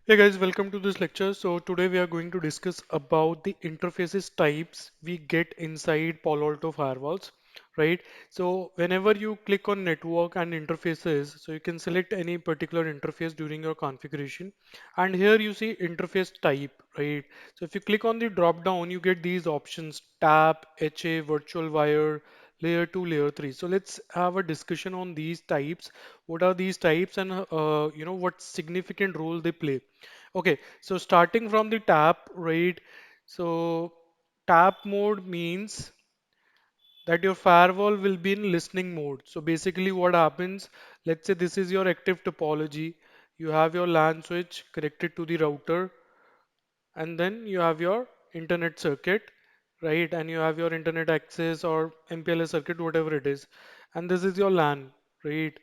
Hey guys, welcome to this lecture. So today we are going to discuss about the interfaces types we get inside Palo Alto firewalls, right? So whenever you click on network and interfaces, so you can select any particular interface during your configuration. And here you see interface type, right? So if you click on the drop down, you get these options: tap, HA, virtual wire, layer 2, layer 3. So let's have a discussion on these types. What are these types and what significant role they play. Okay, so starting from the tap, right? So tap mode means that your firewall will be in listening mode. So basically what happens, let's say this is your active topology. You have your LAN switch connected to the router, and then you have your internet circuit, right? And you have your internet access or MPLS circuit, whatever it is. And this is your LAN, right?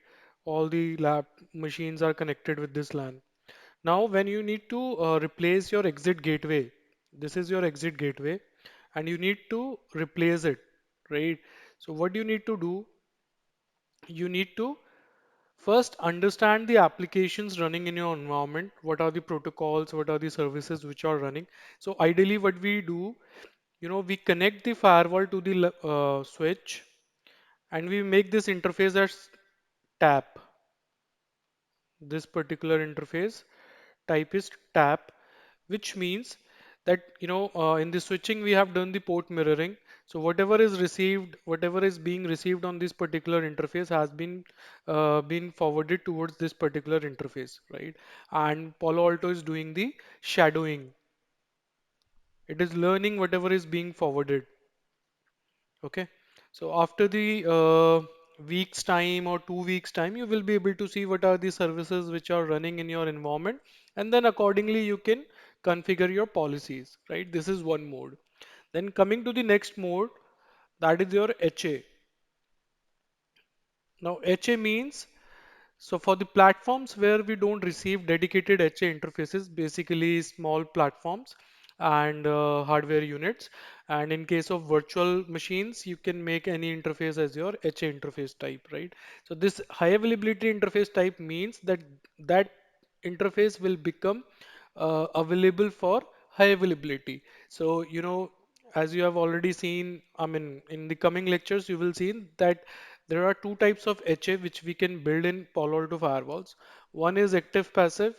All the lab machines are connected with this LAN. Now, when you need to replace your exit gateway, this is your exit gateway, and you need to replace it, right? So what you need to do, you need to first understand the applications running in your environment. What are the protocols? What are the services which are running? So ideally, what we do, we connect the firewall to the switch, and we make this interface as tap. This particular interface type is tap, which means that in the switching we have done the port mirroring. So whatever is received, whatever is being received on this particular interface has been forwarded towards this particular interface, right? And Palo Alto is doing the shadowing. It is learning whatever is being forwarded. Okay, so after the week's time or 2 weeks time, you will be able to see what are the services which are running in your environment, and then accordingly you can configure your policies, right? This is one mode. Then coming to the next mode, that is your HA. Now HA means, so for the platforms where we don't receive dedicated HA interfaces, basically small platforms and hardware units. And in case of virtual machines, you can make any interface as your HA interface type, right? So this high availability interface type means that that interface will become available for high availability. So, as you have already seen, I mean, in the coming lectures, you will see that there are two types of HA which we can build in Palo Alto firewalls. One is active passive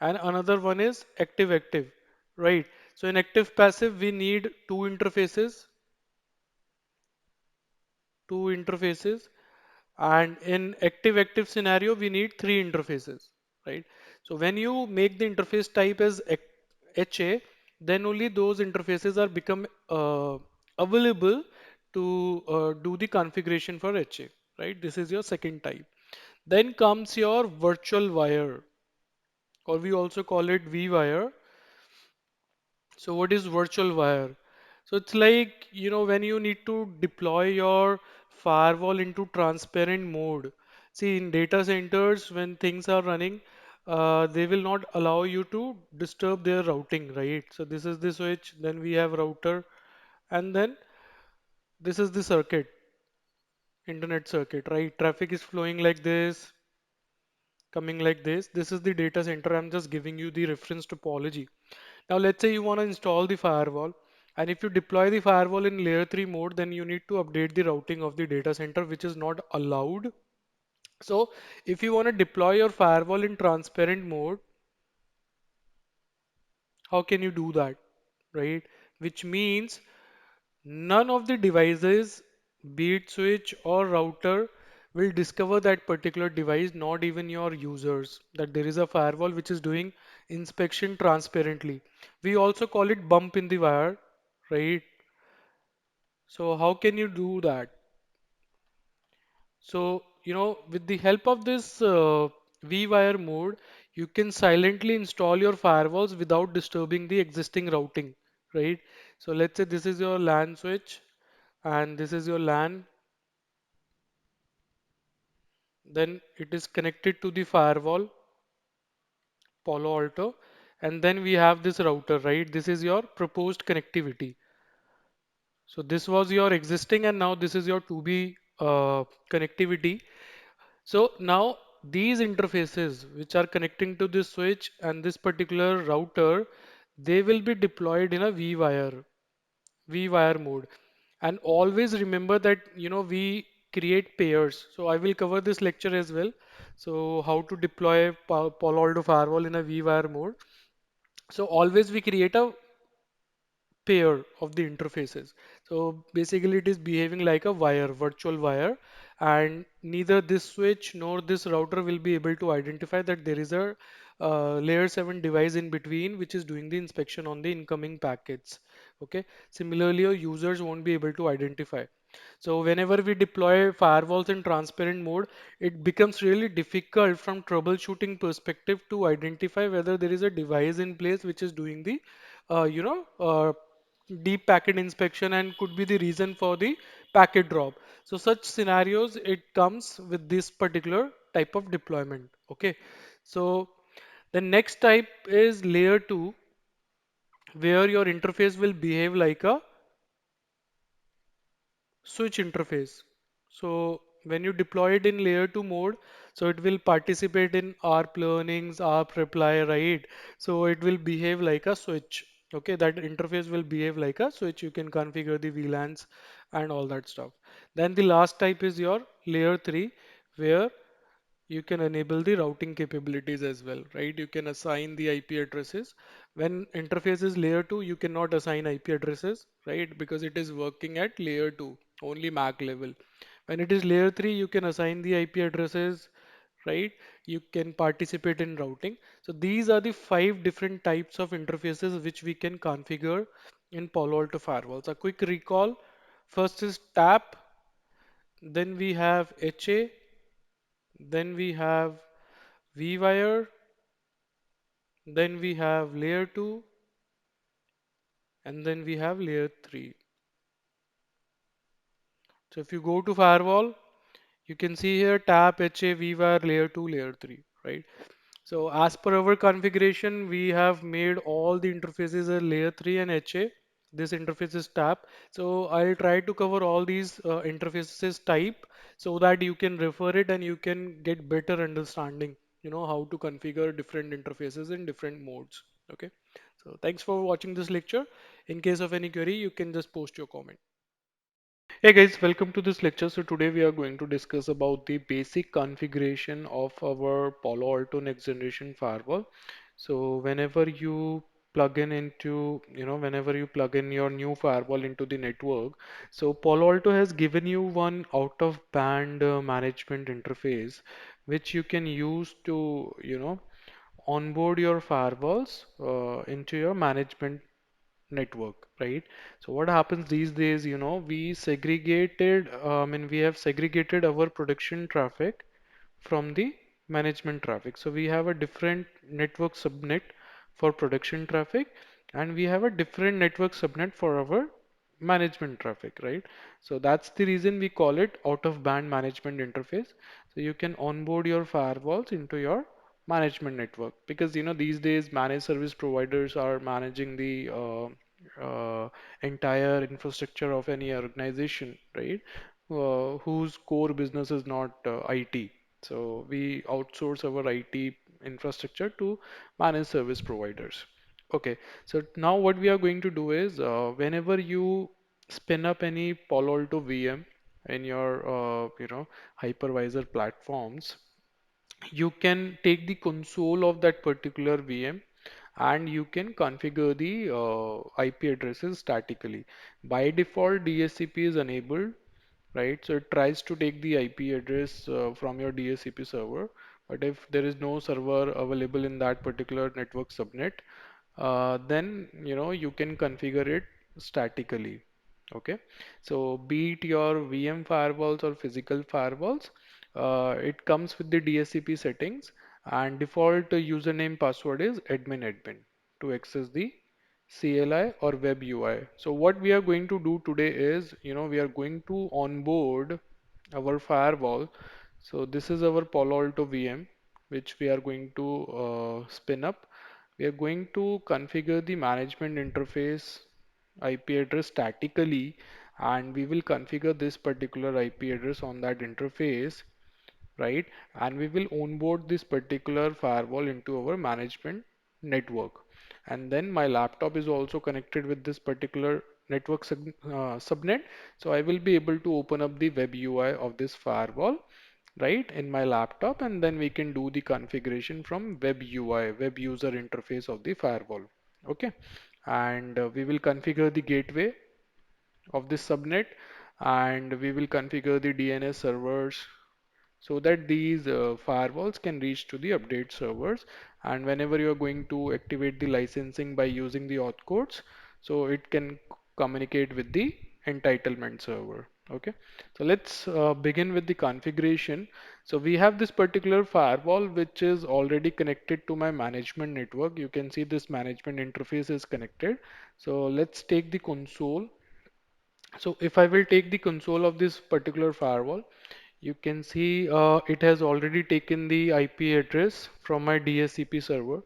and another one is active active, right? So in active passive, we need two interfaces, and in active active scenario, we need three interfaces, right? So when you make the interface type as HA, then only those interfaces are become available to do the configuration for HA, right? This is your second type. Then comes your virtual wire, or we also call it V-wire. So what is virtual wire? So it's like, when you need to deploy your firewall into transparent mode. See, in data centers, when things are running, they will not allow you to disturb their routing, right? So this is the switch, then we have router, and then this is the circuit, internet circuit, right? Traffic is flowing like this, coming like this. This is the data center. I'm just giving you the reference topology. Now let's say you want to install the firewall, and if you deploy the firewall in layer 3 mode, then you need to update the routing of the data center, which is not allowed. So if you want to deploy your firewall in transparent mode, how can you do that, right? Which means none of the devices, be it switch or router, will discover that particular device, not even your users, that there is a firewall which is doing inspection transparently. We also call it bump in the wire, right? So how can you do that? So, with the help of this vWire mode, you can silently install your firewalls without disturbing the existing routing, right? So let's say this is your LAN switch and this is your LAN. Then it is connected to the firewall, Palo Alto. And then we have this router, right? This is your proposed connectivity. So this was your existing and now this is your to be connectivity. So now these interfaces which are connecting to this switch and this particular router, they will be deployed in a vwire mode. And always remember that, we create pairs. So I will cover this lecture as well. So how to deploy Palo Alto Firewall in a vwire mode. So always we create a pair of the interfaces. So basically it is behaving like a wire, virtual wire, and neither this switch nor this router will be able to identify that there is a layer 7 device in between which is doing the inspection on the incoming packets. Okay. Similarly, your users won't be able to identify. So whenever we deploy firewalls in transparent mode, it becomes really difficult from troubleshooting perspective to identify whether there is a device in place which is doing the, deep packet inspection and could be the reason for the packet drop. So such scenarios, it comes with this particular type of deployment. Okay. So the next type is layer 2, where your interface will behave like a switch interface. So when you deploy it in layer 2 mode, so it will participate in ARP learnings, ARP reply, right? So it will behave like a switch. Okay, that interface will behave like a switch. You can configure the VLANs and all that stuff. Then the last type is your layer 3, where you can enable the routing capabilities as well, right? You can assign the IP addresses. When interface is layer 2, you cannot assign IP addresses, right? Because it is working at layer 2, only MAC level. When it is layer 3, you can assign the IP addresses, right? You can participate in routing. So these are the 5 different types of interfaces which we can configure in Palo Alto firewalls. A quick recall. First is TAP, then we have HA, then we have vWire, then we have layer 2, and then we have layer 3. So if you go to firewall, you can see here tap, HA, vWire, layer 2, layer 3, right? So as per our configuration, we have made all the interfaces a layer 3 and HA. This interface is tap. So I'll try to cover all these interfaces type so that you can refer it and you can get better understanding, how to configure different interfaces in different modes. Okay. So thanks for watching this lecture. In case of any query, you can just post your comment. Hey guys, welcome to this lecture. So today we are going to discuss about the basic configuration of our Palo Alto next generation firewall. So whenever you plug in your new firewall into the network, so Palo Alto has given you one out of band management interface, which you can use to, onboard your firewalls into your management network, right? So what happens these days, we have segregated our production traffic from the management traffic. So we have a different network subnet for production traffic, and we have a different network subnet for our management traffic, right? So that's the reason we call it out of band management interface. So you can onboard your firewalls into your management network, because these days managed service providers are managing the entire infrastructure of any organization, right? Whose core business is not IT. So we outsource our IT infrastructure to managed service providers. Okay, so now what we are going to do is whenever you spin up any Palo Alto VM in your hypervisor platforms, you can take the console of that particular VM and you can configure the IP addresses statically. By default, DHCP is enabled, right? So it tries to take the IP address from your DHCP server. But if there is no server available in that particular network subnet, then you can configure it statically. Okay, so be it your VM firewalls or physical firewalls, it comes with the DHCP settings, and default username password is admin to access the CLI or web UI. So what we are going to do today is, we are going to onboard our firewall. So this is our Palo Alto VM, which we are going to spin up. We are going to configure the management interface IP address statically, and we will configure this particular IP address on that interface, right? And we will onboard this particular firewall into our management network. And then my laptop is also connected with this particular network subnet. So I will be able to open up the web UI of this firewall, right, in my laptop, and then we can do the configuration from web UI, web user interface of the firewall. Okay, and we will configure the gateway of this subnet, and we will configure the DNS servers so that these firewalls can reach to the update servers. And whenever you are going to activate the licensing by using the auth codes, so it can communicate with the entitlement server. Okay, so let's begin with the configuration. So we have this particular firewall which is already connected to my management network. You can see this management interface is connected. So let's take the console. So if I will take the console of this particular firewall, you can see it has already taken the IP address from my DHCP server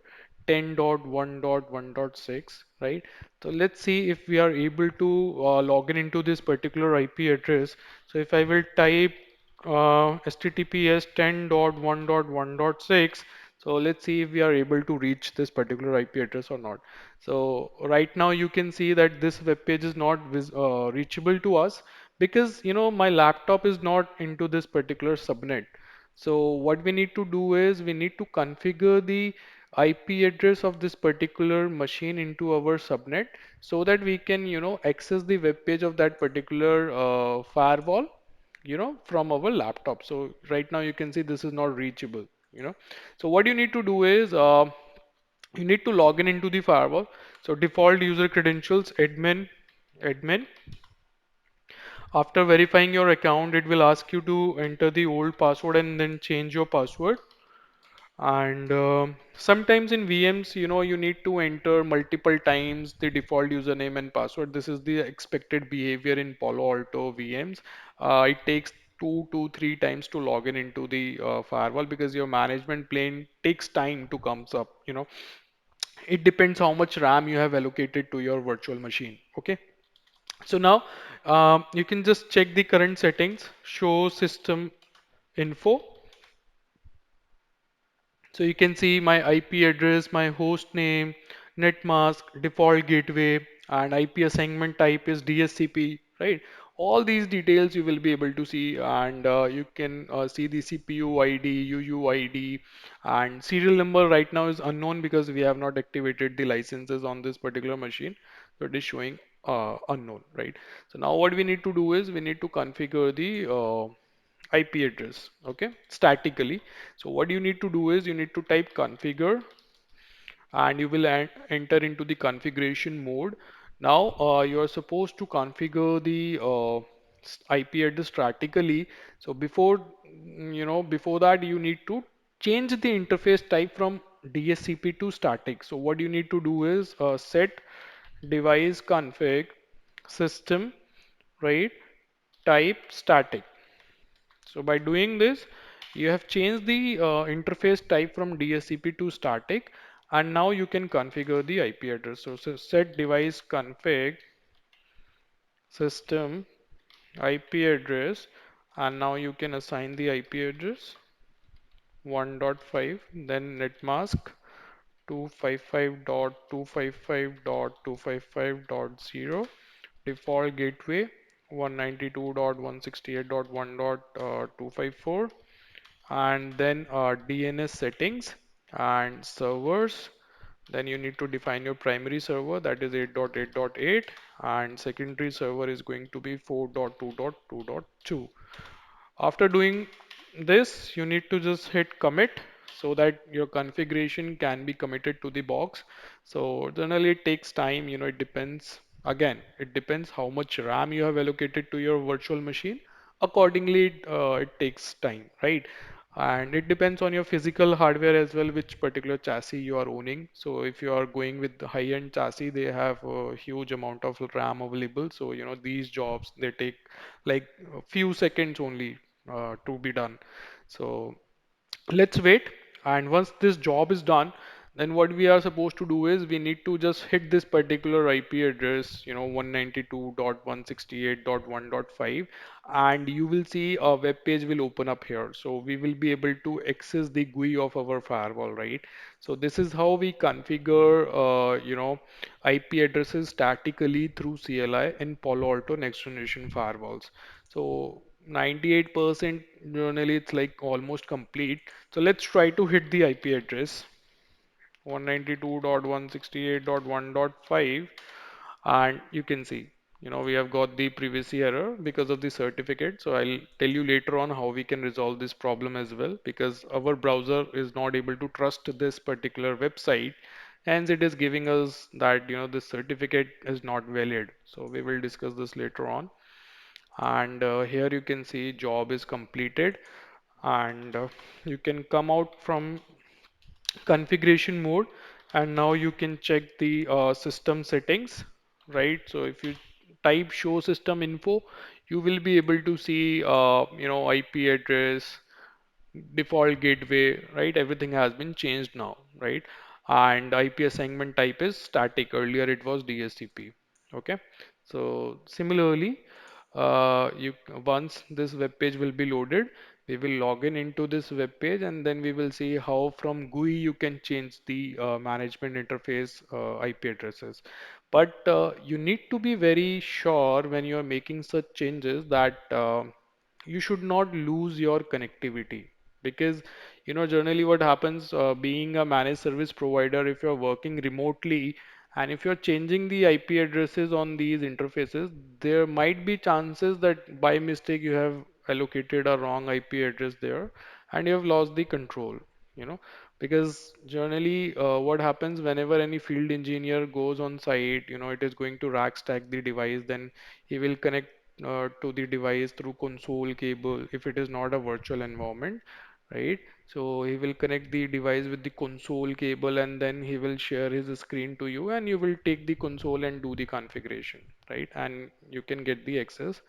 10.1.1.6, right? So let's see if we are able to log in into this particular IP address. So if I will type HTTPS 10.1.1.6, so let's see if we are able to reach this particular IP address or not. So right now you can see that this web page is not reachable to us because my laptop is not into this particular subnet. So what we need to do is we need to configure the IP address of this particular machine into our subnet so that we can access the web page of that particular firewall from our laptop. So right now you can see this is not reachable. So what you need to do is you need to log in into the firewall. So default user credentials admin. After verifying your account, it will ask you to enter the old password and then change your password. And sometimes in VMs, you need to enter multiple times the default username and password. This is the expected behavior in Palo Alto VMs. It takes 2 to 3 times to log in into the firewall because your management plane takes time to comes up. It depends how much RAM you have allocated to your virtual machine. Okay. So now you can just check the current settings, show system info. So you can see my IP address, my host name, netmask, default gateway, and IP assignment type is DSCP, right? All these details you will be able to see, and you can see the CPU ID, UUID, and serial number right now is unknown because we have not activated the licenses on this particular machine. So it is showing unknown, right? So now what we need to do is we need to configure the IP address, okay, statically. So what you need to do is you need to type configure and you will enter into the configuration mode. Now you are supposed to configure the IP address statically. So before that you need to change the interface type from DHCP to static. So what you need to do is set device config system, right, type static. So by doing this, you have changed the interface type from DSCP to static, and now you can configure the IP address. So set device config system IP address, and now you can assign the IP address 1.5, then netmask 255.255.255.0, default gateway 192.168.1.254, and then DNS settings and servers. Then you need to define your primary server, that is 8.8.8, and secondary server is going to be 4.2.2.2. After doing this, you need to just hit commit so that your configuration can be committed to the box. So generally it takes time, it depends. Again, it depends how much RAM you have allocated to your virtual machine. Accordingly, it takes time, right? And it depends on your physical hardware as well, which particular chassis you are owning. So if you are going with the high-end chassis, they have a huge amount of RAM available. So these jobs they take like a few seconds only to be done. So let's wait. And once this job is done, Then what we are supposed to do is we need to just hit this particular IP address, 192.168.1.5, and you will see a web page will open up here. So we will be able to access the GUI of our firewall, right? So this is how we configure, IP addresses statically through CLI in Palo Alto next generation firewalls. So 98% generally it's like almost complete. So let's try to hit the IP address. 192.168.1.5, and you can see we have got the privacy error because of the certificate. So I'll tell you later on how we can resolve this problem as well, because our browser is not able to trust this particular website, hence it is giving us that this certificate is not valid. So we will discuss this later on. And here you can see job is completed, and you can come out from configuration mode, and now you can check the system settings, right? So if you type show system info, you will be able to see IP address, default gateway, right? Everything has been changed now, right? And IP assignment type is static. Earlier it was DSCP. Okay. So similarly, you once this web page will be loaded, we will log in into this web page, and then we will see how from GUI you can change the management interface IP addresses. But you need to be very sure when you are making such changes that you should not lose your connectivity, because generally what happens, being a managed service provider, if you're working remotely and if you're changing the IP addresses on these interfaces, there might be chances that by mistake you have allocated a wrong IP address there and you have lost the control, you know because generally what happens whenever any field engineer goes on site, it is going to rack stack the device, then he will connect to the device through console cable if it is not a virtual environment, right? So he will connect the device with the console cable, and then he will share his screen to you, and you will take the console and do the configuration, right? And you can get the access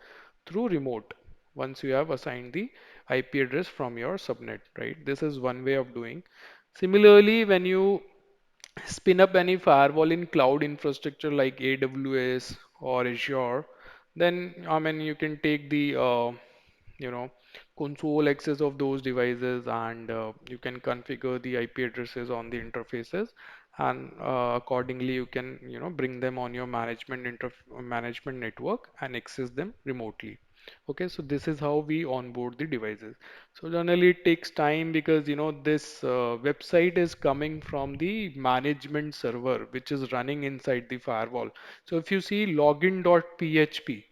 through remote once you have assigned the IP address from your subnet, right? This is one way of doing. Similarly, when you spin up any firewall in cloud infrastructure like AWS or Azure, then I mean you can take the you know console access of those devices, and you can configure the IP addresses on the interfaces, and accordingly you can bring them on your management network and access them remotely. Okay, so this is how we onboard the devices. So generally it takes time because this website is coming from the management server which is running inside the firewall. So if you see login.php,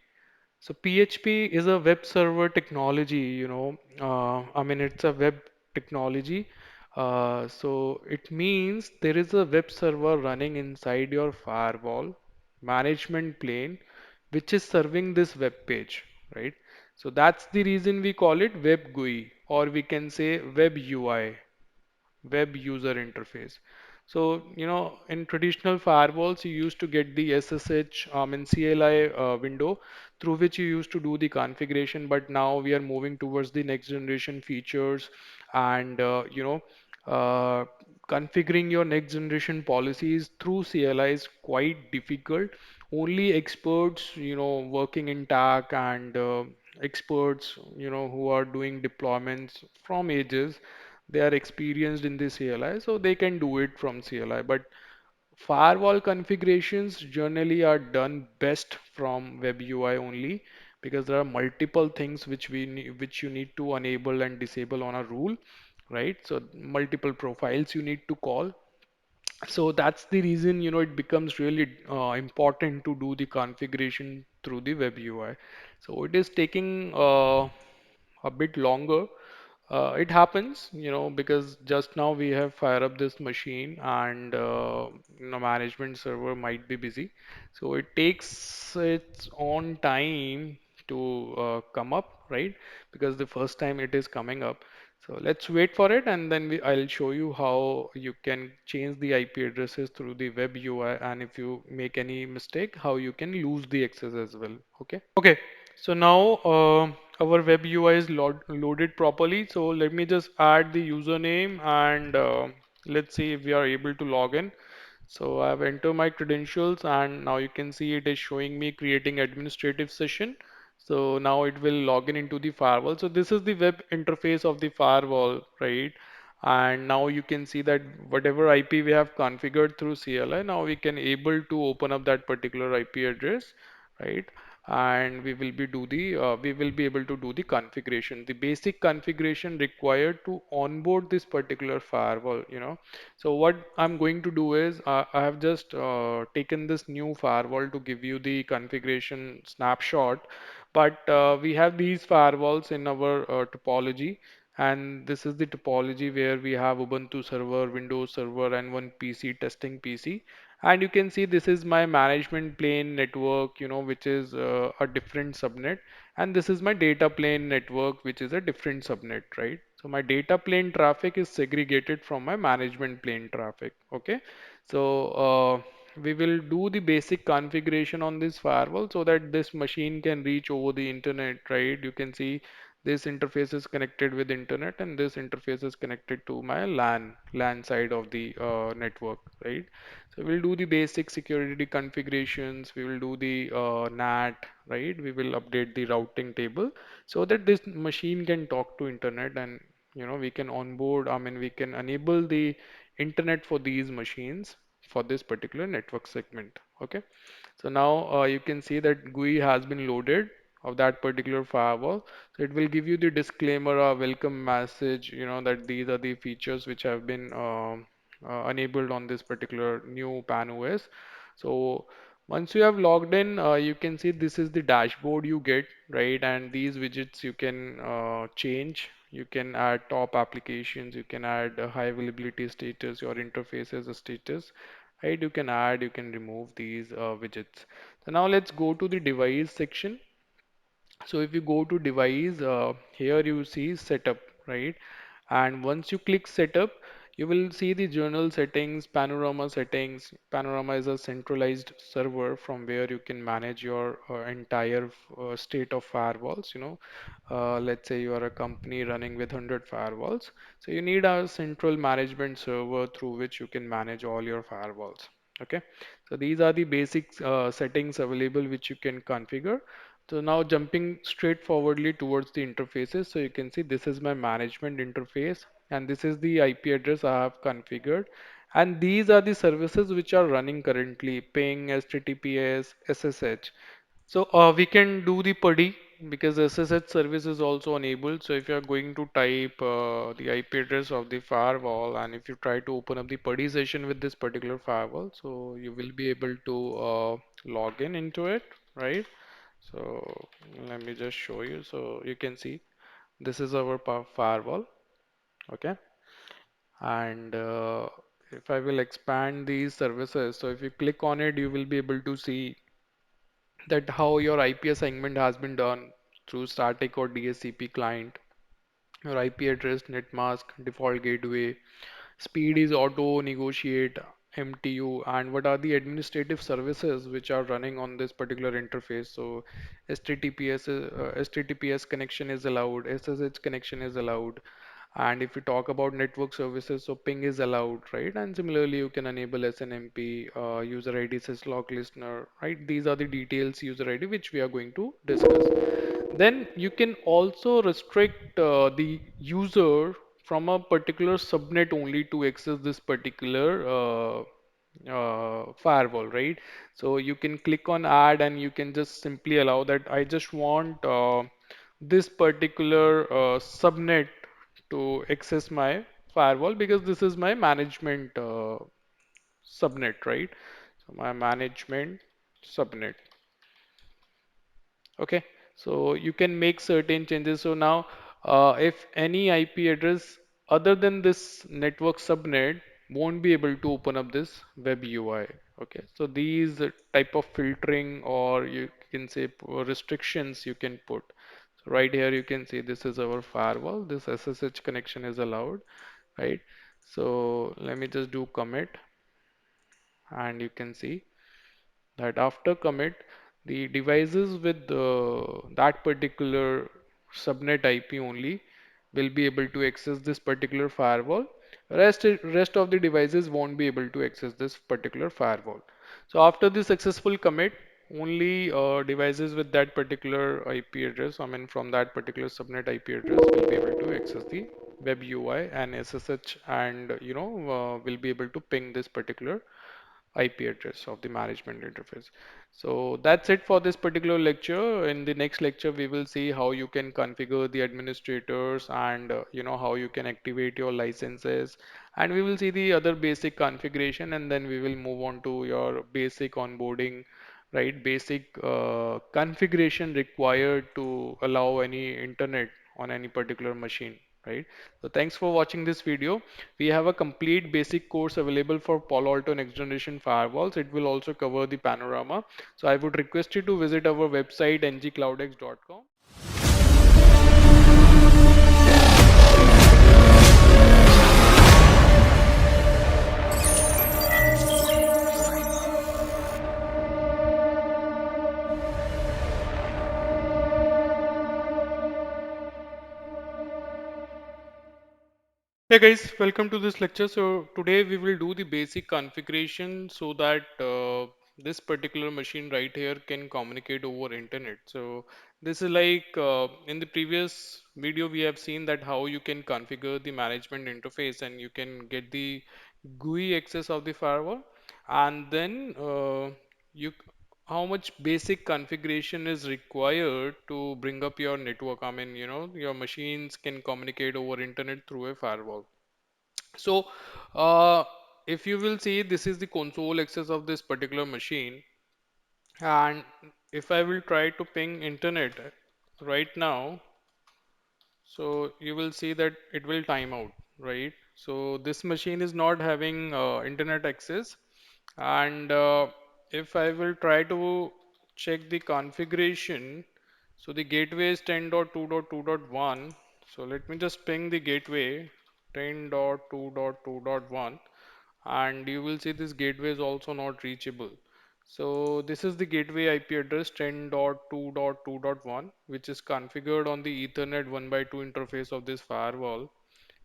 so PHP is a web server technology, I mean, it's a web technology. So it means there is a web server running inside your firewall management plane, which is serving this web page, right? So that's the reason we call it web GUI, or we can say web UI, web user interface. So, in traditional firewalls, you used to get the SSH and CLI window through which you used to do the configuration, but now we are moving towards the next generation features, and uh, configuring your next generation policies through CLI is quite difficult. Only experts, working in TAC, and experts, who are doing deployments from ages, they are experienced in the CLI, so they can do it from CLI. But firewall configurations generally are done best from web UI only, because there are multiple things which you need to enable and disable on a rule, right? So multiple profiles you need to call. So that's the reason, it becomes really important to do the configuration through the web UI. So it is taking a bit longer. It happens, because just now we have fire up this machine, and management server might be busy. So it takes its own time to come up, right? Because the first time it is coming up. So let's wait for it, and then I'll show you how you can change the IP addresses through the web UI, and if you make any mistake, how you can lose the access as well. Okay. Okay. So now our web UI is loaded properly. So let me just add the username and Let's see if we are able to log in. So I've entered my credentials and now you can see it is showing me creating administrative session. So now it will log in into the firewall. So this is the web interface of the firewall, right? And now you can see that whatever IP we have configured through CLI, now we can able to open up that particular IP address, right? And we will be able to do the configuration, the basic configuration required to onboard this particular firewall, you know. So what I'm going to do is I have just taken this new firewall to give you the configuration snapshot. But we have these firewalls in our topology, and this is the topology where we have Ubuntu server, Windows server, and one PC, testing PC. And you can see this is my management plane network, you know, which is a different subnet. And this is my data plane network, which is a different subnet, right? So my data plane traffic is segregated from my management plane traffic. Okay. So we will do the basic configuration on this firewall so that this machine can reach over the internet, right? You can see this interface is connected with internet and this interface is connected to my LAN side of the network, right? So we'll do the basic security configurations. We will do the NAT, right? We will update the routing table so that this machine can talk to internet and you know we can onboard, I mean we can enable the internet for these machines for this particular network segment. Okay. So now you can see that GUI has been loaded of that particular firewall. So it will give you the disclaimer or welcome message, you know, that these are the features which have been enabled on this particular new PAN OS. So once you have logged in, you can see this is the dashboard you get, right? And these widgets you can change. You can add top applications, you can add high availability status, your interfaces status, right? You can add, you can remove these widgets. So now let's go to the device section. So if you go to device, here you see setup, right? And once you click setup, you will see the journal settings, panorama settings. Panorama is a centralized server from where you can manage your entire state of firewalls. You know, let's say you are a company running with 100 firewalls. So you need a central management server through which you can manage all your firewalls. Okay. So these are the basic settings available which you can configure. So now jumping straightforwardly towards the interfaces. So you can see this is my management interface and this is the IP address I have configured. And these are the services which are running currently, ping, HTTPS, SSH. So we can do the PuDI because SSH service is also enabled. So if you are going to type the IP address of the firewall and if you try to open up the PuDI session with this particular firewall, so you will be able to log in into it, right? So let me just show you. So you can see this is our firewall, okay? And if I will expand these services, so if you click on it, you will be able to see that how your IP assignment has been done through static or DHCP client, your IP address, netmask, default gateway, speed is auto negotiate, MTU, and what are the administrative services which are running on this particular interface. So HTTPS connection is allowed, SSH connection is allowed, and if we talk about network services, so ping is allowed, right? And similarly, you can enable SNMP, user ID syslog listener, right? These are the details user ID which we are going to discuss. Then you can also restrict the user from a particular subnet only to access this particular firewall, right? So you can click on add and you can just simply allow that I just want this particular subnet to access my firewall because this is my management subnet, right? So my management subnet. Okay, so you can make certain changes. So now, if any IP address other than this network subnet won't be able to open up this web UI. Okay, so these type of filtering or you can say restrictions you can put. So right here you can see this is our firewall. This SSH connection is allowed, right? So let me just do commit and you can see that after commit, the devices with that particular subnet IP only will be able to access this particular firewall. Rest of the devices won't be able to access this particular firewall. So after the successful commit, only devices with that particular IP address, I mean from that particular subnet IP address, will be able to access the web UI and SSH, and will be able to ping this particular IP address of the management interface. So that's it for this particular lecture. In the next lecture, we will see how you can configure the administrators, and how you can activate your licenses, and we will see the other basic configuration, and then we will move on to your basic onboarding, right? Basic configuration required to allow any internet on any particular machine, right? So thanks for watching this video. We have a complete basic course available for Palo Alto next generation firewalls. It will also cover the panorama. So I would request you to visit our website ngcloudx.com. Hey guys, welcome to this lecture. So today we will do the basic configuration so that this particular machine right here can communicate over internet. So this is like in the previous video we have seen that how you can configure the management interface and you can get the GUI access of the firewall, and then you how much basic configuration is required to bring up your network. I mean, your machines can communicate over internet through a firewall. So, uh, if you will see, this is the console access of this particular machine, and if I will try to ping internet right now, so you will see that it will time out, right? So this machine is not having internet access, and if I will try to check the configuration, so the gateway is 10.2.2.1. So let me just ping the gateway 10.2.2.1, and you will see this gateway is also not reachable. So this is the gateway IP address 10.2.2.1, which is configured on the Ethernet 1x2 interface of this firewall,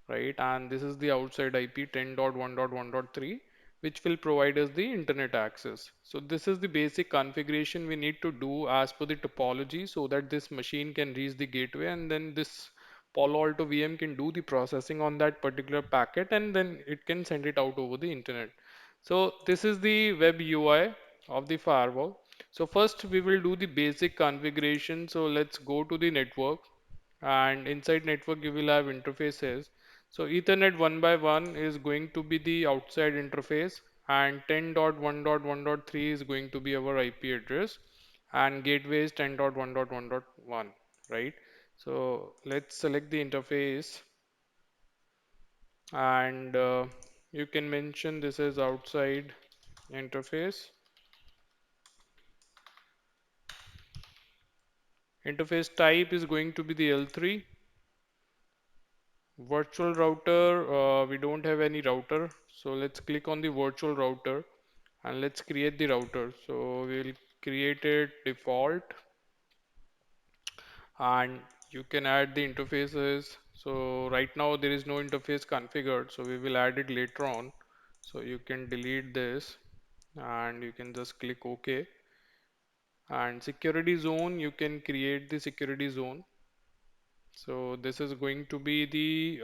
right? And this is the outside IP 10.1.1.3, which will provide us the internet access. So this is the basic configuration we need to do as per the topology so that this machine can reach the gateway, and then this Palo Alto VM can do the processing on that particular packet, and then it can send it out over the internet. So this is the web UI of the firewall. So first we will do the basic configuration. So let's go to the network, and inside network you will have interfaces. So Ethernet 1 by 1 is going to be the outside interface, and 10.1.1.3 is going to be our IP address, and gateway is 10.1.1.1, right? So let's select the interface, and you can mention this is outside interface. Interface type is going to be the L3. Virtual router, we don't have any router, so let's click on the virtual router and let's create the router. So we'll create it default, and you can add the interfaces. So right now there is no interface configured, so we will add it later on. So you can delete this and you can just click OK. And security zone, you can create the security zone. So this is going to be the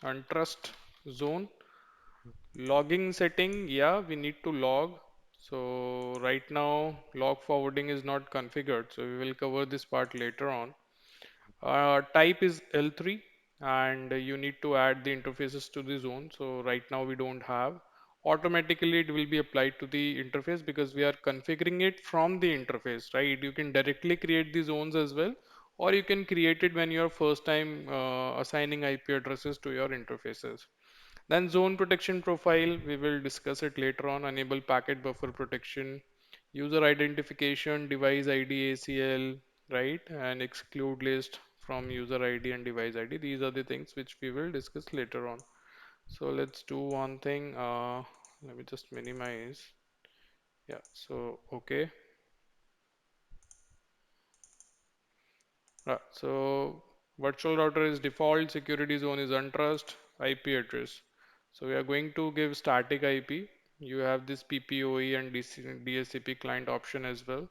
untrust zone. Logging setting, yeah, we need to log. So right now log forwarding is not configured, so we will cover this part later on. Type is L3, and you need to add the interfaces to the zone. So right now we don't have. Automatically it will be applied to the interface because we are configuring it from the interface, right? You can directly create the zones as well, or you can create it when you're first time assigning IP addresses to your interfaces. Then zone protection profile, we will discuss it later on. Enable packet buffer protection, user identification, device ID, ACL, right? And exclude list from user ID and device ID. These are the things which we will discuss later on. So let's do one thing. Let me just minimize. Yeah, so okay. So virtual router is default, security zone is untrust, IP address. So we are going to give static IP. You have this PPOE and DHCP client option as well,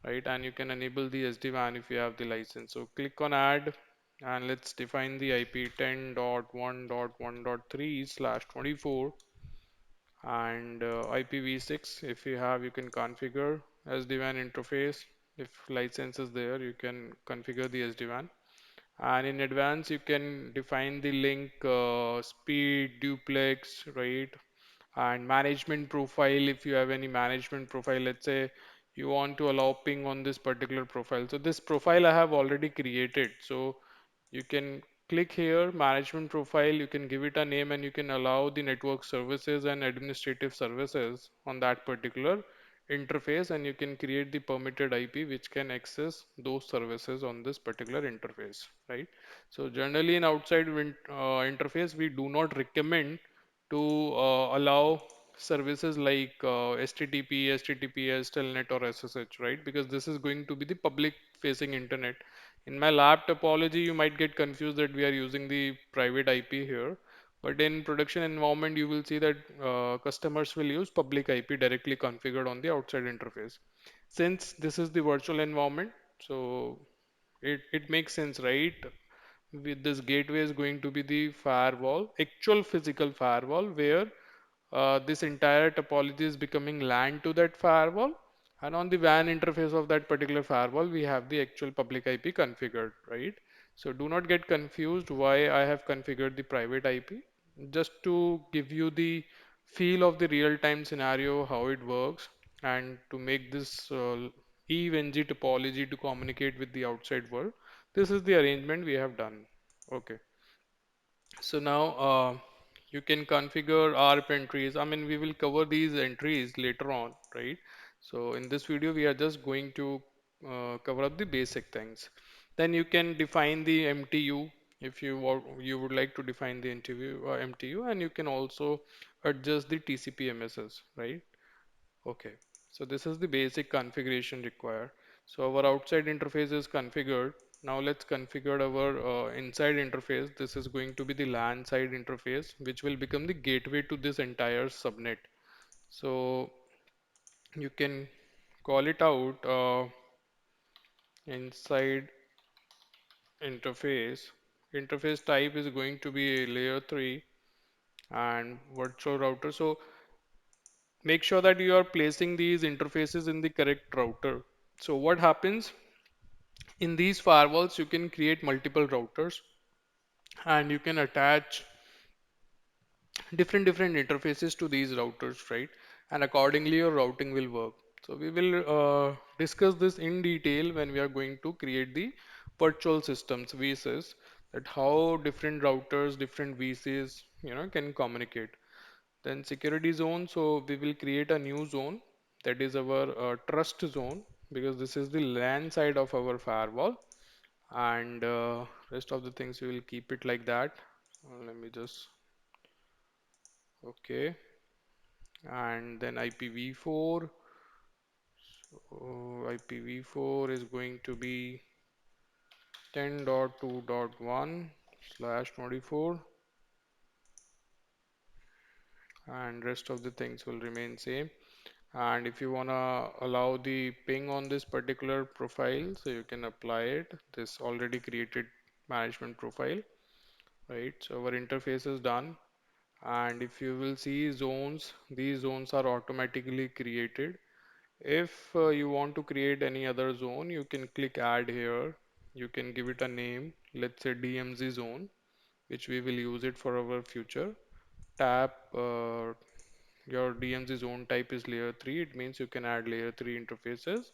right? And you can enable the SD-WAN if you have the license. So click on add and let's define the IP 10.1.1.3/24 and IPv6. If you have, you can configure SD-WAN interface. If license is there, you can configure the SD-WAN. And in advance, you can define the link speed, duplex, right? And management profile. If you have any management profile, let's say you want to allow ping on this particular profile. So this profile I have already created. So you can click here, management profile, you can give it a name and you can allow the network services and administrative services on that particular interface, and you can create the permitted IP which can access those services on this particular interface, right? So generally in outside interface, we do not recommend to allow services like HTTP, HTTPS, Telnet or SSH, right? Because this is going to be the public facing internet. In my lab topology, you might get confused that we are using the private IP here. But in production environment, you will see that customers will use public IP directly configured on the outside interface. Since this is the virtual environment, so it makes sense, right? With this gateway is going to be the firewall, actual physical firewall, where this entire topology is becoming LAN to that firewall, and on the WAN interface of that particular firewall, we have the actual public IP configured, right? So do not get confused why I have configured the private IP. Just to give you the feel of the real-time scenario, how it works, and to make this EVE-NG topology to communicate with the outside world. This is the arrangement we have done. Okay. So now you can configure ARP entries. I mean, we will cover these entries later on, right? So in this video, we are just going to cover up the basic things. Then you can define the MTU if you would like to define the MTU, and you can also adjust the TCP MSS, right? Okay, so this is the basic configuration required. So our outside interface is configured. Now let's configure our inside interface. This is going to be the LAN side interface, which will become the gateway to this entire subnet. So you can call it out inside interface. Interface type is going to be layer 3 and virtual router. So make sure that you are placing these interfaces in the correct router. So what happens in these firewalls, you can create multiple routers and you can attach different interfaces to these routers, right? And accordingly your routing will work. So we will discuss this in detail when we are going to create the virtual systems VSys, that how different routers, different VCs, can communicate. Then security zone, so we will create a new zone, that is our trust zone, because this is the LAN side of our firewall, and rest of the things we will keep it like that. Let me just, okay. And then IPv4, so IPv4 is going to be 10.2.1/24, and rest of the things will remain same. And if you want to allow the ping on this particular profile, so you can apply it, this already created management profile, right? So our interface is done. And if you will see zones, these zones are automatically created. If you want to create any other zone, you can click add here. You can give it a name, let's say DMZ zone, which we will use it for our future. Tap your DMZ zone type is layer 3. It means you can add layer 3 interfaces,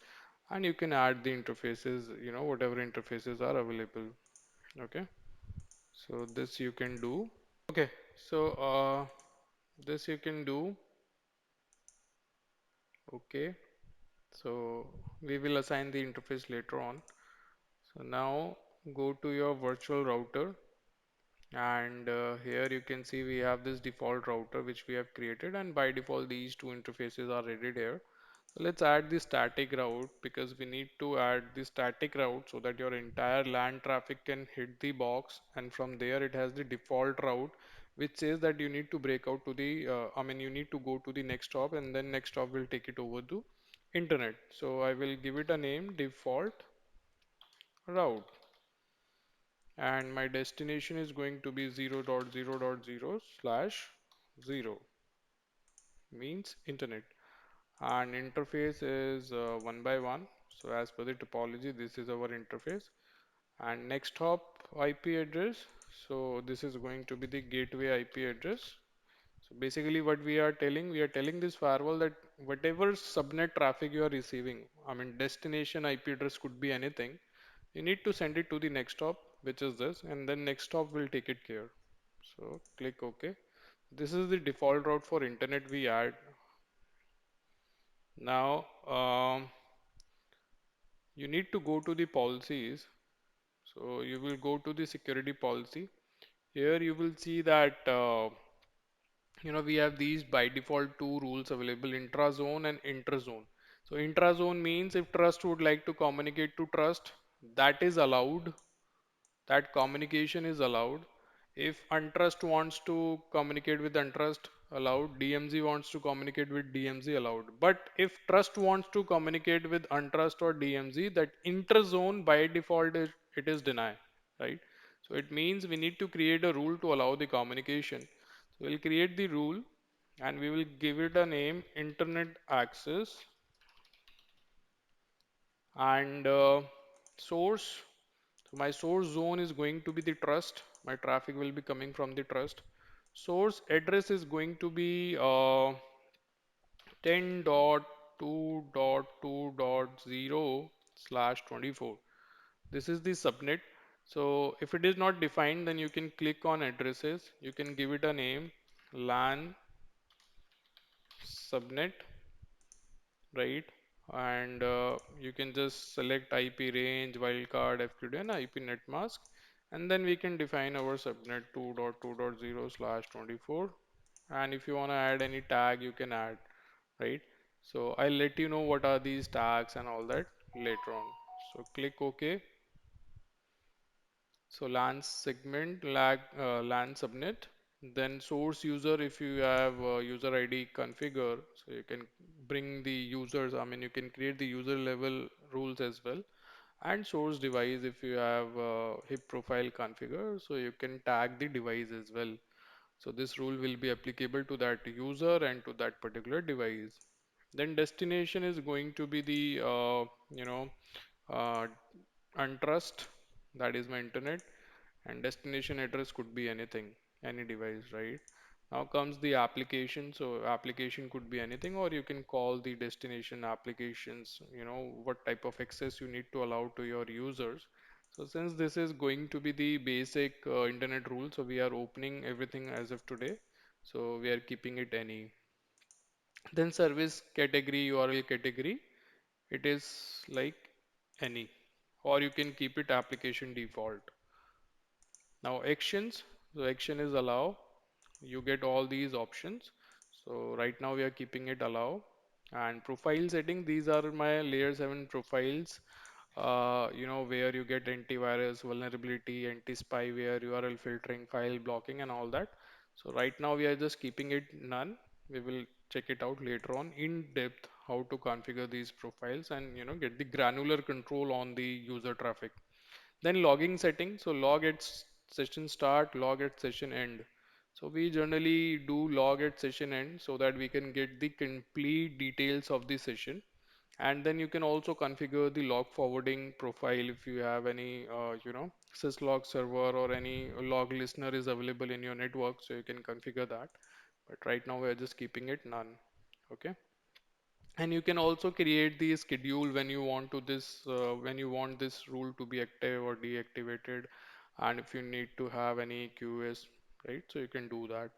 and you can add the interfaces, whatever interfaces are available. Okay. So this you can do. Okay. So this you can do. Okay. So we will assign the interface later on. So now go to your virtual router, and here you can see we have this default router which we have created, and by default these two interfaces are added here. So let's add the static route, because we need to add the static route so that your entire LAN traffic can hit the box, and from there it has the default route which says that you need to break out to the, you need to go to the next hop, and then next hop will take it over to internet. So I will give it a name, default route, and my destination is going to be 0.0.0 slash 0, means internet, and interface is one by one. So as per the topology, this is our interface, and next hop IP address. So this is going to be the gateway IP address. So basically what we are telling this firewall that whatever subnet traffic you are receiving, destination IP address could be anything, you need to send it to the next hop, which is this, and then next hop will take it care. So click OK. This is the default route for internet we add. Now you need to go to the policies. So you will go to the security policy. Here you will see that we have these by default two rules available, intrazone and interzone. So intrazone means if trust would like to communicate to trust, that is allowed, that communication is allowed. If untrust wants to communicate with untrust, allowed. DMZ wants to communicate with DMZ, allowed. But if trust wants to communicate with untrust or DMZ, that interzone by default it is deny, right? So it means we need to create a rule to allow the communication. So we'll create the rule and we will give it a name, internet access, and source. So my source zone is going to be the trust. My traffic will be coming from the trust. Source address is going to be 10.2.2.0 slash 24. This is the subnet. So if it is not defined, then you can click on addresses. You can give it a name, LAN subnet, right? And you can just select IP range, wildcard, FQD, and IP net mask. And then we can define our subnet 2.2.0 slash 24. And if you want to add any tag, you can add, right? So I'll let you know what are these tags and all that later on. So click OK. So LAN segment, LAN subnet, then source user, if you have user ID configure, so you can bring the users, you can create the user level rules as well. And source device, if you have HIP profile configure, so you can tag the device as well. So this rule will be applicable to that user and to that particular device. Then destination is going to be the, uh, untrust, that is my internet, and destination address could be anything, any device, right? Now comes the application. So application could be anything, or you can call the destination applications, what type of access you need to allow to your users. So since this is going to be the basic internet rule, so we are opening everything as of today. So we are keeping it any. Then service category, URL category, it is like any, or you can keep it application default. Now actions, so action is allow. You get all these options. So right now we are keeping it allow. And profile setting, these are my layer 7 profiles. Where you get antivirus, vulnerability, anti-spyware, URL filtering, file blocking, and all that. So right now we are just keeping it none. We will check it out later on in depth how to configure these profiles and get the granular control on the user traffic. Then logging setting. So log at session start, log at session end. So we generally do log at session end so that we can get the complete details of the session. And then you can also configure the log forwarding profile if you have any, syslog server or any log listener is available in your network. So you can configure that. But right now we're just keeping it none. Okay. And you can also create the schedule when you want to when you want this rule to be active or deactivated, and if you need to have any QoS, right? So you can do that.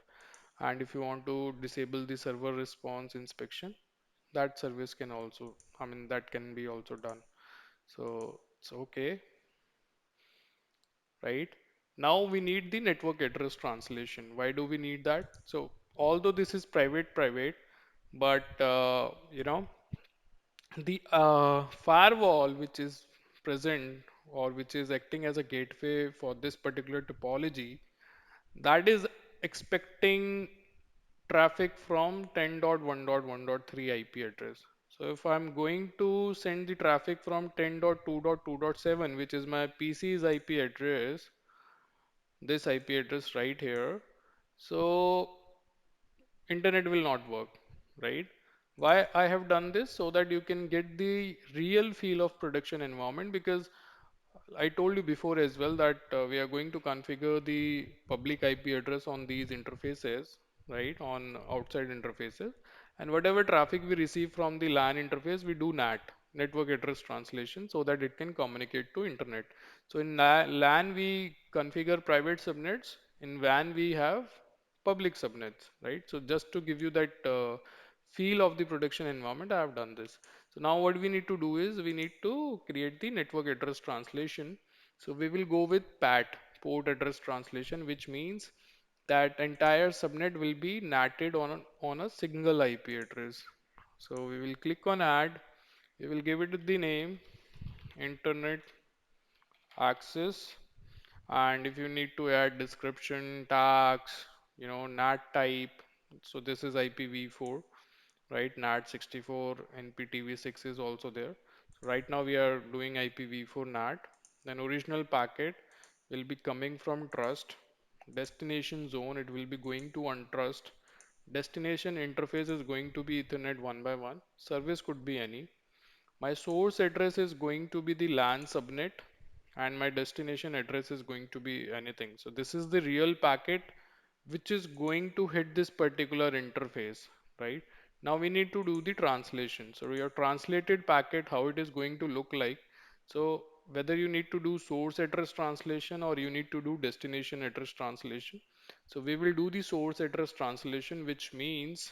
And if you want to disable the server response inspection, that service can also, that can be also done. So it's okay, right? Now we need the network address translation. Why do we need that? So although this is private, but the firewall which is present or which is acting as a gateway for this particular topology, that is expecting traffic from 10.1.1.3 IP address. So if I'm going to send the traffic from 10.2.2.7, which is my PC's IP address, this IP address right here, so internet will not work, right? Why I have done this? So that you can get the real feel of production environment, because I told you before as well that we are going to configure the public IP address on these interfaces, right? On outside interfaces. And whatever traffic we receive from the LAN interface, we do NAT, network address translation, so that it can communicate to internet. So in LAN, we configure private subnets. In WAN, we have public subnets, right? So just to give you that feel of the production environment, I have done this. So now what we need to do is we need to create the network address translation. So we will go with PAT, port address translation, which means that entire subnet will be natted on a single IP address. So we will click on add, we will give it the name internet access, and if you need to add description, tags, NAT type, so this is IPv4, right? NAT 64, NPTV6 is also there. So right now we are doing IPv4 NAT. Then original packet will be coming from trust. Destination zone, it will be going to untrust. Destination interface is going to be Ethernet one by one. Service could be any. My source address is going to be the LAN subnet, and my destination address is going to be anything. So this is the real packet which is going to hit this particular interface, right? Now we need to do the translation. So your translated packet, how it is going to look like. So whether you need to do source address translation or you need to do destination address translation. So we will do the source address translation, which means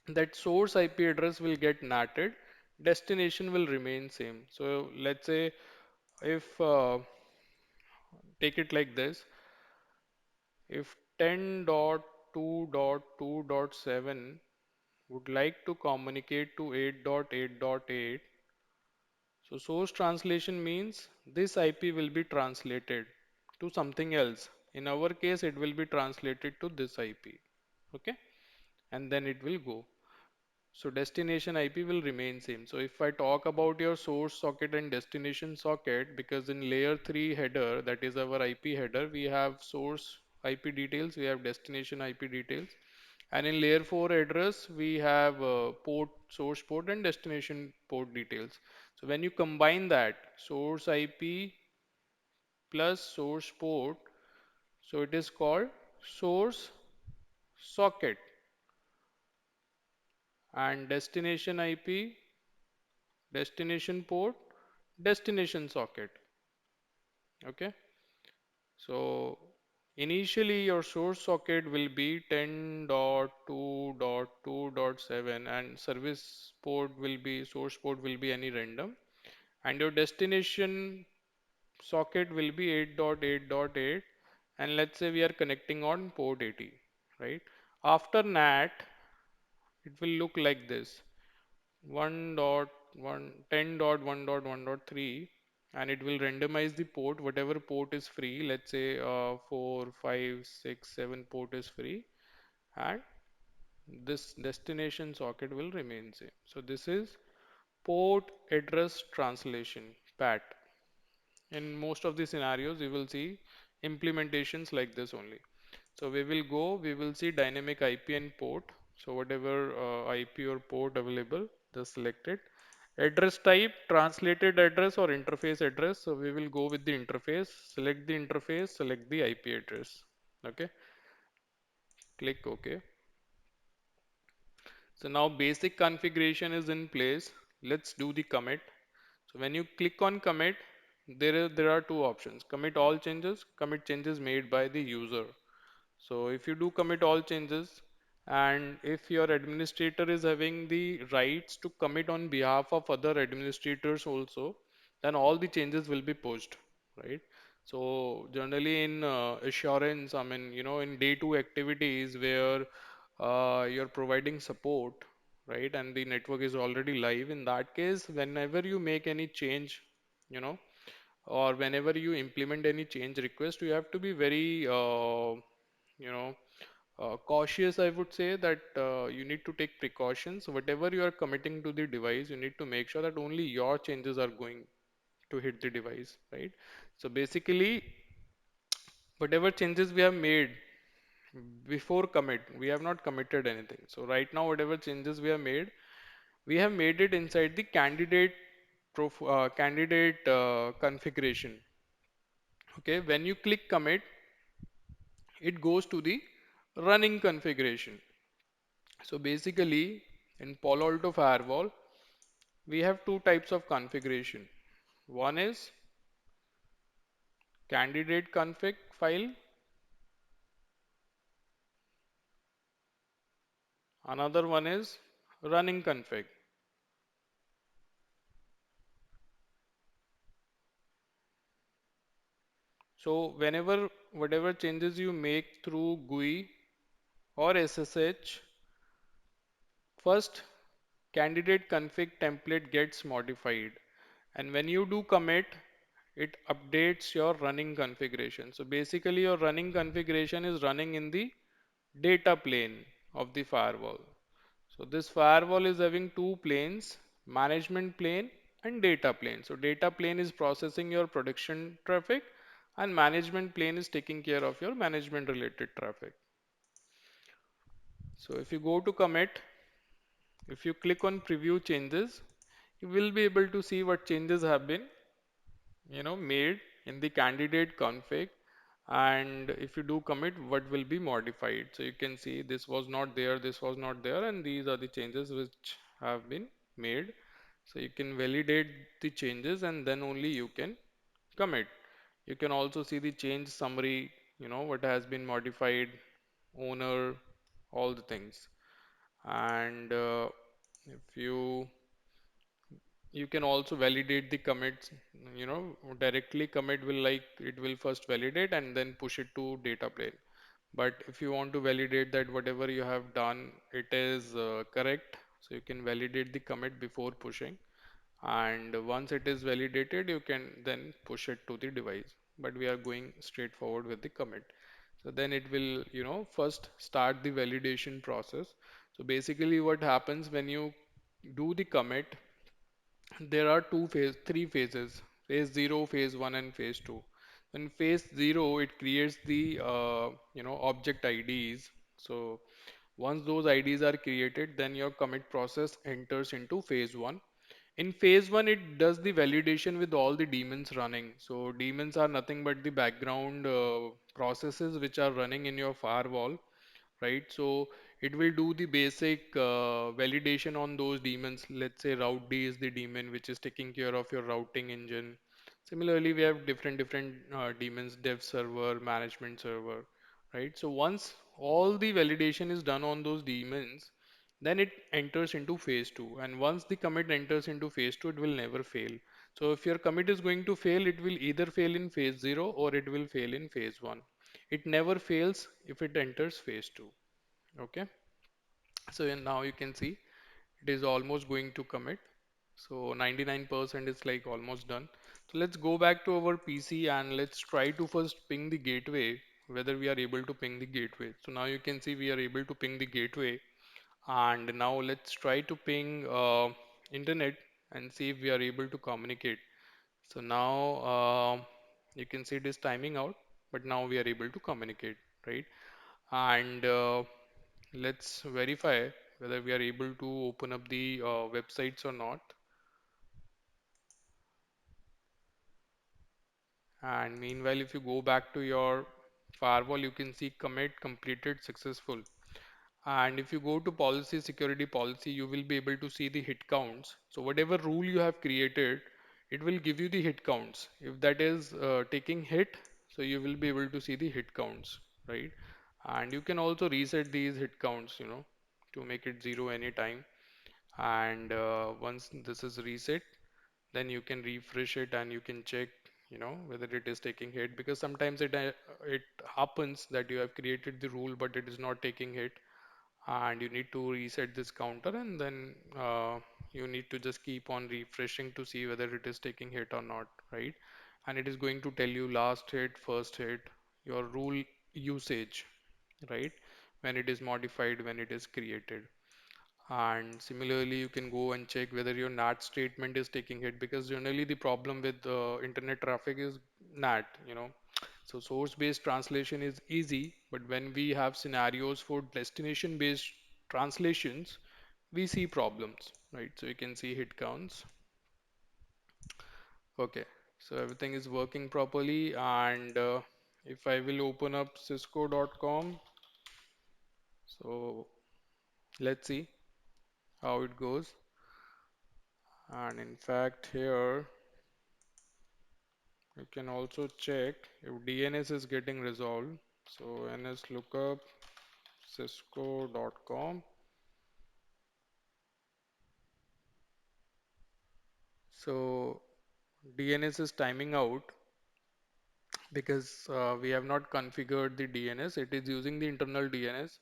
that source IP address will get NATed, destination will remain same. So let's say if take it like this, if 10.2.2.7 would like to communicate to 8.8.8, so source translation means this IP will be translated to something else. In our case, it will be translated to this IP. Okay, and then it will go. So destination IP will remain same. So if I talk about your source socket and destination socket, because in layer 3 header, that is our IP header, we have source IP details, we have destination IP details. And in layer 4 address, we have port, source port and destination port details. So when you combine that, source IP plus source port, so it is called source socket, and destination IP, destination port, destination socket. Okay, so initially your source socket will be 10.2.2.7 and service port will be, source port will be any random, and your destination socket will be 8.8.8, and let's say we are connecting on port 80, right? After NAT, it will look like this: 1.1 10.1.1.3, and it will randomize the port, whatever port is free. Let's say 4, 5, 6, 7 port is free, and this destination socket will remain same. So this is port address translation, PAT. In most of the scenarios, you will see implementations like this only. So we will go, we will see dynamic IP and port. So whatever IP or port available, just select it. Address type, translated address or interface address. So we will go with the interface, select the interface, select the IP address. Okay, click OK. So now basic configuration is in place. Let's do the commit. So when you click on commit, there are two options: commit all changes, commit changes made by the user. So if you do commit all changes, and if your administrator is having the rights to commit on behalf of other administrators also, then all the changes will be pushed, right? So generally in assurance, I mean, in day two activities where you're providing support, right, and the network is already live, in that case, whenever you make any change, you know, or whenever you implement any change request, you have to be very, you know, cautious, I would say that you need to take precautions. Whatever you are committing to the device, you need to make sure that only your changes are going to hit the device, right? So basically, whatever changes we have made before commit, we have not committed anything. So right now, whatever changes we have made it inside the candidate configuration. Okay, when you click commit, it goes to the running configuration. So basically, in Palo Alto Firewall, we have two types of configuration. One is candidate config file, another one is running config. So whenever whatever changes you make through GUI or SSH, first candidate config template gets modified. And when you do commit, it updates your running configuration. So basically your running configuration is running in the data plane of the firewall. So this firewall is having two planes, management plane and data plane. So data plane is processing your production traffic and management plane is taking care of your management related traffic. So if you go to commit, if you click on preview changes, you will be able to see what changes have been made in the candidate config, and if you do commit, what will be modified. So you can see this was not there, this was not there, and these are the changes which have been made. So you can validate the changes and then only you can commit. You can also see the change summary, what has been modified, owner, all the things. And if you can also validate the commits, directly commit will like it will first validate and then push it to data plane. But if you want to validate that whatever you have done, it is correct, so you can validate the commit before pushing. And once it is validated, you can then push it to the device. But we are going straight forward with the commit. So then it will, first start the validation process. So basically what happens when you do the commit, there are three phases, phase 0, phase 1 and phase 2. In phase 0, it creates the object IDs. So once those IDs are created, then your commit process enters into phase 1. In phase 1, it does the validation with all the daemons running. So daemons are nothing but the background processes which are running in your firewall, right? So it will do the basic validation on those daemons. Let's say route D is the daemon which is taking care of your routing engine. Similarly, we have different daemons, dev server, management server, right? So once all the validation is done on those daemons, then it enters into phase 2. And once the commit enters into phase 2, it will never fail. So if your commit is going to fail, it will either fail in phase 0 or it will fail in phase 1. It never fails if it enters phase 2. Okay, so now you can see it is almost going to commit. So 99% is like almost done. So let's go back to our PC and let's try to first ping the gateway, whether we are able to ping the gateway. So now you can see we are able to ping the gateway, and now let's try to ping internet and see if we are able to communicate. So now you can see it is timing out, but now we are able to communicate, right? And let's verify whether we are able to open up the websites or not. And meanwhile, if you go back to your firewall, you can see commit completed successful. And if you go to policy, security policy, you will be able to see the hit counts. So whatever rule you have created, it will give you the hit counts. If that is taking hit, so you will be able to see the hit counts, right? And you can also reset these hit counts, to make it zero anytime. And once this is reset, then you can refresh it and you can check, whether it is taking hit, because sometimes it happens that you have created the rule but it is not taking hit, and you need to reset this counter, and then you need to just keep on refreshing to see whether it is taking hit or not, right? And it is going to tell you last hit, first hit, your rule usage, right? when it is modified, when it is created. And similarly, you can go and check whether your NAT statement is taking hit, because generally the problem with internet traffic is NAT, you know. So source-based translation is easy, but when we have scenarios for destination-based translations, we see problems, right? So you can see hit counts. Okay, so everything is working properly, and if I will open up cisco.com, so let's see how it goes. And in fact, here you can also check if DNS is getting resolved. So ns lookup cisco.com. So DNS is timing out because we have not configured the DNS. It is using the internal DNS,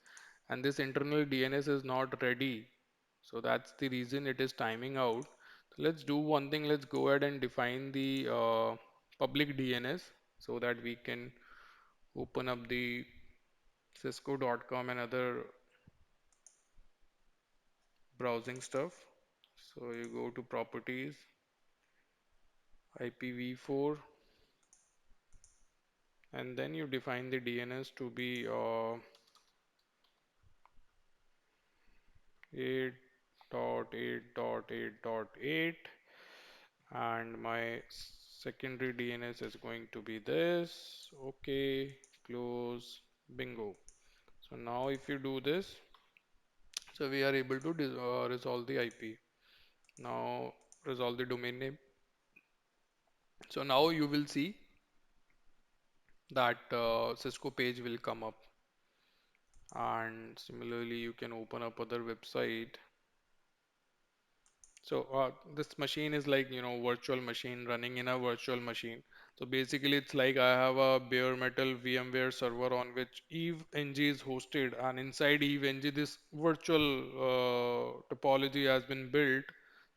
and this internal DNS is not ready. So that's the reason it is timing out. So let's do one thing. Let's go ahead and define the public DNS so that we can open up the cisco.com and other browsing stuff. So you go to properties, IPv4, and then you define the DNS to be 8.8.8.8, and my secondary DNS is going to be this. Okay, close, bingo. So now if you do this, so we are able to resolve the IP. Now resolve the domain name. So now you will see that Cisco page will come up, and similarly you can open up other website. So this machine is like, you know, virtual machine running in a virtual machine. So basically it's like I have a bare metal VMware server on which EVE-NG is hosted, and inside EVE-NG this virtual topology has been built.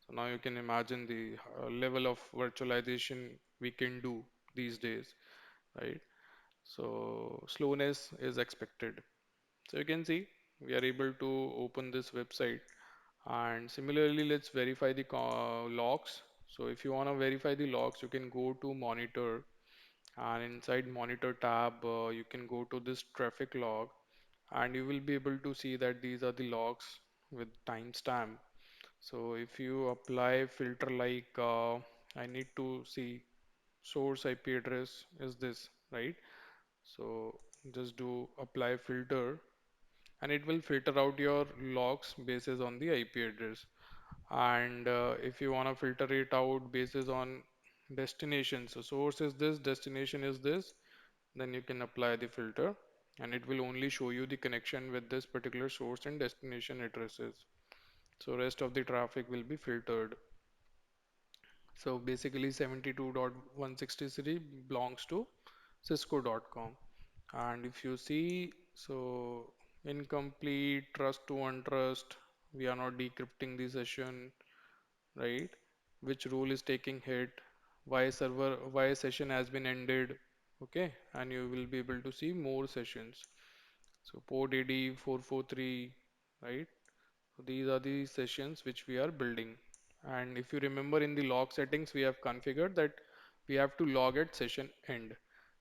So now you can imagine the level of virtualization we can do these days, right? So slowness is expected. So you can see we are able to open this website, and similarly let's verify the logs. So if you want to verify the logs, you can go to monitor, and inside monitor tab you can go to this traffic log, and you will be able to see that these are the logs with timestamp. So if you apply filter like I need to see source IP address is this, right? So just do apply filter, and it will filter out your logs basis on the IP address. And if you want to filter it out basis on destination, so source is this, destination is this, then you can apply the filter, and it will only show you the connection with this particular source and destination addresses. So rest of the traffic will be filtered. So basically 72.163 belongs to cisco.com. And if you see, so incomplete, trust to untrust, we are not decrypting the session, right? Which rule is taking hit, why session has been ended, okay? And you will be able to see more sessions. So port AD 443, right? So these are the sessions which we are building. And if you remember in the log settings, we have configured that we have to log at session end.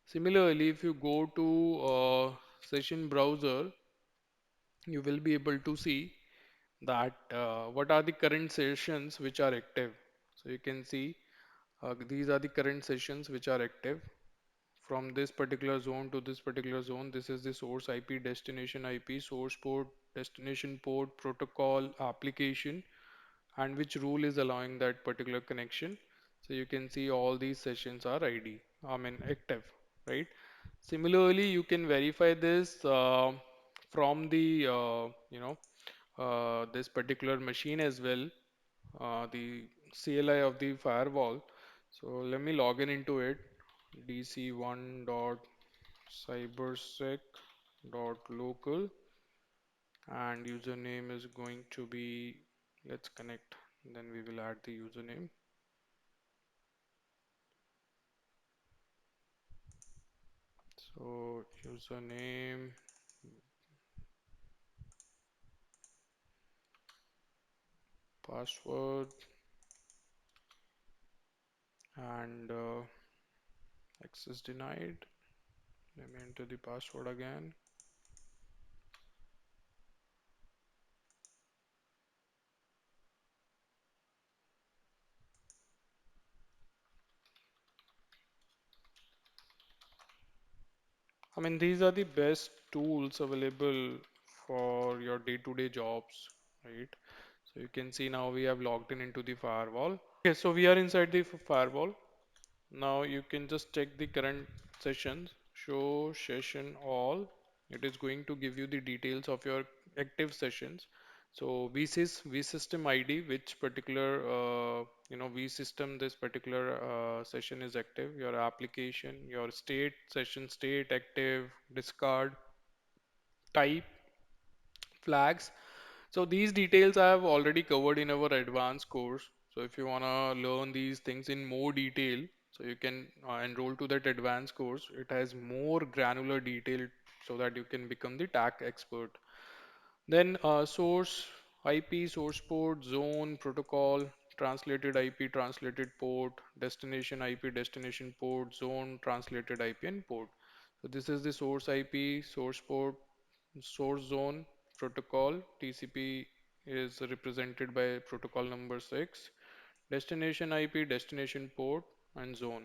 Similarly, if you go to session browser, you will be able to see that what are the current sessions which are active. So you can see these are the current sessions which are active from this particular zone to this particular zone. This is the source IP, destination IP, source port, destination port, protocol, application, and which rule is allowing that particular connection. So you can see all these sessions are active, right? Similarly, you can verify this from the this particular machine as well, the CLI of the firewall. So let me log in into it. dc1.cybersec.local, and username is going to be, let's connect, then we will add the username. So username password, and access denied. Let me enter the password again. I mean, these are the best tools available for your day-to-day jobs, right? So you can see now we have logged in into the firewall. Okay, so we are inside the firewall. Now you can just check the current sessions, show session all. It is going to give you the details of your active sessions. So vsys, vsystem ID, which particular vsystem this particular session is active, your application, your state, session state, active, discard, type, flags. So these details I have already covered in our advanced course. So if you want to learn these things in more detail, so you can enroll to that advanced course. It has more granular detail so that you can become the TAC expert. Then source IP, source port, zone, protocol, translated IP, translated port, destination IP, destination port, zone, translated IP, and port. So this is the source IP, source port, source zone, protocol. TCP is represented by protocol number 6, destination IP, destination port, and zone.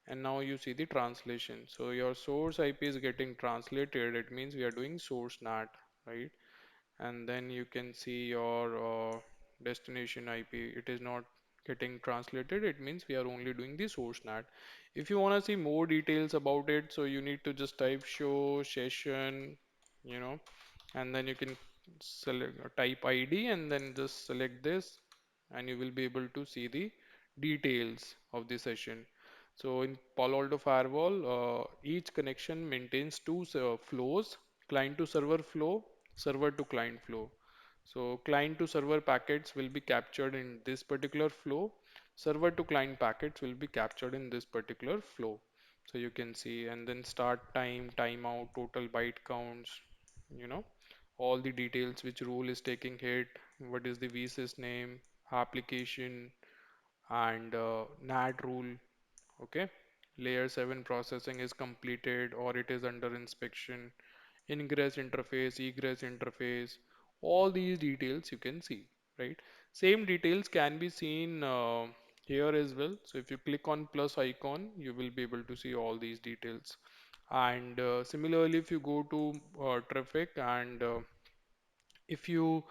And now you see the translation. So your source IP is getting translated. It means we are doing source NAT, right? And then you can see your destination IP. It is not getting translated. It means we are only doing the source NAT. If you want to see more details about it, so you need to just type show session, you know, and then you can select type ID and then just select this, and you will be able to see the details of the session. So in Palo Alto Firewall, each connection maintains two flows: client to server flow, server to client flow. So client to server packets will be captured in this particular flow. Server to client packets will be captured in this particular flow. So you can see, and then start time, timeout, total byte counts, you know, all the details, which rule is taking hit, what is the VSys name, application, and NAT rule. Okay. Layer 7 processing is completed or it is under inspection. Ingress interface, egress interface, all these details you can see, right? Same details can be seen here as well. So if you click on plus icon, you will be able to see all these details. And similarly, if you go to traffic and if you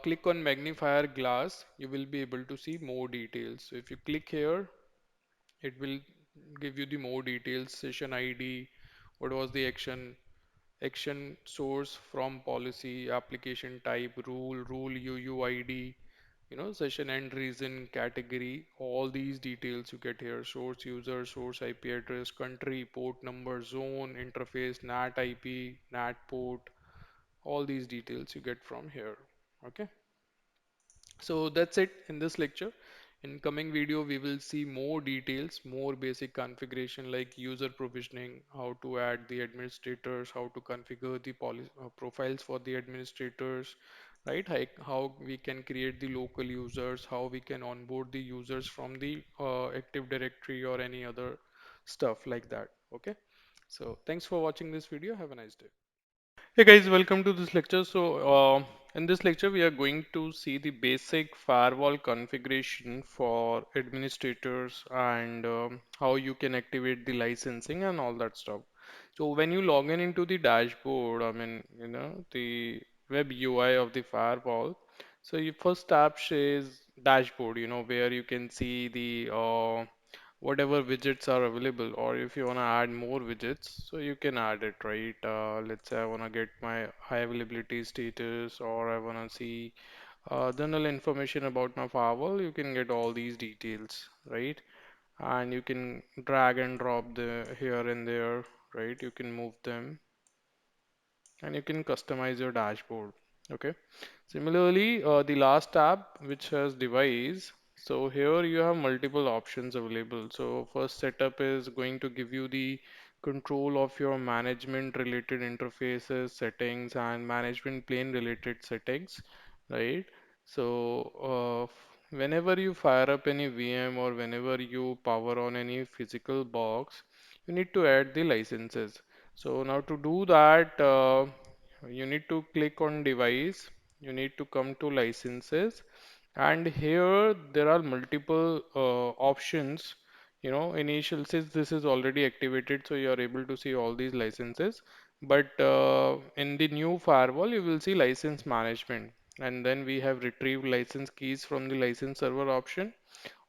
click on magnifier glass, you will be able to see more details. So if you click here, it will give you the more details: session ID, what was the action, action source from policy, application type, rule UUID, session end reason, category, all these details you get here: source user, source IP address, country, port number, zone, interface, NAT IP, NAT port, all these details you get from here. Okay. So that's it in this lecture. In coming video, we will see more details, more basic configuration like user provisioning, how to add the administrators, how to configure the profiles for the administrators, right? How we can create the local users, how we can onboard the users from the Active Directory or any other stuff like that. Okay. So thanks for watching this video. Have a nice day. Hey guys, welcome to this lecture. In this lecture, we are going to see the basic firewall configuration for administrators and how you can activate the licensing and all that stuff. So, when you log in into the dashboard, I mean, the web UI of the firewall. So, your first tab says dashboard, where you can see the whatever widgets are available, or if you want to add more widgets, so you can add it, right? Let's say I want to get my high availability status, or I want to see general information about my firewall. You can get all these details, right? And you can drag and drop the here and there, right? You can move them and you can customize your dashboard. Okay. Similarly, the last tab which has device. So here you have multiple options available. So first setup is going to give you the control of your management related interfaces, settings, and management plane related settings, right? Whenever you fire up any VM or whenever you power on any physical box, you need to add the licenses. So now to do that, you need to click on device, you need to come to licenses, and here there are multiple options. You know, initial since this is already activated, so you are able to see all these licenses. But in the new firewall, you will see license management, and then we have retrieved license keys from the license server option,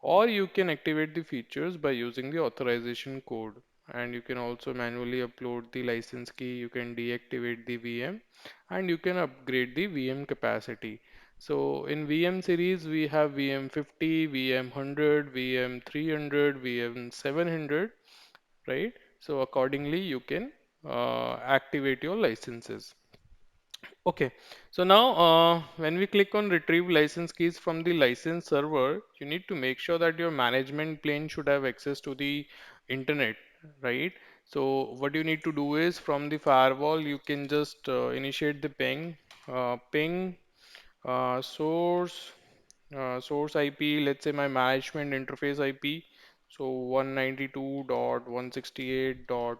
or you can activate the features by using the authorization code. And you can also manually upload the license key, you can deactivate the VM, and you can upgrade the VM capacity. So in VM series, we have VM 50, VM 100, VM 300, VM 700, right? So accordingly, you can activate your licenses. Okay, so now when we click on retrieve license keys from the license server, you need to make sure that your management plane should have access to the internet, right? So what you need to do is from the firewall, you can just initiate the ping source source IP, let's say my management interface IP. So 192.168.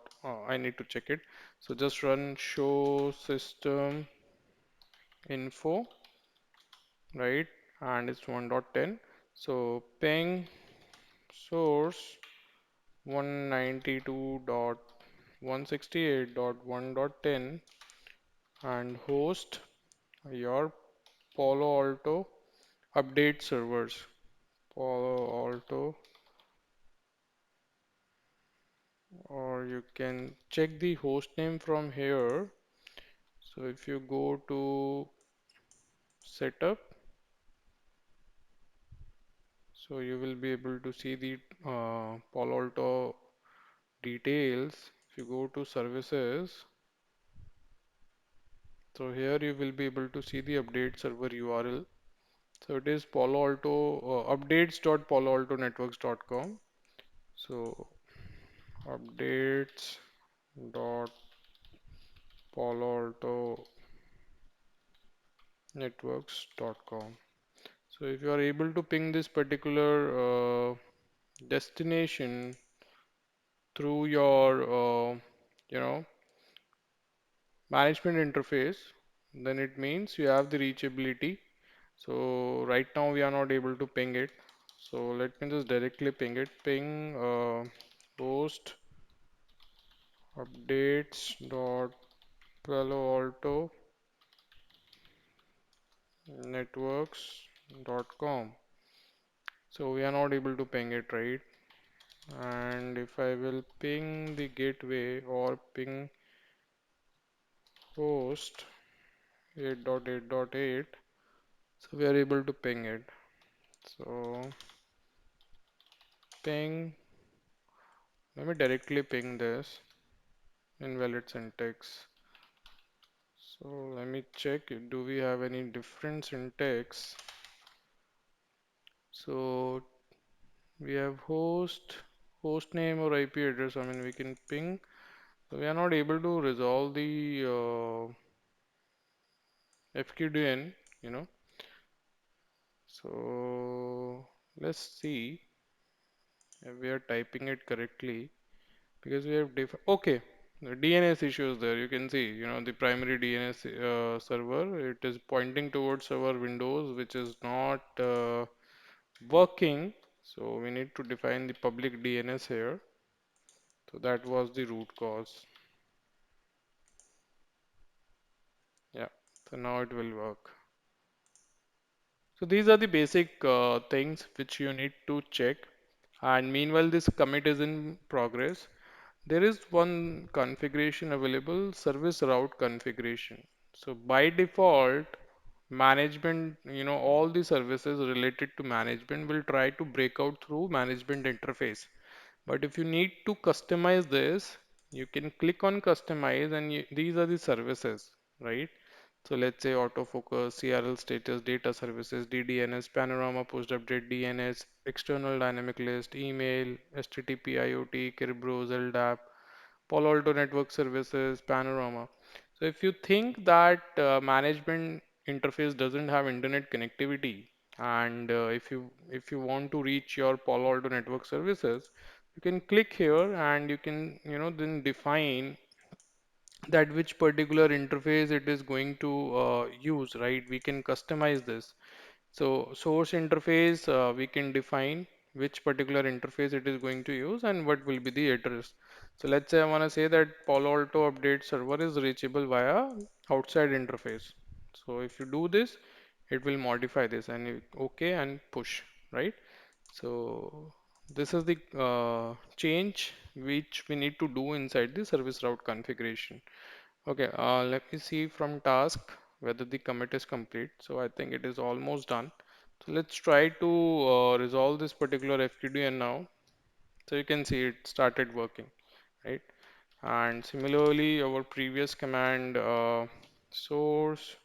I need to check it. So just run show system info, right? And it's 1.10. So ping source 192.168.1.10 and host your Palo Alto update servers. Palo Alto, or you can check the host name from here. So if you go to setup, so you will be able to see the Palo Alto details. If you go to services, so here you will be able to see the update server URL. So it is Palo Alto updates.paloaltonetworks.com. So updates.paloaltonetworks.com. So if you are able to ping this particular destination through your you know management interface, then it means you have the reachability. So right now we are not able to ping it. So let me just directly ping it. Ping host updates dot Palo Alto networks.com. So we are not able to ping it, right? And if I will ping the gateway or ping host 8.8.8, so we are able to ping it. So ping, let me directly ping this invalid syntax. So let me check, do we have any different syntax? So we have host name or IP address. I mean, we can ping. So we are not able to resolve the FQDN, you know. So let's see if we are typing it correctly, because we have okay, the DNS issues there. You can see, you know, the primary DNS server, it is pointing towards server Windows, which is not working. So we need to define the public DNS here. So that was the root cause. Yeah. So now it will work. So these are the basic things which you need to check. And meanwhile, this commit is in progress. There is one configuration available, service route configuration. So by default, management, you know, all the services related to management will try to break out through management interface. But if you need to customize this, you can click on customize, and these are the services, right? So let's say autofocus, CRL status, data services, DDNS, panorama post update DNS, external dynamic list, email, HTTP, IoT, Kerberos, LDAP, Palo Alto Network Services, Panorama. So if you think that management interface doesn't have internet connectivity, and if you want to reach your Palo Alto network services, you can click here and you can, then define that which particular interface it is going to use, right? We can customize this. So source interface, we can define which particular interface it is going to use and what will be the address. So let's say I want to say that Palo Alto update server is reachable via outside interface. So if you do this, it will modify this and okay and push, right? So this is the change which we need to do inside the service route configuration. Okay, let me see from task whether the commit is complete. So I think it is almost done. So let's try to resolve this particular FTDN now. So you can see it started working, right? And similarly, our previous command source,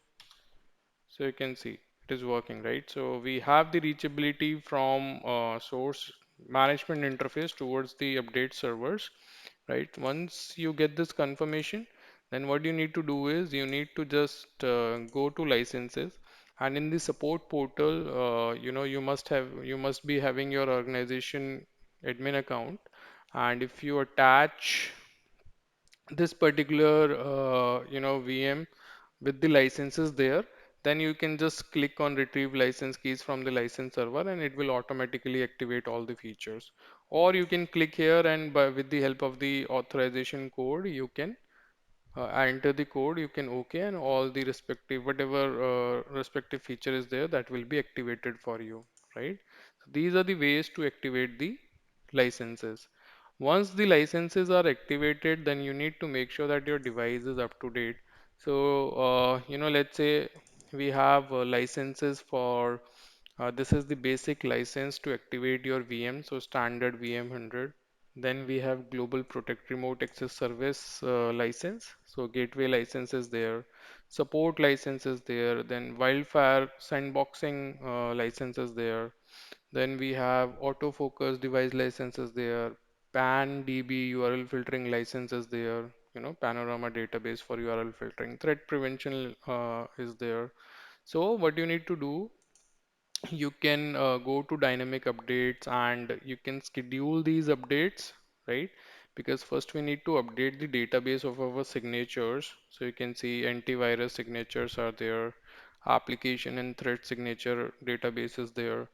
so you can see it is working, right? So we have the reachability from source management interface towards the update servers, right? Once you get this confirmation, then what you need to do is you need to just go to licenses, and in the support portal, you must be having your organization admin account, and if you attach this particular VM with the licenses there, then you can just click on retrieve license keys from the license server and it will automatically activate all the features. Or you can click here and with the help of the authorization code, you can enter the code, you can OK, and all the respective, whatever respective feature is there, that will be activated for you, right? So these are the ways to activate the licenses. Once the licenses are activated, then you need to make sure that your device is up to date. So, let's say we have licenses for this is the basic license to activate your VM, so standard VM 100. Then we have Global Protect Remote Access Service license, so gateway license is there, support license is there, then Wildfire sandboxing license is there, then we have autofocus device licenses there, PAN DB URL filtering licenses there, Panorama database for URL filtering, threat prevention is there. So what you need to do, you can go to dynamic updates and you can schedule these updates, right? Because first we need to update the database of our signatures. So you can see antivirus signatures are there, application and threat signature database is there,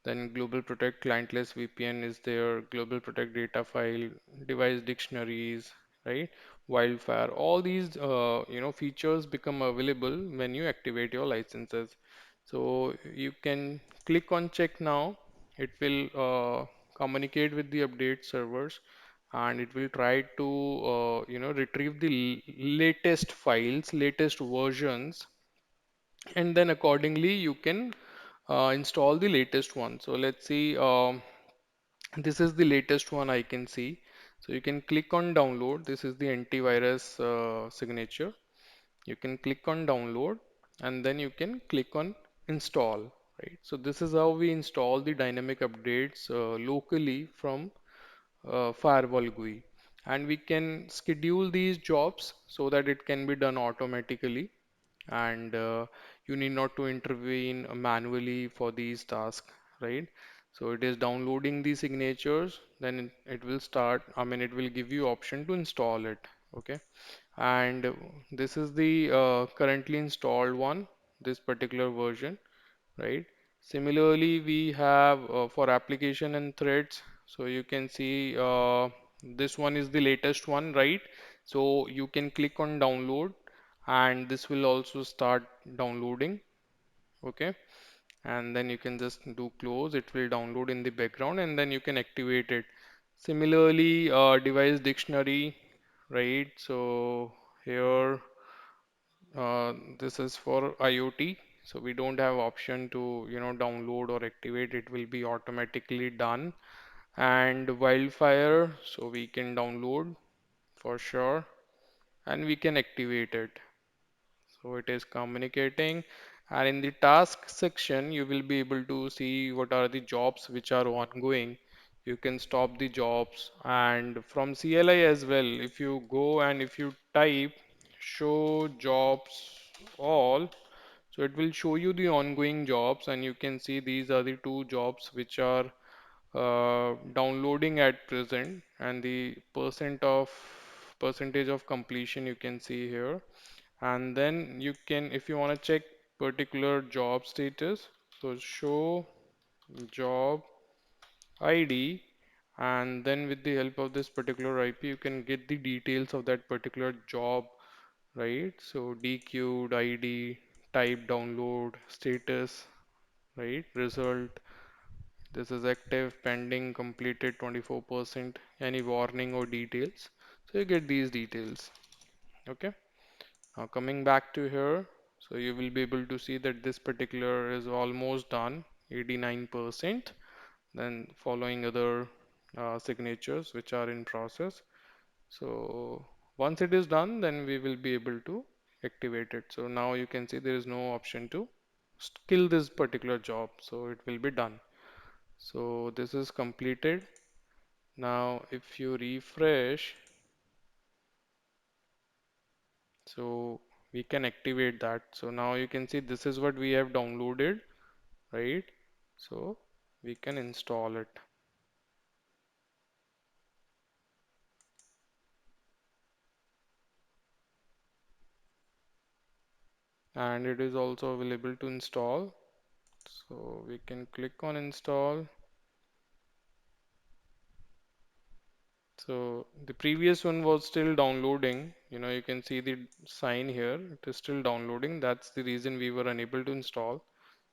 then Global Protect clientless VPN is there, Global Protect data file, device dictionaries, right? Wildfire, all these features become available when you activate your licenses. So you can click on check now. It will communicate with the update servers and it will try to retrieve the latest files, latest versions, and then accordingly you can install the latest one. So let's see, this is the latest one I can see. So you can click on download. This is the antivirus signature. You can click on download and then you can click on install, right? So this is how we install the dynamic updates locally from firewall GUI. And we can schedule these jobs so that it can be done automatically, and you need not to intervene manually for these tasks, right? So it is downloading the signatures, then it will start, I mean, it will give you option to install it, okay? And this is the currently installed one, this particular version, right? Similarly, we have for application and threads, so you can see this one is the latest one, right? So you can click on download and this will also start downloading, okay? And then you can just do close, it will download in the background and then you can activate it. Similarly, device dictionary, right? So here this is for IoT, so we don't have option to download or activate, it will be automatically done. And wildfire, so we can download for sure and we can activate it. So it is communicating, and in the task section you will be able to see what are the jobs which are ongoing. You can stop the jobs, and from CLI as well, if you go and if you type show jobs all, So it will show you the ongoing jobs, and you can see these are the two jobs which are downloading at present, and the percentage of completion you can see here. And then you can, if you want to check particular job status, so show job ID, and then with the help of this particular IP you can get the details of that particular job, right? So DQ'd ID, type, download, status, right, result, this is active, pending, completed 24%, any warning or details. So you get these details. Okay. Now coming back to here, so you will be able to see that this particular is almost done, 89%. Then following other signatures which are in process. So once it is done, then we will be able to activate it. So now you can see there is no option to kill this particular job. So it will be done. So this is completed. Now if you refresh, so we can activate that. So now you can see this is what we have downloaded, right? So we can install it. And it is also available to install. So we can click on install. So the previous one was still downloading. You can see the sign here. It is still downloading. That's the reason we were unable to install.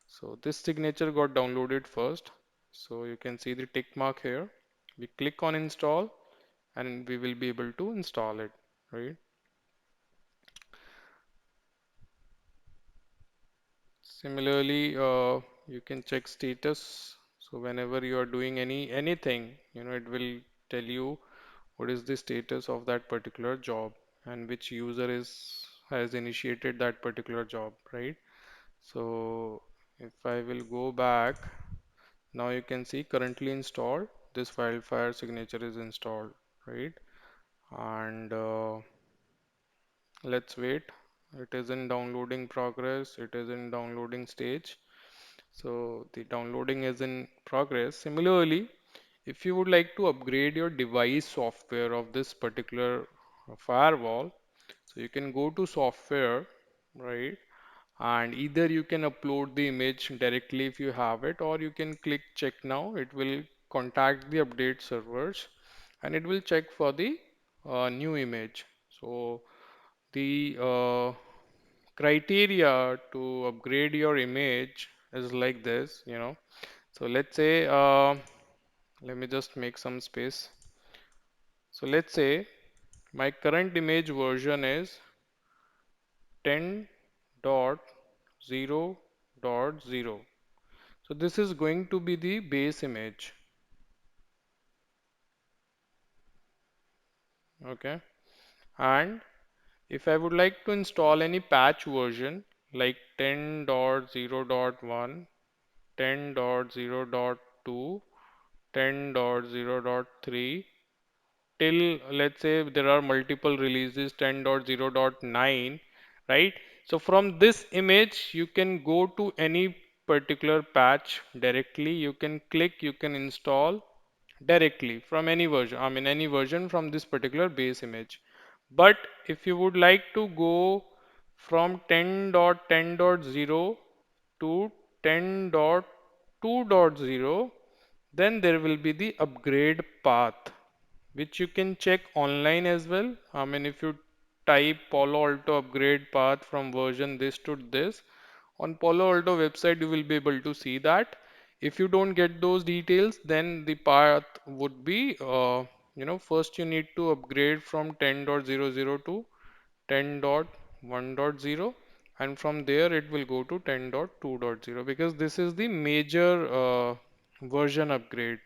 So this signature got downloaded first. So you can see the tick mark here. We click on install and we will be able to install it, right? Similarly, you can check status. So whenever you are doing anything, it will tell you what is the status of that particular job and which user is has initiated that particular job, right? So if I will go back, now you can see currently installed, this wildfire signature is installed, right? And let's wait. It is in downloading progress, it is in downloading stage. So the downloading is in progress. Similarly, if you would like to upgrade your device software of this particular firewall, so you can go to software, right? And either you can upload the image directly if you have it, or you can click check now. It will contact the update servers and it will check for the new image. So the criteria to upgrade your image is like this. So let's say, let me just make some space. So let's say my current image version is 10.0.0. So this is going to be the base image. Okay. And if I would like to install any patch version like 10.0.1, 10.0.2, 10.0.3, till let's say there are multiple releases 10.0.9, right? So from this image you can go to any particular patch directly. You can click, you can install directly from any version, I mean any version from this particular base image. But if you would like to go from 10.10.0 to 10.2.0, then there will be the upgrade path, which you can check online as well. I mean, if you type Palo Alto upgrade path from version this to this, on Palo Alto website, you will be able to see that. If you don't get those details, then the path would be, first you need to upgrade from 10.00 to 10.1.0, and from there it will go to 10.2.0, because this is the version upgrade,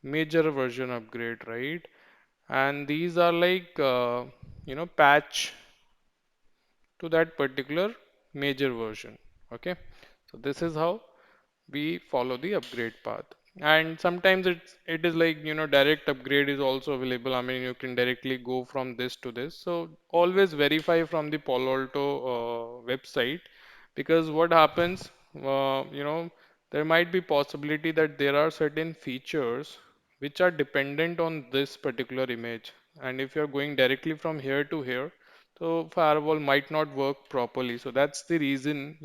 major version upgrade, right? And these are like patch to that particular major version. Okay, so this is how we follow the upgrade path. And sometimes it is like direct upgrade is also available. I mean, you can directly go from this to this. So always verify from the Palo Alto website Because what happens, you know, there might be possibility that there are certain features which are dependent on this particular image, and if you're going directly from here to here, so firewall might not work properly. So that's the reason,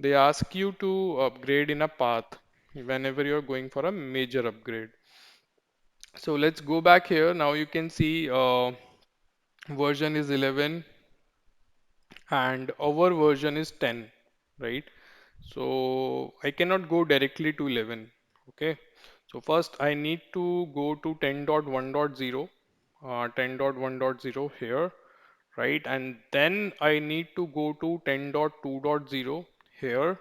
they ask you to upgrade in a path whenever you're going for a major upgrade. So let's go back here. Now you can see version is 11 and our version is 10, right? So I cannot go directly to 11. Okay. So first I need to go to 10.1.0, 10.1.0 here, right? And then I need to go to 10.2.0 here.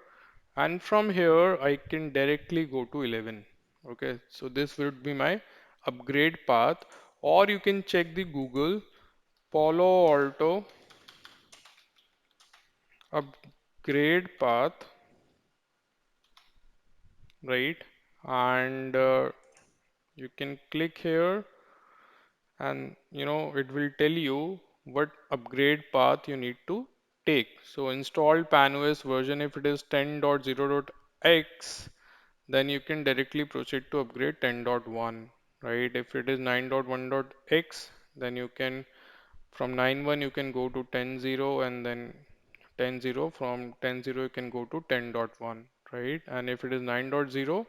And from here I can directly go to 11. Okay. So this would be my upgrade path, or you can check the Google Palo Alto upgrade path, right? And you can click here, and it will tell you what upgrade path you need to take. So install PanOS version, if it is 10.0.x, then you can directly proceed to upgrade 10.1, right? If it is 9.1.x, then you can from 9.1 you can go to 10.0, and then 10.0, from 10.0 you can go to 10.1, right? And if it is 9.0,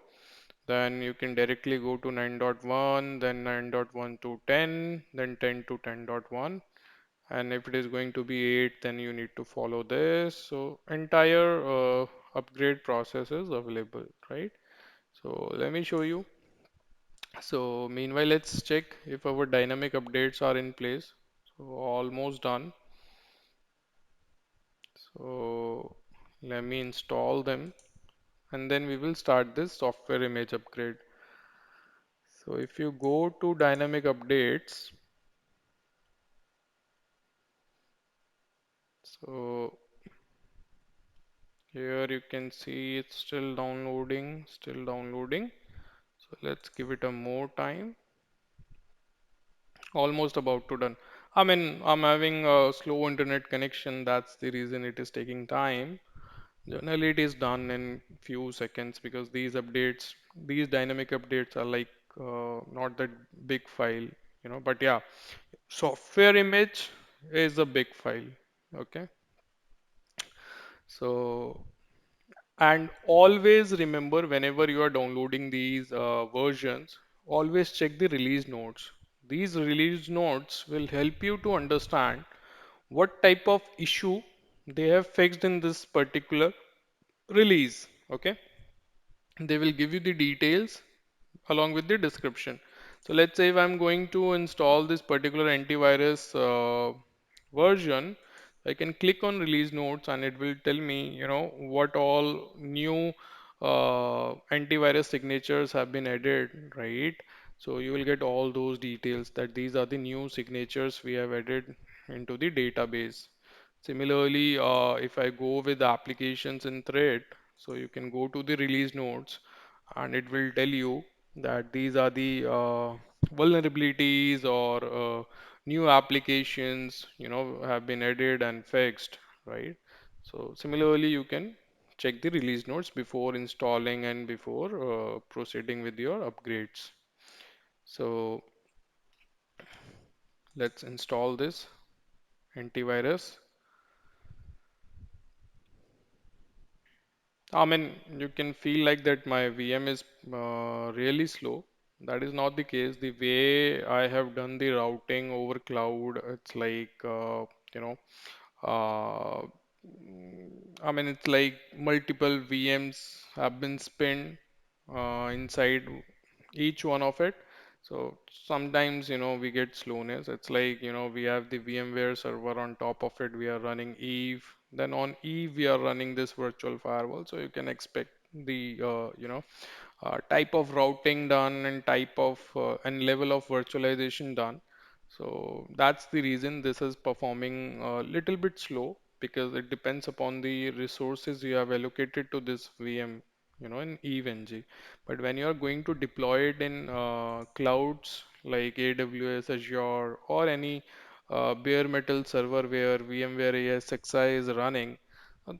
then you can directly go to 9.1, then 9.1 to 10, then 10 to 10.1. And if it is going to be 8, then you need to follow this. So entire upgrade process is available, right? So let me show you. So meanwhile, let's check if our dynamic updates are in place. So almost done. So let me install them, and then we will start this software image upgrade. So if you go to dynamic updates, so here you can see it's still downloading, still downloading. So let's give it a more time. Almost about to done. I mean, I'm having a slow internet connection. That's the reason it is taking time. Generally, it is done in few seconds because these updates, these dynamic updates are like not that big file, But yeah, software image is a big file. Okay. So, and always remember whenever you are downloading these versions, always check the release notes. These release notes will help you to understand what type of issue they have fixed in this particular release. Okay. They will give you the details along with the description. So let's say if I'm going to install this particular antivirus version, I can click on release notes and it will tell me, what all new antivirus signatures have been added, right? So you will get all those details that these are the new signatures we have added into the database. Similarly, if I go with applications in thread, so you can go to the release notes and it will tell you that these are the vulnerabilities or new applications, have been added and fixed, right? So similarly, you can check the release notes before installing and before proceeding with your upgrades. So let's install this antivirus. I mean, you can feel like that my VM is really slow. That is not the case. The way I have done the routing over cloud, it's like, you know, uh, I mean, it's like multiple VMs have been spent inside each one of it. So sometimes, we get slowness. It's like, we have the VMware server on top of it. We are running Eve. Then on Eve, we are running this virtual firewall. So you can expect the, type of routing done and type of and level of virtualization done. So that's the reason this is performing a little bit slow because it depends upon the resources you have allocated to this VM, in EVE-NG. But when you are going to deploy it in clouds like AWS, Azure, or any bare metal server where VMware ESXi is running,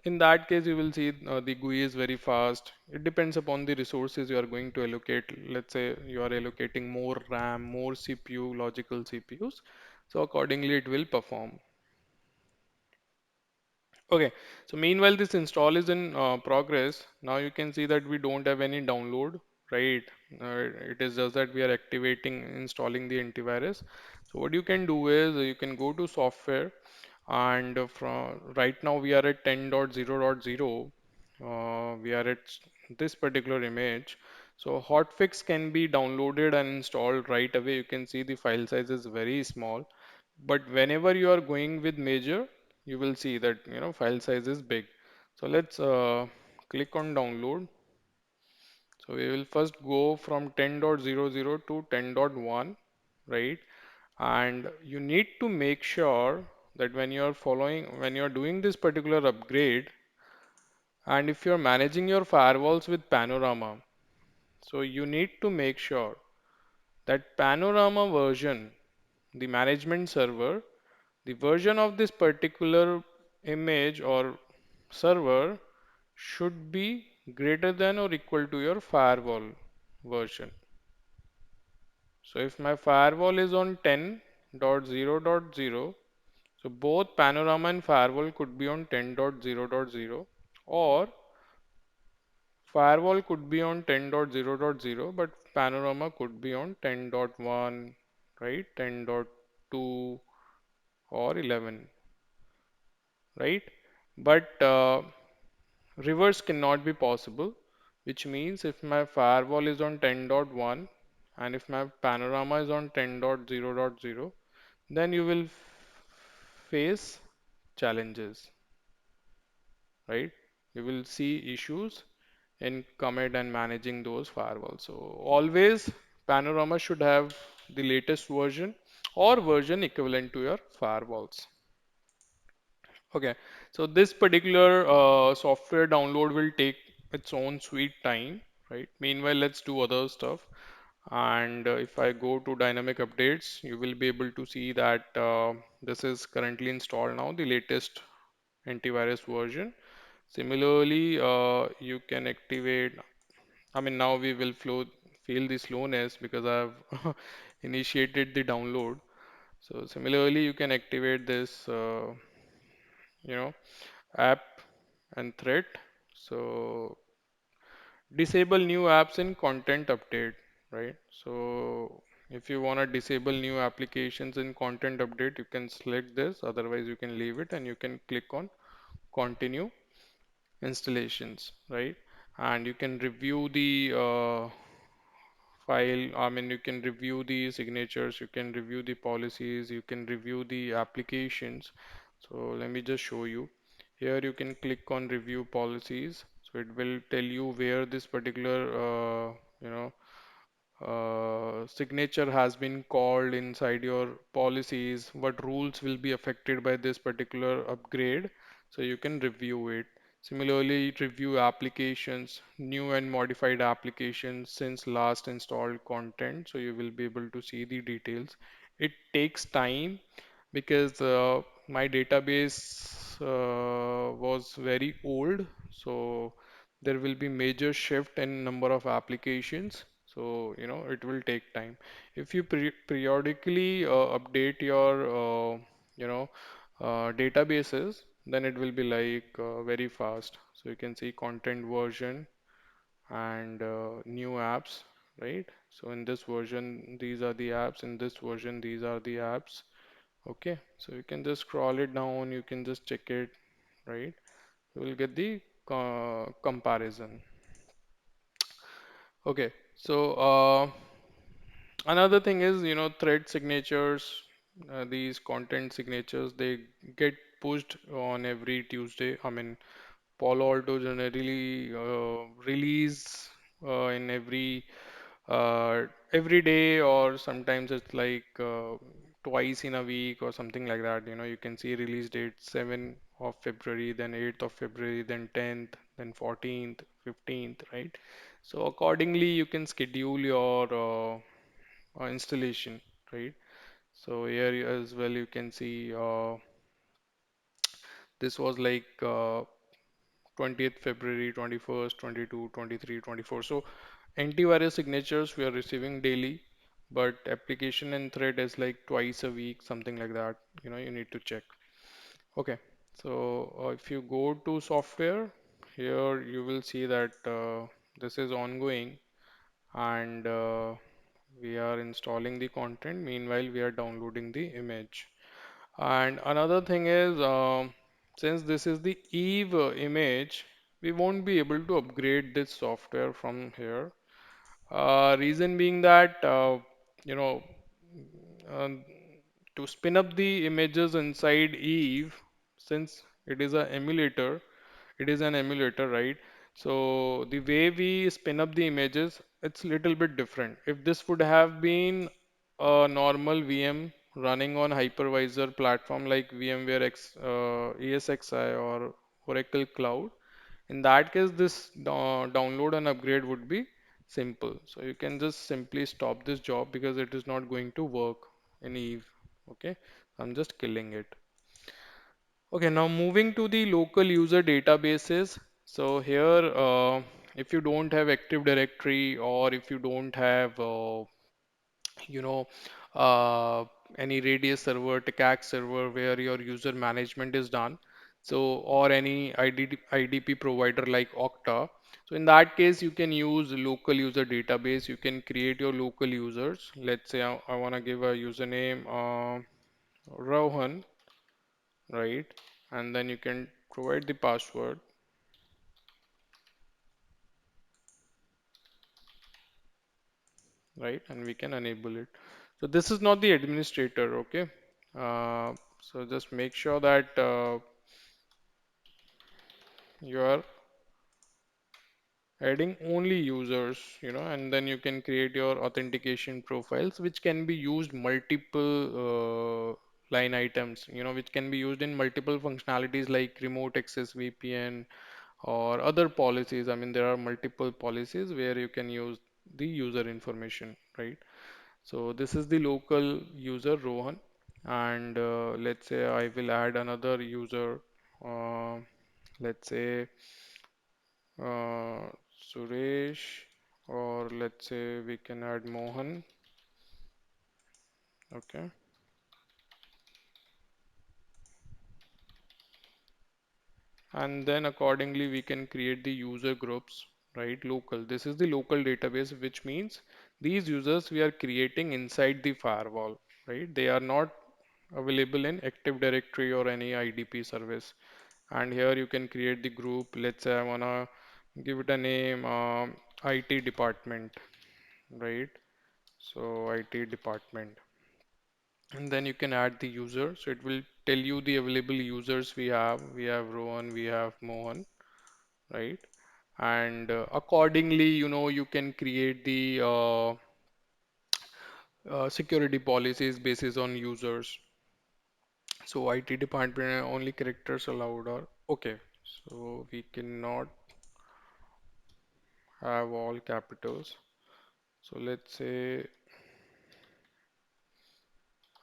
In that case, you will see the GUI is very fast. It depends upon the resources you are going to allocate. Let's say you are allocating more RAM, more CPU, logical CPUs. So accordingly, it will perform. Okay, so meanwhile this install is in progress. Now you can see that we don't have any download, right? It is just that we are activating, installing the antivirus. So what you can do is you can go to software and from right now we are at 10.0.0. We are at this particular image. So hotfix can be downloaded and installed right away. You can see the file size is very small, but whenever you are going with major, you will see that file size is big. So let's click on download. So we will first go from 10.00 to 10.1, right? And you need to make sure that when you're doing this particular upgrade, and if you're managing your firewalls with Panorama, so you need to make sure that Panorama version, the management server, the version of this particular image or server should be greater than or equal to your firewall version. So if my firewall is on 10.0.0, so both Panorama and firewall could be on 10.0.0, or firewall could be on 10.0.0, but Panorama could be on 10.1, right? 10.2 or 11, right? But reverse cannot be possible, which means if my firewall is on 10.1 and if my panorama is on 10.0.0, then you will face challenges, right? You will see issues in commit and managing those firewalls. So always panorama should have the latest version or version equivalent to your firewalls. Okay, so this particular software download will take its own sweet time, right? Meanwhile, let's do other stuff. And if I go to dynamic updates, you will be able to see that this is currently installed now, the latest antivirus version. Similarly, you can activate, I mean, now we will feel the slowness because I've initiated the download. So similarly, you can activate this, you know, app and threat. So disable new apps in content update, right? So if you want to disable new applications in content update, you can select this. Otherwise, you can leave it and you can click on continue installations, right? And you can review the file. I mean, you can review the signatures, you can review the policies, you can review the applications. So let me just show you. Here you can click on review policies. So it will tell you where this particular you know signature has been called inside your policies, what rules will be affected by this particular upgrade, so you can review it. Similarly, review applications, new and modified applications since last installed content, so you will be able to see the details. It takes time because my database was very old, so there will be major shift in number of applications, so it will take time. If you periodically update your you know databases, then it will be like very fast. So you can see content version and new apps, right? So in this version these are the apps, in this version these are the apps. Okay, so you can just scroll it down, you can just check it, right? You will get the comparison. Okay, so another thing is, thread signatures, these content signatures, they get pushed on every Tuesday. I mean, Palo Alto generally release in every day, or sometimes it's like twice in a week or something like that. You can see release date 7th of February, then 8th of February, then 10th, then 14th, 15th, right? So accordingly, you can schedule your installation, right? So here as well, you can see this was like 20th February, 21st, 22, 23, 24. So antivirus signatures we are receiving daily, but application and thread is like twice a week, something like that. You need to check. Okay, so if you go to software, here you will see that this is ongoing, and we are installing the content. Meanwhile, we are downloading the image. And another thing is, since this is the Eve image, we won't be able to upgrade this software from here. Reason being that, you know, um, to spin up the images inside Eve, since it is an emulator, right? So the way we spin up the images, it's little bit different. If this would have been a normal VM running on hypervisor platform like VMware ESXi or Oracle Cloud, in that case, this download and upgrade would be simple. So you can just simply stop this job because it is not going to work in Eve. Okay, I'm just killing it. Okay, now moving to the local user databases. So here, if you don't have Active Directory or if you don't have you know, uh, any Radius server, TCAC server where your user management is done. So, or any IDP provider like Okta. So in that case, you can use local user database. You can create your local users. Let's say I want to give a username, Rohan, right? And then you can provide the password, right? And we can enable it. So this is not the administrator, okay? So just make sure that you are adding only users, and then you can create your authentication profiles, which can be used multiple line items, which can be used in multiple functionalities like remote access VPN or other policies. I mean, there are multiple policies where you can use the user information, right? So this is the local user Rohan, and let's say I will add another user. Uh, let's say Suresh, or let's say we can add Mohan. Okay, and then accordingly we can create the user groups, right? Local, this is the local database, which means these users we are creating inside the firewall, right? They are not available in Active Directory or any IDP service. And here you can create the group. Let's say I wanna give it a name, IT department, right? So IT department, and then you can add the user. So it will tell you the available users we have. We have Rohan, we have Mohan, right? And accordingly, you can create the security policies basis on users. So IT department only characters allowed are okay. So we cannot have all capitals. So let's say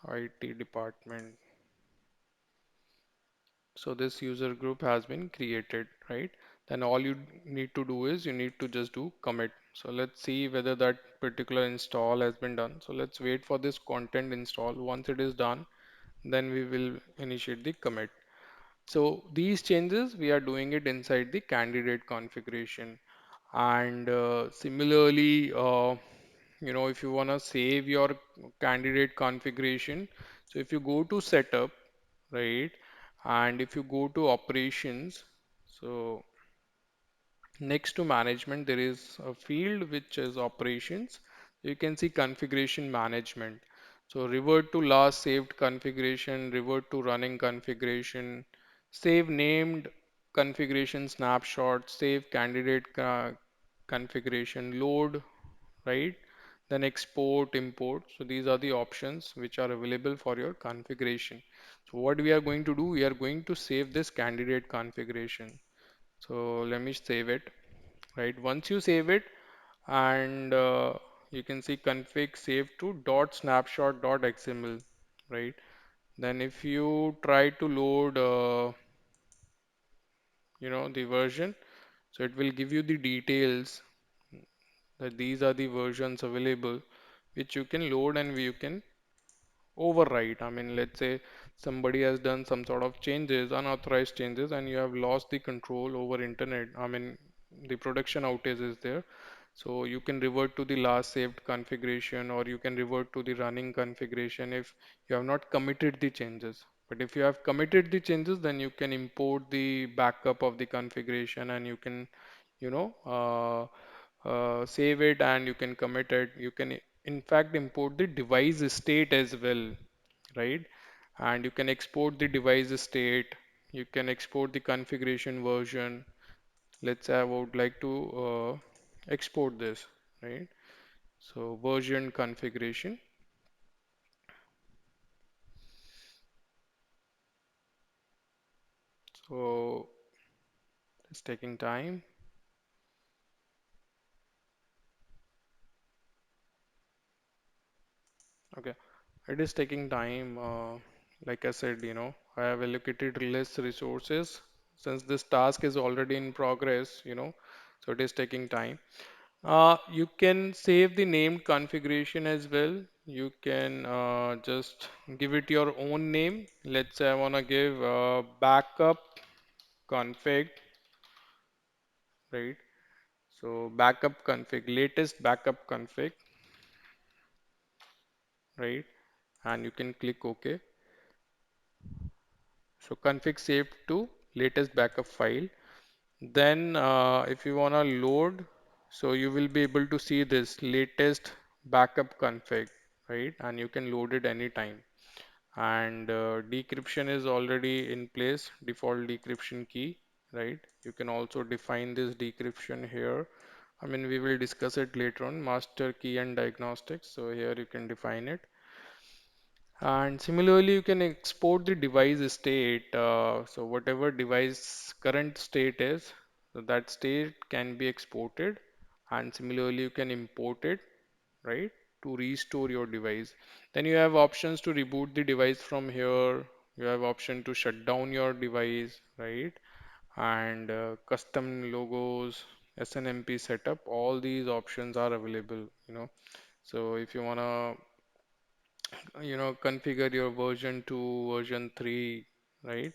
IT department. So this user group has been created, right? Then all you need to do is you need to just do commit. So let's see whether that particular install has been done. So let's wait for this content install. Once it is done, then we will initiate the commit. So these changes, we are doing it inside the candidate configuration. And similarly, if you want to save your candidate configuration, so if you go to setup, right, and if you go to operations, so next to management, there is a field which is operations. You can see configuration management. So revert to last saved configuration, revert to running configuration, save named configuration snapshot, save candidate configuration, load, right? Then export, import. So these are the options which are available for your configuration. So what we are going to do, we are going to save this candidate configuration. So let me save it, right? Once you save it, and you can see config save to .snapshot.xml, right? Then if you try to load the version. So it will give you the details that these are the versions available which you can load and you can overwrite. I mean, let's say somebody has done some sort of changes, unauthorized changes, and you have lost the control over internet. I mean, the production outage is there. So you can revert to the last saved configuration, or you can revert to the running configuration if you have not committed the changes. But if you have committed the changes, then you can import the backup of the configuration and you can, you know, save it and you can commit it. You can in fact import the device state as well, right? And you can export the device state. You can export the configuration version. Let's say I would like to export this, right? So version configuration. So it's taking time. Okay, it is taking time. Like I said, I have allocated less resources since this task is already in progress, so it is taking time. You can save the named configuration as well. You can just give it your own name. Let's say I want to give backup config, right? So backup config, latest backup config, right? And you can click OK. So config saved to latest backup file. Then if you want to load, so you will be able to see this latest backup config, right? And you can load it anytime. And decryption is already in place, default decryption key, right? You can also define this decryption here. I mean, we will discuss it later on, master key and diagnostics. So here you can define it. And similarly, you can export the device state. So whatever device current state is, so that state can be exported. And similarly, you can import it, right, to restore your device. Then you have options to reboot the device from here. You have option to shut down your device, right? And custom logos, SNMP setup, all these options are available, So if you wanna configure your version 2, version 3, right?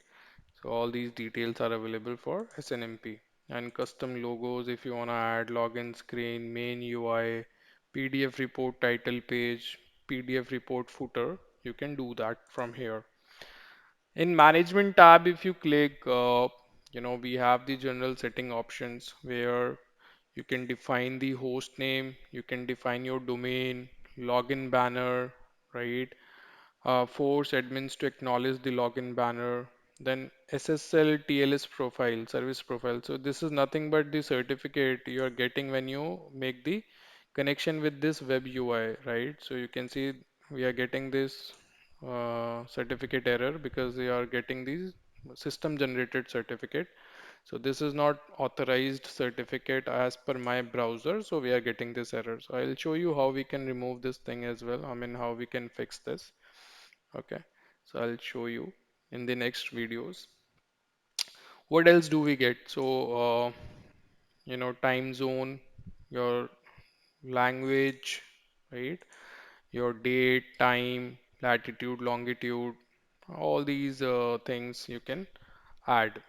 So all these details are available for SNMP. And custom logos, if you want to add login screen, main UI, PDF report title page, PDF report footer, you can do that from here. In management tab, if you click, we have the general setting options where you can define the host name, you can define your domain, login banner, right? Force admins to acknowledge the login banner, then SSL TLS profile, service profile. So this is nothing but the certificate you are getting when you make the connection with this web UI, right? So you can see we are getting this certificate error because we are getting these system generated certificate. So this is not authorized certificate as per my browser. So we are getting this error. So I'll show you how we can remove this thing as well. I mean, how we can fix this. Okay, so I'll show you in the next videos. What else do we get? So, time zone, your language, right? Your date, time, latitude, longitude, all these things you can add.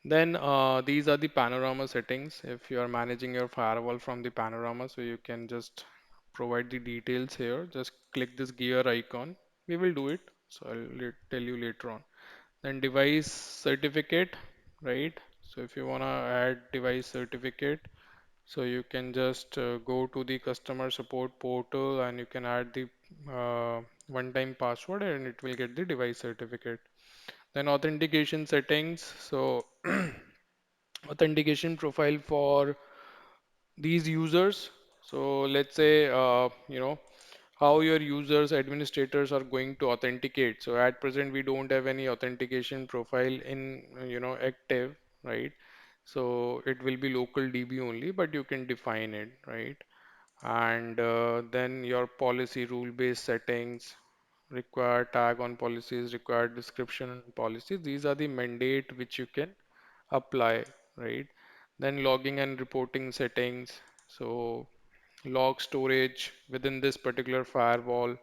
Then these are the panorama settings. If you are managing your firewall from the panorama, so you can just provide the details here. Just click this gear icon. We will do it. So I'll tell you later on. Then device certificate, right? So if you want to add device certificate, so you can just go to the customer support portal and you can add the one-time password and it will get the device certificate. Then authentication settings. So authentication profile for these users. So let's say, how your users, administrators are going to authenticate. So at present, we don't have any authentication profile in, active, right? So it will be local DB only, but you can define it, right? And then your policy rule-based settings, required tag on policies, required description on policies. These are the mandate which you can apply, right? Then logging and reporting settings. So log storage within this particular firewall,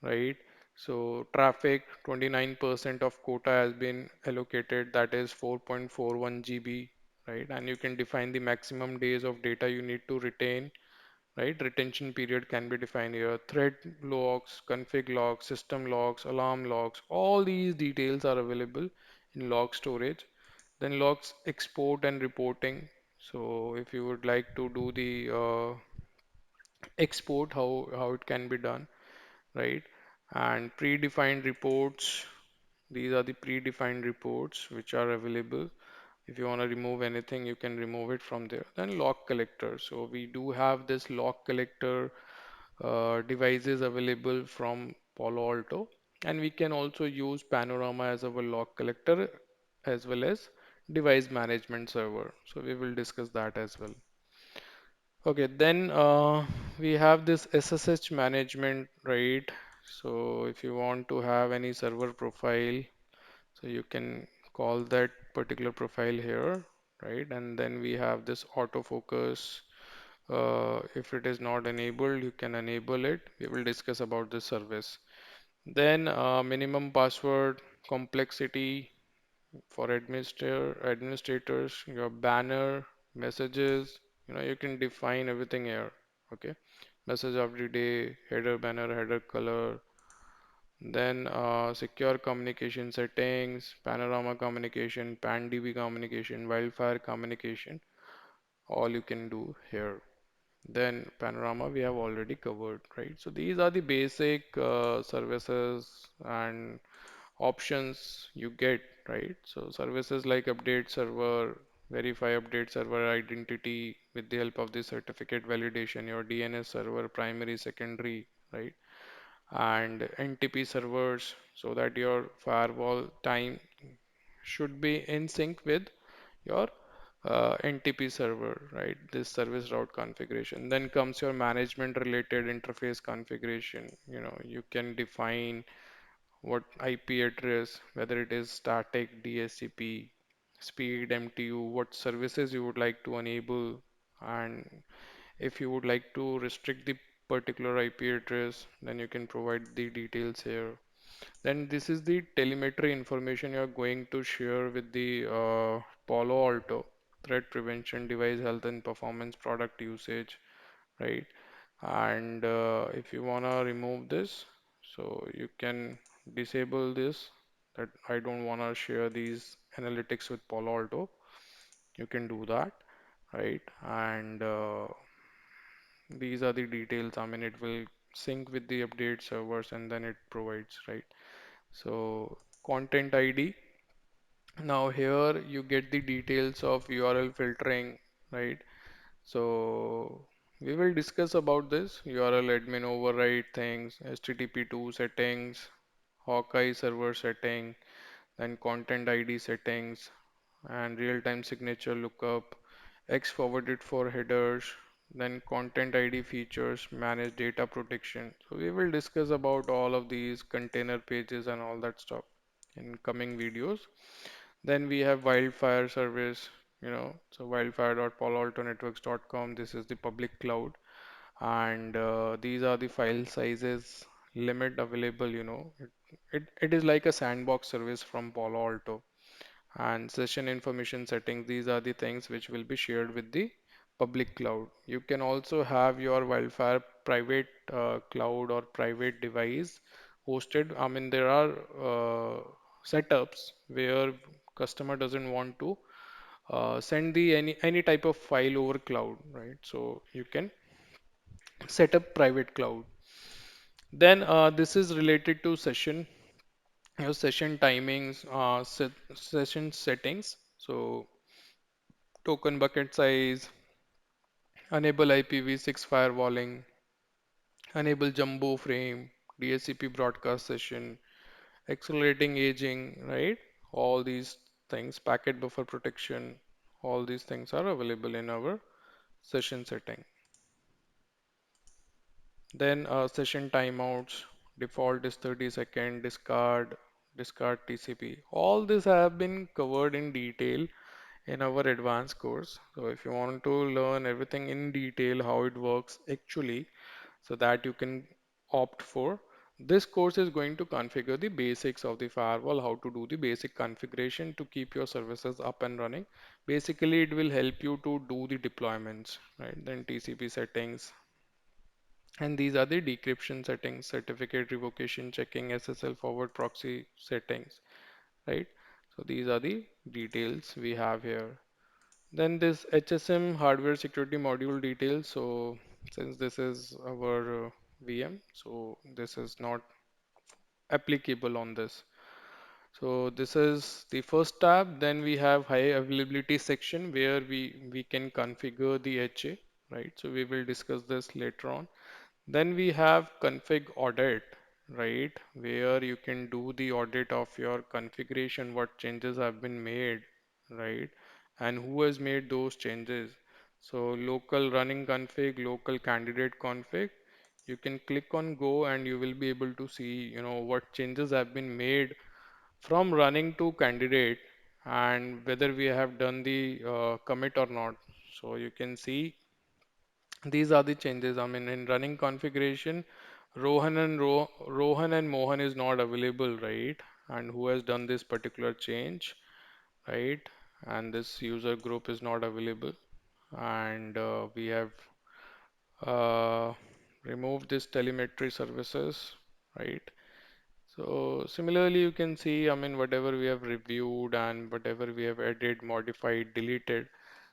right? So traffic, 29% of quota has been allocated, that is 4.41 GB, right? And you can define the maximum days of data you need to retain, right? Retention period can be defined here. Thread logs, config logs, system logs, alarm logs, all these details are available in log storage. Then logs export and reporting. So if you would like to do the export, how it can be done, right? And predefined reports. These are the predefined reports which are available. If you want to remove anything, you can remove it from there. Then log collector. So we do have this log collector devices available from Palo Alto, and we can also use Panorama as our log collector as well as device management server. So we will discuss that as well. Okay, then we have this SSH management, right? So if you want to have any server profile, so you can call that particular profile here, right? And then we have this autofocus. If it is not enabled, you can enable it. We will discuss about this service. Then minimum password complexity for administrators, your banner, messages, you can define everything here. Okay. Message of the day, header, banner, header color. Then secure communication settings, panorama communication, PAN-DB communication, wildfire communication, all you can do here. Then panorama we have already covered, right? So these are the basic services and options you get, right? So services like update server, verify update server identity with the help of the certificate validation, your DNS server, primary, secondary, right? And NTP servers so that your firewall time should be in sync with your NTP server, right? This service route configuration. Then comes your management related interface configuration. You can define what IP address, whether it is static, DSCP, speed, MTU, what services you would like to enable, and if you would like to restrict the particular IP address, then you can provide the details here. Then this is the telemetry information you are going to share with the Palo Alto, threat prevention, device health and performance, product usage, right? And if you wanna remove this, so you can disable this, that I don't wanna share these analytics with Palo Alto. You can do that, right? And these are the details. I mean, it will sync with the update servers and then it provides, right? So content ID. Now here you get the details of URL filtering, right? So we will discuss about this URL admin override things, HTTP2 settings, Hawkeye server setting, then content ID settings, and real-time signature lookup, X forwarded for headers, then content ID features, manage data protection. So we will discuss about all of these container pages and all that stuff in coming videos. Then we have wildfire service, so wildfire.paloaltonetworks.com. This is the public cloud, and these are the file sizes limit available. It is like a sandbox service from Palo Alto. And session information settings, these are the things which will be shared with the public cloud. You can also have your wildfire private cloud or private device hosted. I mean, there are setups where customer doesn't want to send the any type of file over cloud, right? So you can set up private cloud. Then this is related to session timings, session settings. So token bucket size, enable IPv6 firewalling, enable jumbo frame, DHCP broadcast session, accelerating aging, right? All these things, packet buffer protection, all these things are available in our session setting. Then session timeouts, default is 30-second, discard TCP. All this have been covered in detail in our advanced course. So if you want to learn everything in detail, how it works actually, so that you can opt for. This course is going to configure the basics of the firewall, how to do the basic configuration to keep your services up and running. Basically, it will help you to do the deployments, right? Then TCP settings, and these are the decryption settings, certificate revocation checking, SSL forward proxy settings, right? So these are the details we have here. Then this HSM hardware security module details. So since this is our VM, so this is not applicable on this. So this is the first tab. Then we have high availability section where we can configure the HA, right? So we will discuss this later on. Then we have config audit, right? Where you can do the audit of your configuration, what changes have been made, right? And who has made those changes. So local running config, local candidate config, you can click on go and you will be able to see, what changes have been made from running to candidate and whether we have done the commit or not. So you can see these are the changes. I mean, in running configuration, Rohan and Mohan is not available, right? And who has done this particular change, right? And this user group is not available. And we have uh, removed this telemetry services, right? So similarly, you can see, I mean, whatever we have reviewed and whatever we have added, modified, deleted.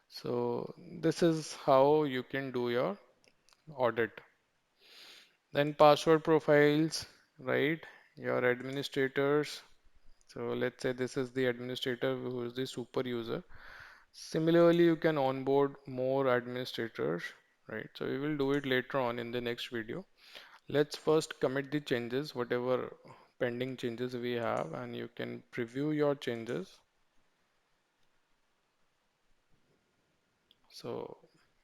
So this is how you can do your audit. Then password profiles, right? Your administrators. So let's say this is the administrator who is the super user. Similarly, you can onboard more administrators, right? So we will do it later on in the next video. Let's first commit the changes, whatever pending changes we have, and you can preview your changes. So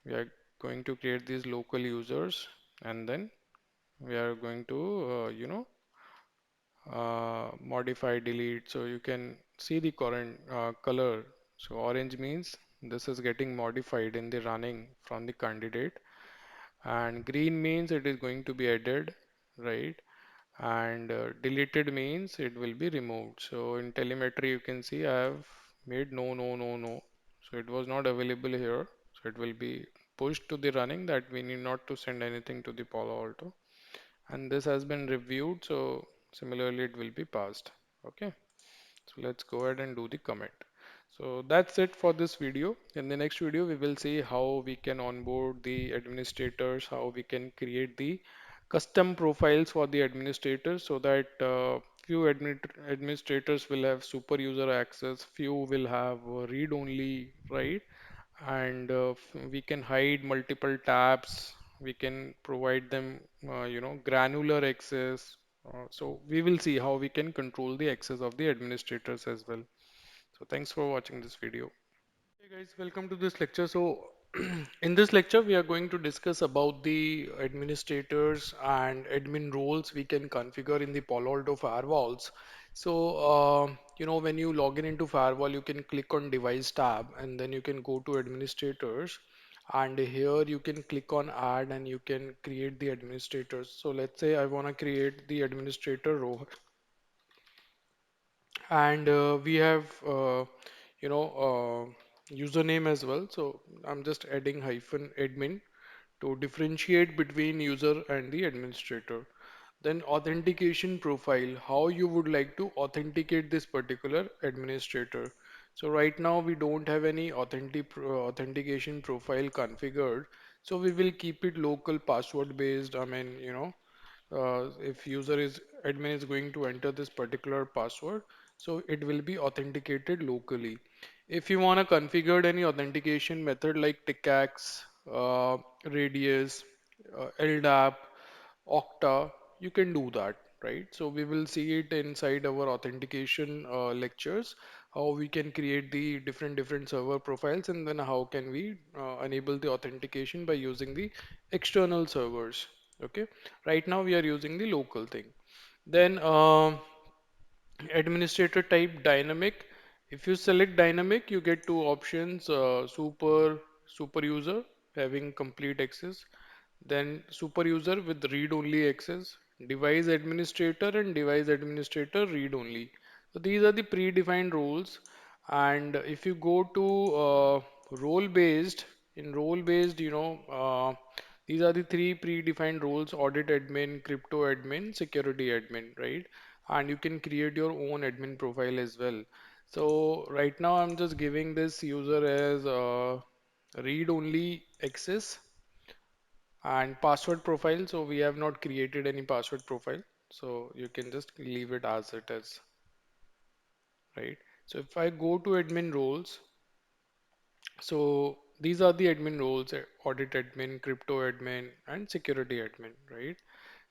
we are going to create these local users, and then we are going to, modify, delete. So you can see the current color. So orange means this is getting modified in the running from the candidate, and green means it is going to be added, right? And deleted means it will be removed. So in telemetry, you can see I have made no, no, no, no. So it was not available here. So it will be pushed to the running that we need not to send anything to the Palo Alto. And this has been reviewed. So similarly, it will be passed. Okay. So let's go ahead and do the commit. So that's it for this video. In the next video, we will see how we can onboard the administrators, how we can create the custom profiles for the administrators so that administrators will have super user access, few will have read only, right? And we can hide multiple tabs. We can provide them, granular access. So we will see how we can control the access of the administrators as well. So thanks for watching this video. Hey guys, welcome to this lecture. So, in this lecture, we are going to discuss about the administrators and admin roles we can configure in the Palo Alto firewalls. So, when you log in into firewall, you can click on Device tab, and then you can go to Administrators, and here you can click on Add, and you can create the administrators. So, let's say I want to create the administrator role, and we have you know username as well. So I'm just adding hyphen admin to differentiate between user and the administrator. Then authentication profile, how you would like to authenticate this particular administrator. So right now we don't have any authentication profile configured, so we will keep it local password based. I mean, if user is admin is going to enter this particular password, so it will be authenticated locally. If you want to configure any authentication method like TICAX, Radius, LDAP, Okta, you can do that, right? So we will see it inside our authentication lectures, how we can create the different server profiles, and then how can we enable the authentication by using the external servers. Okay, right now we are using the local thing. Then administrator type dynamic. If you select dynamic, you get two options, super user having complete access, then super user with read-only access, device administrator and device administrator read-only. So these are the predefined roles. And if you go to role-based, in role-based, these are the three predefined roles: audit admin, crypto admin, security admin, right? And you can create your own admin profile as well. So right now I'm just giving this user as read-only access and password profile. So we have not created any password profile. So you can just leave it as it is, right? So if I go to admin roles, so these are the admin roles: audit admin, crypto admin, and security admin, right?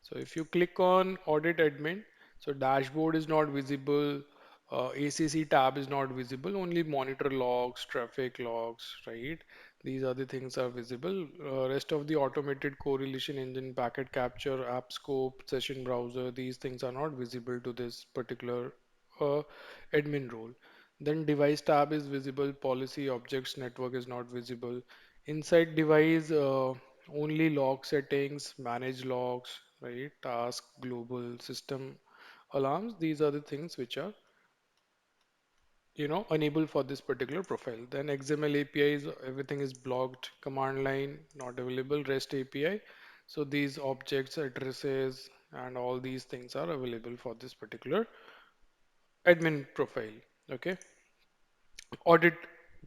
So if you click on audit admin, so dashboard is not visible, ACC tab is not visible, only monitor logs, traffic logs, right? These are the things are visible. Rest of the automated correlation engine, packet capture, app scope, session browser, these things are not visible to this particular uh, admin role. Then device tab is visible, policy, objects, network is not visible. Inside device, only log settings, manage logs, right? Task, global, system alarms. These are the things which are, enable for this particular profile. Then XML APIs, everything is blocked. Command line, not available. REST API. So these objects, addresses, and all these things are available for this particular admin profile. Okay. Audit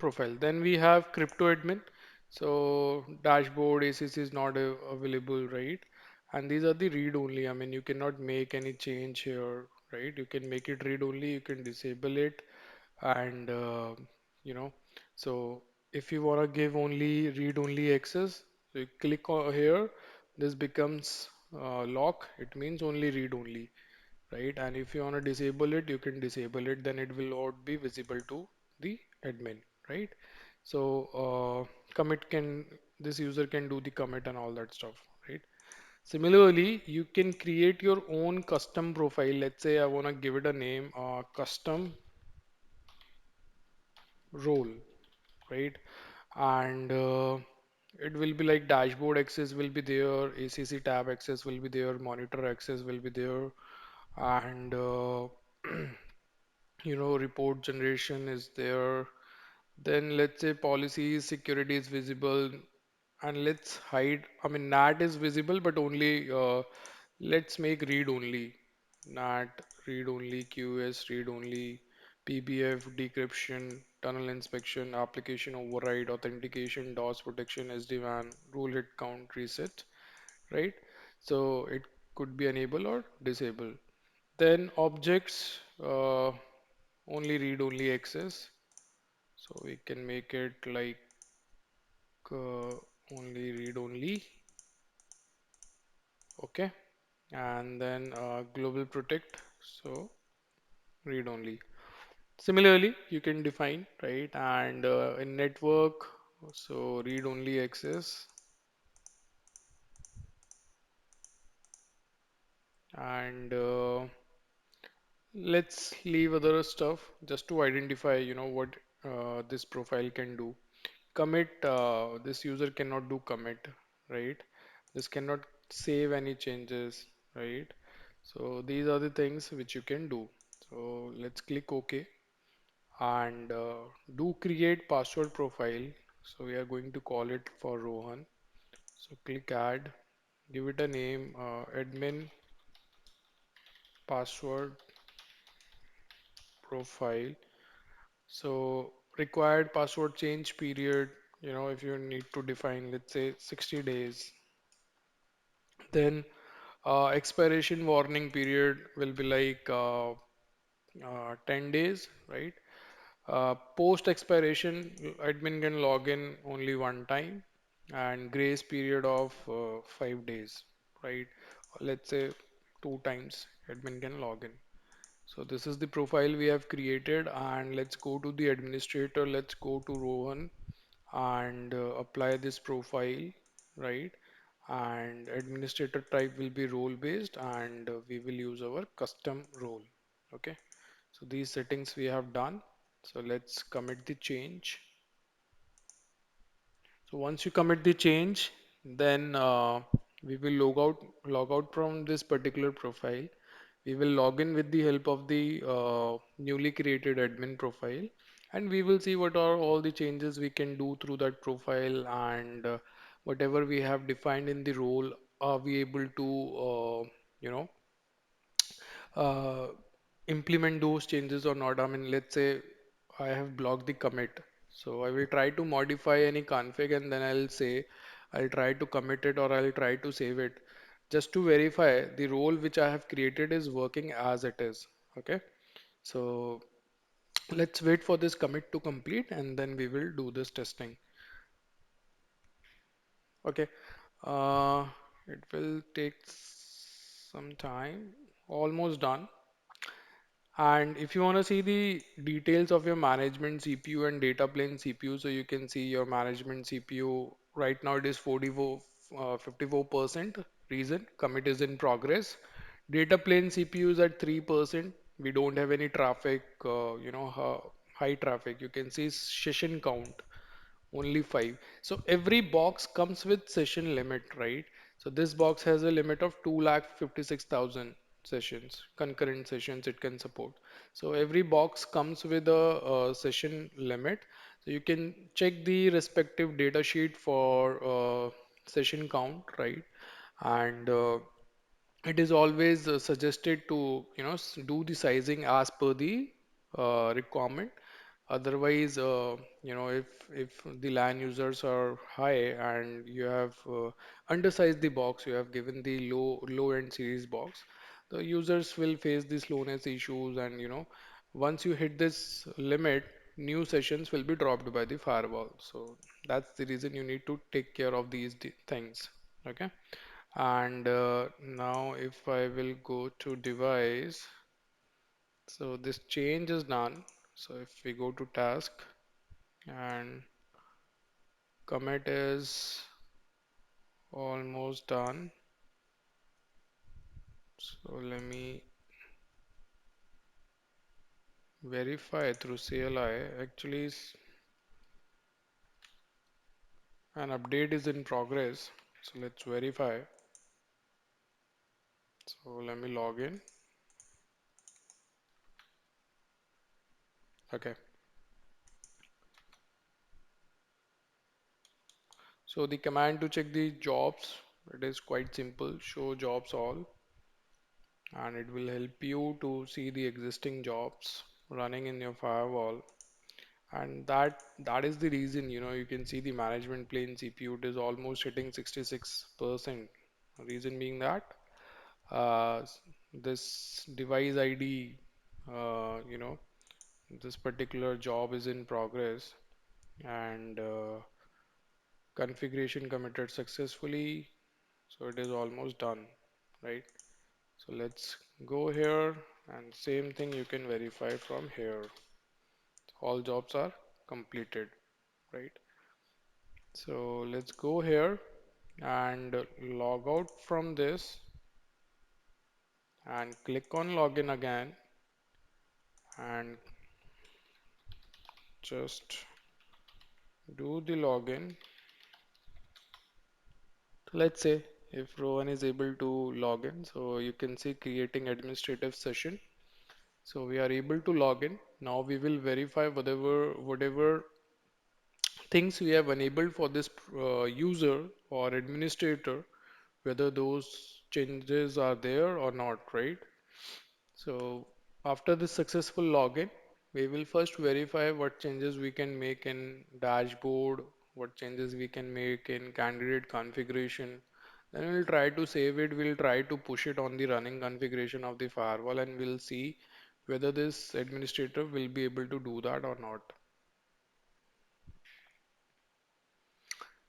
profile. Then we have crypto admin. So dashboard ACC is not available, right? And these are the read only. I mean, you cannot make any change here, right? You can make it read only. You can disable it, and you know. So if you wanna give only read only access, so you click on here. This becomes lock. It means only read only, right? And if you want to disable it, you can disable it, then it will not be visible to the admin, right? So commit can, this user can do the commit and all that stuff, right? Similarly, you can create your own custom profile. Let's say I want to give it a name, custom role, right? And it will be like dashboard access will be there, ACC tab access will be there, monitor access will be there, and report generation is there. Then let's say policies, security is visible, and let's hide. I mean, NAT is visible, but only let's make read only. NAT read only, QS read only, PBF decryption, tunnel inspection, application override, authentication, DOS protection, SD-WAN, rule hit count reset, right? So it could be enable or disable. Then objects, only read only access. So we can make it like uh, only read only. Okay. And then global protect. So read only. Similarly, you can define, right? And in network, so read only access. And let's leave other stuff just to identify, what this profile can do. Commit, this user cannot do commit, right? This cannot save any changes, right? So these are the things which you can do. So let's click OK and do create password profile. So we are going to call it for Rohan. So click add, give it a name, admin password profile. So required password change period, if you need to define, let's say 60 days. Then expiration warning period will be like 10 days, right? Post expiration, admin can log in only one time, and grace period of 5 days, right? Let's say two times admin can log in. So this is the profile we have created, and let's go to the administrator. Let's go to Rohan and apply this profile, right? And administrator type will be role based, and we will use our custom role. Okay, so these settings we have done. So let's commit the change. So once you commit the change, then we will log out from this particular profile. We will log in with the help of the newly created admin profile, and we will see what are all the changes we can do through that profile, and whatever we have defined in the role, are we able to you know uh, implement those changes or not. I mean, let's say I have blocked the commit. So I will try to modify any config, and then I'll say I'll try to commit it or I'll try to save it just to verify the role which I have created is working as it is. Okay. So let's wait for this commit to complete and then we will do this testing. Okay. Uh, it will take some time. Almost done. And if you want to see the details of your management CPU and data plane CPU, so you can see your management CPU right now it is 54%. Reason commit is in progress. Data plane CPU is at 3%. We don't have any traffic, high traffic. You can see session count only 5. So every box comes with session limit, right? So this box has a limit of 2,56,000 sessions, concurrent sessions it can support. So every box comes with a, session limit. So you can check the respective data sheet for session count, right? And it is always suggested to do the sizing as per the requirement. Otherwise, if the LAN users are high and you have undersized the box, you have given the low end series box, the users will face the slowness issues, and once you hit this limit, new sessions will be dropped by the firewall. So that's the reason you need to take care of these things. Okay. And now if I will go to device, so this change is done. So if we go to task and commit is almost done. So let me verify through CLI. Actually, an update is in progress. So let's verify. So let me log in. Okay. So the command to check the jobs, it is quite simple. Show jobs all, and it will help you to see the existing jobs running in your firewall. And that is the reason, you can see the management plane CPU, it is almost hitting 66%. Reason being that uh, this device ID, this particular job is in progress, and configuration committed successfully, so it is almost done, right? So let's go here, and same thing you can verify from here. All jobs are completed, right? So let's go here and log out from this and click on login again and just do the login. Let's say if Rowan is able to log in, so you can see creating administrative session. So we are able to log in. Now we will verify whatever things we have enabled for this user or administrator, whether those changes are there or not, right? So after the successful login, we will first verify what changes we can make in dashboard, what changes we can make in candidate configuration. Then we'll try to save it, we'll try to push it on the running configuration of the firewall, and we'll see whether this administrator will be able to do that or not.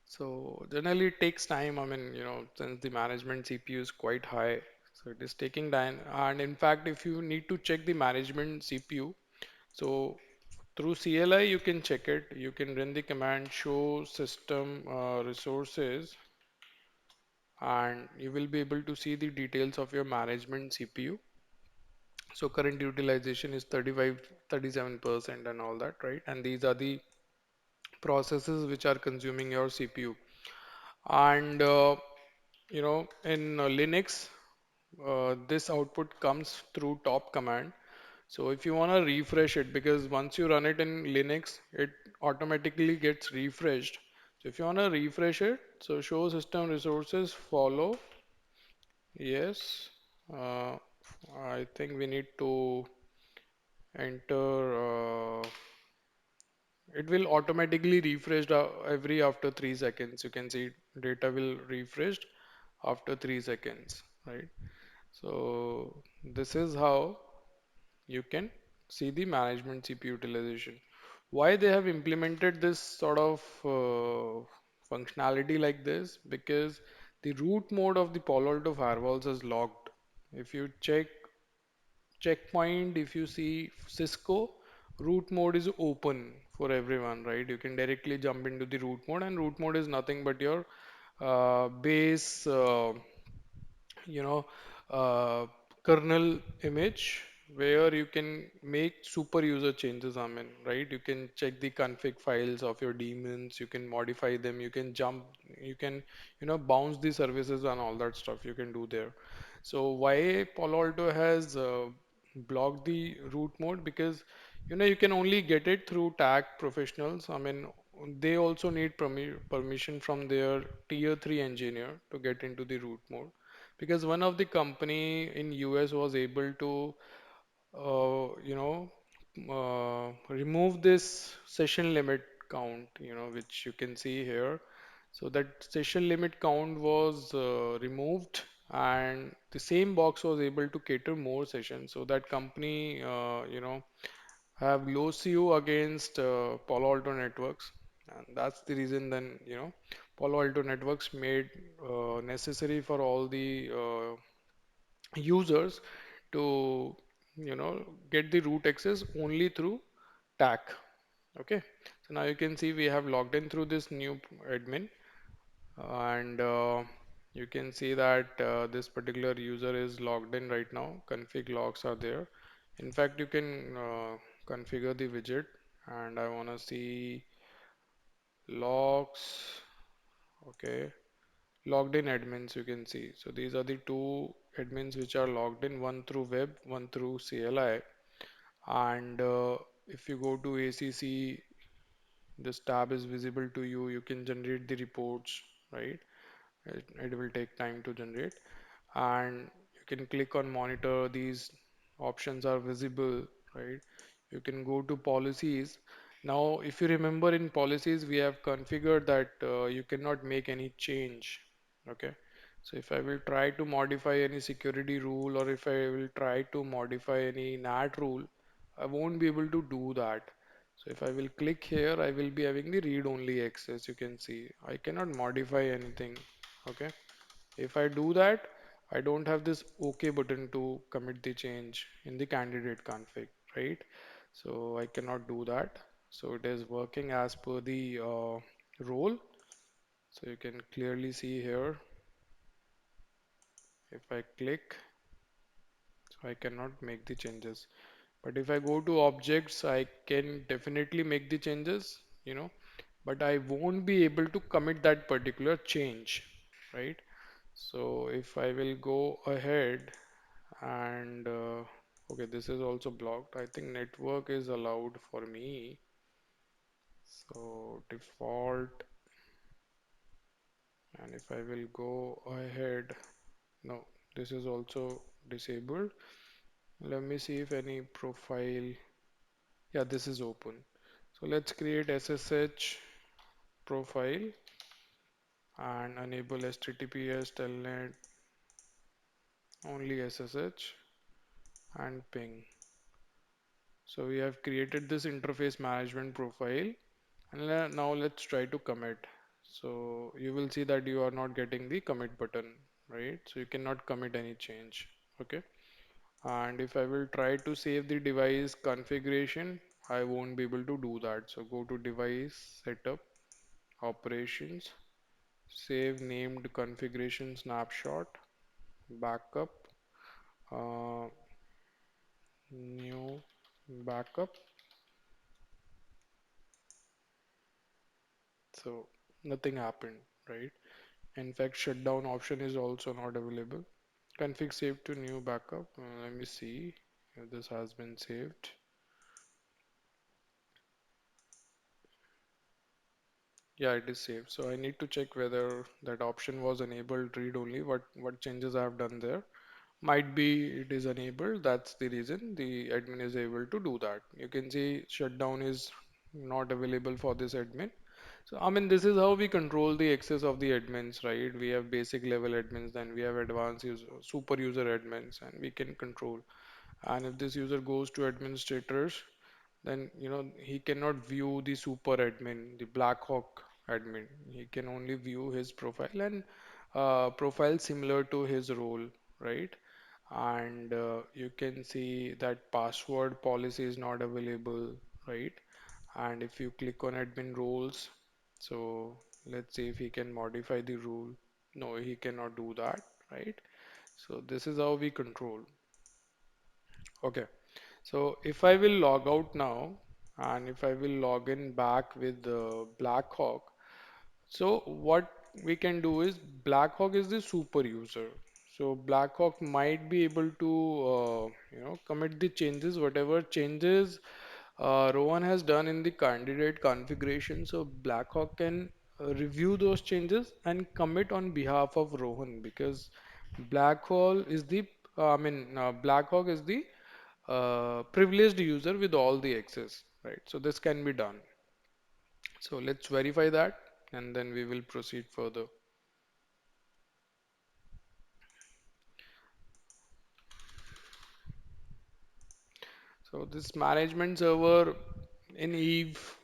So generally it takes time. I mean, since the management CPU is quite high, so it is taking time. And in fact, if you need to check the management CPU, so through CLI you can check it. You can run the command show system resources, and you will be able to see the details of your management CPU. So current utilization is 35, 37% and all that, right? And these are the processes which are consuming your CPU. And in Linux, this output comes through top command. So if you want to refresh it, because once you run it in Linux, it automatically gets refreshed. So if you want to refresh it, so show system resources, follow, yes. Uh, I think we need to enter, it will automatically refresh every after 3 seconds. You can see data will refresh after 3 seconds, right? So this is how you can see the management CPU utilization. Why they have implemented this sort of functionality like this? Because the root mode of the Palo Alto firewalls is locked. If you check checkpoint, if you see Cisco, root mode is open for everyone, right? You can directly jump into the root mode, and root mode is nothing but your base you know uh, kernel image where you can make super user changes. I mean, right? You can check the config files of your daemons, you can modify them, you can jump, you can bounce the services and all that stuff you can do there. So why Palo Alto has blocked the root mode? Because you can only get it through tag professionals. I mean, they also need permission from their tier 3 engineer to get into the root mode, because one of the company in US was able to remove this session limit count, which you can see here. So that session limit count was removed, and the same box was able to cater more sessions. So that company have low CU against Palo Alto Networks, and that's the reason then Palo Alto Networks made necessary for all the users to get the root access only through TAC. Okay, so now you can see we have logged in through this new admin, and you can see that this particular user is logged in right now. Config logs are there. In fact, you can configure the widget, and I want to see logs. Okay, logged in admins, you can see. So these are the two admins which are logged in, one through web, one through CLI. And if you go to ACC, this tab is visible to you. You can generate the reports, right? It will take time to generate. And you can click on monitor. These options are visible, right? You can go to policies. Now, if you remember, in policies, we have configured that you cannot make any change. Okay. So if I will try to modify any security rule, or if I will try to modify any NAT rule, I won't be able to do that. So if I will click here, I will be having the read only access. You can see I cannot modify anything. Okay. If I do that, I don't have this OK button to commit the change in the candidate config, right? So I cannot do that. So it is working as per the role. So you can clearly see here, if I click, so I cannot make the changes. But if I go to objects, I can definitely make the changes, but I won't be able to commit that particular change, right? So if I will go ahead and okay, this is also blocked. I think network is allowed for me. So default, and if I will go ahead, no, this is also disabled. Let me see if any profile, yeah, this is open. So let's create SSH profile and enable HTTPS, telnet, only SSH and ping. So we have created this interface management profile, and now let's try to commit. So you will see that you are not getting the commit button, right? So you cannot commit any change. Okay. And if I will try to save the device configuration, I won't be able to do that. So go to device setup, operations, save named configuration snapshot, backup. Uh, new backup. So nothing happened, right? In fact, shutdown option is also not available. Config save to new backup. Let me see if this has been saved. Yeah, it is saved. So I need to check whether that option was enabled read only. What changes I have done there. Might be it is enabled. That's the reason the admin is able to do that. You can see shutdown is not available for this admin. So I mean, this is how we control the access of the admins, right? We have basic level admins, then we have advanced user, super user admins, and we can control. And if this user goes to administrators, then he cannot view the super admin, the Black Hawk admin. He can only view his profile and profile similar to his role, right? And you can see that password policy is not available, right? And if you click on admin roles, so let's see if he can modify the rule. No, he cannot do that, right? So this is how we control. Okay. So if I will log out now and if I will log in back with the Blackhawk, so what we can do is Blackhawk is the super user. So Blackhawk might be able to commit the changes, whatever changes Rowan has done in the candidate configuration. So Blackhawk can review those changes and commit on behalf of Rohan because Blackhawk is the privileged user with all the access, right? So this can be done. So let's verify that and then we will proceed further. So this management server in Eve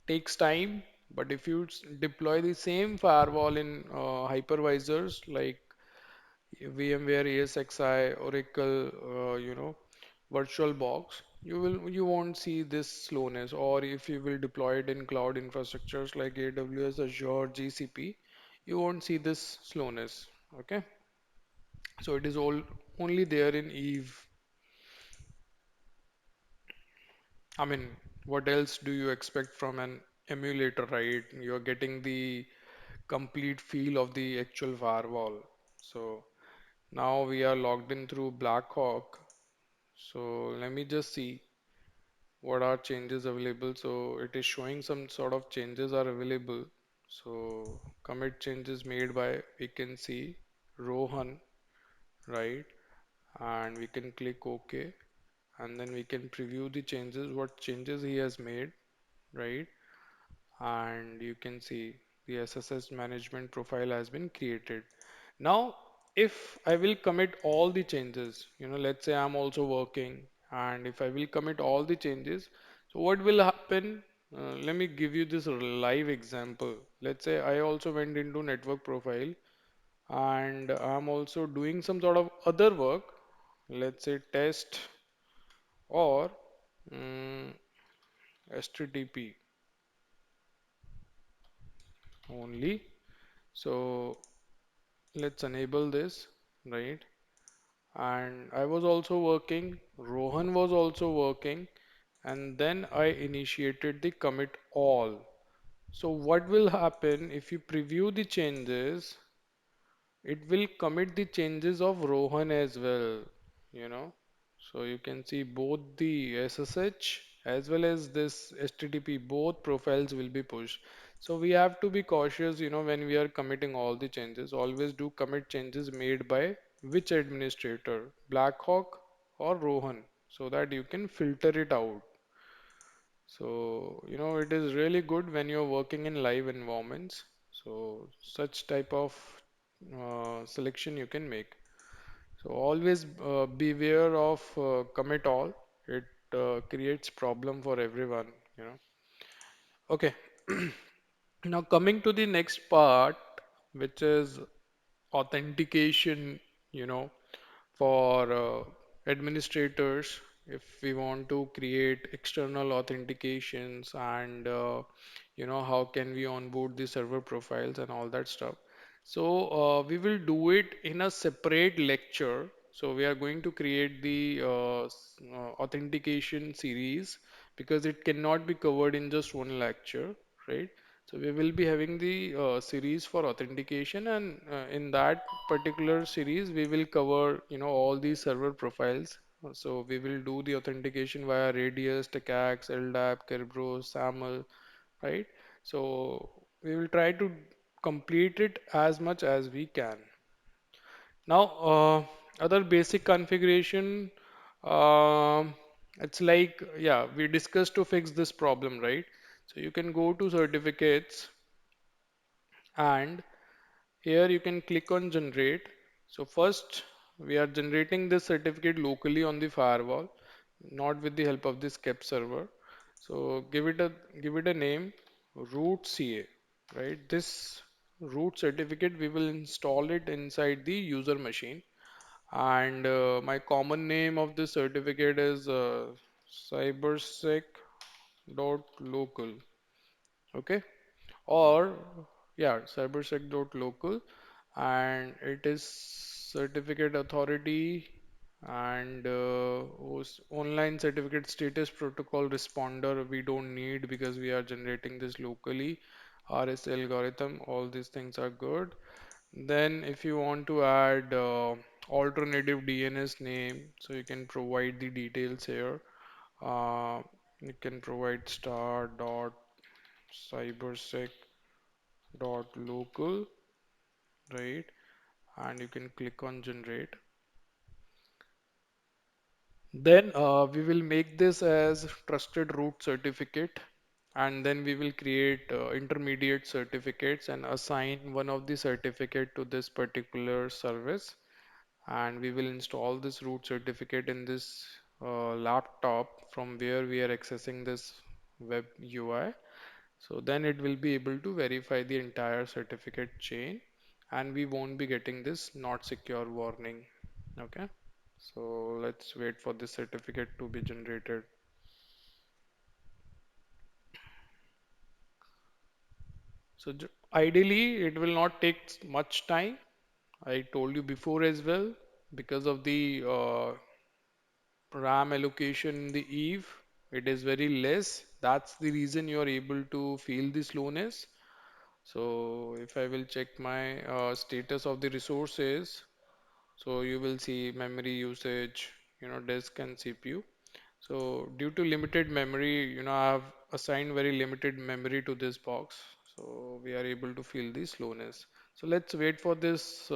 takes time, but if you deploy the same firewall in hypervisors like VMware, ESXi, Oracle, VirtualBox, you won't see this slowness. Or if you will deploy it in cloud infrastructures like AWS, Azure, GCP, you won't see this slowness. Okay, so it is all only there in Eve. I mean, what else do you expect from an emulator, right? You're getting the complete feel of the actual firewall. So now we are logged in through Blackhawk. So let me just see what are changes available. So it is showing some sort of changes are available. So commit changes made by, we can see Rohan, right? And we can click OK and then we can preview the changes, what changes he has made, right? And you can see the SSS management profile has been created. Now, if I will commit all the changes, let's say I'm also working and if I will commit all the changes, so what will happen? Let me give you this live example. Let's say I also went into network profile and I'm also doing some sort of other work, let's say test or mm, HTTP only. So let's enable this, right? And I was also working, Rohan was also working, and then I initiated the commit all. So what will happen if you preview the changes? It will commit the changes of Rohan as well, you know. So you can see both the SSH as well as this HTTP, both profiles will be pushed. So we have to be cautious, when we are committing all the changes. Always do commit changes made by which administrator, Blackhawk or Rohan, so that you can filter it out. So, it is really good when you're working in live environments. So, such type of selection you can make. So, always beware of commit all. It creates problem for everyone. Okay. Now, coming to the next part, which is authentication, you know, for administrators if we want to create external authentications and how can we onboard the server profiles and all that stuff. So we will do it in a separate lecture, So we are going to create the authentication series because it cannot be covered in just one lecture, right? So we will be having the series for authentication, and in that particular series, we will cover, all these server profiles. So we will do the authentication via Radius, TACACS, LDAP, Kerberos, SAML, right? So we will try to complete it as much as we can. Now, other basic configuration, um, it's like, yeah, we discussed to fix this problem, right? So you can go to certificates, and here you can click on generate. So first, we are generating this certificate locally on the firewall, not with the help of this KEP server. So give it a name, root CA, right? This root certificate, we will install it inside the user machine, and my common name of this certificate is cybersec.local. Okay, or yeah, cybersec.local, and it is certificate authority, and online certificate status protocol responder we don't need because we are generating this locally. RS algorithm, all these things are good. Then if you want to add alternative DNS name, so you can provide the details here. Uh, you can provide star dot cybersec dot local, right? And you can click on generate. Then we will make this as trusted root certificate, and then we will create intermediate certificates and assign one of the certificate to this particular service, and we will install this root certificate in this laptop from where we are accessing this web UI. So then it will be able to verify the entire certificate chain, and we won't be getting this not secure warning. Okay. So let's wait for this certificate to be generated. So ideally, it will not take much time. I told you before as well, because of the RAM allocation in the Eve, it is very less. That's the reason you are able to feel the slowness. So if I will check my status of the resources, so you will see memory usage, disk and CPU. So due to limited memory, I have assigned very limited memory to this box. So we are able to feel the slowness. So let's wait for this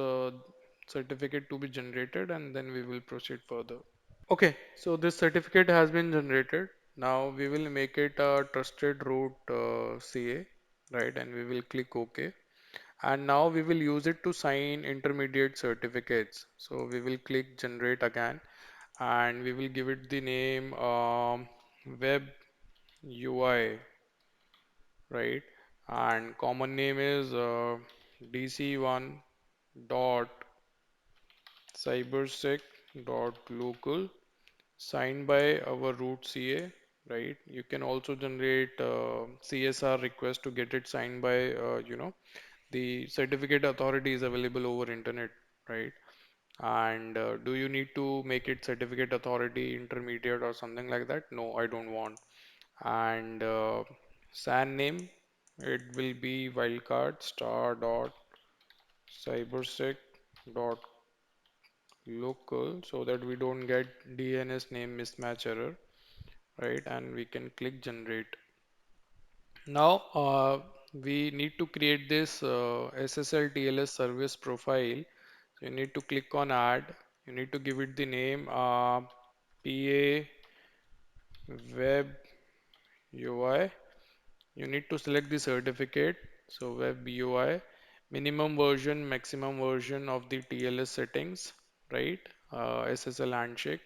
certificate to be generated, and then we will proceed further. Okay, so this certificate has been generated. Now we will make it a trusted root CA, right? And we will click OK. And now we will use it to sign intermediate certificates. So we will click generate again, and we will give it the name web UI, right? And common name is DC1 dot cybersec dot local, signed by our root CA, right? You can also generate CSR request to get it signed by, the certificate authority is available over internet, right? And do you need to make it certificate authority intermediate or something like that? No, I don't want. And SAN name, it will be wildcard star dot cybersec dot local, so that we don't get DNS name mismatch error, right? And we can click generate. Now we need to create this SSL TLS service profile. So you need to click on add. You need to give it the name PA web UI. You need to select the certificate. So web UI, minimum version, maximum version of the TLS settings, right? SSL handshake.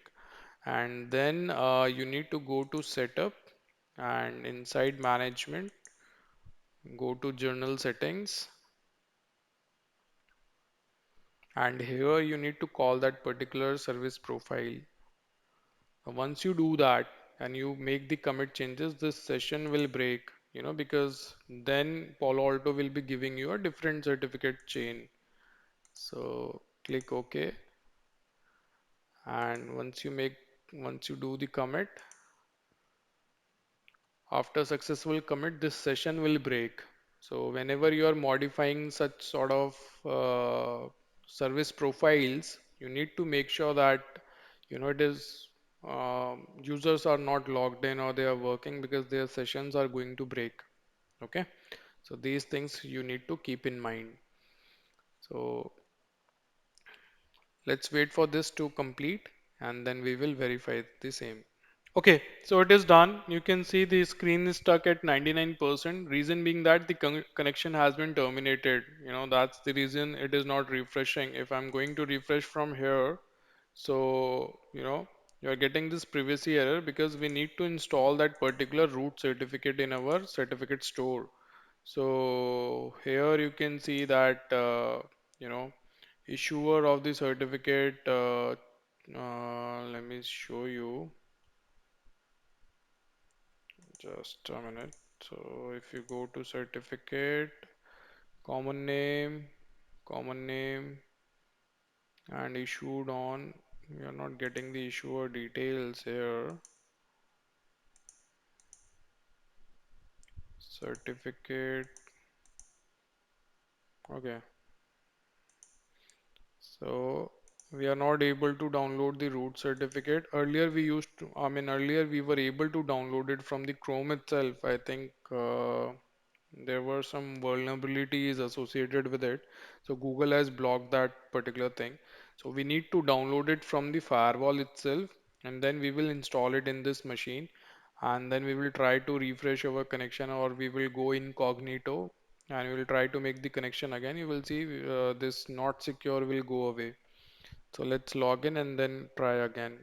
And then you need to go to setup, and inside management, go to journal settings, and here you need to call that particular service profile. Once you do that and you make the commit changes, this session will break, because then Palo Alto will be giving you a different certificate chain. So click OK. And once you do the commit, after successful commit, this session will break. So whenever you are modifying such sort of service profiles, you need to make sure that it is users are not logged in or they are working, because their sessions are going to break. Okay, so these things you need to keep in mind. So let's wait for this to complete and then we will verify the same. Okay, so it is done. You can see the screen is stuck at 99%. Reason being that the connection has been terminated. That's the reason it is not refreshing. If I'm going to refresh from here, so you're getting this privacy error because we need to install that particular root certificate in our certificate store. So here you can see that you know issuer of the certificate. Let me show you. Just a minute. So if you go to certificate, common name, common name, and issued on, we are not getting the issuer details here. Certificate. Okay. So we are not able to download the root certificate. Earlier we were able to download it from the Chrome itself. I think there were some vulnerabilities associated with it. So Google has blocked that particular thing. So we need to download it from the firewall itself, and then we will install it in this machine, and then we will try to refresh our connection, or we will go incognito and we will try to make the connection again. You will see this not secure will go away. So let's log in and then try again.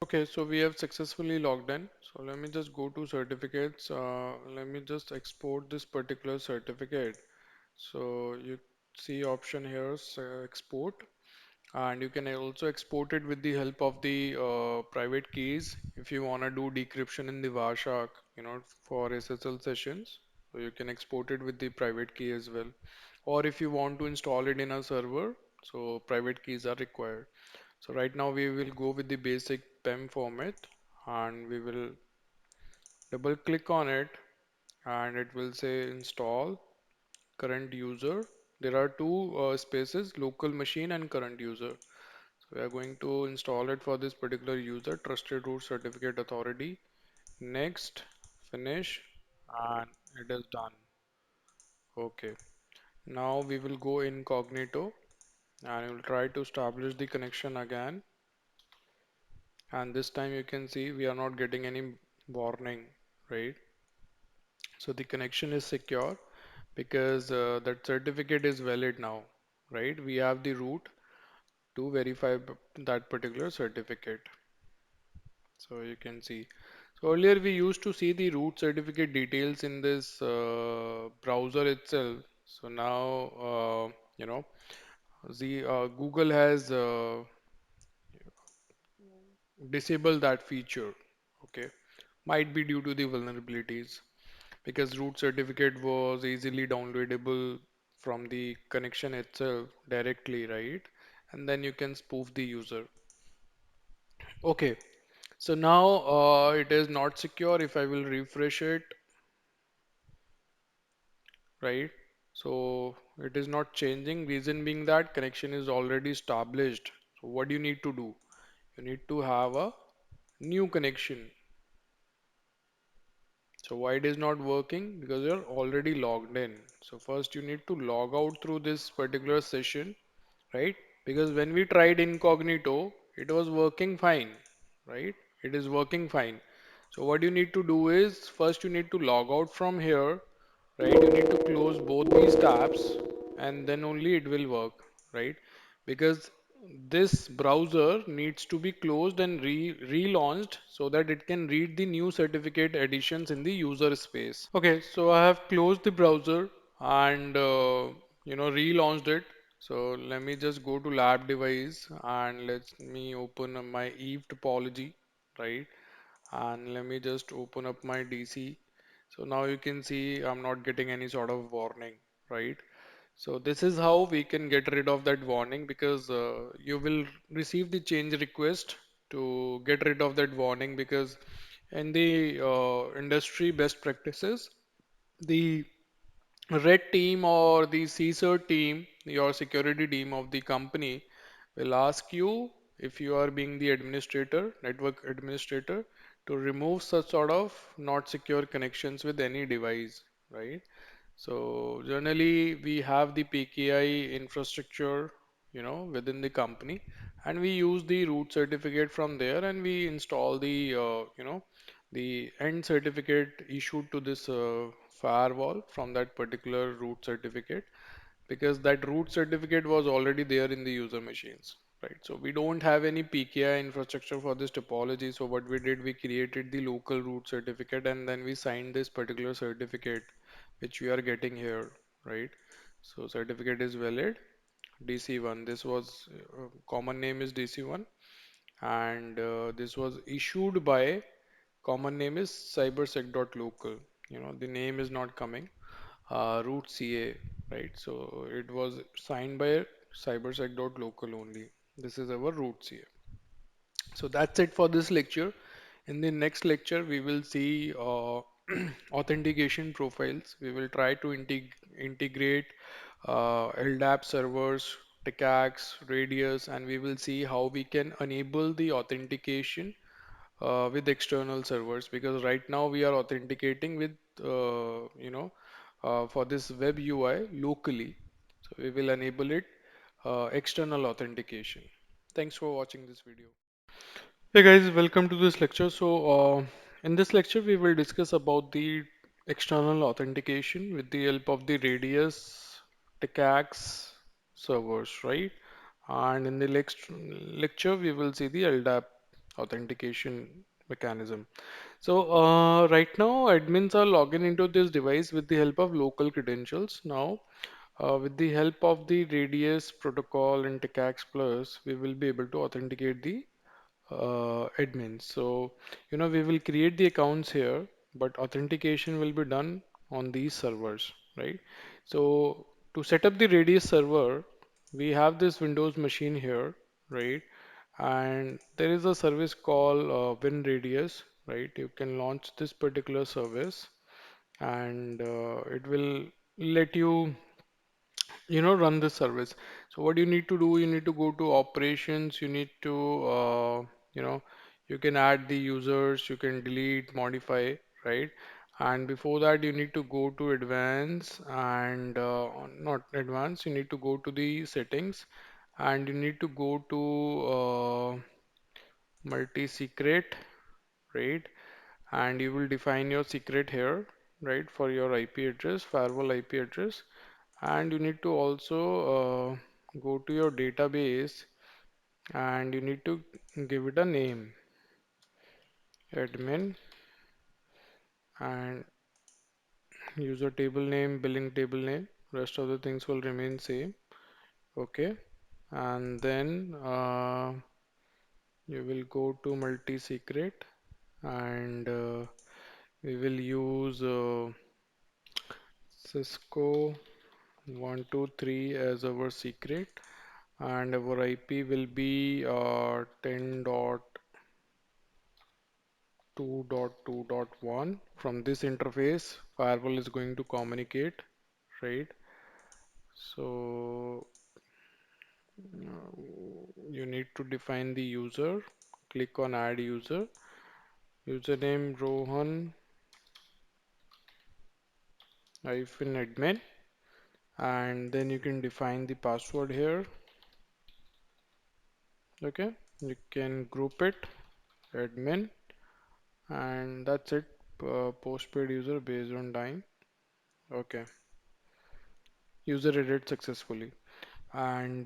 Okay, so we have successfully logged in. So let me just go to certificates. Let me just export this particular certificate. So you see option here, export, and you can also export it with the help of the private keys if you want to do decryption in the Wireshark, for SSL sessions. So you can export it with the private key as well. Or if you want to install it in a server, so private keys are required. So right now we will go with the basic PEM format, and we will double click on it, and it will say install current user. There are two spaces, local machine and current user. So we are going to install it for this particular user, trusted root certificate authority. Next, finish, and it is done. Okay. Now we will go incognito and we will try to establish the connection again. And this time you can see we are not getting any warning, right? So the connection is secure because that certificate is valid now, right? We have the root to verify that particular certificate. So you can see. So earlier we used to see the root certificate details in this browser itself. So now, the Google has disabled that feature. Okay, might be due to the vulnerabilities, because root certificate was easily downloadable from the connection itself directly, right? And then you can spoof the user. Okay, so now it is not secure. If I will refresh it, right? So it is not changing. Reason being that connection is already established. So what do you need to do? You need to have a new connection. So why it is not working? Because you're already logged in. So first you need to log out through this particular session, right? Because when we tried incognito, it was working fine, right? It is working fine. So what you need to do is first you need to log out from here, right? You need to close both these tabs and then only it will work, right? Because this browser needs to be closed and relaunched so that it can read the new certificate additions in the user space. Okay, so I have closed the browser and relaunched it. So let me just go to lab device and let me open up my Eve topology, right? And let me just open up my DC. So now you can see I'm not getting any sort of warning, right? So this is how we can get rid of that warning, because you will receive the change request to get rid of that warning, because in the industry best practices, the red team or the CSIR team, your security team of the company, will ask you, if you are being the administrator, network administrator, to remove such sort of not secure connections with any device, right? So generally we have the PKI infrastructure, within the company, and we use the root certificate from there, and we install the end certificate issued to this firewall from that particular root certificate, because that root certificate was already there in the user machines, right? So we don't have any PKI infrastructure for this topology. So what we did, we created the local root certificate, and then we signed this particular certificate, which we are getting here, right? So certificate is valid, DC1. This was common name is DC1, and this was issued by common name is cybersec.local. The name is not coming. Root CA, right? So it was signed by cybersec.local only. This is our root CA. So that's it for this lecture. In the next lecture, we will see authentication profiles. We will try to integrate LDAP servers, TCACs, Radius, and we will see how we can enable the authentication with external servers, because right now we are authenticating with for this web UI locally. So we will enable it external authentication. Thanks for watching this video. Hey guys, welcome to this lecture. In this lecture, we will discuss about the external authentication with the help of the Radius, TCACs servers, right? And in the next lecture, we will see the LDAP authentication mechanism. Right now, admins are logging into this device with the help of local credentials. Now, with the help of the Radius protocol and TCACs Plus, we will be able to authenticate the admins. So, we will create the accounts here, but authentication will be done on these servers, right? So, to set up the Radius server, we have this Windows machine here, right? And there is a service called WinRadius, right? You can launch this particular service, and it will let you run the service. So what you need to do, you need to go to operations, you need to you know you can add the users, you can delete, modify, right? And before that you need to go to advanced, and not advanced, you need to go to the settings, and you need to go to multi-secret, right? And you will define your secret here, right, for your IP address, firewall IP address. And you need to also go to your database, and you need to give it a name, admin, and user table name, billing table name. Rest of the things will remain same. Okay. And then you will go to multi-secret, and we will use Cisco 123 as our secret, and our IP will be 10.2.2.1. From this interface, firewall is going to communicate, right? So you need to define the user. Click on add user. Username Rohan hyphen admin, and then you can define the password here. Okay, you can group it admin, and that's it. Postpaid user based on time. Okay, user added successfully. And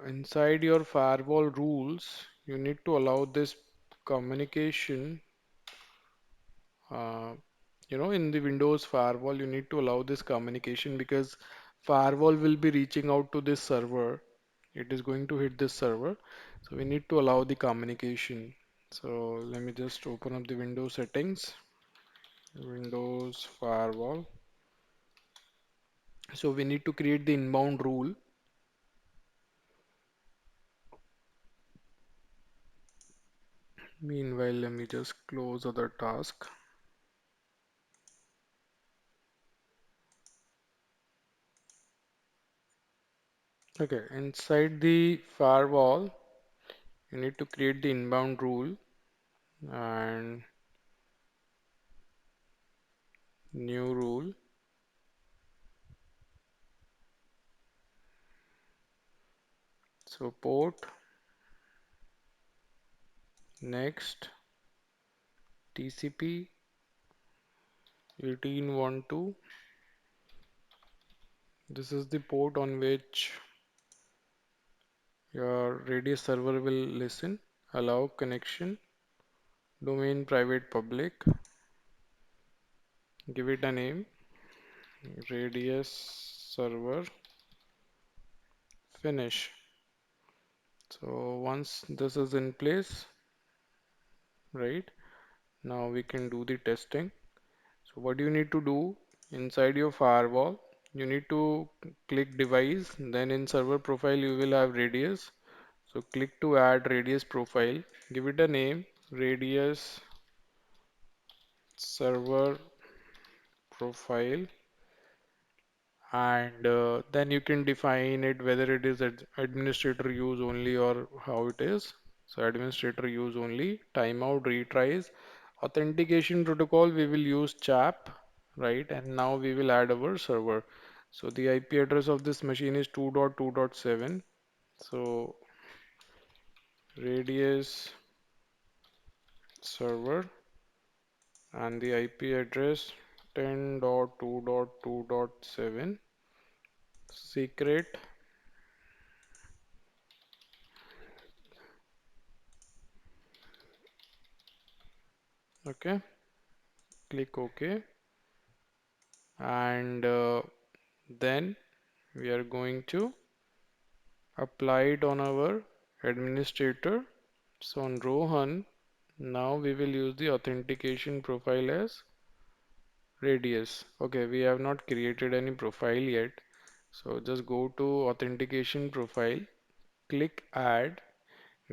inside your firewall rules, you need to allow this communication. Uh, in the Windows firewall, you need to allow this communication, because firewall will be reaching out to this server. It is going to hit this server. So we need to allow the communication. So let me just open up the Windows settings, Windows firewall. So we need to create the inbound rule. Meanwhile, let me just close other task. Okay, inside the firewall, you need to create the inbound rule and new rule. So port, next, TCP 1812. This is the port on which your Radius server will listen. Allow connection, domain private public. Give it a name, Radius server, finish. So once this is in place, right, now we can do the testing. So what you need to do inside your firewall, you need to click device, then in server profile you will have radius. So click to add radius profile, give it a name, radius server profile, and then you can define it whether it is administrator use only or how it is. So administrator use only, timeout, retries, authentication protocol we will use CHAP, right? And now we will add our server. So the IP address of this machine is 2.2.7. So radius server and the IP address 10.2.2.7 secret. Okay, click OK, and then we are going to apply it on our administrator. So on Rohan, now we will use the authentication profile as radius. Okay, we have not created any profile yet. So just go to authentication profile, click add,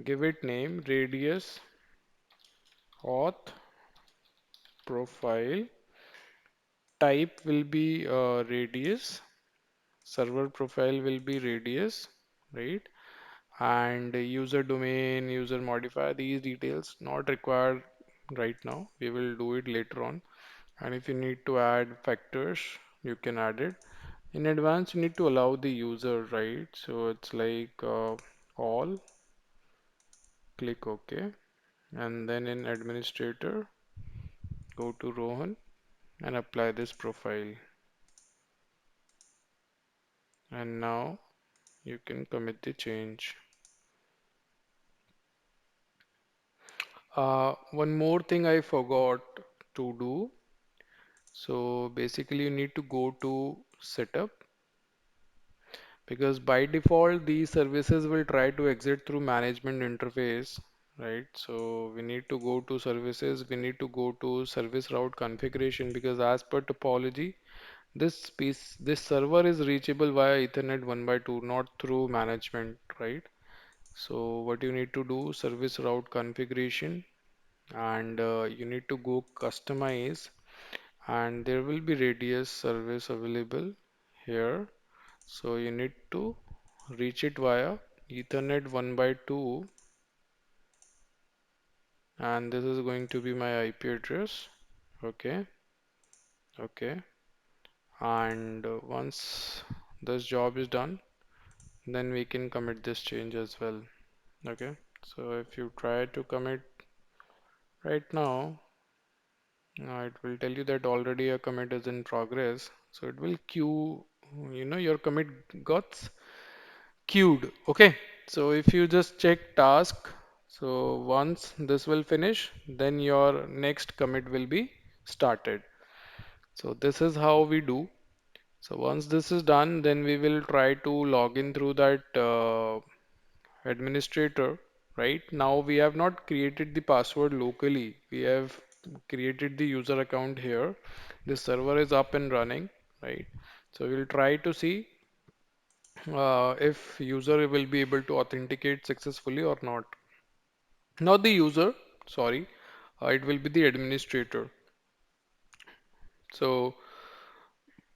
give it name radius auth profile. Type will be radius, server profile will be radius, right? And user domain, user modifier, these details not required right now. We will do it later on. And if you need to add factors, you can add it. In advance, you need to allow the user, right? So it's like all, click OK. And then in administrator, go to Rohan and apply this profile. And now you can commit the change. One more thing I forgot to do. So basically you need to go to setup, because by default these services will try to exit through management interface, right? So we need to go to services, we need to go to service route configuration, because as per topology, this server is reachable via Ethernet 1 by 2, not through management, right? So what you need to do, service route configuration, and you need to go customize, and there will be radius service available here. So you need to reach it via Ethernet 1 by 2, and this is going to be my IP address. Okay, okay, and once this job is done, then we can commit this change as well. Okay, so if you try to commit right now, it will tell you that already a commit is in progress. So it will queue, your commit got queued. Okay, so if you just check task, so once this will finish, then your next commit will be started. So this is how we do. So once this is done, then we will try to log in through that administrator. Right now we have not created the password locally, we have created the user account here. The server is up and running, right? So we'll try to see if user will be able to authenticate successfully or not. Not the user, sorry, it will be the administrator. So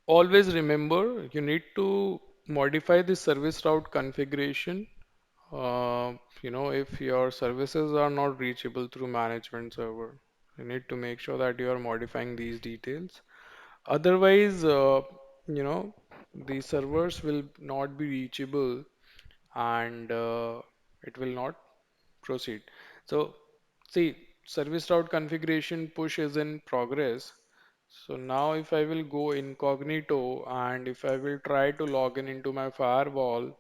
always remember you need to modify the service route configuration. If your services are not reachable through management server, you need to make sure that you are modifying these details. Otherwise, you know, the servers will not be reachable and it will not proceed. So, see, service route configuration push is in progress. So now if I will go incognito and if I will try to log in into my firewall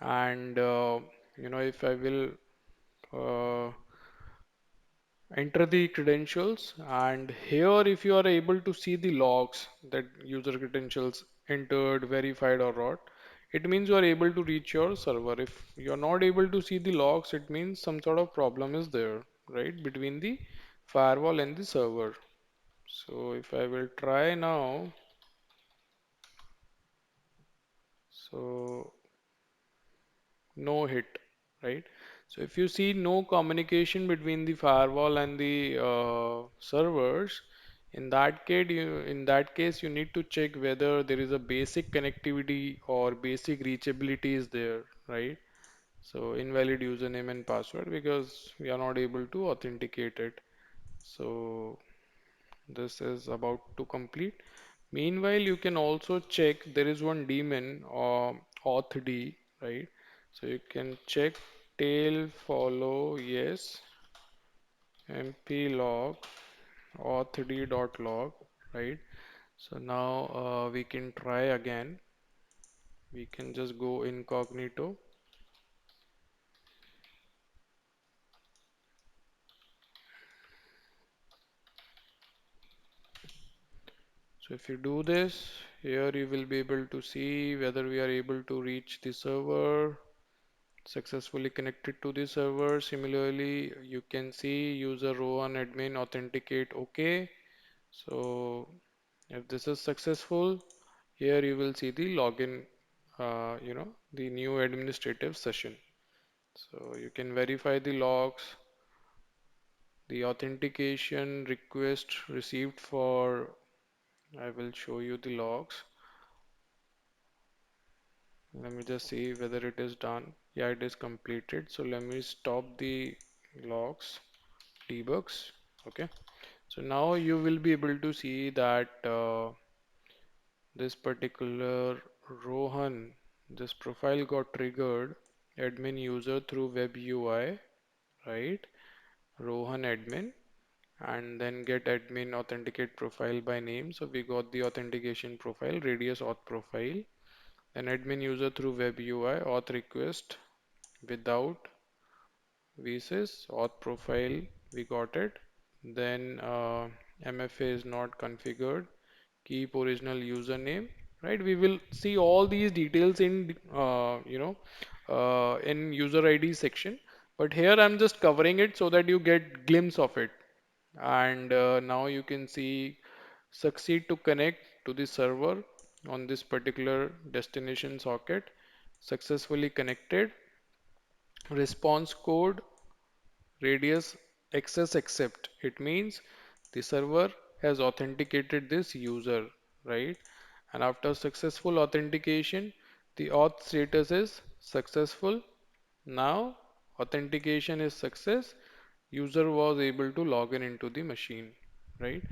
and if I will uh, enter the credentials, and here if you are able to see the logs that user credentials entered, verified or not, it means you are able to reach your server. If you are not able to see the logs, it means some sort of problem is there, right, between the firewall and the server. So if I will try now, so no hit, right? So if you see no communication between the firewall and the servers, in that case you need to check whether there is a basic connectivity or basic reachability is there, right? So invalid username and password because we are not able to authenticate it. So this is about to complete. Meanwhile, you can also check there is one daemon auth d, right? So you can check tail follow yes mplog auth d dot log, right? So now we can try again. We can just go incognito. So if you do this, here you will be able to see whether we are able to reach the server, successfully connected to the server. Similarly, you can see user Rohan admin authenticate OK. So if this is successful, here you will see the login, the new administrative session. So you can verify the logs, the authentication request received for, I will show you the logs. Let me just see whether it is done. Yeah, it is completed. So let me stop the logs, debugs. Okay. So now you will be able to see that this particular Rohan, this profile got triggered admin user through web UI, right? Rohan admin and then get admin authenticate profile by name. So we got the authentication profile, radius auth profile, then admin user through web UI, auth request without vsys, auth profile, we got it. Then MFA is not configured, keep original username, right? We will see all these details in in user ID section, but here I'm just covering it so that you get glimpse of it. And now you can see succeed to connect to the server on this particular destination socket, successfully connected, response code radius access accept. It means the server has authenticated this user, right? And after successful authentication, the auth status is successful. Now authentication is success. User was able to log in into the machine, right?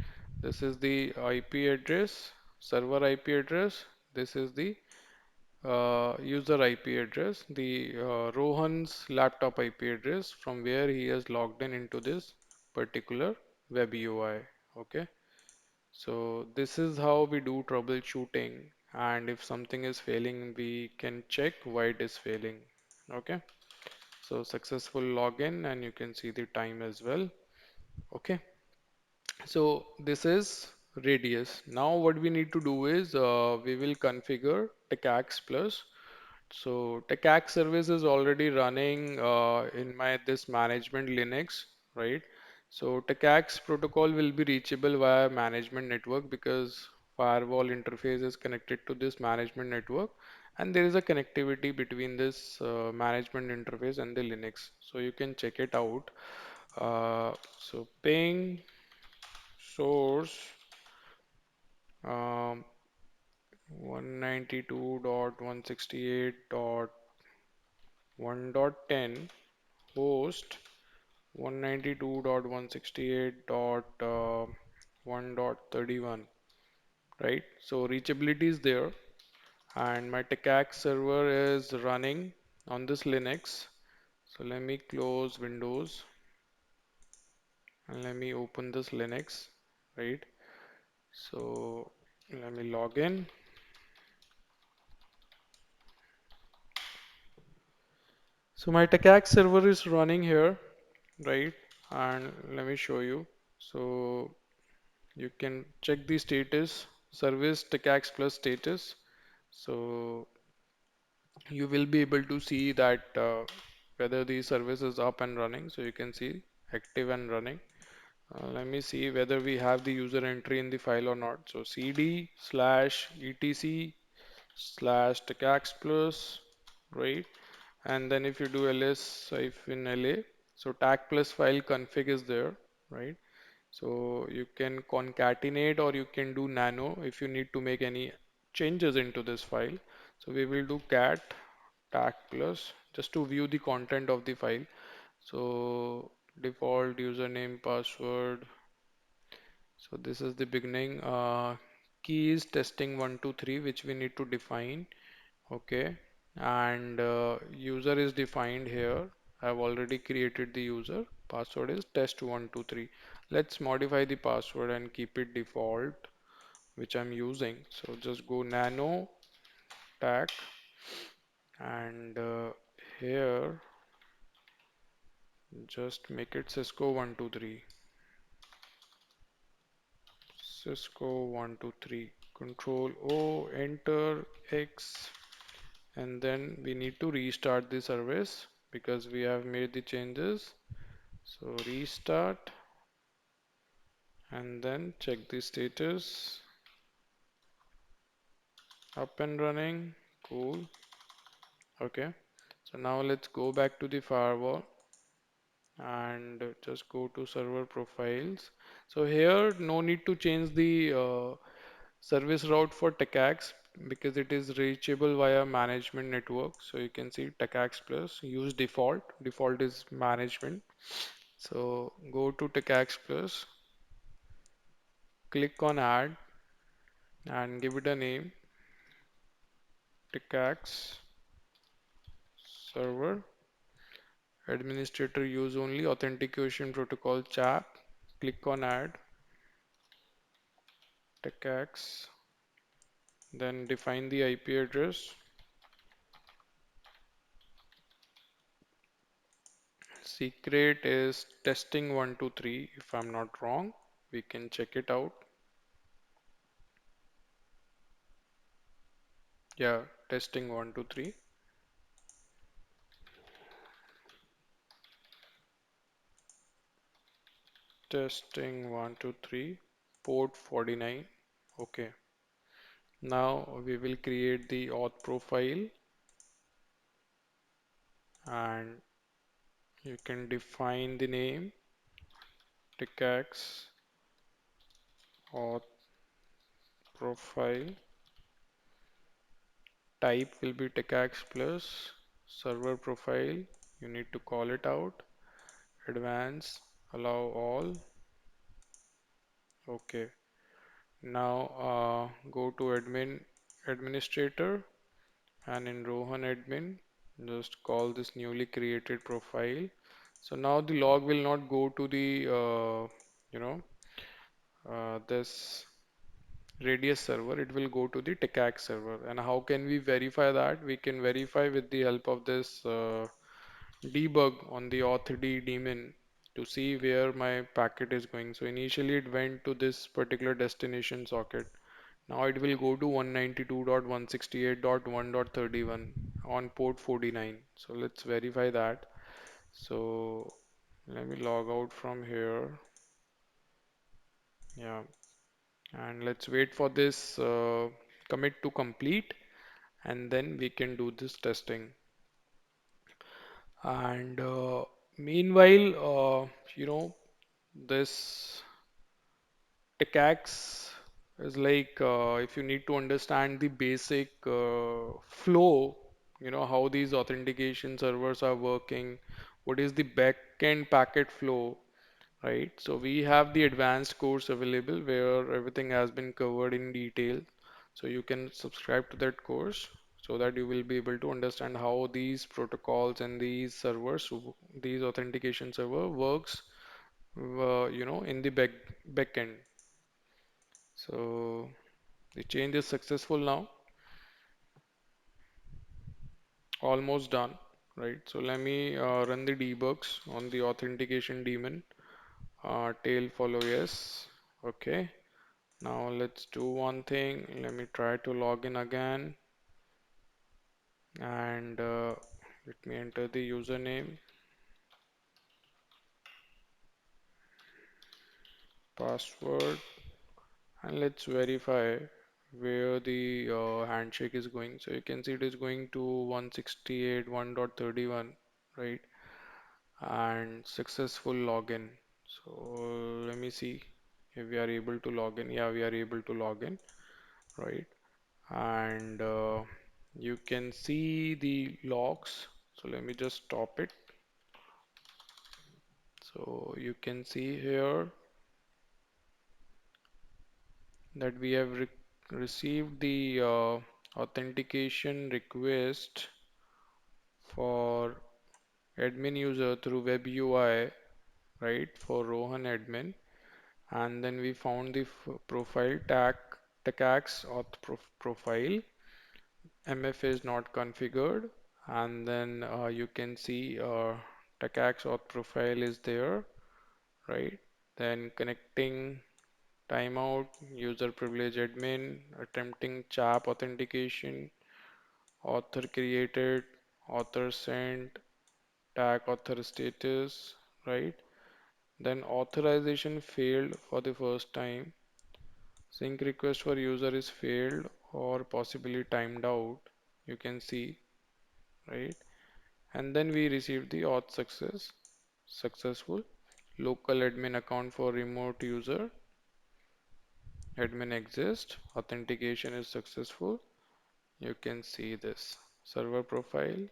This is the IP address, server IP address. This is the user IP address, the Rohan's laptop IP address from where he has logged in into this particular web UI. Okay, so this is how we do troubleshooting, and if something is failing, we can check why it is failing. Okay, so successful login, and you can see the time as well. Okay, so this is radius. Now what we need to do is we will configure TechAX plus. So TechAX service is already running in my this management Linux, right? So TechAX protocol will be reachable via management network because firewall interface is connected to this management network, and there is a connectivity between this management interface and the Linux. So you can check it out. So ping source um, 192.168.1.10 host 192.168.1.31, right? So reachability is there, and my TechAx server is running on this Linux. So let me close Windows and let me open this Linux, right? So let me log in. So my TechAx server is running here, right? And let me show you. So you can check the status, service TechAx plus status. So you will be able to see that whether the service is up and running. So you can see active and running. Let me see whether we have the user entry in the file or not. So cd slash etc slash TechAx plus, right? And then if you do ls if in la, so tag plus file config is there, right? So you can concatenate or you can do nano if you need to make any changes into this file. So we will do cat tag plus just to view the content of the file. So default username, password. So this is the beginning. Key is testing 123, which we need to define. Okay. And user is defined here. I've already created the user. Password is test123. Let's modify the password and keep it default, which I'm using. So just go nano tag and here just make it Cisco 123. Cisco 123. Control O, enter X, and then we need to restart the service because we have made the changes. So restart and then check the status. Up and running. Cool. Okay. So now let's go back to the firewall and just go to server profiles. So here no need to change the service route for TechAx because it is reachable via management network. So you can see TechAx plus use default. Default is management. So go to TechAx plus, click on add and give it a name, TechAx server. Administrator use only authentication protocol chap. Click on add TechAx. Then define the IP address. Secret is testing 123 if I'm not wrong. We can check it out. Yeah, testing 123. Testing 123. Port 49. Okay. Now we will create the auth profile and you can define the name TechAx auth profile. Type will be TechAx plus server profile. You need to call it out. Advanced, allow all. Okay. Now go to administrator and in Rohan admin, just call this newly created profile. So now the log will not go to the you know this radius server. It will go to the TechAx server. And how can we verify that? We can verify with the help of this debug on the authd daemon to see where my packet is going. So initially it went to this particular destination socket. Now it will go to 192.168.1.31 on port 49. So let's verify that. So let me log out from here. Yeah. And let's wait for this commit to complete, and then we can do this testing. And meanwhile, this TechAx is like if you need to understand the basic flow, how these authentication servers are working, what is the backend packet flow, right? So we have the advanced course available where everything has been covered in detail. So you can subscribe to that course so that you will be able to understand how these protocols and these servers, these authentication server works, in the backend. So the change is successful now, almost done, right? So let me run the debugs on the authentication daemon. Tail follow yes. Okay. Now let's do one thing. Let me try to log in again, and let me enter the username, password, and let's verify where the handshake is going. So you can see it is going to 168.1.31, right? And successful login. So let me see if we are able to log in. Yeah, we are able to log in, right? And you can see the logs. So let me just stop it. So you can see here that we have received the authentication request for admin user through web UI, right? For Rohan admin. And then we found the profile tax auth profile. MF is not configured. And then you can see tax auth profile is there, right? Then connecting timeout, user privilege admin, attempting CHAP authentication, author created, author sent, tag author status, right? Then authorization failed for the first time. Sync request for user is failed or possibly timed out. You can see, right? And then we received the auth successful. Local admin account for remote user, admin exists, authentication is successful. You can see this server profile,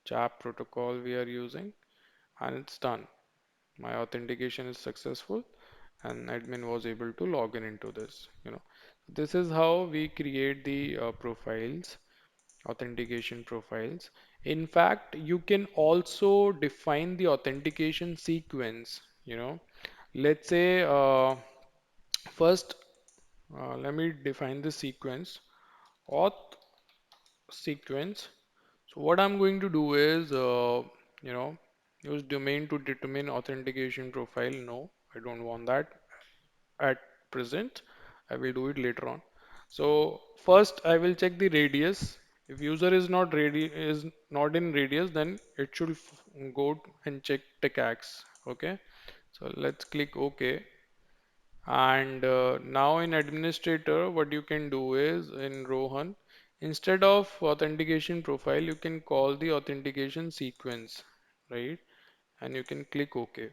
CHAP protocol we are using, and it's done. My authentication is successful, and admin was able to log in into this. This is how we create the profiles, authentication profiles. In fact, you can also define the authentication sequence. Let's say first, let me define the sequence. Auth sequence. So what I'm going to do is, you know, use domain to determine authentication profile. No, I don't want that at present. I will do it later on. So first I will check the radius. If user is not in radius, then it should go and check TechAx. Okay. So let's click OK. And now in administrator, what you can do is in Rohan, instead of authentication profile, you can call the authentication sequence, right? And you can click OK.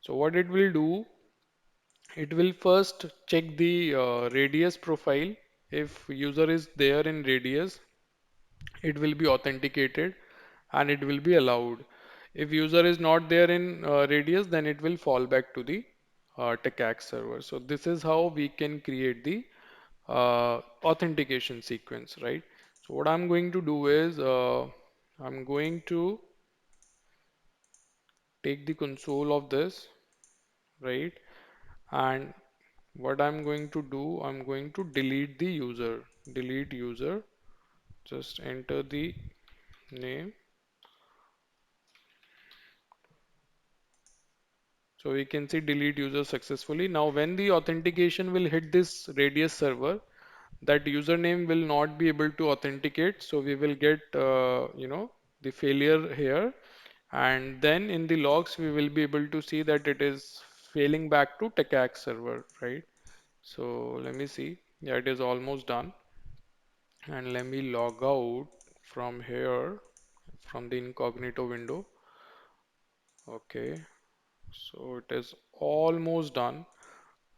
So what it will do, it will first check the radius profile. If user is there in radius, it will be authenticated and it will be allowed. If user is not there in radius, then it will fall back to the TechAx server. So this is how we can create the authentication sequence, right? So what I'm going to do is I'm going to take the console of this, right? And what I'm going to do, I'm going to delete the user. Delete user. Just enter the name. So we can see delete user successfully. Now when the authentication will hit this radius server, that username will not be able to authenticate. So we will get, the failure here. And then in the logs, we will be able to see that it is failing back to TechAx server, right? So let me see. Yeah, it is almost done. And let me log out from here, from the incognito window. Okay, so it is almost done.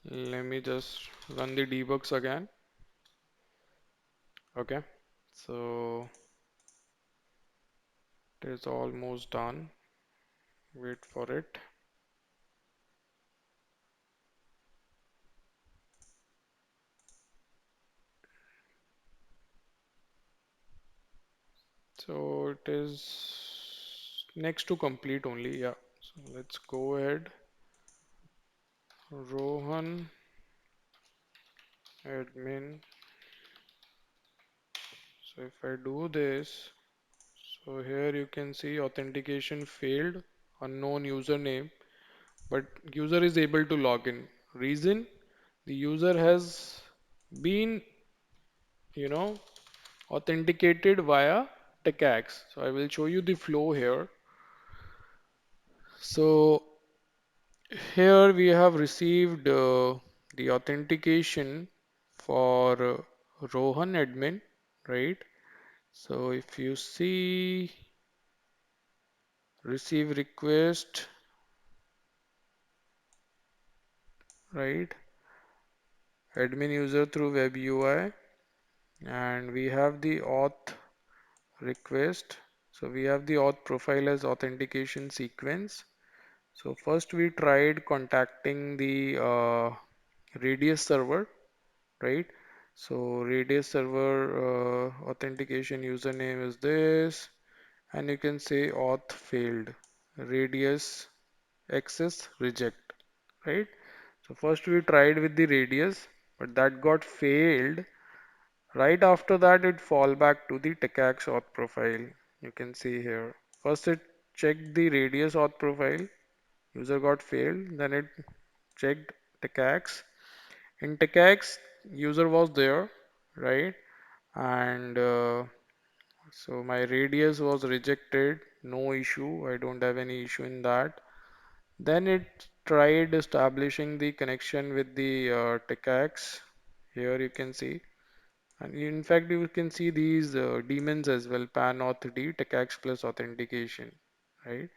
Let me just run the debugs again. Okay, so it is almost done. Wait for it. So it is next to complete only. Yeah. So let's go ahead. Rohan admin. So if I do this, so here you can see authentication failed, unknown username, but user is able to log in. Reason, the user has been, you know, authenticated via TechAx. So I will show you the flow here. So here we have received the authentication for Rohan admin, right? So if you see receive request, right? Admin user through web UI, and we have the auth request. So we have the auth profile as authentication sequence. So first we tried contacting the Radius server, right? So Radius server authentication username is this, and you can say auth failed, Radius access reject, right? So first we tried with the Radius, but that got failed. Right after that, it fall back to the TechAx auth profile. You can see here. First it checked the Radius auth profile, user got failed, then it checked TechAx. In TechAx, user was there, right? And so my radius was rejected, no issue, I don't have any issue in that. Then it tried establishing the connection with the TechAx. Here you can see. And in fact, you can see these daemons as well, panauth d, TechAx plus authentication, right?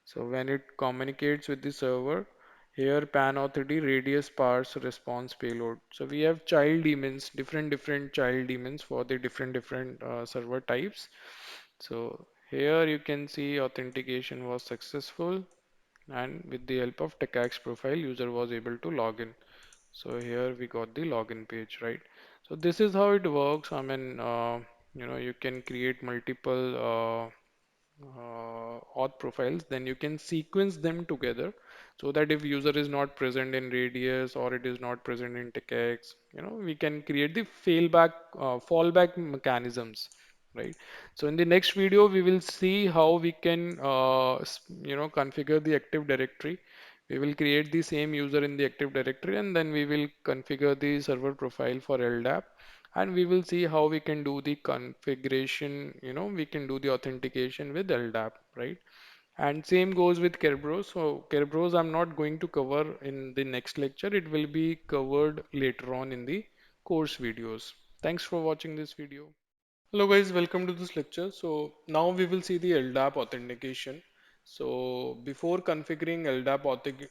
So when it communicates with the server, here panauthd radius parse response payload. So we have child daemons, different child daemons for the different server types. So here you can see authentication was successful, and with the help of TechAx profile, user was able to log in. So here we got the login page, right? So this is how it works. I mean, you can create multiple auth profiles, then you can sequence them together so that if user is not present in radius or it is not present in TechX, we can create the fallback mechanisms, right? So in the next video, we will see how we can, configure the Active Directory. We will create the same user in the Active Directory, and then we will configure the server profile for LDAP, and we will see how we can do the configuration, we can do the authentication with LDAP, right? And same goes with Kerberos. So Kerberos I'm not going to cover in the next lecture. It will be covered later on in the course videos. Thanks for watching this video. Hello guys, welcome to this lecture. So now we will see the LDAP authentication. So before configuring LDAP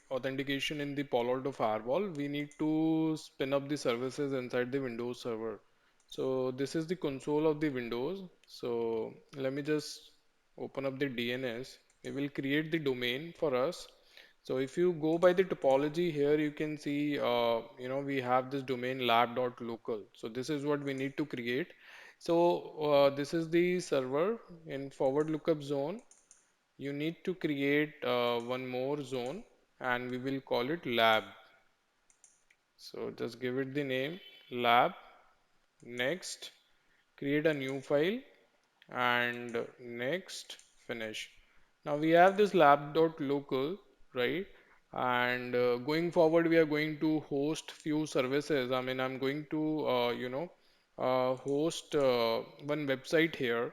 authentication in the Palo Alto Firewall, we need to spin up the services inside the Windows server. So this is the console of the Windows. So let me just open up the DNS. We will create the domain for us. So if you go by the topology here, you can see, we have this domain lab.local. So this is what we need to create. So this is the server in forward lookup zone. You need to create one more zone and we will call it lab. So just give it the name lab. Next, create a new file and next finish. Now we have this lab.local, right? And going forward, we are going to host few services. I mean, I'm going to, host one website here.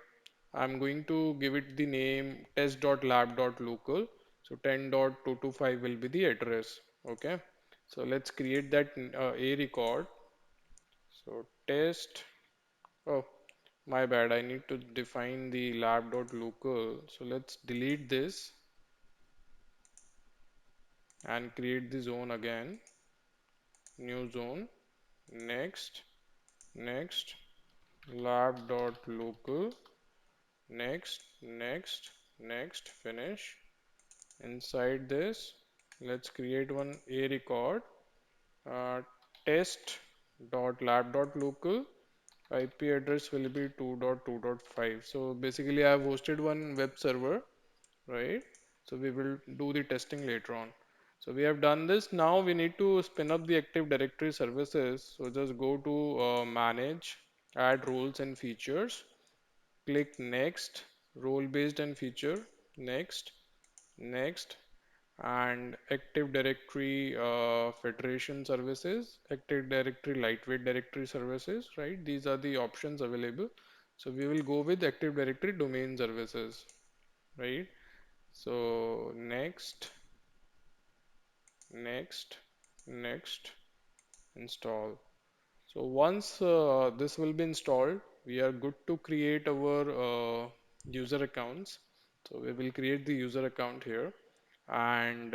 I'm going to give it the name test.lab.local. So 10.225 will be the address. Okay. So let's create that A record. So test. Oh, my bad. I need to define the lab.local. So let's delete this and create the zone again. New zone. Next. Next. Lab.local. Next. Next. Next. Finish. Inside this, let's create one A record. Uh, test.lab.local. IP address will be 2.2.5. So basically, I have hosted one web server, right? So we will do the testing later on. So we have done this. Now we need to spin up the Active Directory services. So just go to Manage, Add Roles and Features. Click Next, Role Based and Feature. Next, Next, and Active Directory Federation Services, Active Directory Lightweight Directory Services, right? These are the options available. So we will go with Active Directory Domain Services, right? So next, next, next, install. So once this will be installed, we are good to create our user accounts. So we will create the user account here, and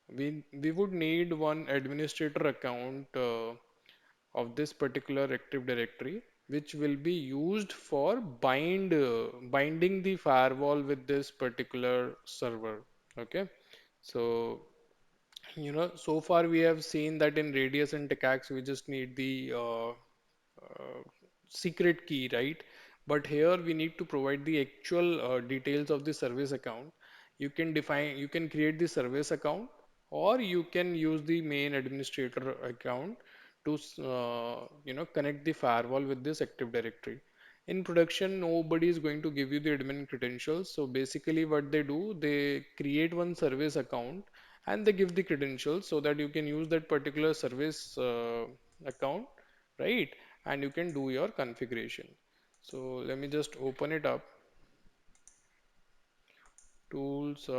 we would need one administrator account of this particular Active Directory, which will be used for binding the firewall with this particular server. Okay, so so far we have seen that in Radius and Tecax we just need the secret key, right? But here we need to provide the actual details of the service account. You can create the service account, or you can use the main administrator account to, connect the firewall with this Active Directory. In production, nobody is going to give you the admin credentials. So basically what they do, they create one service account and they give the credentials so that you can use that particular service account, right? And you can do your configuration. So let me just open it up. Tools,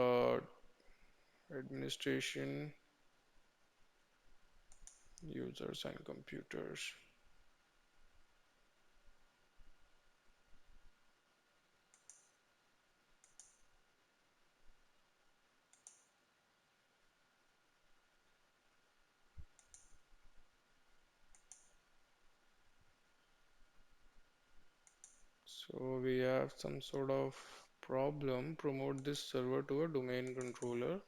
administration, users and computers. So we have some sort of problem. Promote this server to a domain controller.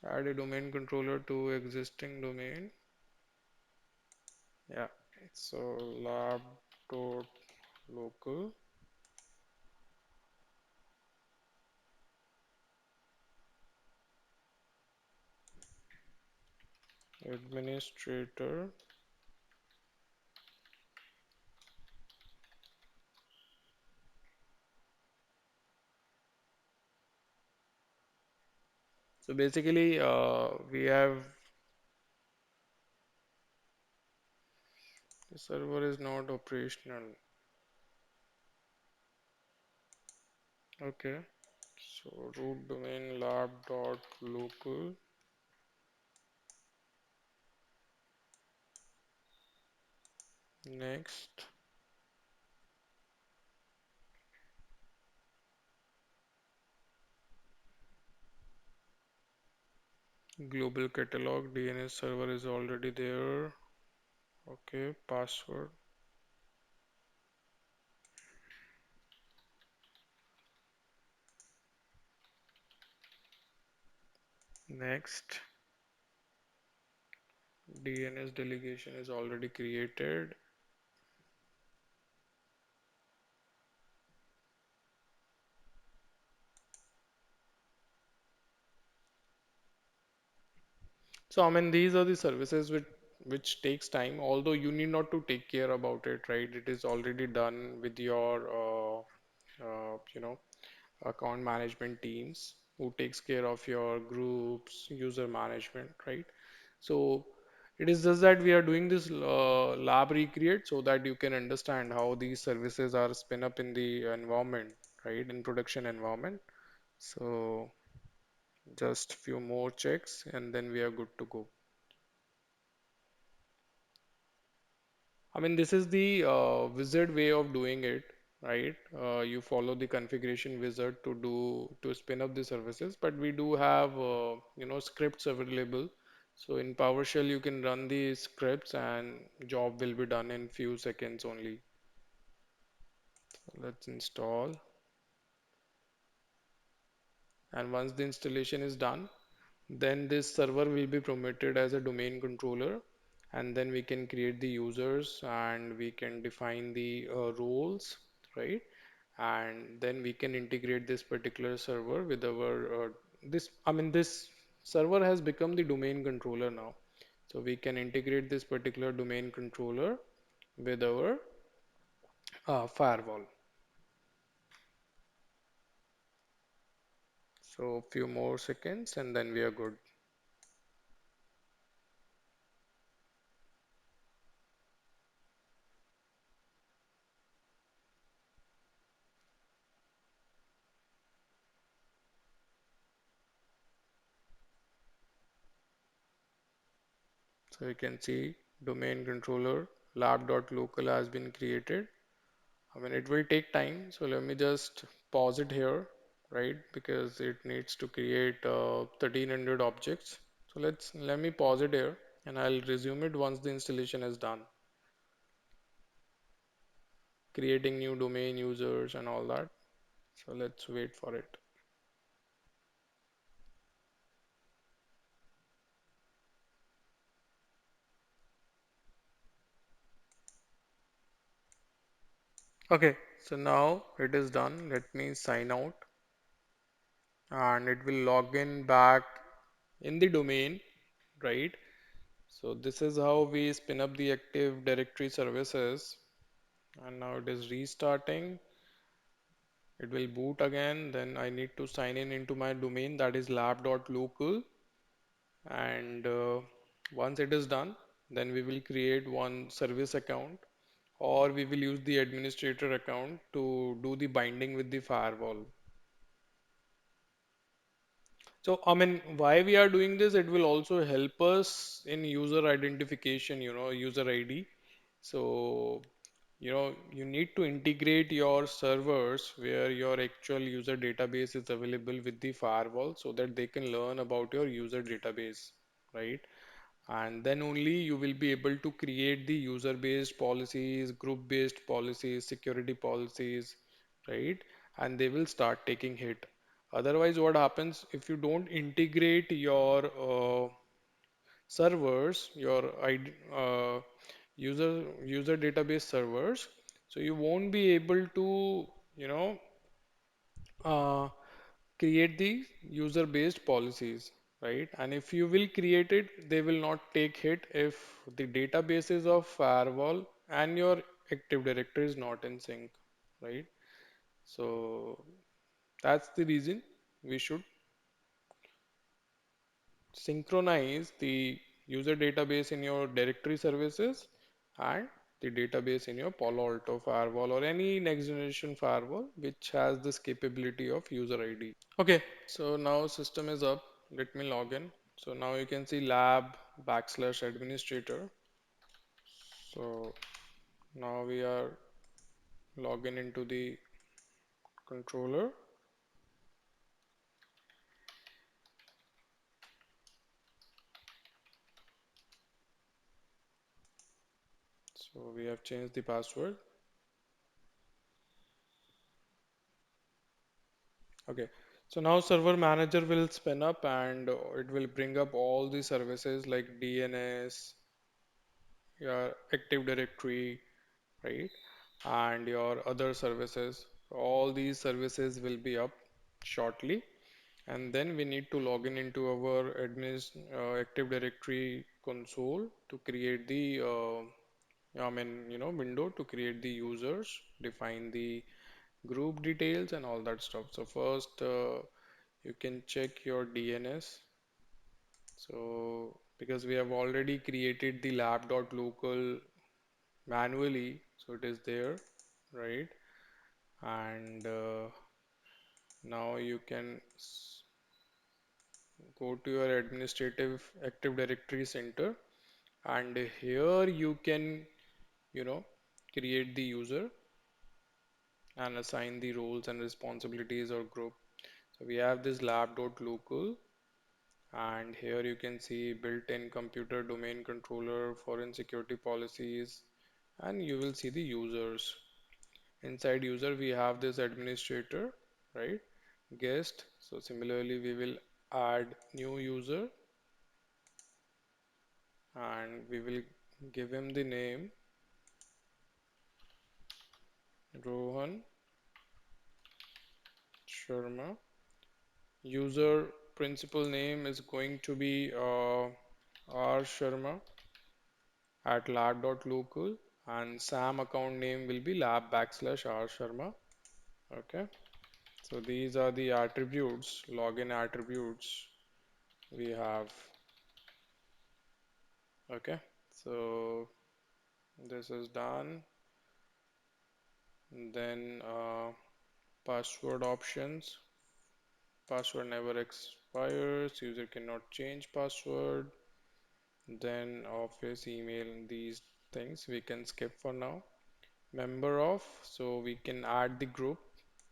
Add a domain controller to existing domain. Yeah. So lab.local. Administrator. So basically, we have the server is not operational. Okay. So root domain lab.local. Next. Global catalog DNS server is already there. Okay. Password. Next. DNS delegation is already created. So I mean these are the services which takes time, although you need not to take care about it, right? It is already done with your account management teams who takes care of your groups, user management, right? So it is just that we are doing this lab recreate so that you can understand how these services are spin up in the environment, right? In production environment. So just few more checks and then we are good to go. I mean, this is the wizard way of doing it, right? You follow the configuration wizard to spin up the services, but we do have scripts available. So in PowerShell, you can run the scripts and job will be done in few seconds only. So let's install, and once the installation is done, then this server will be promoted as a domain controller, and then we can create the users and we can define the roles, right? And then we can integrate this particular server with our this server has become the domain controller now. So we can integrate this particular domain controller with our firewall. So few more seconds and then we are good. So you can see domain controller lab.local has been created. I mean, it will take time. So let me just pause it here, right? Because it needs to create 1300 objects. So let me pause it here and I'll resume it once the installation is done. Creating new domain users and all that. So let's wait for it. Okay, so now it is done. Let me sign out and it will log in back in the domain, right? So this is how we spin up the Active Directory services, and now it is restarting. It will boot again. Then I need to sign in into my domain, that is lab.local, and once it is done, then we will create one service account, or we will use the administrator account to do the binding with the firewall. So, I mean, why we are doing this, it will also help us in user identification, user ID. So, you need to integrate your servers where your actual user database is available with the firewall so that they can learn about your user database, right? And then only you will be able to create the user-based policies, group-based policies, security policies, right? And they will start taking hit. Otherwise, what happens if you don't integrate your servers, your user database servers, so you won't be able to, you know, uh, create the user-based policies, right? And if you will create it, they will not take hit if the databases of firewall and your Active Directory is not in sync, right? So that's the reason we should synchronize the user database in your directory services and the database in your Palo Alto firewall or any next generation firewall which has this capability of user ID. Okay, so now system is up. Let me log in. So now you can see lab/administrator. So now we are logging into the controller. So we have changed the password. Okay, so now server manager will spin up and it will bring up all the services like DNS, your Active Directory, right? And your other services. All these services will be up shortly. And then we need to log in into our Active Directory console to create the window to create the users, define the group details and all that stuff. So first you can check your DNS. So because we have already created the lab.local manually, so it is there, right? And Now you can go to your administrative Active Directory center, and here you can, you know, create the user and assign the roles and responsibilities or group. So we have this lab.local, and here you can see built-in computer domain controller, foreign security policies, and you will see the users. Inside user, we have this administrator, right? Guest. So similarly, we will add new user and we will give him the name Rohan Sharma. User principal name is going to be R Sharma at lab.local, and SAM account name will be lab/r Sharma. Okay. So these are the attributes, login attributes we have. Okay. So this is done. Then password options. Password never expires. User cannot change password. Then office email, these things we can skip for now. Member of, so we can add the group.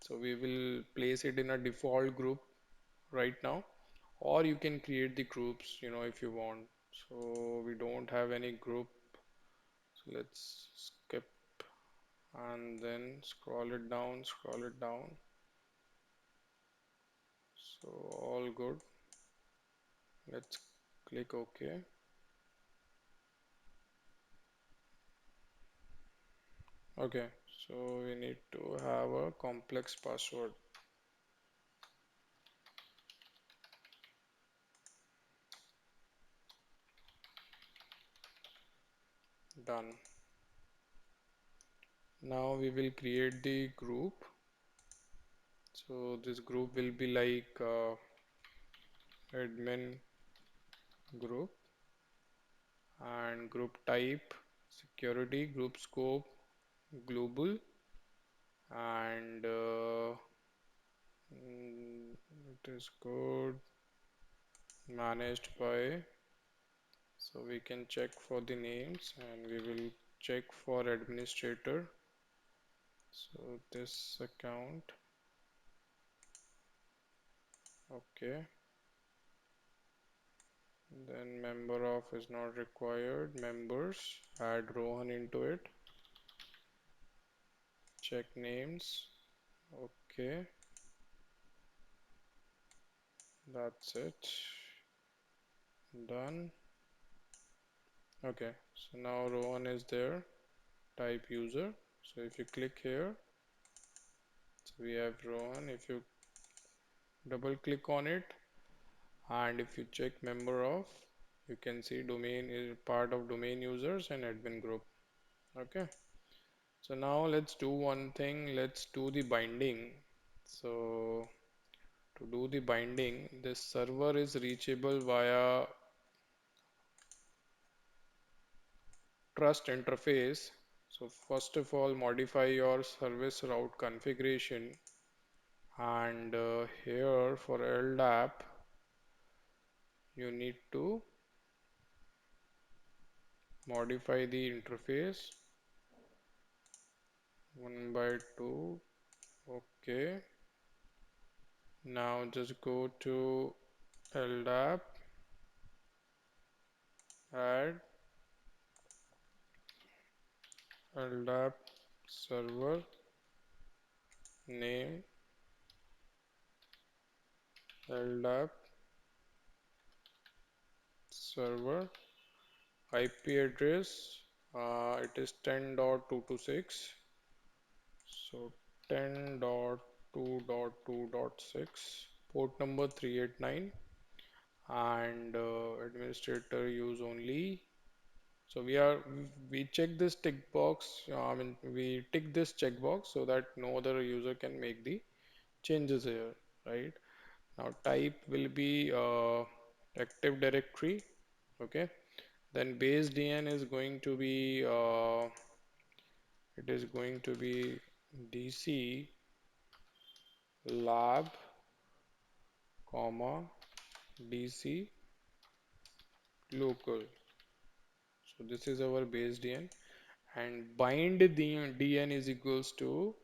So we will place it in a default group right now, or you can create the groups, if you want. So we don't have any group. So let's skip and then scroll it down, scroll it down. So all good. Let's click OK. Okay, so we need to have a complex password. Done. Now we will create the group. So this group will be like admin group, and group type security, group scope global, and it is good, managed by. So we can check for the names and we will check for administrator. So this account, okay. Then member of is not required. Members, add Rohan into it. Check names. Okay, that's it. Done. Okay, so now Rohan is there. Type user. So if you click here, so we have Rohan. If you double click on it, and if you check member of, you can see domain is part of domain users and admin group. Okay. So now let's do one thing. Let's do the binding. So to do the binding, this server is reachable via trust interface. So first of all, modify your service route configuration, and here for LDAP, you need to modify the interface 1 by 2. Okay. Now just go to LDAP, add LDAP server name, LDAP server IP address. It is 10.226. So 10.2.2.6, port number 389, and administrator use only. So we check this tick box. We tick this checkbox so that no other user can make the changes here, right? Now type will be Active Directory. Okay. Then base DN is going to be it is going to be DC lab comma DC local. So this is our base DN, and bind the DN is equals to,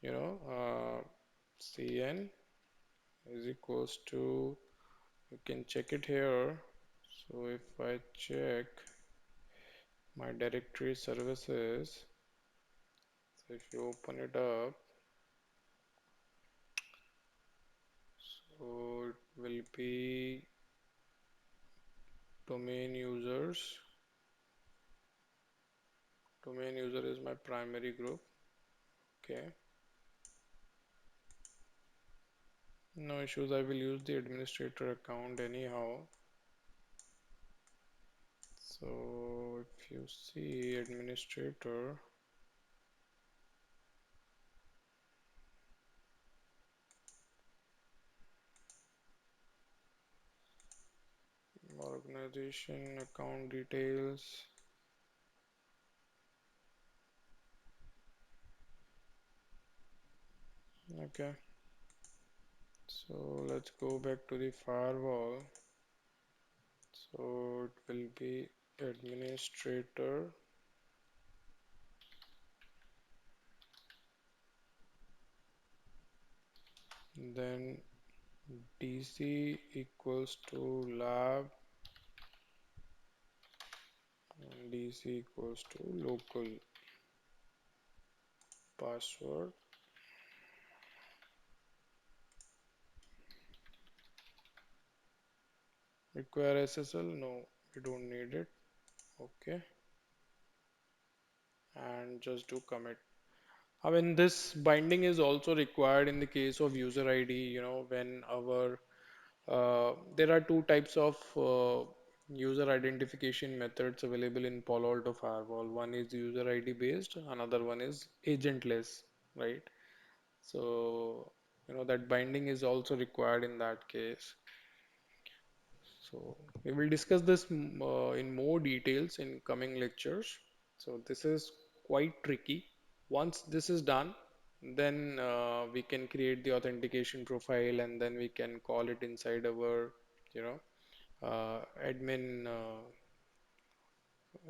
CN is equals to, you can check it here. So if I check my directory services, so if you open it up, so it will be domain users. Domain user is my primary group. Okay, no issues. I will use the administrator account anyhow. So if you see administrator, organization, account details. Okay, so let's go back to the firewall. So it will be administrator, then DC equals to lab, and DC equals to local password. Require SSL? No, we don't need it. Okay, and just do commit. I mean, this binding is also required in the case of user ID, when there are two types of user identification methods available in Palo Alto Firewall. One is user ID based, another one is agentless, right? So, that binding is also required in that case. So we will discuss this in more details in coming lectures. So this is quite tricky. Once this is done, then we can create the authentication profile, and then we can call it inside our, you know, admin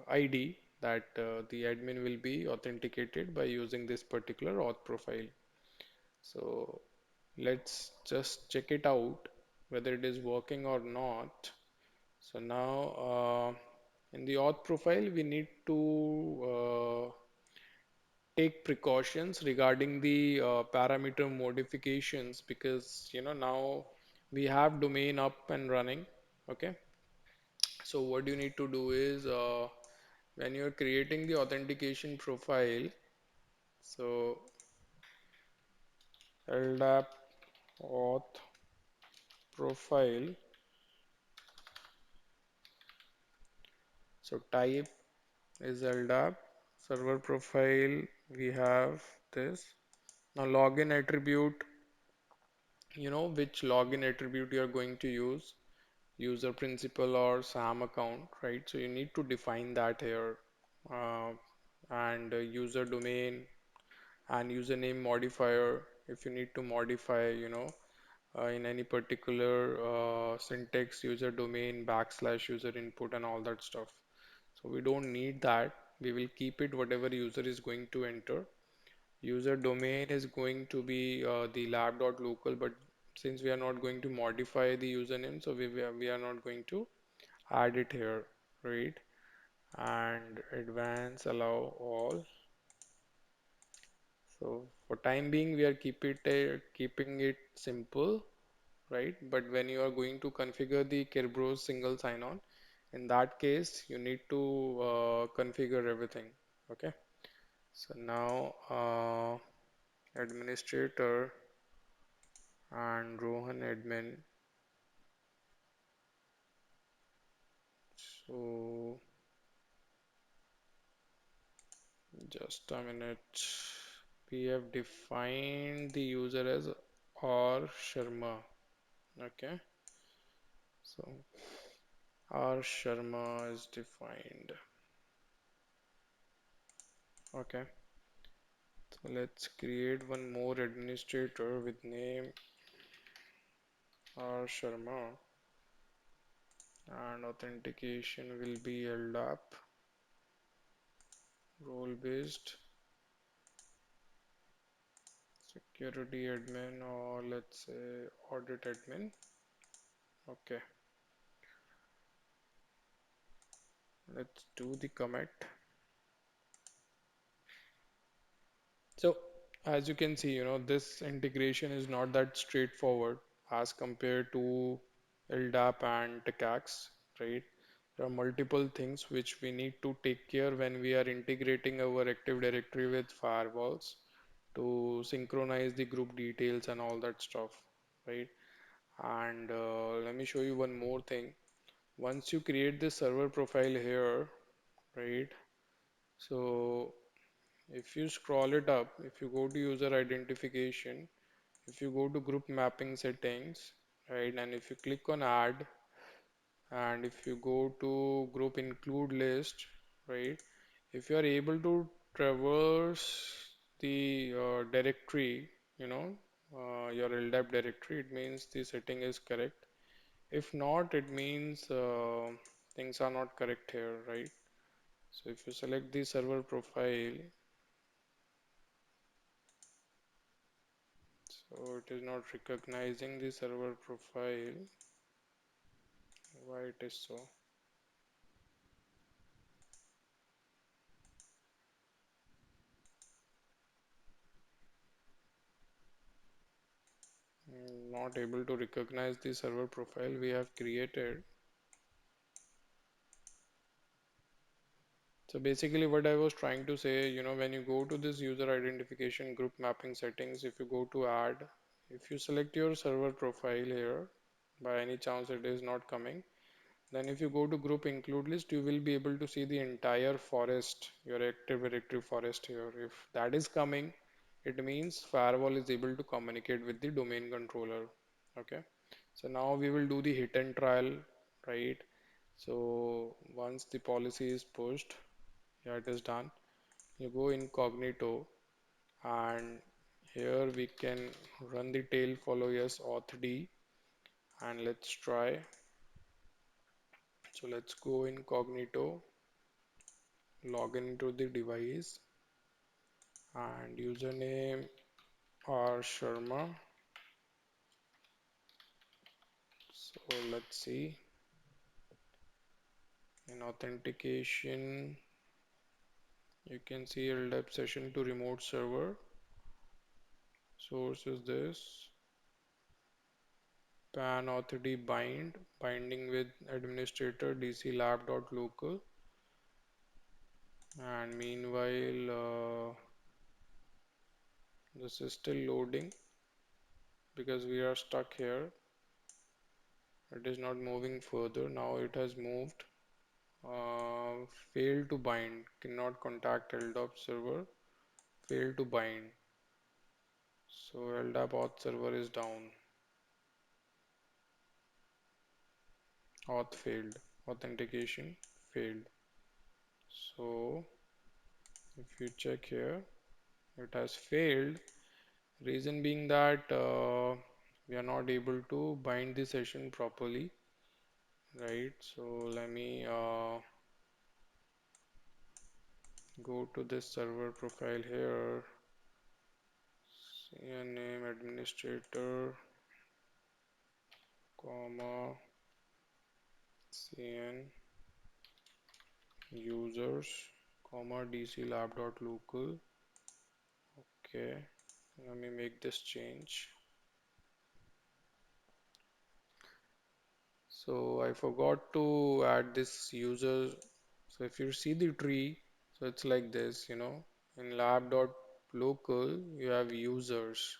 ID, that the admin will be authenticated by using this particular auth profile. So let's just check it out whether it is working or not. So now in the auth profile, we need to take precautions regarding the parameter modifications, because now we have domain up and running. Okay, so what you need to do is when you're creating the authentication profile, so LDAP auth profile, so type is LDAP, server profile, we have this. Now login attribute, which login attribute you are going to use, user principal or SAM account, right? So you need to define that here. Uh, and user domain and username modifier, if you need to modify, in any particular syntax, user domain, backslash user input and all that stuff. So we don't need that. We will keep it whatever user is going to enter. User domain is going to be the lab.local, but since we are not going to modify the username, so we are not going to add it here, right? And advanced allow all. So for time being, we are keeping it simple, right? But when you are going to configure the Kerberos single sign-on, in that case, you need to configure everything. Okay. So now administrator and Rohan admin. So just a minute. We have defined the user as R Sharma. Okay. So R Sharma is defined. Okay. So let's create one more administrator with name R Sharma, and authentication will be LDAP, role based, security admin, or let's say audit admin. Okay, let's do the commit. So as you can see, this integration is not that straightforward as compared to LDAP and TCACs, right? There are multiple things which we need to take care when we are integrating our Active Directory with firewalls to synchronize the group details and all that stuff, right? And let me show you one more thing. Once you create this server profile here, right? So if you scroll it up, if you go to user identification, if you go to group mapping settings, right, and if you click on add, and if you go to group include list, right, if you are able to traverse the directory, your LDAP directory, it means the setting is correct. If not, it means things are not correct here, right? So if you select the server profile, so it is not recognizing the server profile. Why it is so? Not able to recognize the server profile we have created. So basically what I was trying to say, when you go to this user identification group mapping settings, if you go to add, if you select your server profile here, by any chance it is not coming, then if you go to group include list, you will be able to see the entire forest, your Active Directory forest here. If that is coming, it means firewall is able to communicate with the domain controller. Okay. So now we will do the hit and trial, right? So once the policy is pushed, yeah, it is done. You go incognito, and here we can run the tail follow yes auth d, and let's try. So let's go incognito, log into the device, and username R Sharma. So let's see, in authentication you can see LDAP session to remote server. Source is this, pan auth d bind, binding with administrator dc lab.local. And meanwhile this is still loading because we are stuck here. It is not moving further. Now it has moved. Failed to bind, cannot contact LDAP server, failed to bind. So LDAP auth server is down, auth failed, authentication failed. So if you check here, it has failed. Reason being that we are not able to bind the session properly, right? So let me go to this server profile here, name administrator, comma, cn users, comma, dc lab.local. Okay, let me make this change. So I forgot to add this user. So if you see the tree, so it's like this, in lab.local you have users,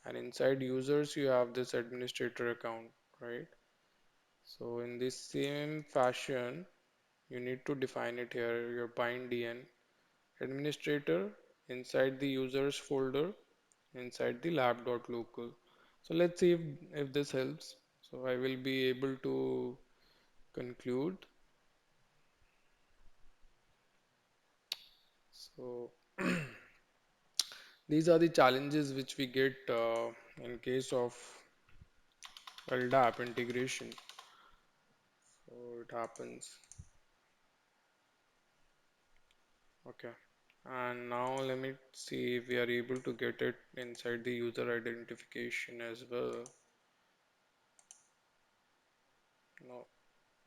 and inside users you have this administrator account, right? So in this same fashion, you need to define it here, your bind dn administrator inside the users folder inside the lab.local. So let's see if this helps. So I will be able to conclude. So these are the challenges which we get in case of LDAP integration. So it happens. Okay. And now let me see if we are able to get it inside the user identification as well. No,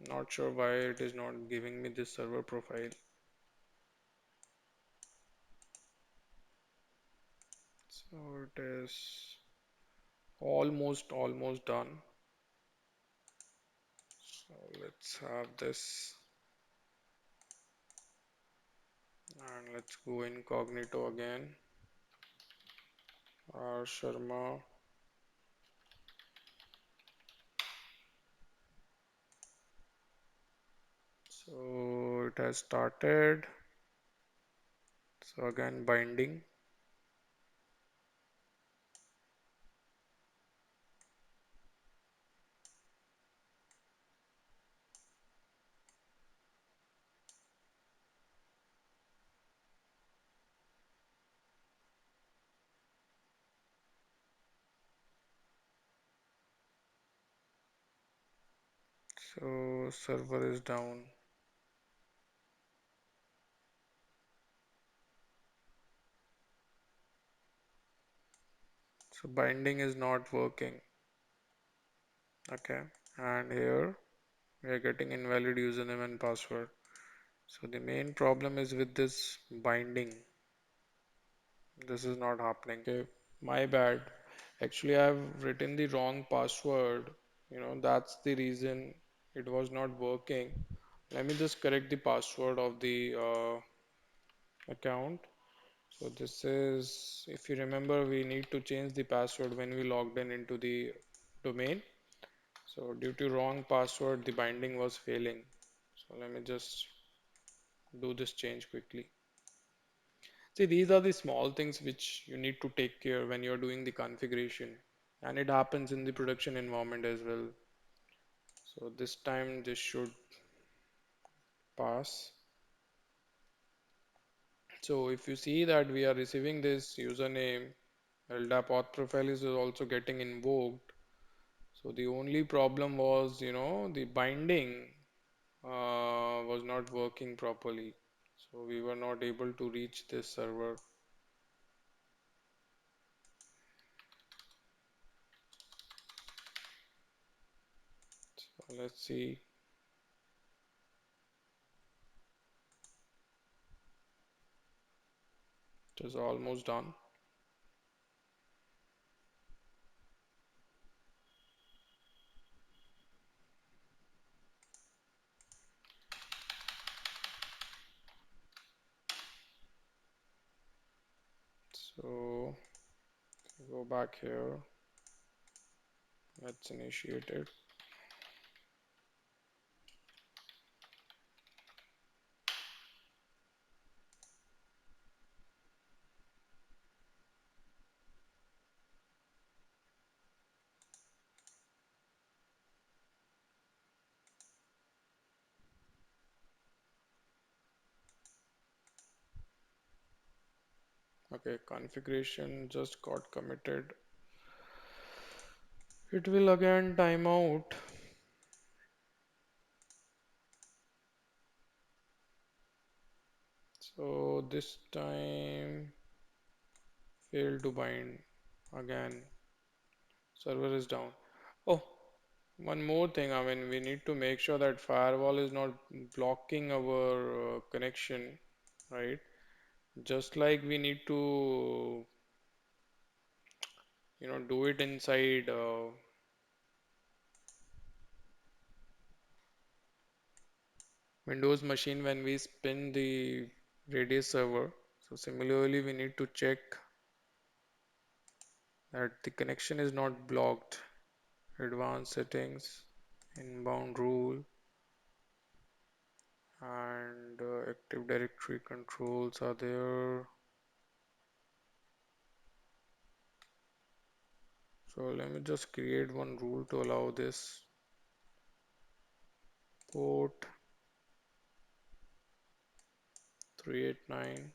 not sure why it is not giving me this server profile. So it is almost done. So let's have this and let's go incognito again. R Sharma. So it has started. So again binding. So server is down. So binding is not working. Okay. And here we are getting invalid username and password. So the main problem is with this binding. This is not happening. Okay, my bad. Actually, I've written the wrong password. That's the reason it was not working. Let me just correct the password of the account. So this is, if you remember, we need to change the password when we logged in into the domain. So due to wrong password, the binding was failing. So let me just do this change quickly. See, these are the small things which you need to take care when you're doing the configuration, and it happens in the production environment as well. So this time this should pass. So if you see that we are receiving this username, LDAP auth profile is also getting invoked. So the only problem was, the binding was not working properly. So we were not able to reach this server. So let's see. It is almost done. So go back here. Let's initiate it. Okay, configuration just got committed. It will again time out. So this time failed to bind again. Server is down. Oh, one more thing. I mean, we need to make sure that firewall is not blocking our connection, right? Just like we need to, do it inside Windows machine when we spin the Radius server. So similarly, we need to check that the connection is not blocked. Advanced settings, inbound rule, and Active Directory controls are there. So let me just create one rule to allow this. Port 389.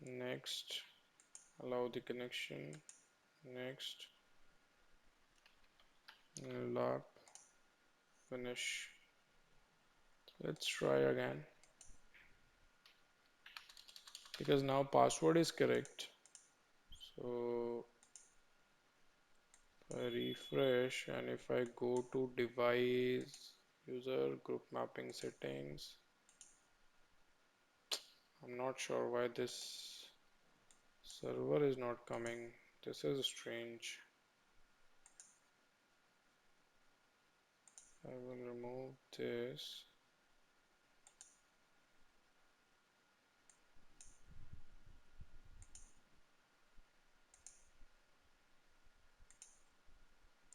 Next. Allow the connection. Next. LDAP. Finish. Let's try again because now password is correct. So I refresh, and if I go to device, user, group mapping settings, I'm not sure why this server is not coming. This is strange. I will remove this.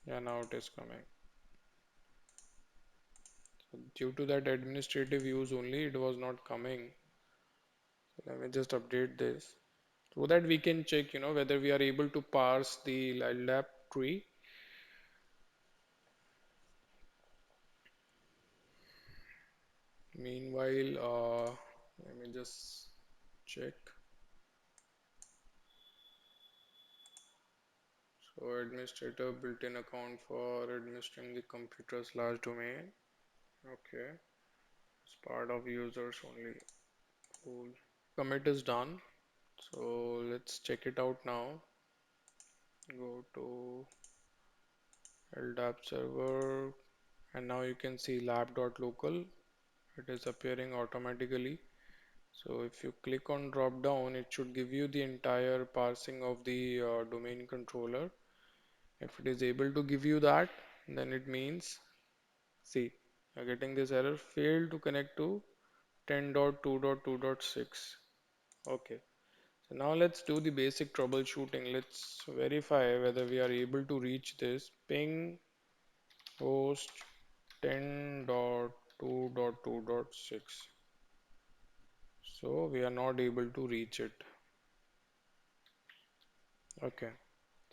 Yeah, now it is coming. So due to that administrative use only, it was not coming. So let me just update this so that we can check, whether we are able to parse the LDAP tree. Meanwhile, let me just check. So administrator built-in account for administering the computer/domain. Okay, it's part of users only. Cool. Commit is done. So let's check it out now. Go to LDAP server, and now you can see lab.local. It is appearing automatically. So if you click on drop down, it should give you the entire parsing of the domain controller. If it is able to give you that, then it means, see, you're getting this error, failed to connect to 10.2.2.6. Okay, so now let's do the basic troubleshooting. Let's verify whether we are able to reach this. Ping host 10.2.2.6. So we are not able to reach it. Okay,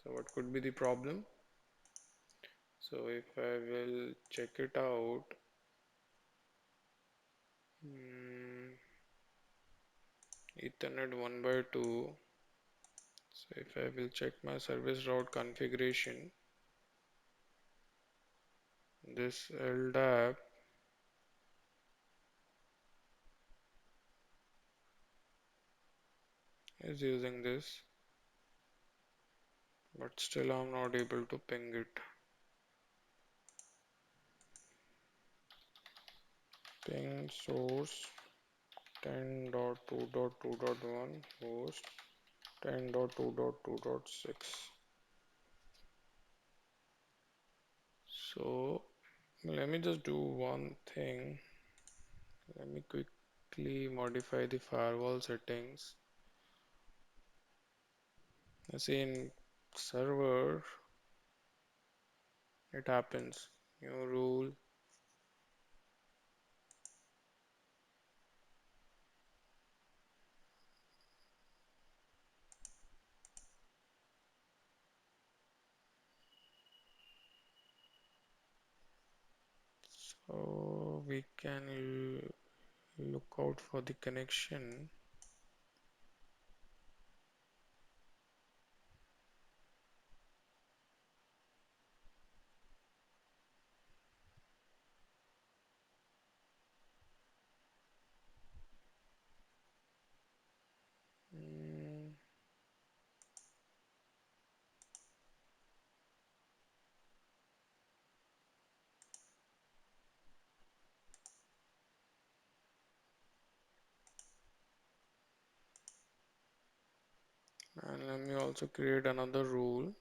so what could be the problem? So if I will check it out, Ethernet 1 by 2. So if I will check my service route configuration, this LDAP is using this, but still I'm not able to ping it. Ping source 10.2.2.1 host 10.2.2.6. So let me just do one thing. Let me quickly modify the firewall settings. Let's see, in server it happens. New rule. So we can look out for the connection. Mm, and let me also create another rule.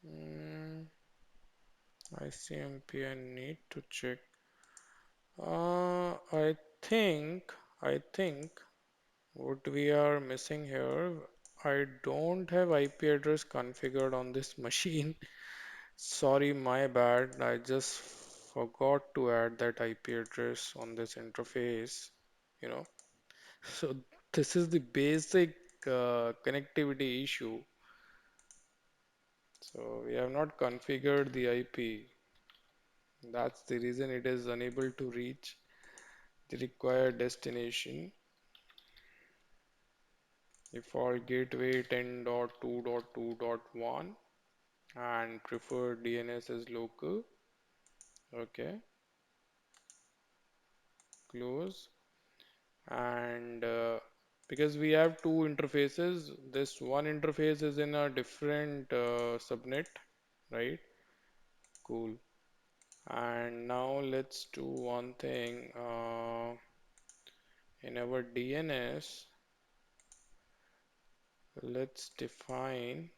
Mm, ICMP I need to check. I think what we are missing here, I don't have IP address configured on this machine. Sorry, my bad. I just forgot to add that IP address on this interface, you know. So this is the basic connectivity issue. So we have not configured the IP. That's the reason it is unable to reach the required destination. Default gateway 10.2.2.1 and preferred DNS is local. Okay, close. And because we have two interfaces, this one interface is in a different subnet, right? Cool. And now let's do one thing. In our DNS, let's define.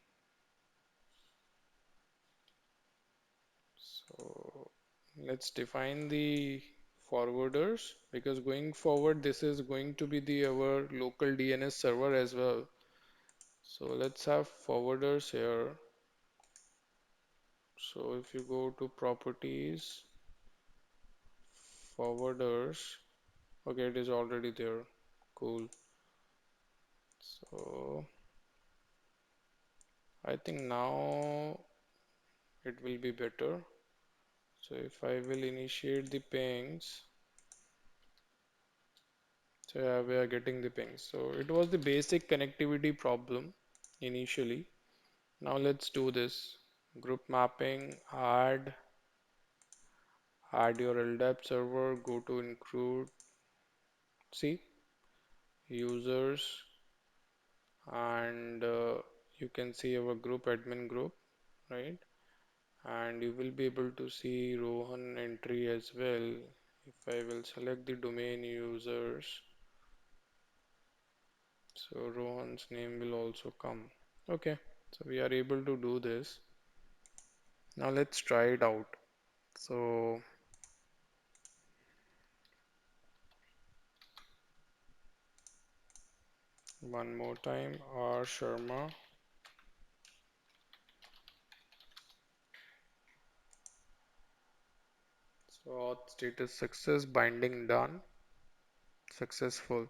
So let's define the forwarders because going forward, this is going to be the our local DNS server as well. So let's have forwarders here. So if you go to properties, forwarders, okay, it is already there. Cool. So I think now it will be better. So if I will initiate the pings, so yeah, we are getting the pings. So it was the basic connectivity problem initially. Now let's do this. Group mapping, add your LDAP server, go to include, see, users, and you can see our group admin group, right? And you will be able to see Rohan entry as well. If I will select the domain users, so Rohan's name will also come. Okay, so we are able to do this. Now let's try it out. So one more time, R Sharma. So auth status success, binding done, successful.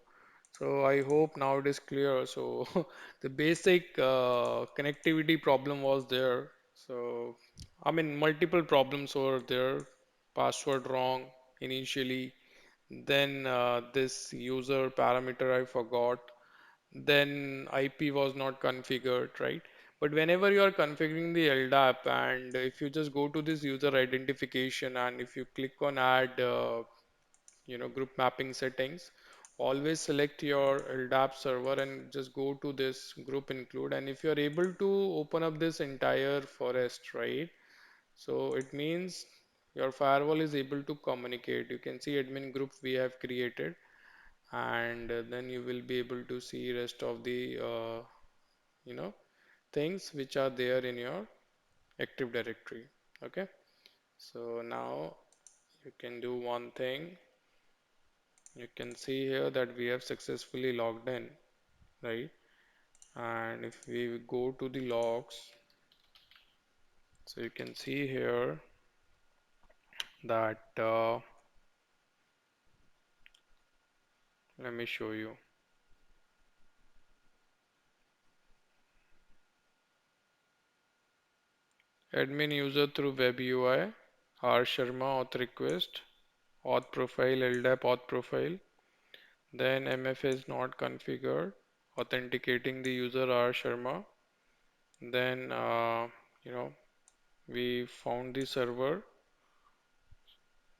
So I hope now it is clear. So the basic connectivity problem was there. So I mean multiple problems were there. Password wrong initially. Then this user parameter I forgot. Then IP was not configured, right? But whenever you are configuring the LDAP and if you just go to this user identification and if you click on add group mapping settings, always select your LDAP server and just go to this group include, and if you are able to open up this entire forest, right, so it means your firewall is able to communicate. You can see admin group we have created, and then you will be able to see rest of the you know things which are there in your active directory. Okay, so now you can do one thing. You can see here that we have successfully logged in, right? And if we go to the logs, so you can see here that let me show you. Admin user through web UI, R Sharma auth request, auth profile, LDAP auth profile. Then MF is not configured, authenticating the user R Sharma. Then you know we found the server.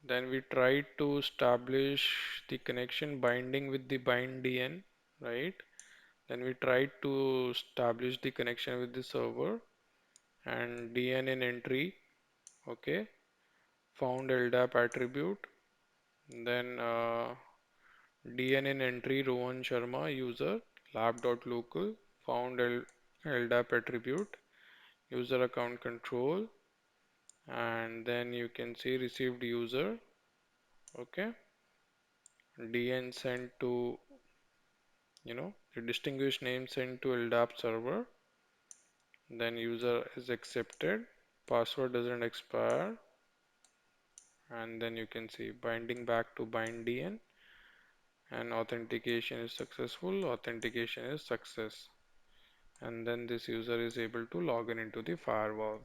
Then we tried to establish the connection binding with the bind DN, right? Then we tried to establish the connection with the server and DN in entry, okay? Found LDAP attribute. Then DN in entry Rohan Sharma user lab.local found LDAP attribute user account control, and then you can see received user, okay? DN sent to the distinguished name sent to LDAP server, then user is accepted, password doesn't expire, and then you can see binding back to bind DN, and authentication is successful, authentication is success, and then this user is able to log in into the firewall.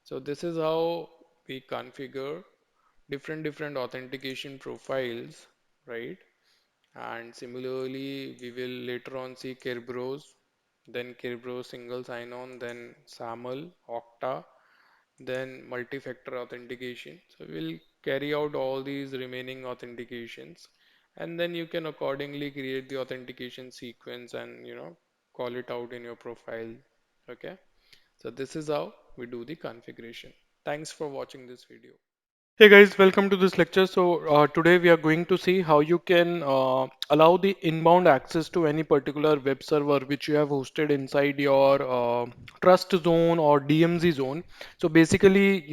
So this is how we configure different authentication profiles, right? And similarly, we will later on see Kerberos, then Kerberos single sign-on, then SAML, Okta, then multi-factor authentication. So we'll carry out all these remaining authentications, and then you can accordingly create the authentication sequence and call it out in your profile. Okay, so this is how we do the configuration. Thanks for watching this video. Hey guys, welcome to this lecture. Today we are going to see how you can allow the inbound access to any particular web server which you have hosted inside your trust zone or DMZ zone. So basically,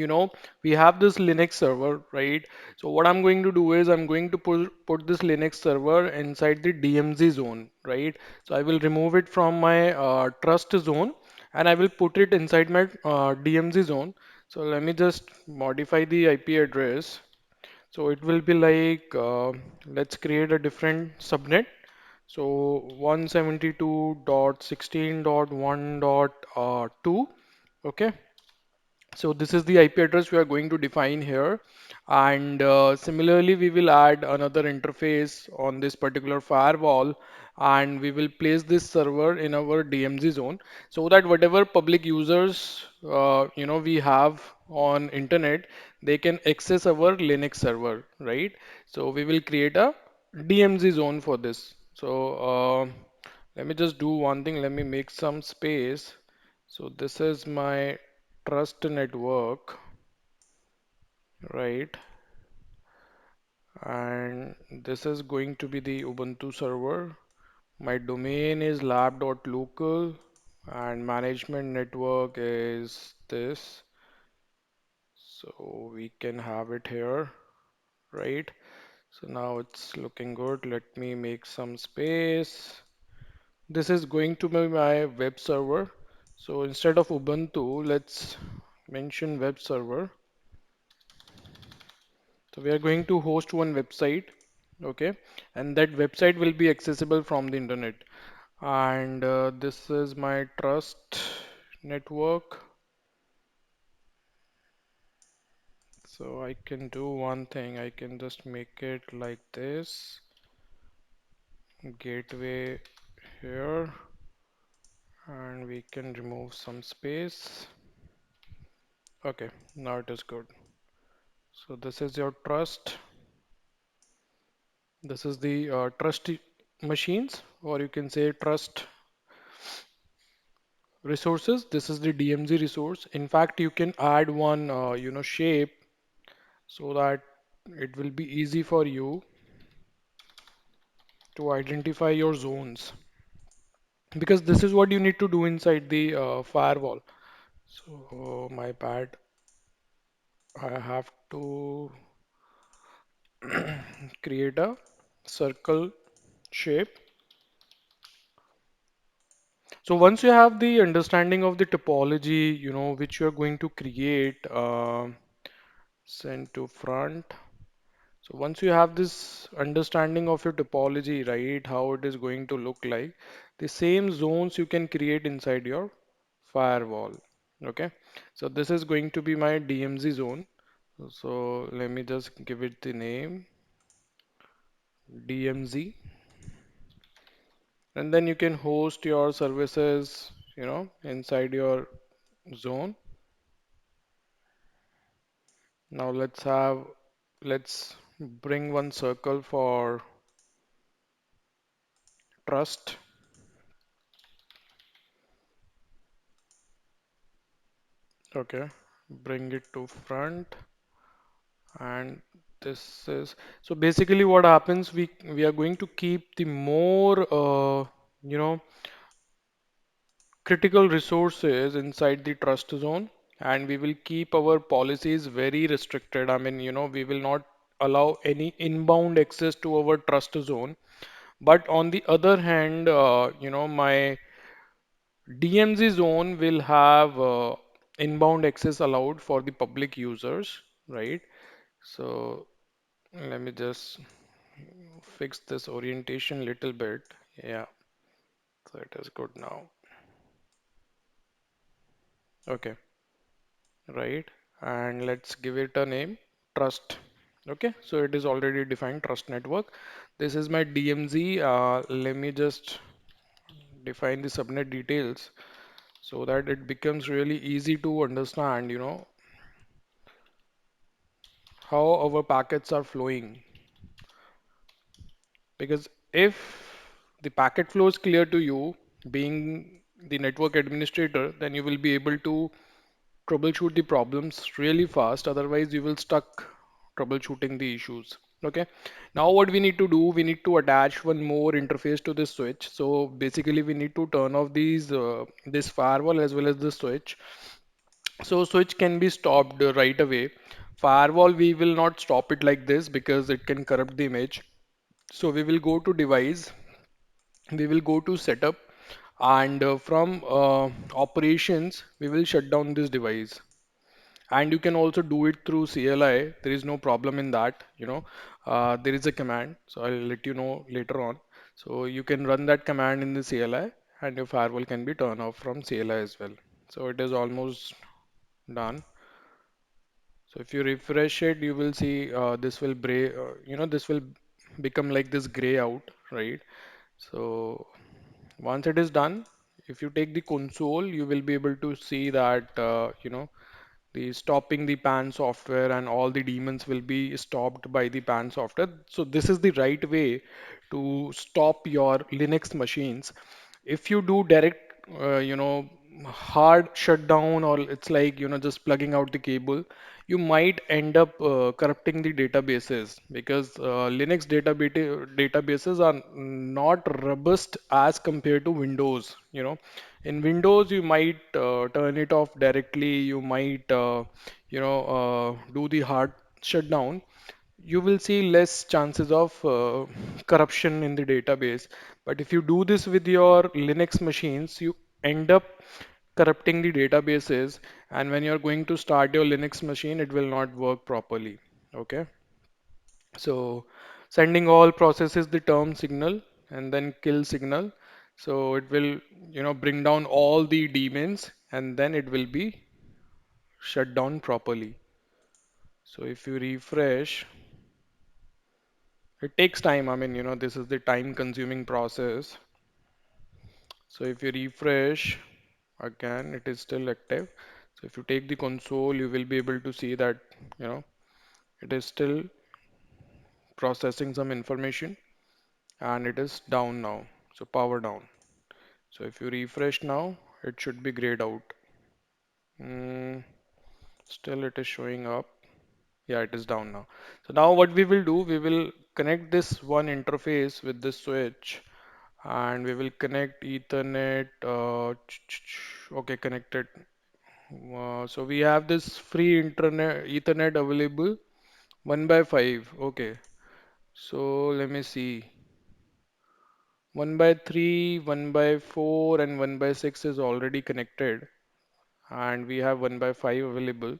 we have this Linux server, right? So what I'm going to do is I'm going to put this Linux server inside the DMZ zone, right? So I will remove it from my trust zone and I will put it inside my DMZ zone. So let me just modify the IP address. So it will be like, let's create a different subnet. So 172.16.1.2. Okay. So this is the IP address we are going to define here. And similarly, we will add another interface on this particular firewall and we will place this server in our DMZ zone so that whatever public users we have on internet, they can access our Linux server, right? So we will create a DMZ zone for this. So let me just do one thing. Let me make some space. So this is my trust network, right? And this is going to be the Ubuntu server. My domain is lab.local and management network is this. So we can have it here, right? So now it's looking good. Let me make some space. This is going to be my web server. So instead of Ubuntu, let's mention web server. So we are going to host one website, okay, and that website will be accessible from the internet. And this is my trust network. So I can do one thing. I can just make it like this. Gateway here, and we can remove some space. Okay, now it is good. So this is your trust. This is the trust machines, or you can say trust resources. This is the DMZ resource. In fact, you can add one, shape so that it will be easy for you to identify your zones. Because this is what you need to do inside the firewall. So my bad, I have to create a circle shape. So once you have the understanding of the topology, which you are going to create, send to front. So once you have this understanding of your topology, right, how it is going to look like, the same zones you can create inside your firewall. Okay, so this is going to be my DMZ zone. So let me just give it the name DMZ, and then you can host your services, inside your zone. Now let's bring one circle for trust. Okay, bring it to front. And this is so basically what happens, we are going to keep the more you know critical resources inside the trust zone, and we will keep our policies very restricted. I mean, we will not allow any inbound access to our trust zone. But on the other hand, my DMZ zone will have inbound access allowed for the public users, right? So let me just fix this orientation little bit. Yeah, so it is good now. Okay, right. And let's give it a name, trust. Okay, so it is already defined trust network. This is my DMZ. Let me just define the subnet details so that it becomes really easy to understand, how our packets are flowing. Because if the packet flow is clear to you, being the network administrator, then you will be able to troubleshoot the problems really fast. Otherwise, you will stuck troubleshooting the issues. Okay. Now what we need to do, we need to attach one more interface to this switch. So basically, we need to turn off this firewall as well as the switch. So switch can be stopped right away. Firewall, we will not stop it like this because it can corrupt the image. So we will go to device, we will go to setup, and from operations, we will shut down this device. And you can also do it through CLI. There is no problem in that. There is a command, so I'll let you know later on. So you can run that command in the CLI, and your firewall can be turned off from CLI as well. So it is almost done. So if you refresh it, you will see this will become like this gray out, right? So once it is done, if you take the console, you will be able to see that, the stopping the pan software and all the demons will be stopped by the pan software. So this is the right way to stop your Linux machines. If you do direct, hard shutdown, or it's like, just plugging out the cable, you might end up corrupting the databases because Linux databases are not robust as compared to Windows. In Windows, you might turn it off directly. You might, do the hard shutdown. You will see less chances of corruption in the database. But if you do this with your Linux machines, you end up corrupting the databases. And when you're going to start your Linux machine, it will not work properly. Okay. So sending all processes the term signal and then kill signal. So it will, bring down all the daemons and then it will be shut down properly. So if you refresh, it takes time. I mean, this is the time consuming process. So if you refresh again, it is still active. So if you take the console, you will be able to see that, you know, it is still processing some information and it is down now. So power down. So if you refresh now, it should be grayed out. Mm, Still it is showing up. Yeah, it is down now. So now what we will do, we will connect this one interface with this switch and we will connect Ethernet. Okay, connected. So we have this free internet Ethernet available 1 by 5. Okay, so let me see. 1 by 3, 1 by 4, and 1 by 6 is already connected, and we have 1 by 5 available.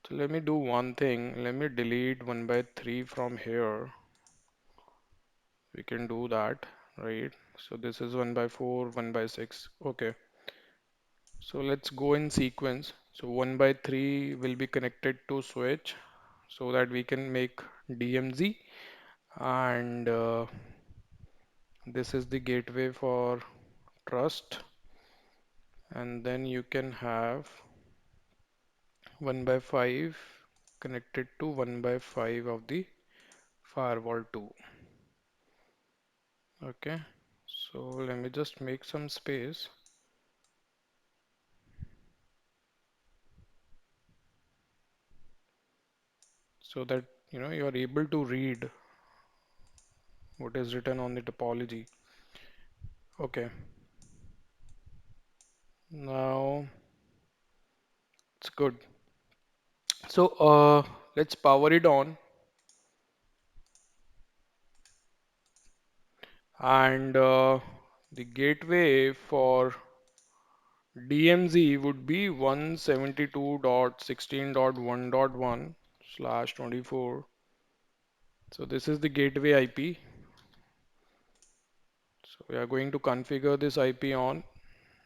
So let me do one thing. Let me delete 1 by 3 from here. We can do that, right? So this is 1 by 4, 1 by 6. Okay. So let's go in sequence. So 1 by 3 will be connected to switch so that we can make DMZ, and this is the gateway for trust, and then you can have 1 by 5 connected to 1 by 5 of the firewall 2. Okay, so let me just make some space so that you are able to read what is written on the topology. Okay, now it's good. So let's power it on, and the gateway for DMZ would be 172.16.1.1. slash 24. So this is the gateway IP. So we are going to configure this IP on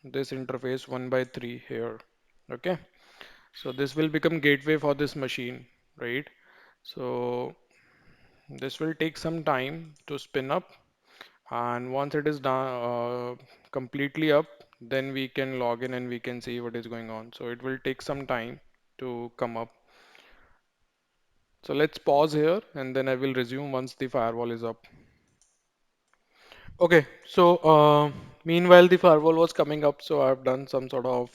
this interface 1 by 3 here. Okay. So this will become gateway for this machine, right? So this will take some time to spin up, and once it is done completely up, then we can log in and we can see what is going on. So it will take some time to come up. So let's pause here and then I will resume once the firewall is up. Okay, so meanwhile the firewall was coming up, so I've done some sort of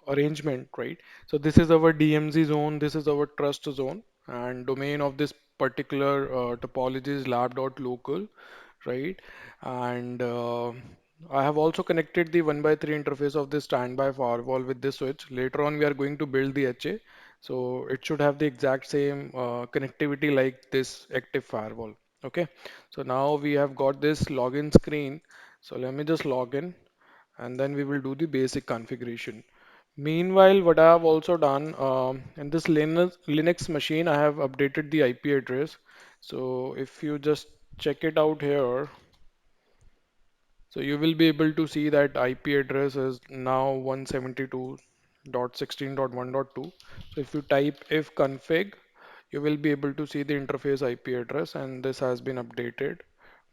arrangement, right? So this is our DMZ zone, this is our trust zone, and domain of this particular topology is lab.local, right? And I have also connected the 1 by 3 interface of this standby firewall with this switch. Later on, we are going to build the HA, so it should have the exact same connectivity like this active firewall. Okay, so now we have got this login screen. So let me just log in and then we will do the basic configuration. Meanwhile, what I have also done in this Linux machine, I have updated the IP address. So if you just check it out here, so you will be able to see that IP address is now 172.16.1.2. So if you type if config, you will be able to see the interface IP address, and this has been updated.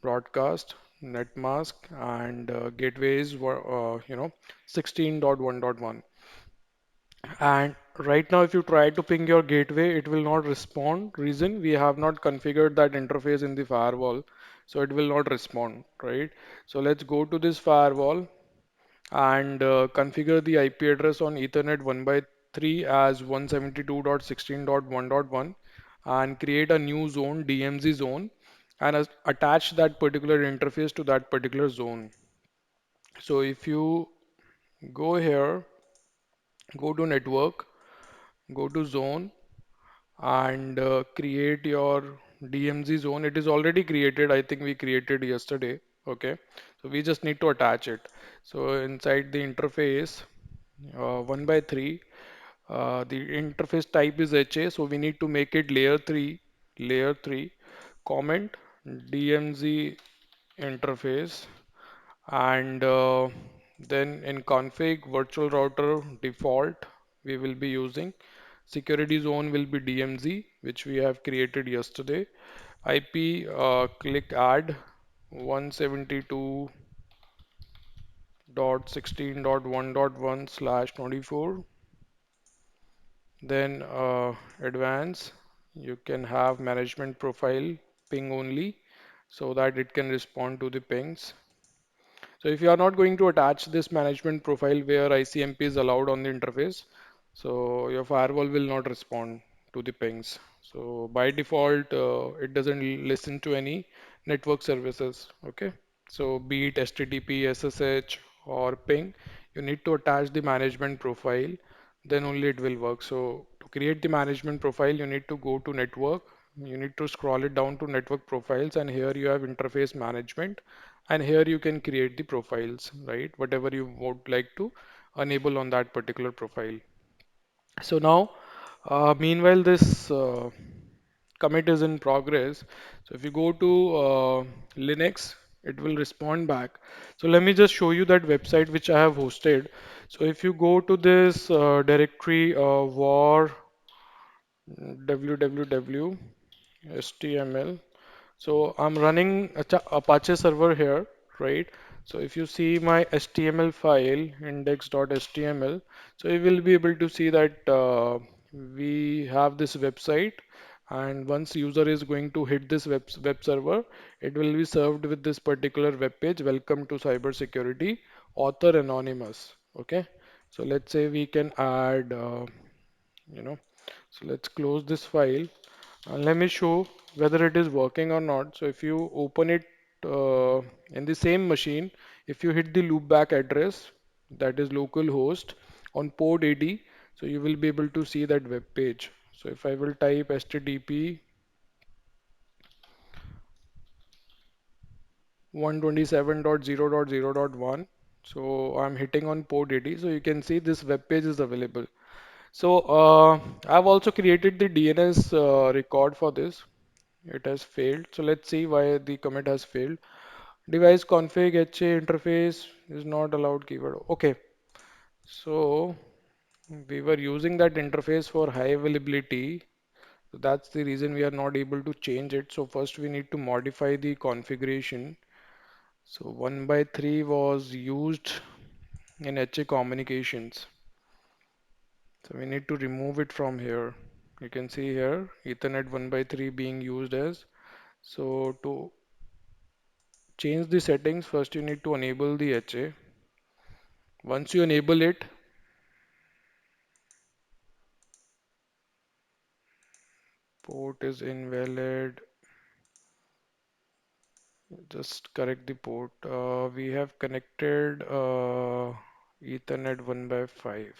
Broadcast, netmask, and gateways were 16.1.1. And right now, if you try to ping your gateway, it will not respond. Reason, we have not configured that interface in the firewall, so it will not respond, right? So let's go to this firewall and configure the IP address on Ethernet 1 by 3 as 172.16.1.1 and create a new zone, DMZ zone, and attach that particular interface to that particular zone. So if you go here, go to network, go to zone, and create your DMZ zone. It is already created. I think we created yesterday. Okay. So we just need to attach it. So inside the interface, 1 by 3, the interface type is HA. So we need to make it layer 3, comment DMZ interface, and then in config virtual router default we will be using. Security zone will be DMZ, which we have created yesterday. IP, click add 172.16.1.1 slash 24. Then advance, you can have management profile ping only so that it can respond to the pings. So if you are not going to attach this management profile where ICMP is allowed on the interface, so your firewall will not respond to the pings. So by default, it doesn't listen to any network services. Okay. So be it HTTP, SSH, or ping, you need to attach the management profile, then only it will work. So to create the management profile, you need to go to network. You need to scroll it down to network profiles, and here you have interface management, and here you can create the profiles, right? Whatever you would like to enable on that particular profile. So now, meanwhile, this commit is in progress. So if you go to Linux, it will respond back. So let me just show you that website which I have hosted. So if you go to this directory war www html. So I'm running Apache server here, right? So if you see my HTML file index.html, so you will be able to see that we have this website, and once user is going to hit this web server, it will be served with this particular web page. Welcome to cybersecurity, author anonymous. Okay, so let's say we can add, you know, so let's close this file and let me show whether it is working or not. So if you open it in the same machine, if you hit the loopback address, that is localhost on port 80, so you will be able to see that web page. So if I will type http 127.0.0.1, so I'm hitting on port 80, so you can see this web page is available. So I've also created the DNS record for this. It has failed. So let's see why the commit has failed. Device config HA interface is not allowed keyword. Okay. So we were using that interface for high availability. So that's the reason we are not able to change it. So first we need to modify the configuration. So 1 by 3 was used in HA communications. So we need to remove it from here. You can see here Ethernet 1 by 3 being used as. So to change the settings, first you need to enable the HA. Once you enable it, port is invalid. Just correct the port. We have connected Ethernet 1 by 5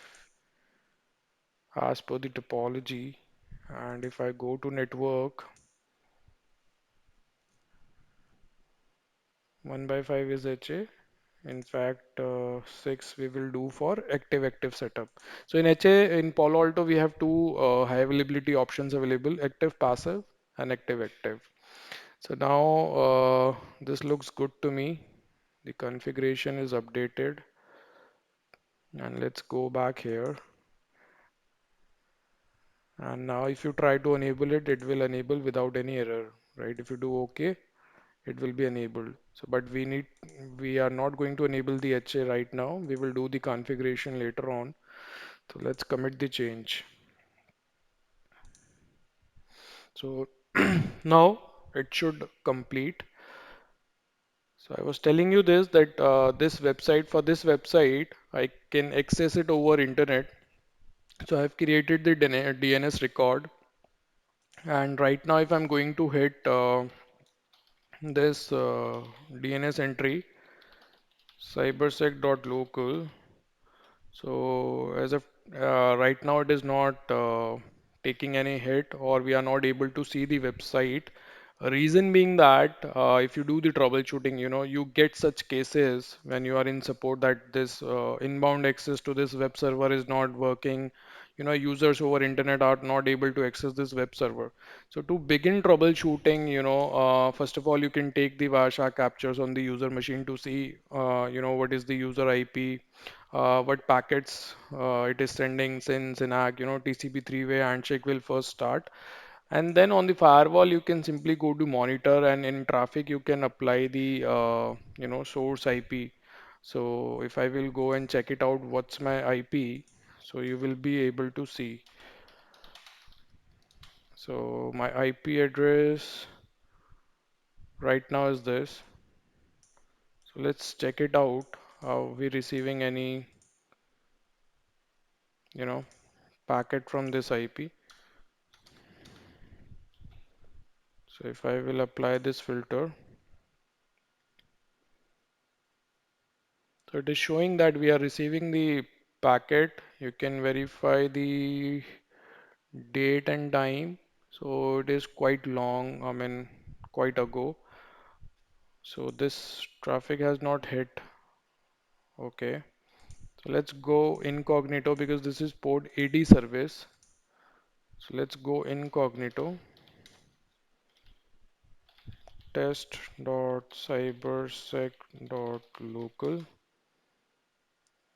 as per the topology. And if I go to network, 1 by 5 is HA. In fact, 6 we will do for active setup. So in HA, in Palo Alto, we have two high availability options available, active passive and active. So now this looks good to me. The configuration is updated. And let's go back here. And now if you try to enable it, it will enable without any error, right? If you do OK, it will be enabled. So, but we are not going to enable the HA right now. We will do the configuration later on. So let's commit the change. So now it should complete. So I was telling you this that for this website, I can access it over internet. So I've created the DNS record. And right now, if I'm going to hit this DNS entry, cybersec.local. So as of right now, it is not taking any hit, or we are not able to see the website. Reason being that if you do the troubleshooting, you get such cases when you are in support that this inbound access to this web server is not working. Users over internet are not able to access this web server. So to begin troubleshooting, first of all, you can take the Wireshark captures on the user machine to see, what is the user IP, what packets it is sending since INAC, TCP three-way handshake will first start. And then on the firewall, you can simply go to monitor, and in traffic, you can apply the, source IP. So if I will go and check it out, what's my IP? So you will be able to see. So my IP address right now is this. So let's check it out. Are we receiving any, you know, packet from this IP? So if I will apply this filter, so it is showing that we are receiving the packet. You can verify the date and time. So it is quite long, I mean, quite ago. So this traffic has not hit. Okay. So let's go incognito because this is port 80 service. So let's go incognito. Test.cybersec.local.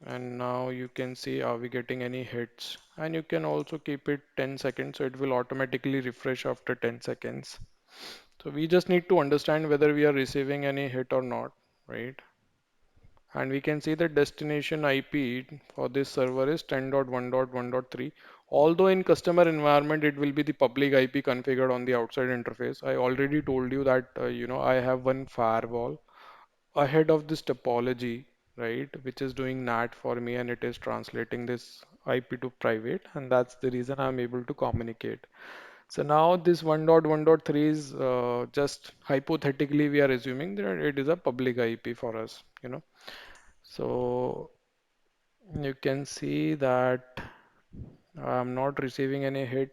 And now you can see are we getting any hits, and you can also keep it 10 seconds so it will automatically refresh after 10 seconds. So we just need to understand whether we are receiving any hit or not, right? And we can see the destination IP for this server is 10.1.1.3. Although in customer environment it will be the public IP configured on the outside interface. I already told you that I have one firewall ahead of this topology, right, which is doing NAT for me, and it is translating this IP to private, and that's the reason I'm able to communicate. So now this 1.1.3 is just hypothetically we are assuming that it is a public IP for us. So you can see that I'm not receiving any hit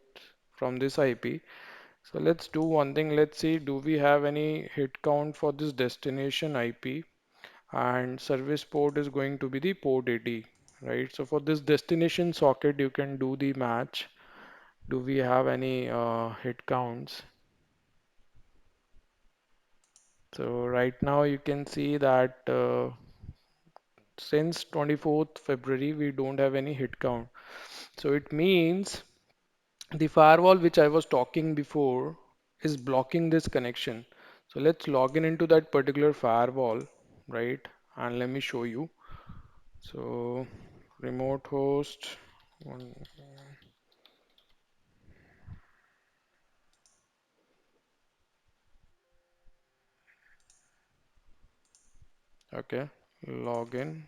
from this IP. So let's do one thing. Let's see, do we have any hit count for this destination IP? And service port is going to be the port 80, right? So for this destination socket, you can do the match. Do we have any hit counts? So right now you can see that since 24th February, we don't have any hit count. So it means the firewall which I was talking before is blocking this connection. So let's log in into that particular firewall, right? And let me show you. So remote host, one, okay, login.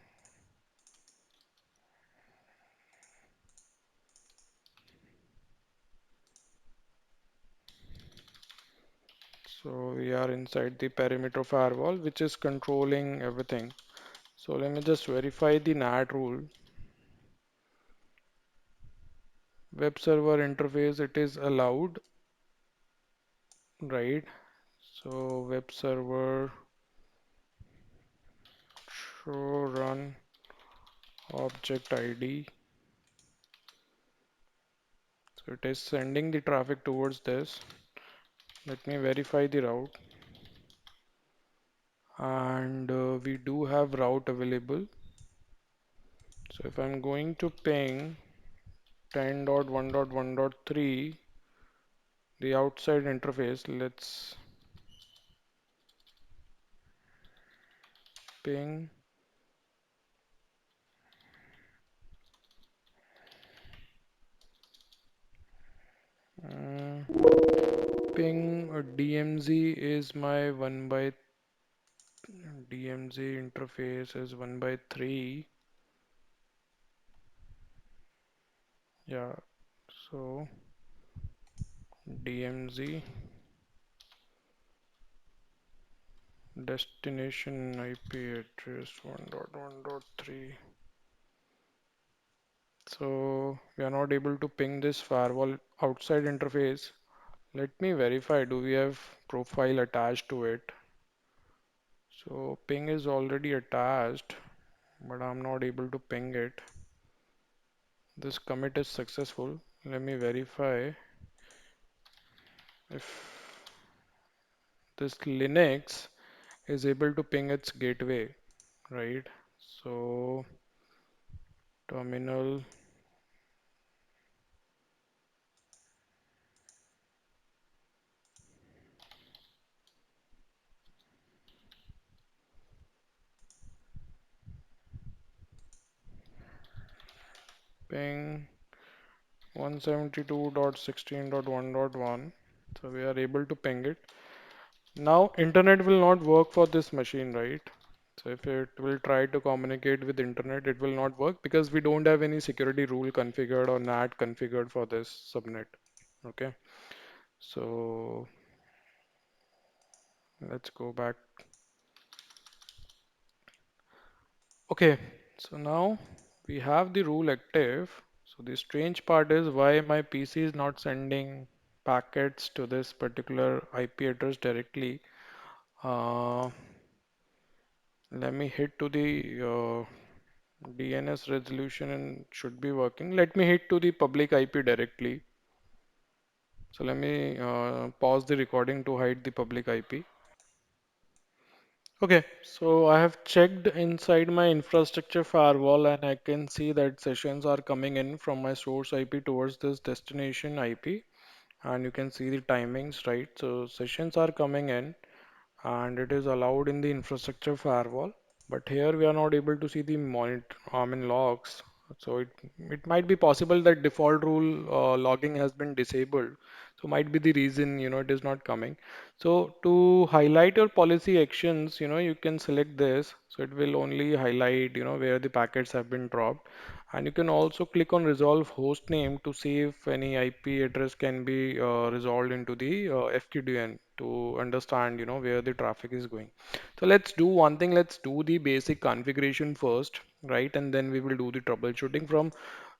So we are inside the perimeter firewall, which is controlling everything. So let me just verify the NAT rule. Web server interface, it is allowed, right? So web server show run object ID. So it is sending the traffic towards this. Let me verify the route. And we do have route available. So if I'm going to ping 10.1.1.3, the outside interface, let's ping ping DMZ is my 1 by DMZ interface is 1 by 3. Yeah, so DMZ destination IP address 1.1.3. So we are not able to ping this firewall outside interface. Let me verify, do we have profile attached to it? So ping is already attached, but I'm not able to ping it. This commit is successful. Let me verify if this Linux is able to ping its gateway, right? So terminal ping 172.16.1.1. So we are able to ping it. Now internet will not work for this machine, right? So if it will try to communicate with internet, it will not work because we don't have any security rule configured or NAT configured for this subnet. Okay, so let's go back. Okay, so now we have the rule active. So the strange part is why my PC is not sending packets to this particular IP address directly. Uh, Let me hit to the DNS resolution and should be working. Let me hit to the public IP directly. So let me pause the recording to hide the public IP. Okay, so I have checked inside my infrastructure firewall and I can see that sessions are coming in from my source IP towards this destination IP. And you can see the timings, right? So sessions are coming in and it is allowed in the infrastructure firewall. But here we are not able to see the logs. So it might be possible that default rule logging has been disabled. So might be the reason, it is not coming. So to highlight your policy actions, you can select this. So it will only highlight, where the packets have been dropped. And you can also click on resolve host name to see if any IP address can be resolved into the FQDN to understand, where the traffic is going. So let's do one thing. Let's do the basic configuration first, right? And then we will do the troubleshooting from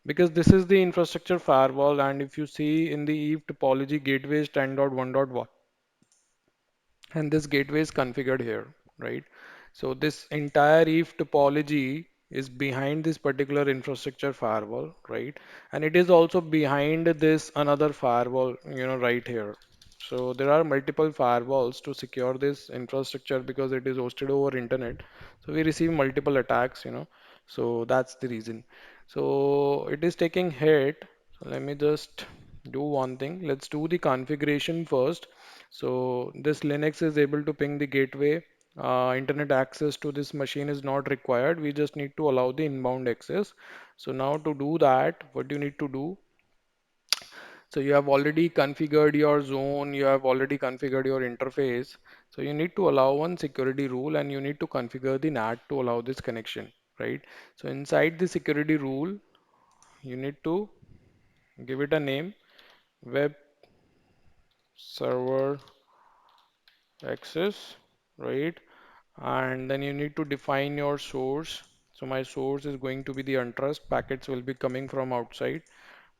because this is the infrastructure firewall. And if you see in the Eve topology gateways 10.1.1, and this gateway is configured here, right? So this entire Eve topology is behind this particular infrastructure firewall, right? And it is also behind this another firewall, right here. So there are multiple firewalls to secure this infrastructure because it is hosted over internet. So we receive multiple attacks. So that's the reason. So it is taking hit. So let me just do one thing. Let's do the configuration first. So this Linux is able to ping the gateway. Internet access to this machine is not required. We just need to allow the inbound access. So now to do that, what you need to do, so you have already configured your zone, you have already configured your interface. So you need to allow one security rule and you need to configure the NAT to allow this connection, right? So inside the security rule, you need to give it a name, web server access, right? And then you need to define your source. So my source is going to be the untrust. Packets will be coming from outside.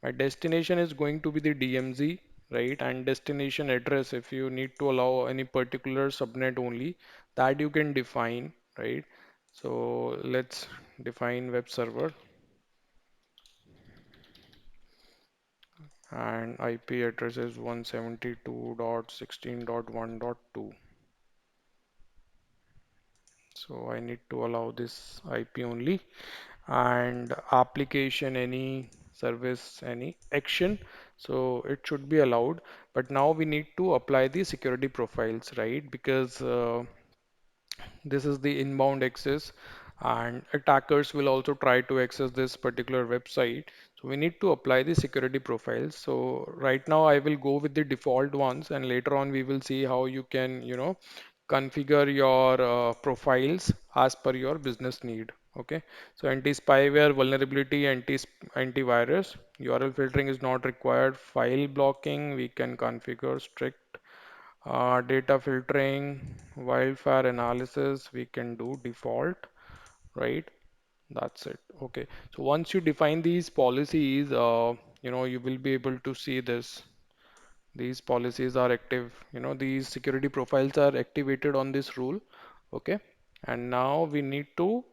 My destination is going to be the DMZ, right? And destination address, if you need to allow any particular subnet only, that you can define, right? So let's define web server and IP address is 172.16.1.2. So I need to allow this IP only. And application, any service, any action, so it should be allowed. But now we need to apply the security profiles, right? Because this is the inbound access and attackers will also try to access this particular website. So we need to apply the security profiles. So right now I will go with the default ones and later on we will see how you can, configure your profiles as per your business need. Okay. So anti-spyware, vulnerability, antivirus, URL filtering is not required. File blocking, we can configure strict data filtering, wildfire analysis, we can do default, right? That's it. Okay. So once you define these policies, you will be able to see this. These policies are active, these security profiles are activated on this rule. Okay. And now we need to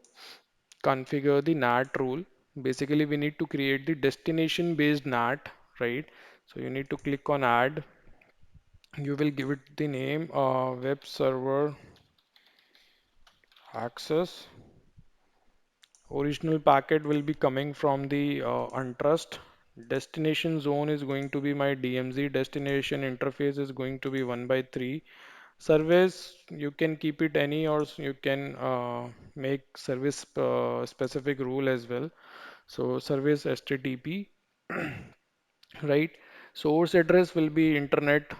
configure the NAT rule. Basically, we need to create the destination based NAT, right? So you need to click on add. You will give it the name web server access. Original packet will be coming from the untrust. Destination zone is going to be my DMZ. Destination interface is going to be 1 by 3. Service, you can keep it any or you can make service specific rule as well. So service HTTP, right? Source address will be internet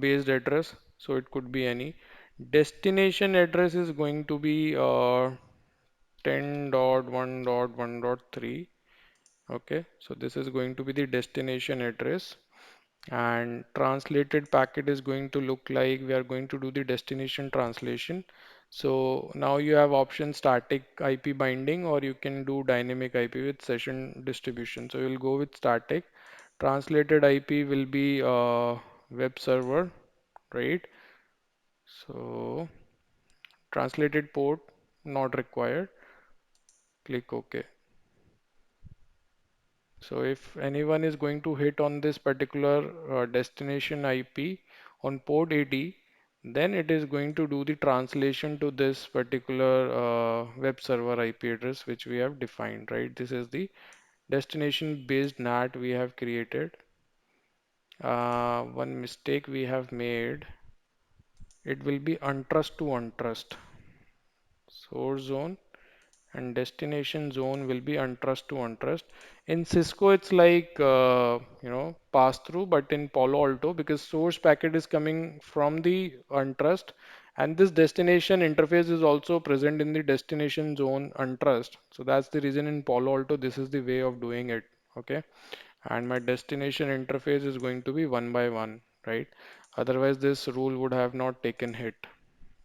based address. So it could be any. Destination address is going to be 10.1.1.3. Okay, so this is going to be the destination address and translated packet is going to look like we are going to do the destination translation. So now you have option static IP binding or you can do dynamic IP with session distribution. So you'll go with static. Translated IP will be web server, right? So translated port not required. Click OK. So if anyone is going to hit on this particular destination IP on port 80, then it is going to do the translation to this particular web server IP address which we have defined, right? This is the destination based NAT we have created. One mistake we have made, it will be untrust to untrust. Source zone and destination zone will be untrust to untrust. In Cisco, it's like pass through, but in Palo Alto, because source packet is coming from the untrust, and this destination interface is also present in the destination zone untrust. So that's the reason in Palo Alto, this is the way of doing it. Okay, and my destination interface is going to be one by one, right? Otherwise, this rule would have not taken hit.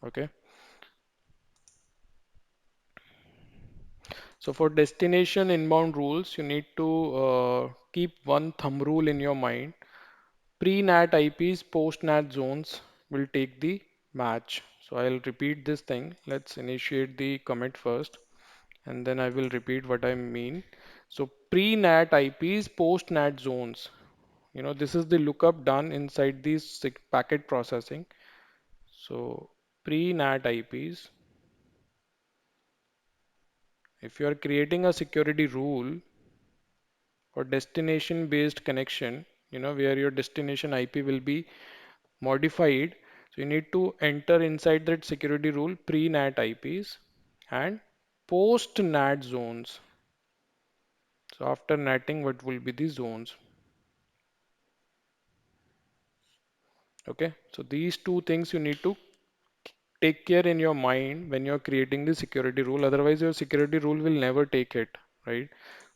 Okay. So for destination inbound rules, you need to keep one thumb rule in your mind. Pre-NAT IPs, post-NAT zones will take the match. So I'll repeat this thing. Let's initiate the commit first. and then I will repeat what I mean. So pre-NAT IPs, post-NAT zones. This is the lookup done inside these packet processing. So pre-NAT IPs, if you are creating a security rule or destination-based connection, where your destination IP will be modified, so you need to enter inside that security rule pre-NAT IPs and post-NAT zones. So after NATing, what will be the zones? Okay, so these two things you need to take care in your mind when you're creating the security rule. Otherwise, your security rule will never take hit, right?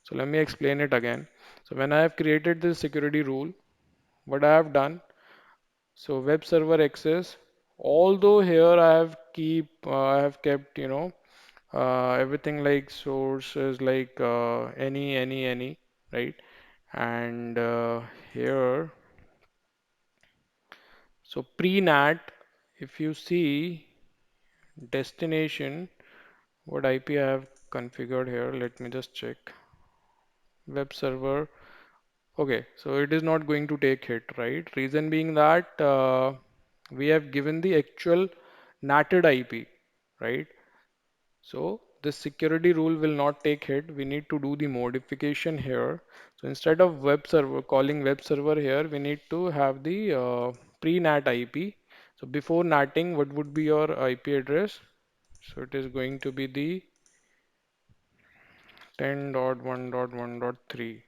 So let me explain it again. So when I have created this security rule, what I have done, so web server access, although here I have kept, everything like sources like any, right? And here, so pre-NAT, if you see destination, what IP I have configured here, let me just check. Web server. Okay, so it is not going to take hit, right? Reason being that we have given the actual NATed IP, right? So this security rule will not take hit. We need to do the modification here. So instead of web server calling web server here, we need to have the pre-NAT IP. So before NATing, what would be your IP address? So it is going to be the 10.1.1.3.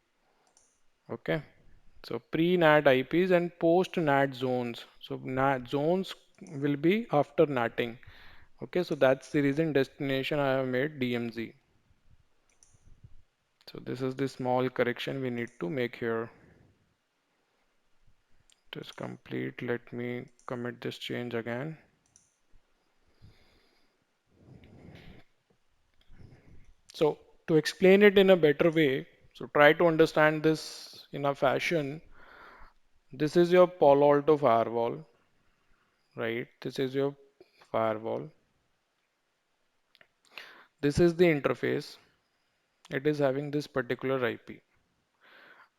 Okay. So pre-NAT IPs and post-NAT zones. So NAT zones will be after NATing. Okay, so that's the reason destination I have made DMZ. So this is the small correction we need to make here. It is complete. Let me commit this change again. So to explain it in a better way, so try to understand this in a fashion. This is your Palo Alto firewall, right? This is your firewall. This is the interface. It is having this particular IP.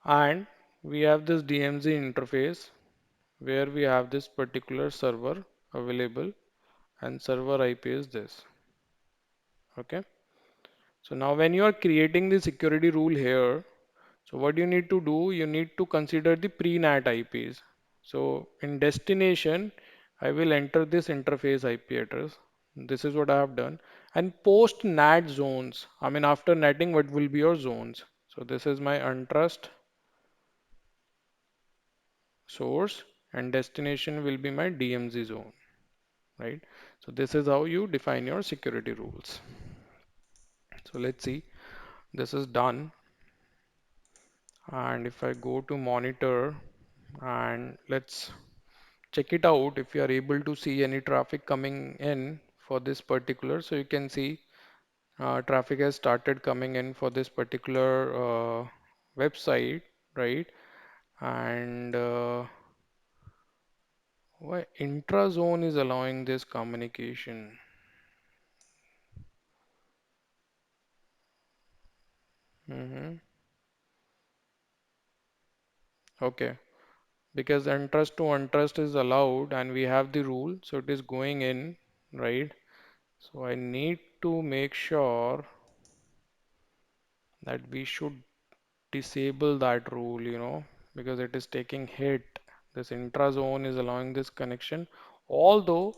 And we have this DMZ interface where we have this particular server available and server IP is this. Okay. So now when you are creating the security rule here, so what you need to do, you need to consider the pre-NAT IPs. So in destination, I will enter this interface IP address. This is what I have done. And post NAT zones, I mean after netting, what will be your zones? So this is my untrust source and destination will be my DMZ zone, right? So this is how you define your security rules. So let's see, this is done. And if I go to monitor and let's check it out if you are able to see any traffic coming in for this particular. So you can see traffic has started coming in for this particular website, right? And why intrazone is allowing this communication? Hmm. Okay, because untrust to untrust is allowed and we have the rule, so it is going in, right? So I need to make sure that we should disable that rule, because it is taking hit. This intrazone is allowing this connection, although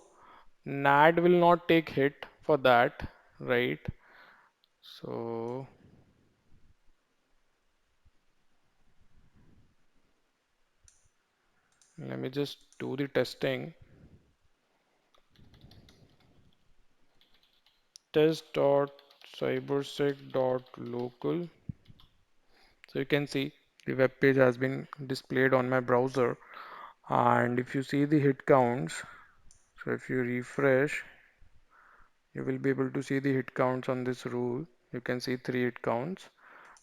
NAT will not take hit for that, right? So let me just do the testing. Test.cybersec.local. So you can see the web page has been displayed on my browser. And if you see the hit counts, so if you refresh, you will be able to see the hit counts on this rule. You can see 3 hit counts.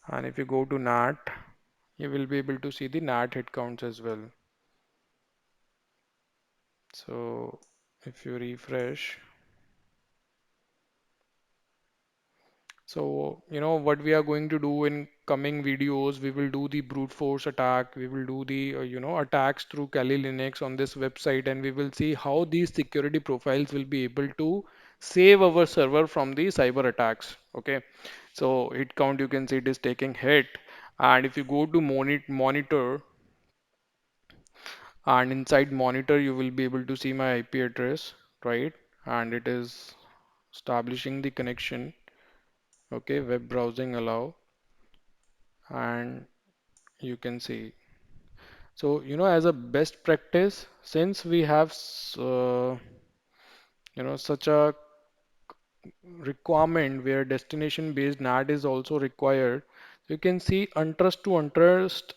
And if you go to NAT, you will be able to see the NAT hit counts as well. So if you refresh, So, what we are going to do in coming videos, we will do the brute force attack. We will do the, attacks through Kali Linux on this website, and we will see how these security profiles will be able to save our server from the cyber attacks. Okay. So hit count, you can see it is taking hit. And if you go to monitor, and inside monitor, you will be able to see my IP address, right? And it is establishing the connection. Okay, web browsing allow, and you can see. So, as a best practice, since we have, such a requirement where destination based NAT is also required, you can see untrust to untrust,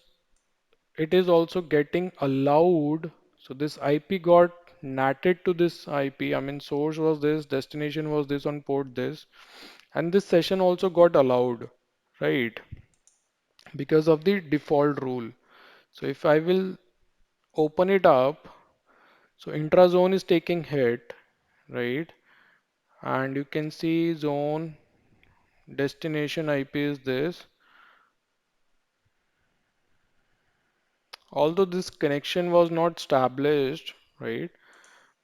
it is also getting allowed. So this IP got NATed to this IP. I mean, source was this, destination was this on port this, and this session also got allowed, right? Because of the default rule. So if I will open it up, so intrazone is taking hit, right? And you can see zone destination IP is this. Although this connection was not established, right?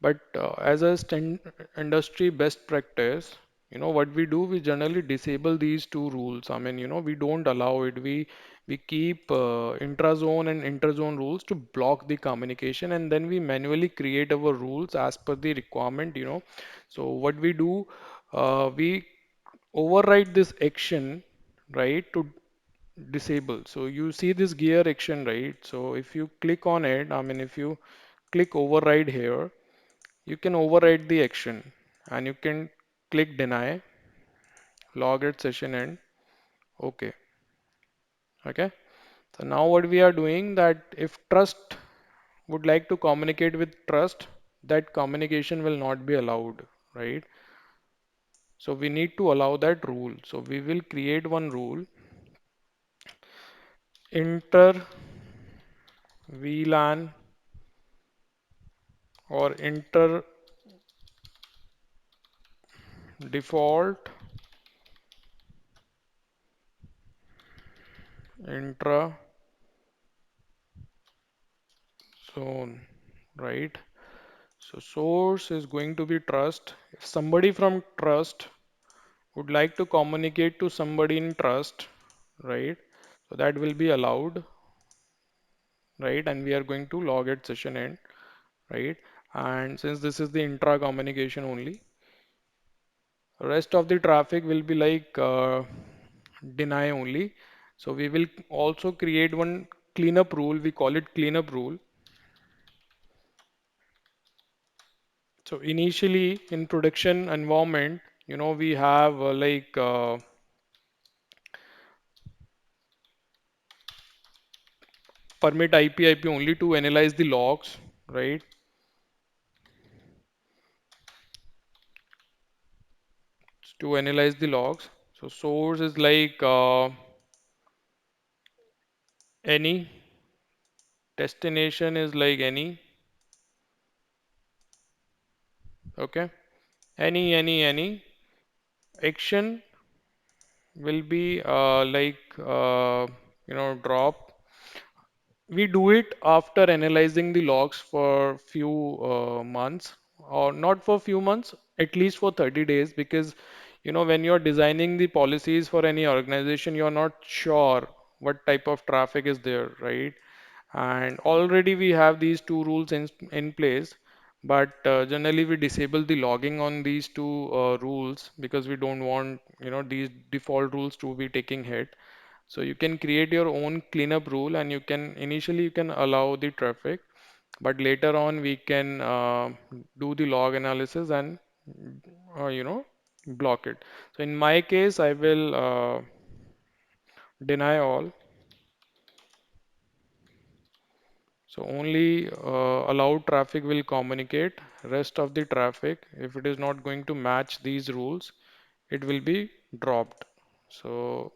But as a industry best practice, what we do, we generally disable these two rules. I mean, we don't allow it. We keep intrazone and interzone rules to block the communication, and then we manually create our rules as per the requirement. So what we do, we override this action, right, to disable. So you see this gear action, right? So if you click on it, I mean, if you click override here, you can override the action, and you can click deny, log at session end. Okay. Okay. So now what we are doing, that if trust would like to communicate with trust, that communication will not be allowed, right? So we need to allow that rule. So we will create one rule, inter VLAN or inter default intra zone, right? So source is going to be trust. If somebody from trust would like to communicate to somebody in trust, right? So that will be allowed, right? And we are going to log at session end, right? And since this is the intra communication only, rest of the traffic will be like deny only. So we will also create one cleanup rule. We call it cleanup rule. So initially in production environment, we have permit IP only to analyze the logs, right? To analyze the logs. So source is like any, destination is like okay, any. Action will be drop. We do it after analyzing the logs for few months, or not for few months, at least for 30 days, because when you're designing the policies for any organization, you're not sure what type of traffic is there, right? And already we have these two rules in place, but generally we disable the logging on these two rules, because we don't want these default rules to be taking hit. So you can create your own cleanup rule, and you can initially you can allow the traffic, but later on we can do the log analysis and block it. So in my case, I will deny all. So only allowed traffic will communicate. Rest of the traffic, if it is not going to match these rules, it will be dropped. So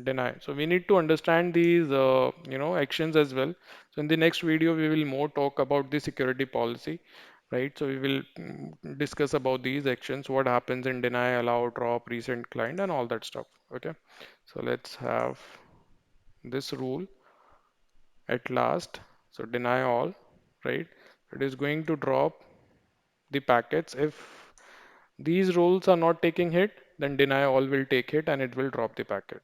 deny. So we need to understand these actions as well. So in the next video we will more talk about the security policy. right? So we will discuss about these actions, what happens in deny, allow, drop, recent client, and all that stuff. Okay, so let's have this rule at last. So deny all, right? It is going to drop the packets. If these rules are not taking hit, then deny all will take hit and it will drop the packet.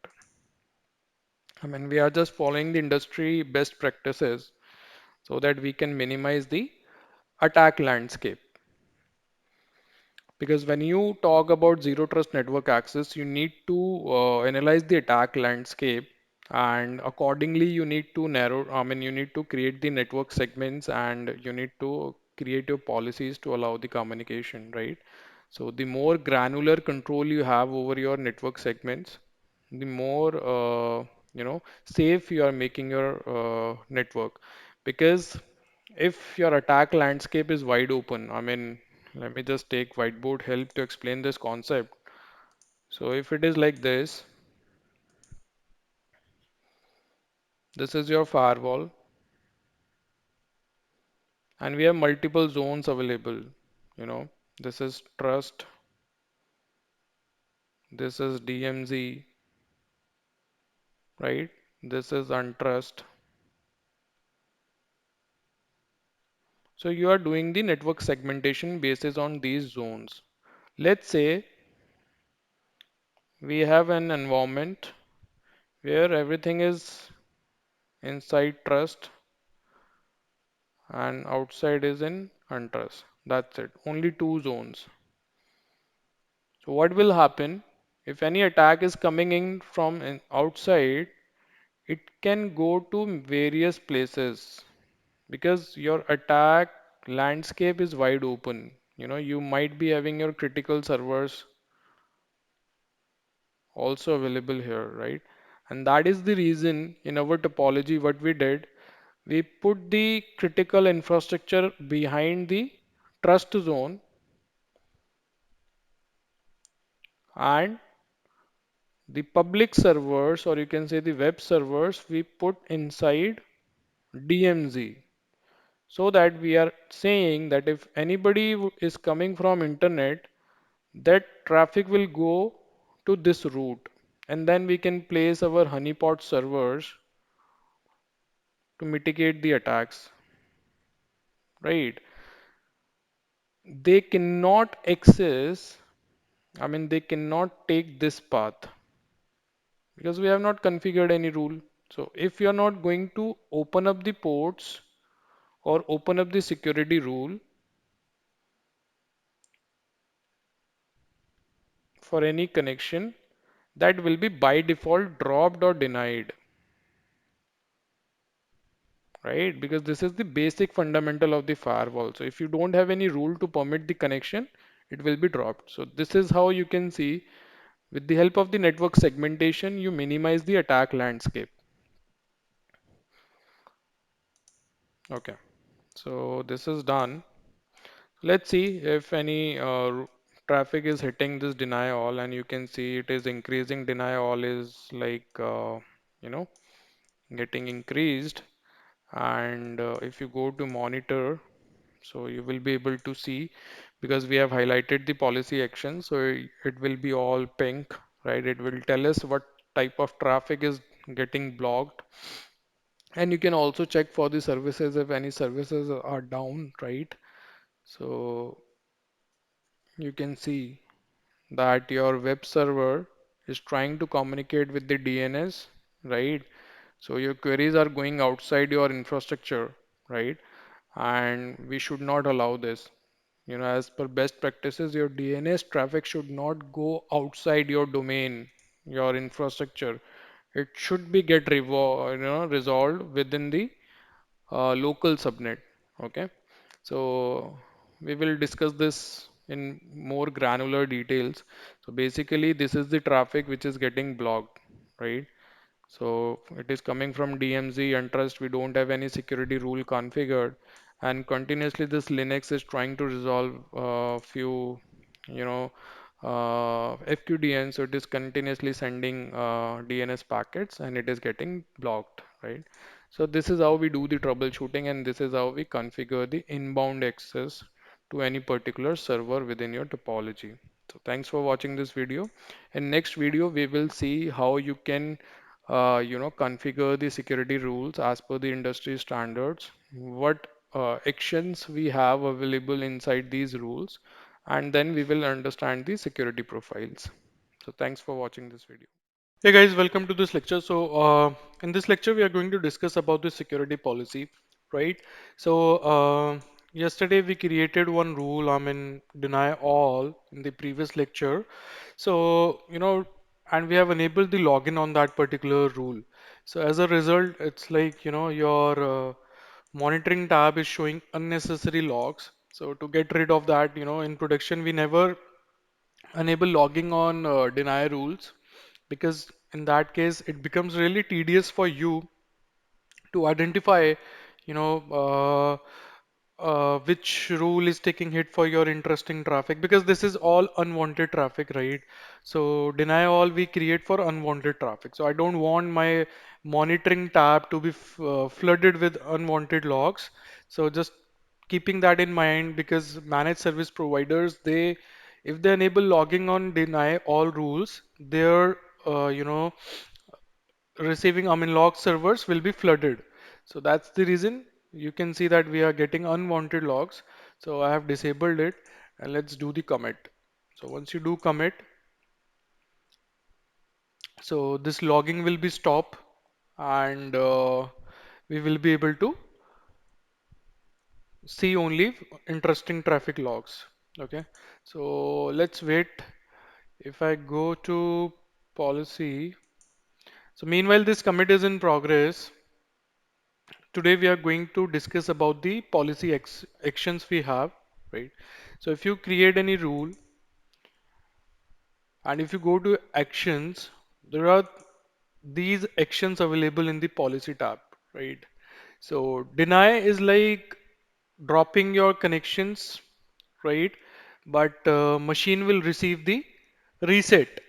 I mean, we are just following the industry best practices so that we can minimize the attack landscape. Because when you talk about zero trust network access, you need to analyze the attack landscape, and accordingly you need to narrow, I mean, you need to create the network segments and you need to create your policies to allow the communication, right? So the more granular control you have over your network segments, the more safe you are making your network. Because if your attack landscape is wide open, I mean, let me just take whiteboard help to explain this concept. So if it is like this is your firewall, and we have multiple zones available. You know, this is trust, this is DMZ, right? This is untrust. So you are doing the network segmentation basis on these zones. Let's say we have an environment where everything is inside trust and outside is in untrust. That's it. Only two zones. So what will happen if any attack is coming in from outside? It can go to various places because your attack landscape is wide open. You know, you might be having your critical servers also available here, right? And that is the reason in our topology, what we did, we put the critical infrastructure behind the trust zone, and the public servers, or you can say the web servers, we put inside DMZ. So that we are saying that if anybody is coming from internet, that traffic will go to this route. And then we can place our honeypot servers to mitigate the attacks, right? They cannot access, I mean, they cannot take this path because we have not configured any rule. So if you are not going to open up the ports or open up the security rule for any connection, that will be by default dropped or denied, right? Because this is the basic fundamental of the firewall. So if you don't have any rule to permit the connection, it will be dropped. So this is how you can see with the help of the network segmentation, you minimize the attack landscape. Okay, so this is done. Let's see if any traffic is hitting this deny all, and you can see it is increasing. Deny all is like, you know, getting increased. And if you go to monitor, so you will be able to see because we have highlighted the policy action. So it will be all pink, right? It will tell us what type of traffic is getting blocked. And you can also check for the services if any services are down, right? So you can see that your web server is trying to communicate with the DNS, right? So your queries are going outside your infrastructure, right? And we should not allow this. You know, as per best practices, your DNS traffic should not go outside your domain, your infrastructure. It should be resolved within the local subnet. Okay, so we will discuss this in more granular details. So basically, this is the traffic which is getting blocked, right? So it is coming from DMZ and trust. We don't have any security rule configured, and continuously this Linux is trying to resolve few, you know, FQDN. So it is continuously sending DNS packets, and it is getting blocked, right? So this is how we do the troubleshooting, and this is how we configure the inbound access to any particular server within your topology. So thanks for watching this video. In next video, we will see how you can configure the security rules as per the industry standards, what actions we have available inside these rules, and then we will understand the security profiles. So thanks for watching this video. Hey guys, welcome to this lecture. In this lecture, we are going to discuss about the security policy, right? Yesterday we created one rule, deny all in the previous lecture. And we have enabled the login on that particular rule. So as a result, it's like, your monitoring tab is showing unnecessary logs. So to get rid of that, in production, we never enable logging on deny rules because in that case it becomes really tedious for you to identify you know which rule is taking hit for your interesting traffic, because this is all unwanted traffic, right? So deny all we create for unwanted traffic. So I don't want my monitoring tab to be flooded with unwanted logs. So just keeping that in mind, because managed service providers, they, if they enable logging on deny all rules, their receiving log servers will be flooded. So that's the reason you can see that we are getting unwanted logs. So I have disabled it, and let's do the commit. So once you do commit, so this logging will be stop, and we will be able to see only interesting traffic logs. Okay, so let's wait. If I go to policy, so meanwhile this commit is in progress. Today we are going to discuss about the policy actions we have, right? So if you create any rule and if you go to actions, there are these actions available in the policy tab, right? So deny is like dropping your connections, right? But machine will receive the reset.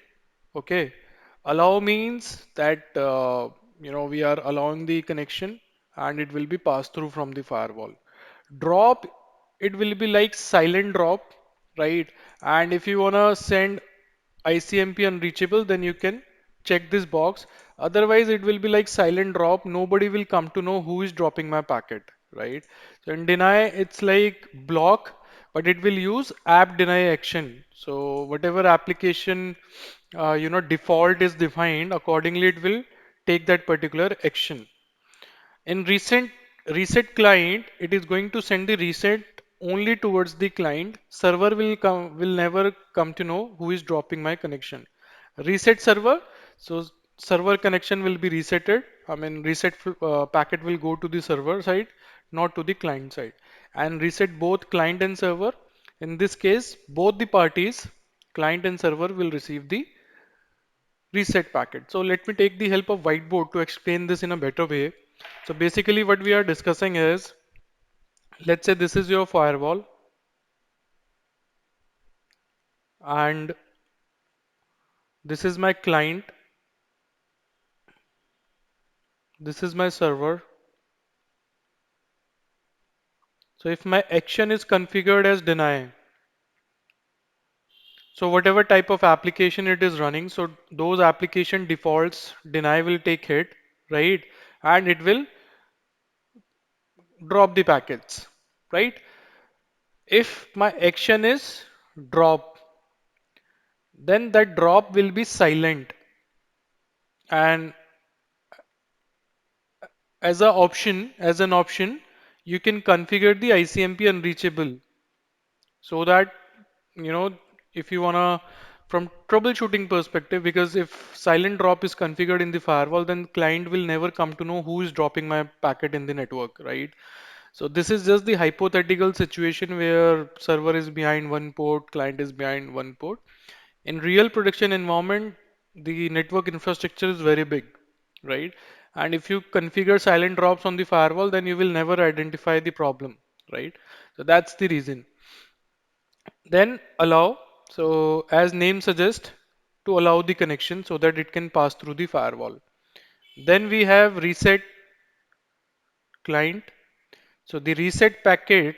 Okay. Allow means that we are allowing the connection and it will be passed through from the firewall. Drop, it will be like silent drop, right? And if you wanna send ICMP unreachable, then you can check this box. Otherwise, it will be like silent drop. Nobody will come to know who is dropping my packet, right? So in deny, it's like block, but it will use app deny action. So whatever application default is defined, accordingly it will take that particular action. In recent reset client, it is going to send the reset only towards the client. Server will never come to know who is dropping my connection. Reset server, so server connection will be resetted. Reset packet will go to the server side, not to the client side. And reset both client and server. In this case, both the parties, client and server, will receive the reset packet. So let me take the help of whiteboard to explain this in a better way. So basically what we are discussing is, let's say this is your firewall and this is my client, this is my server. So if my action is configured as deny, so whatever type of application it is running, so those application defaults deny will take hit, right? And it will drop the packets, right? If my action is drop, then that drop will be silent. And as an option, you can configure the ICMP unreachable, so that you know if you wanna, from troubleshooting perspective, because if silent drop is configured in the firewall, then client will never come to know who is dropping my packet in the network, right? So this is just the hypothetical situation where server is behind one port, client is behind one port. In real production environment, the network infrastructure is very big, right? And if you configure silent drops on the firewall, then you will never identify the problem, right? So that's the reason. Then allow, so as name suggests, to allow the connection so that it can pass through the firewall. Then we have reset client. So the reset packet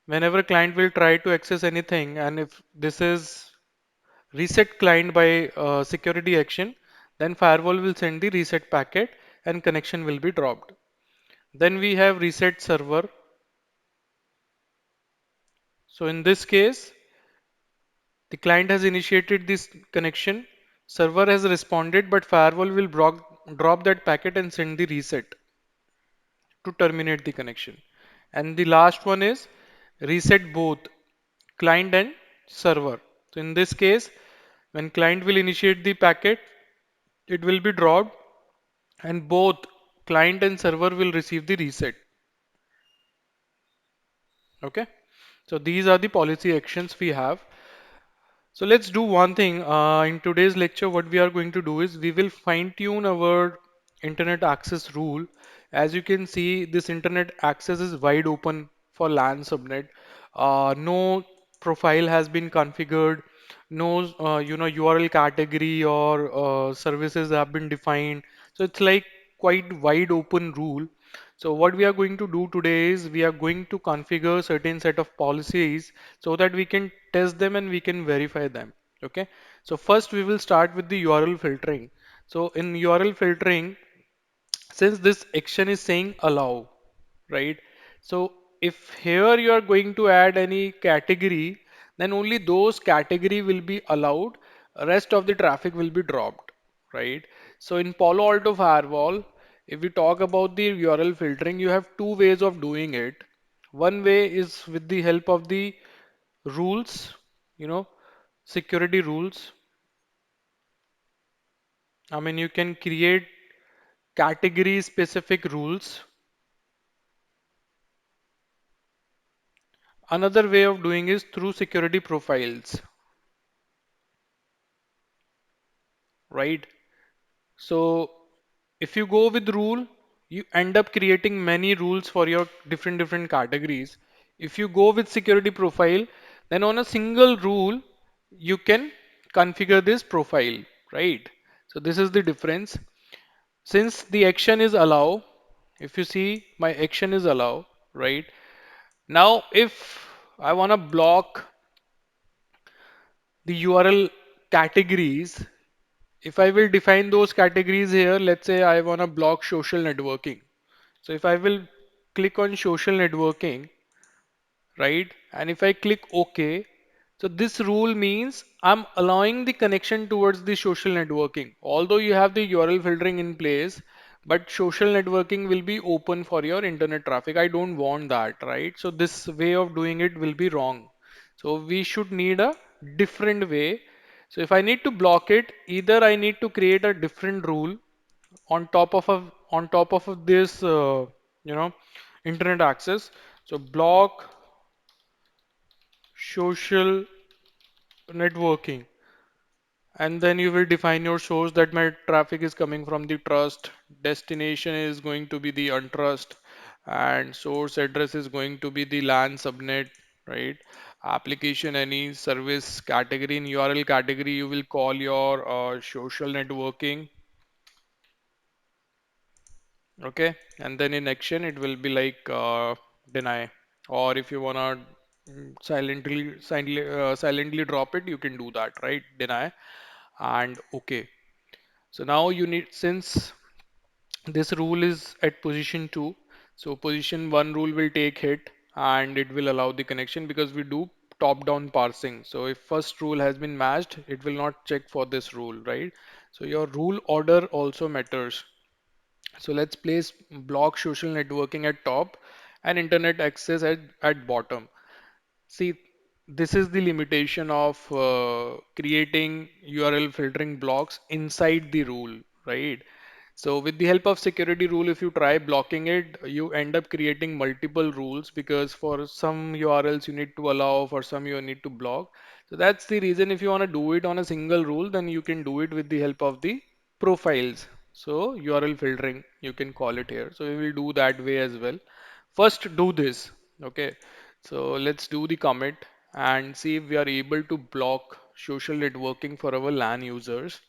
Whenever client will try to access anything, and if this is reset client by security action, then firewall will send the reset packet and connection will be dropped. Then we have reset server. So in this case, the client has initiated this connection, server has responded, but firewall will drop that packet and send the reset to terminate the connection. And the last one is reset both client and server. So in this case, when client will initiate the packet, it will be dropped and both client and server will receive the reset. Okay. So these are the policy actions we have. So let's do one thing. In today's lecture, what we are going to do is we will fine tune our internet access rule. As you can see, this internet access is wide open for LAN subnet. No profile has been configured. No, URL category or services have been defined. So it's like quite wide open rule. So what we are going to do today is we are going to configure certain set of policies so that we can test them and we can verify them. Okay. So first we will start with the URL filtering. So in URL filtering, since this action is saying allow, right? So if here you are going to add any category, then only those category will be allowed. Rest of the traffic will be dropped, right? So in Palo Alto Firewall, if we talk about the URL filtering, you have two ways of doing it. One way is with the help of the rules, you know, security rules. I mean, you can create category specific rules. Another way of doing is through security profiles, right? So if you go with rule, you end up creating many rules for your different categories. If you go with security profile, then on a single rule, you can configure this profile, right? So this is the difference. Since the action is allow, if you see my action is allow, right? Now if I want to block the URL categories, if I will define those categories here, let's say I want to block social networking. So if I will click on social networking, right? And if I click OK, so this rule means I'm allowing the connection towards the social networking. Although you have the URL filtering in place, but social networking will be open for your internet traffic. I don't want that, right? So this way of doing it will be wrong. So we should need a different way. So if I need to block it, either I need to create a different rule on top of this you know internet access. So block social networking, and then you will define your source that my traffic is coming from the trust, destination is going to be the untrust, and source address is going to be the LAN subnet, right? Application any service category, in URL category you will call your social networking. Okay, and then in action it will be like deny, or if you wanna silently drop it, you can do that, right? Deny and okay. So now you need, since this rule is at position 2, so position 1 rule will take hit and it will allow the connection because we do top-down parsing. So if first rule has been matched, it will not check for this rule, right? So your rule order also matters. So let's place block social networking at top and internet access at bottom. See, this is the limitation of creating URL filtering blocks inside the rule, right? So with the help of security rule, if you try blocking it, you end up creating multiple rules because for some URLs you need to allow, for some you need to block. So that's the reason if you want to do it on a single rule, then you can do it with the help of the profiles. So URL filtering, you can call it here. So we will do that way as well. First do this. Okay. So let's do the commit and see if we are able to block social networking for our LAN users.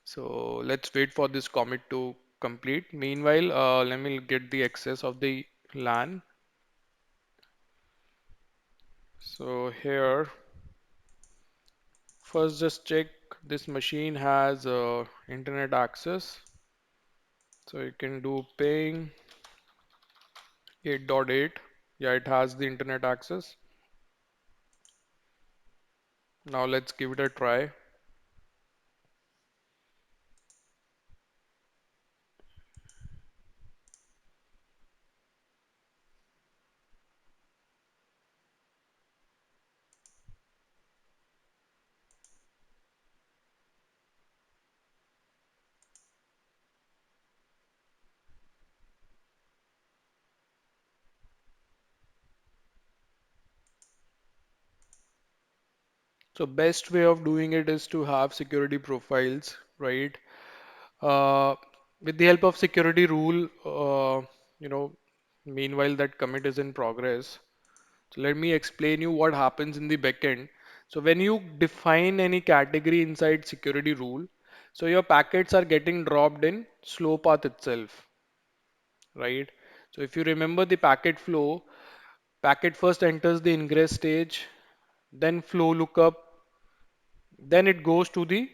So let's wait for this commit to complete. Meanwhile, let me get the access of the LAN. So here, first just check this machine has internet access. So you can do ping 8.8. Yeah, it has the internet access. Now let's give it a try. So best way of doing it is to have security profiles, right? Uh, with the help of security rule, you know, meanwhile that commit is in progress. So let me explain you what happens in the backend. So when you define any category inside security rule, so your packets are getting dropped in slow path itself, right? So if you remember the packet flow, packet first enters the ingress stage, then flow lookup, then it goes to the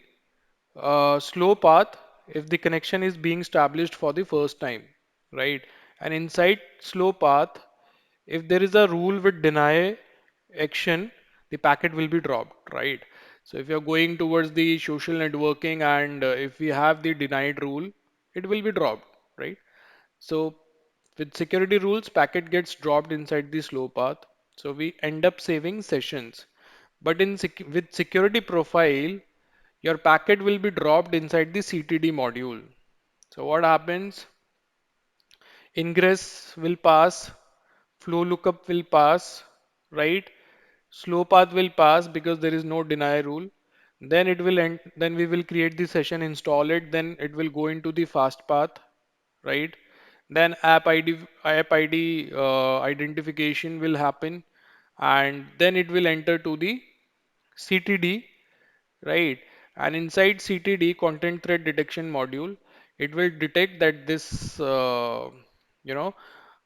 slow path if the connection is being established for the first time, right? And inside slow path, if there is a rule with deny action, the packet will be dropped, right? So if you're going towards the social networking and if we have the denied rule, it will be dropped, right? So with security rules, packet gets dropped inside the slow path. So we end up saving sessions. But with security profile, your packet will be dropped inside the CTD module. So what happens? Ingress will pass, flow lookup will pass, right? Slow path will pass because there is no deny rule. Then it will end, then we will create the session, install it, then it will go into the fast path, right? Then app ID identification will happen, and then it will enter to the CTD, right? And inside CTD, content threat detection module, it will detect that this, you know,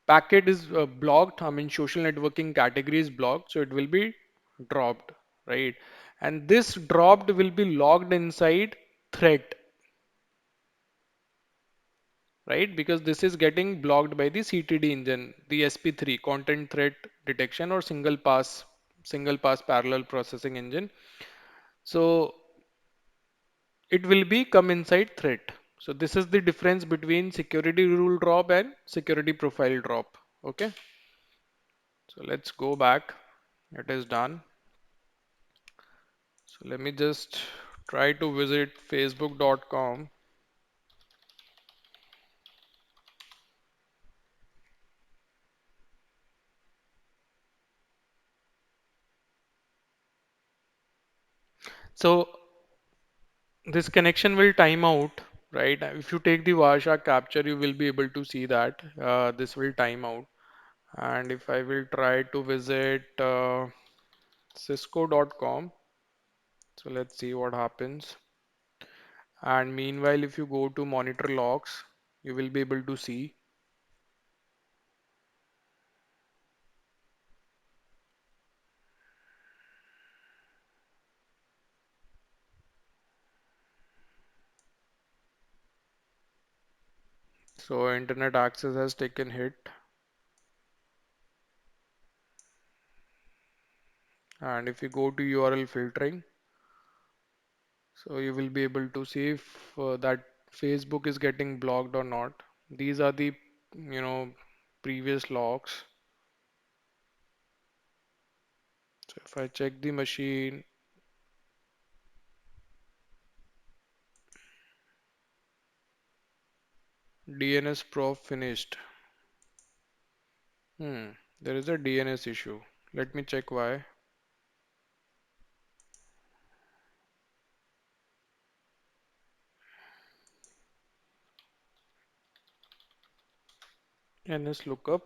packet is blocked. I mean, social networking category is blocked, so it will be dropped, right? And this dropped will be logged inside threat, right? Because this is getting blocked by the CTD engine, the SP3, content threat detection or single pass parallel processing engine. So it will be come inside threat. So this is the difference between security rule drop and security profile drop. Okay. So let's go back. It is done. So let me just try to visit facebook.com. So this connection will time out, right? If you take the Varsha capture, you will be able to see that this will time out. And if I will try to visit cisco.com, so let's see what happens. And meanwhile, if you go to monitor logs, you will be able to see. So internet access has taken hit. And if you go to URL filtering, so you will be able to see if that Facebook is getting blocked or not. These are the, previous logs. So if I check the machine, DNS probe finished. There is a DNS issue. Let me check why. NS lookup.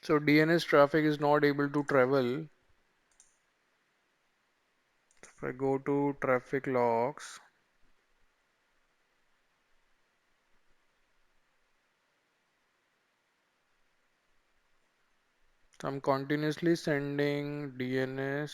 So DNS traffic is not able to travel. If I go to traffic logs, so I'm continuously sending DNS.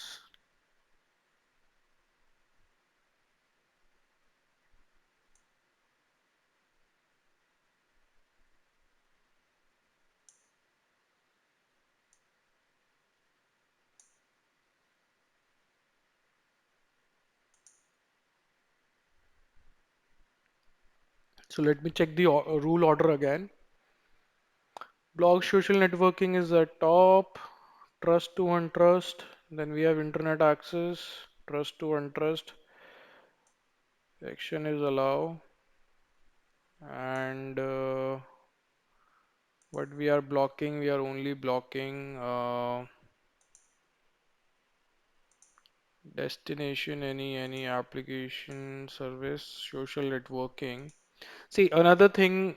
So let me check the rule order again. Blog social networking is at top, trust to untrust. Then we have internet access, trust to untrust. Action is allow. And what we are blocking, we are only blocking destination, any application, service, social networking. See, another thing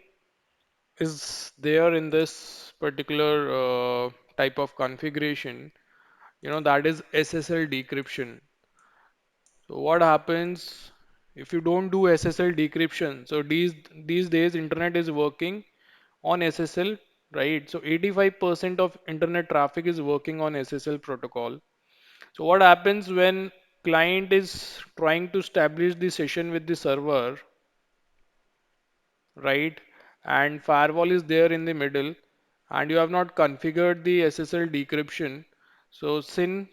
is there in this particular type of configuration, that is SSL decryption. So what happens if you don't do SSL decryption? So these days internet is working on SSL, right? So 85% of internet traffic is working on SSL protocol. So what happens when client is trying to establish the session with the server, right? And firewall is there in the middle, and you have not configured the SSL decryption. So SYN,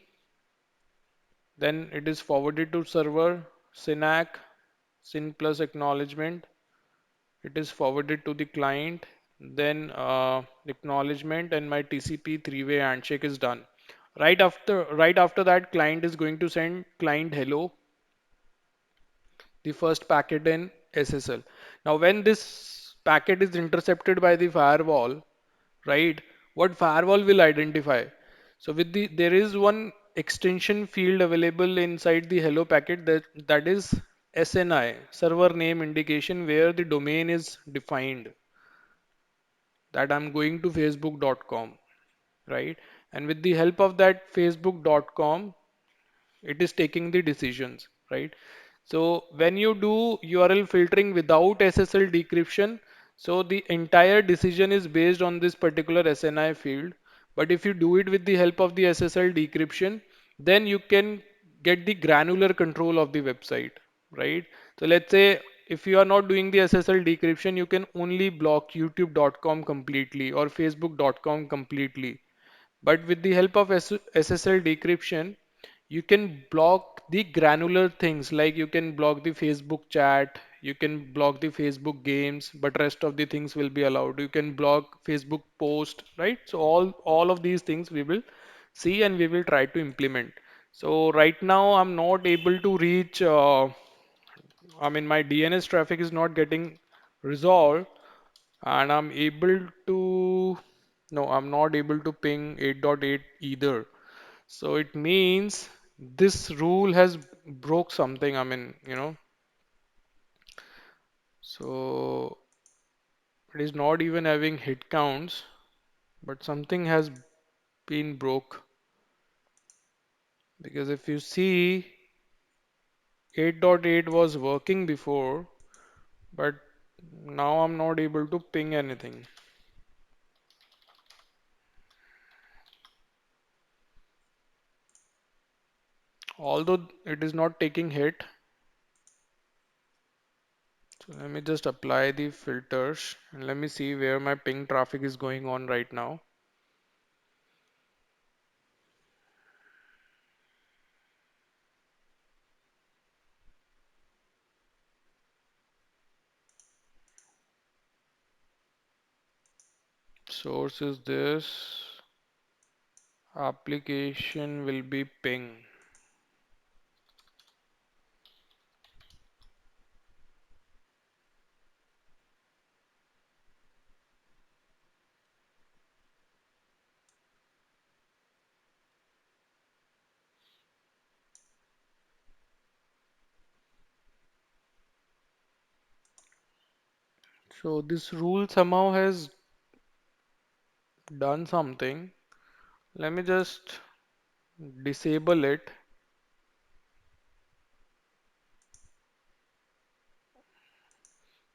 then it is forwarded to server, SYNAC, SYN plus acknowledgement. It is forwarded to the client, then acknowledgement and my TCP three-way handshake is done. Right after that, client is going to send client hello, the first packet in SSL. Now, when this packet is intercepted by the firewall, right, what firewall will identify? So with there is one extension field available inside the hello packet that is SNI, server name indication, where the domain is defined, that I'm going to facebook.com, right? And with the help of that facebook.com, it is taking the decisions, right? So when you do URL filtering without SSL decryption, so the entire decision is based on this particular SNI field. But if you do it with the help of the SSL decryption, then you can get the granular control of the website, right? So let's say if you are not doing the SSL decryption, you can only block youtube.com completely or facebook.com completely. But with the help of SSL decryption, you can block the granular things, like you can block the Facebook chat, you can block the Facebook games, but rest of the things will be allowed. You can block Facebook post, right? So all of these things we will see and we will try to implement. So right now I'm not able to reach, I mean my DNS traffic is not getting resolved, and I'm able to, no, I'm not able to ping 8.8 either. So it means this rule has broke something. I mean, so it is not even having hit counts, but something has been broke. Because if you see, 8.8 was working before, but now I'm not able to ping anything. Although it is not taking hit. So let me just apply the filters and let me see where my ping traffic is going on right now. Source is this, application will be ping. So this rule somehow has done something. Let me just disable it.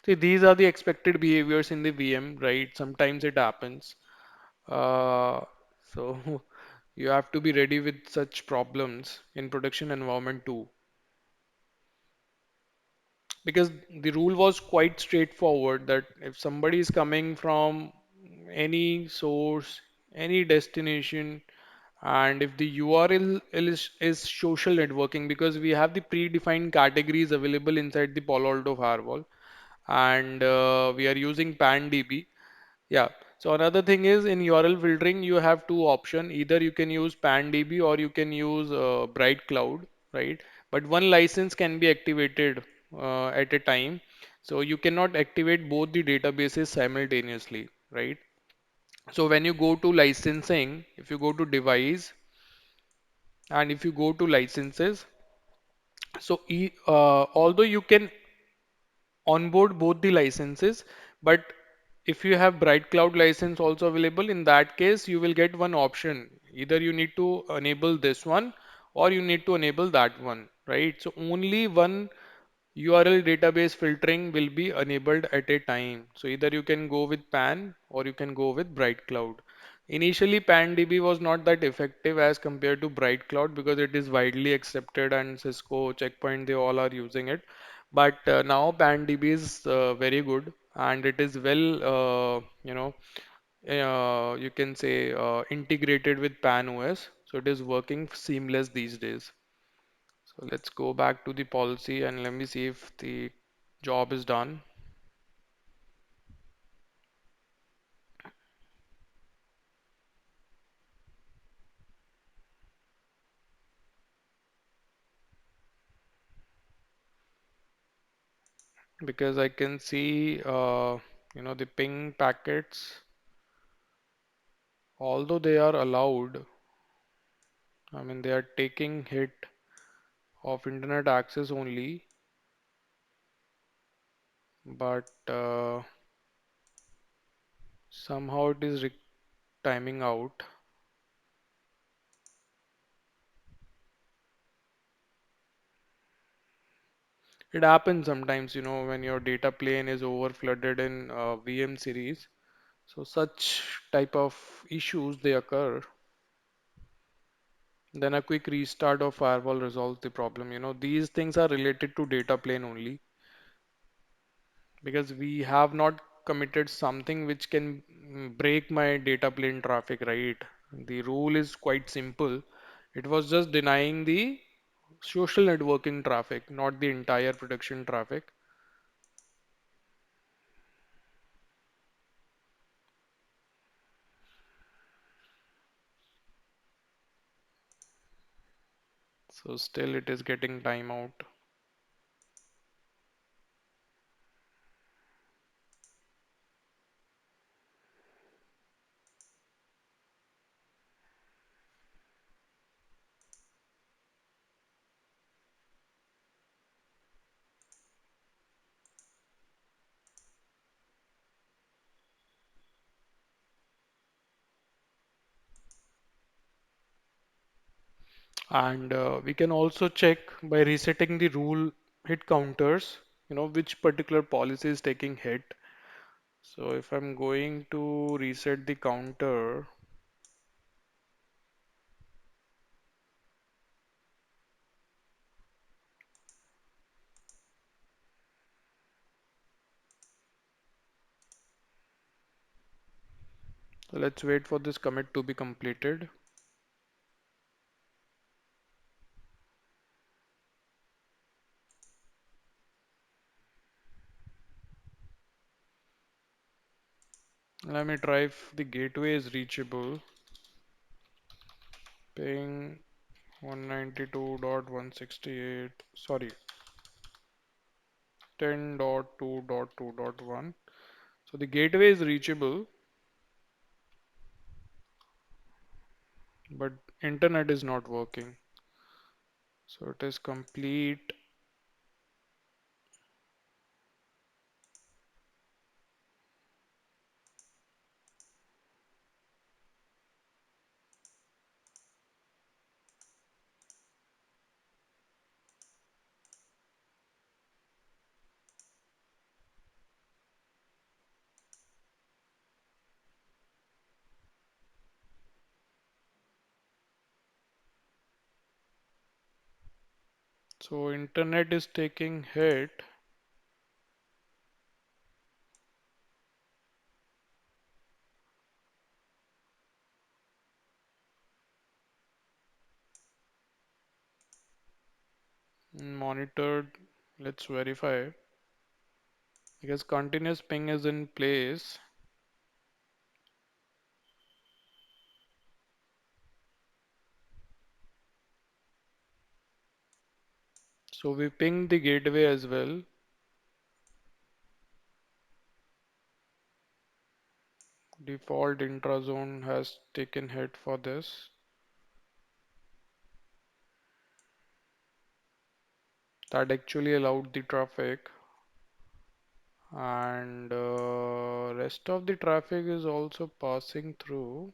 See, these are the expected behaviors in the VM, right? Sometimes it happens. Uh, so you have to be ready with such problems in production environment too. Because the rule was quite straightforward that if somebody is coming from any source, any destination, and if the URL is social networking, because we have the predefined categories available inside the Palo Alto firewall, and we are using PAN-DB. Yeah. So another thing is in URL filtering, you have two options. Either you can use PAN-DB or you can use Bright Cloud, right? But one license can be activated at a time. So you cannot activate both the databases simultaneously, right? So when you go to licensing, if you go to device and if you go to licenses, so although you can onboard both the licenses, but if you have Bright Cloud license also available, in that case you will get one option. Either you need to enable this one or you need to enable that one, right? So only one URL database filtering will be enabled at a time. So either you can go with PAN or you can go with Bright Cloud. Initially, PAN-DB was not that effective as compared to Bright Cloud because it is widely accepted and Cisco, Checkpoint, they all are using it. But now PAN-DB is very good and it is well, you can say integrated with PAN OS. So it is working seamless these days. So let's go back to the policy and let me see if the job is done, because I can see the ping packets, although they are allowed, I mean they are taking hit of internet access only, but somehow it is timing out. It happens sometimes, when your data plane is over flooded in VM series. So such type of issues they occur. Then a quick restart of firewall resolves the problem. These things are related to data plane only because we have not committed something which can break my data plane traffic, right? The rule is quite simple. It was just denying the social networking traffic, not the entire production traffic. So still it is getting timeout. And we can also check by resetting the rule hit counters, which particular policy is taking hit. So if I'm going to reset the counter, so let's wait for this commit to be completed. Let me try if the gateway is reachable. Ping 192.168, sorry, 10.2.2.1. So the gateway is reachable, but internet is not working. So it is complete. So internet is taking hit. Monitored. Let's verify because continuous ping is in place. So we ping the gateway as well. Default intrazone has taken hit for this. That actually allowed the traffic, and rest of the traffic is also passing through.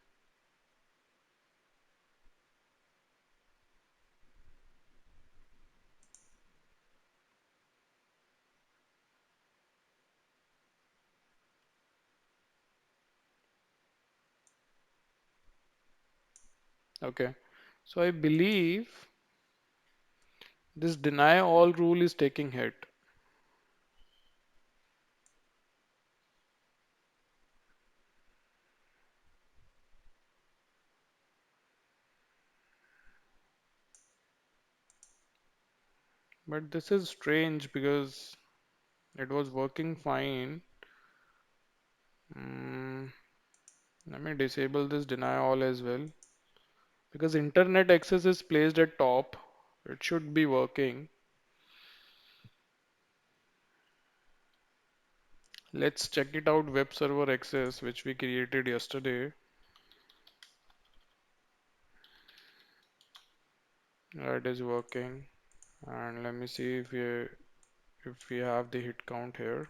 Okay, so I believe this deny all rule is taking hit. But this is strange because it was working fine. Mm, Let me disable this deny all as well because internet access is placed at top. It should be working. Let's check it out, web server access, which we created yesterday. It is working. And let me see if we have the hit count here.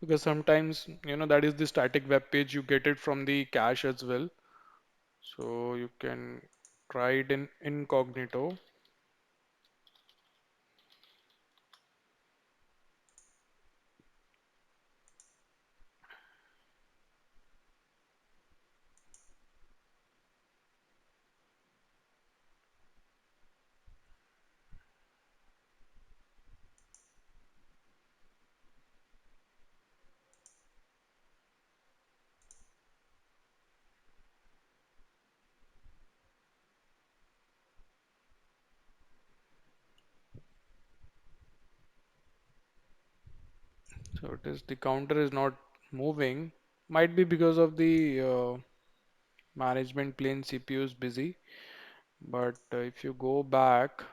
Because sometimes, that is the static web page. You get it from the cache as well. So you can try it in incognito. So it is the counter is not moving. Might be because of the management plane CPU is busy. But if you go back,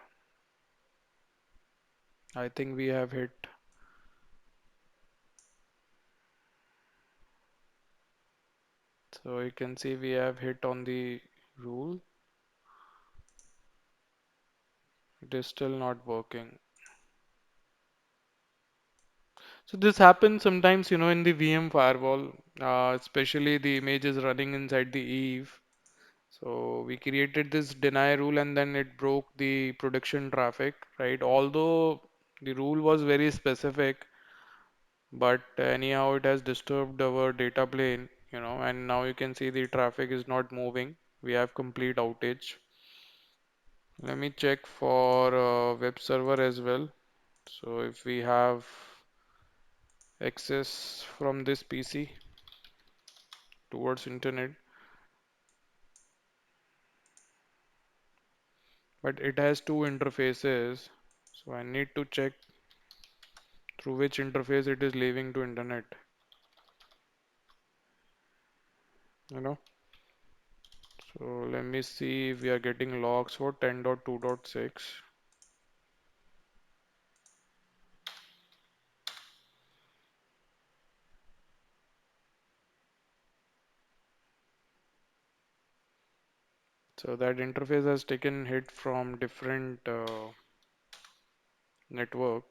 I think we have hit. So you can see we have hit on the rule. It is still not working. So this happens sometimes, in the VM firewall, especially the image is running inside the Eve. So we created this deny rule and then it broke the production traffic, right? Although the rule was very specific, but anyhow it has disturbed our data plane, and now you can see the traffic is not moving. We have complete outage. Let me check for web server as well. So if we have access from this PC towards internet, but it has two interfaces. So I need to check through which interface it is leaving to internet, you know. So let me see if we are getting logs for 10.2.6. So that interface has taken hit from different network.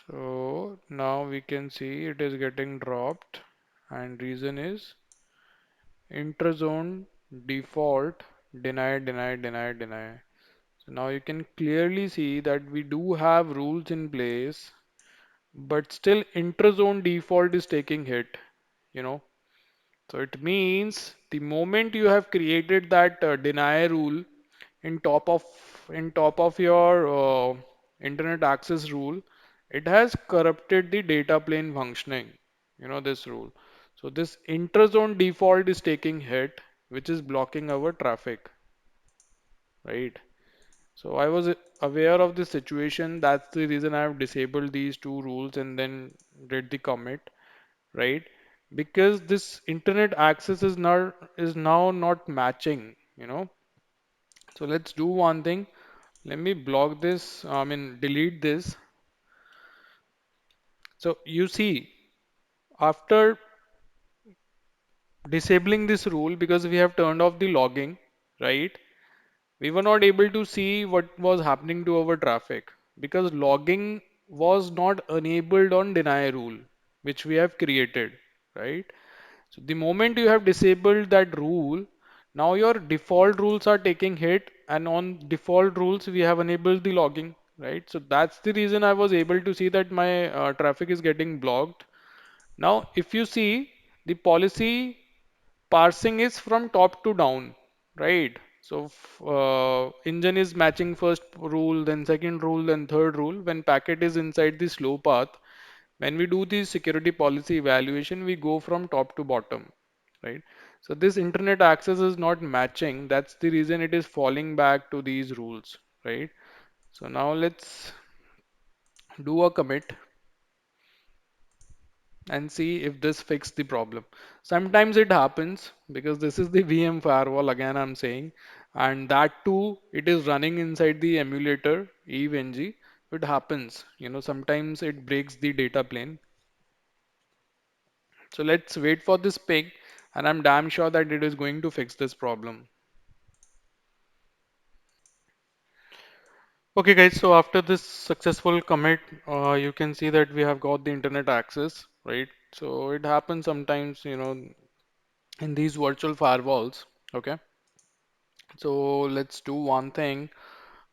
So now we can see it is getting dropped, and reason is intrazone default deny, deny, deny, deny. So now you can clearly see that we do have rules in place, but still interzone default is taking hit, you know. So it means the moment you have created that deny rule in top of your internet access rule, it has corrupted the data plane functioning, this rule. So this interzone default is taking hit, which is blocking our traffic, right? So I was aware of this situation. That's the reason I have disabled these two rules and then did the commit, right? Because this internet access is now not matching, So let's do one thing. Let me block this, I mean delete this. So you see, after disabling this rule, because we have turned off the logging, right? We were not able to see what was happening to our traffic because logging was not enabled on deny rule, which we have created, right? So the moment you have disabled that rule, now your default rules are taking hit, and on default rules we have enabled the logging, right? So that's the reason I was able to see that my traffic is getting blocked. Now, if you see, the policy parsing is from top to down, right? So engine is matching first rule, then second rule, then third rule. When packet is inside the slow path, when we do the security policy evaluation, we go from top to bottom, right? So this internet access is not matching. That's the reason it is falling back to these rules, right? So now let's do a commit and see if this fixed the problem. Sometimes it happens because this is the VM firewall again I'm saying, and that too it is running inside the emulator EVNG. It happens, sometimes it breaks the data plane. So let's wait for this ping, and I'm damn sure that it is going to fix this problem. Okay, guys, so after this successful commit, you can see that we have got the internet access, right? So it happens sometimes, in these virtual firewalls. Okay, so let's do one thing.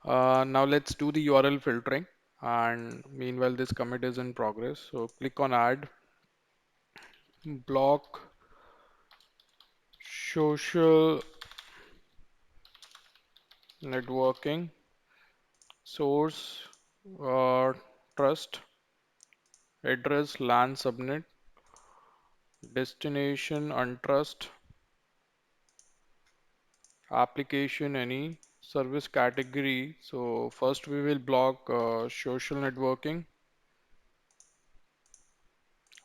Now let's do the URL filtering. And meanwhile, this commit is in progress. So click on add, block, social networking, source, trust, address, LAN subnet, destination, untrust, application, any service category. So first we will block social networking,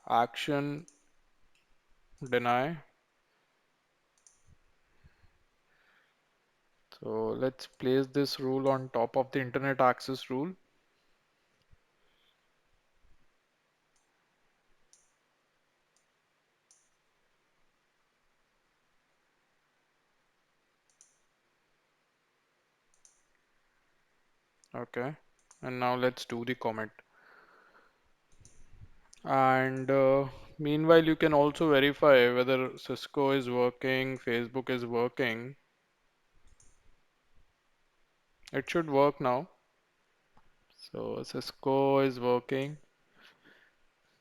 action, deny. So let's place this rule on top of the internet access rule. Okay. And now let's do the comment. And meanwhile, you can also verify whether Cisco is working, Facebook is working. It should work now. So Cisco is working.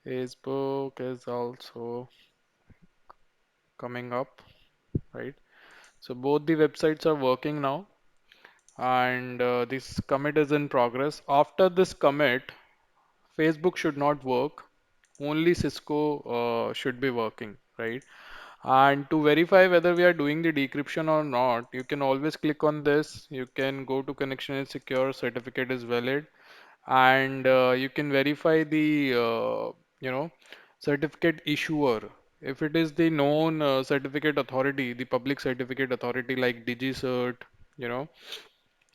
Facebook is also coming up, right? So both the websites are working now, and this commit is in progress. After this commit, Facebook should not work. Only Cisco should be working, right? And to verify whether we are doing the decryption or not, you can always click on this. You can go to connection is secure, certificate is valid, and you can verify the certificate issuer. If it is the known certificate authority, the public certificate authority like DigiCert, you know,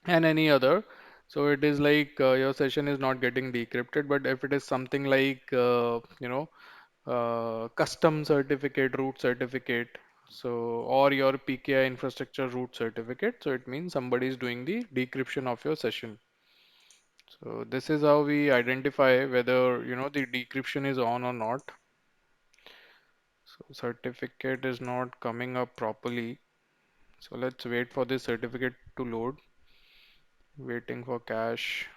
and any other. So it is like your session is not getting decrypted. But if it is something like custom certificate, root certificate, so or your PKI infrastructure root certificate, so it means somebody is doing the decryption of your session. So this is how we identify whether the decryption is on or not. So certificate is not coming up properly. So let's wait for this certificate to load. Waiting for cache.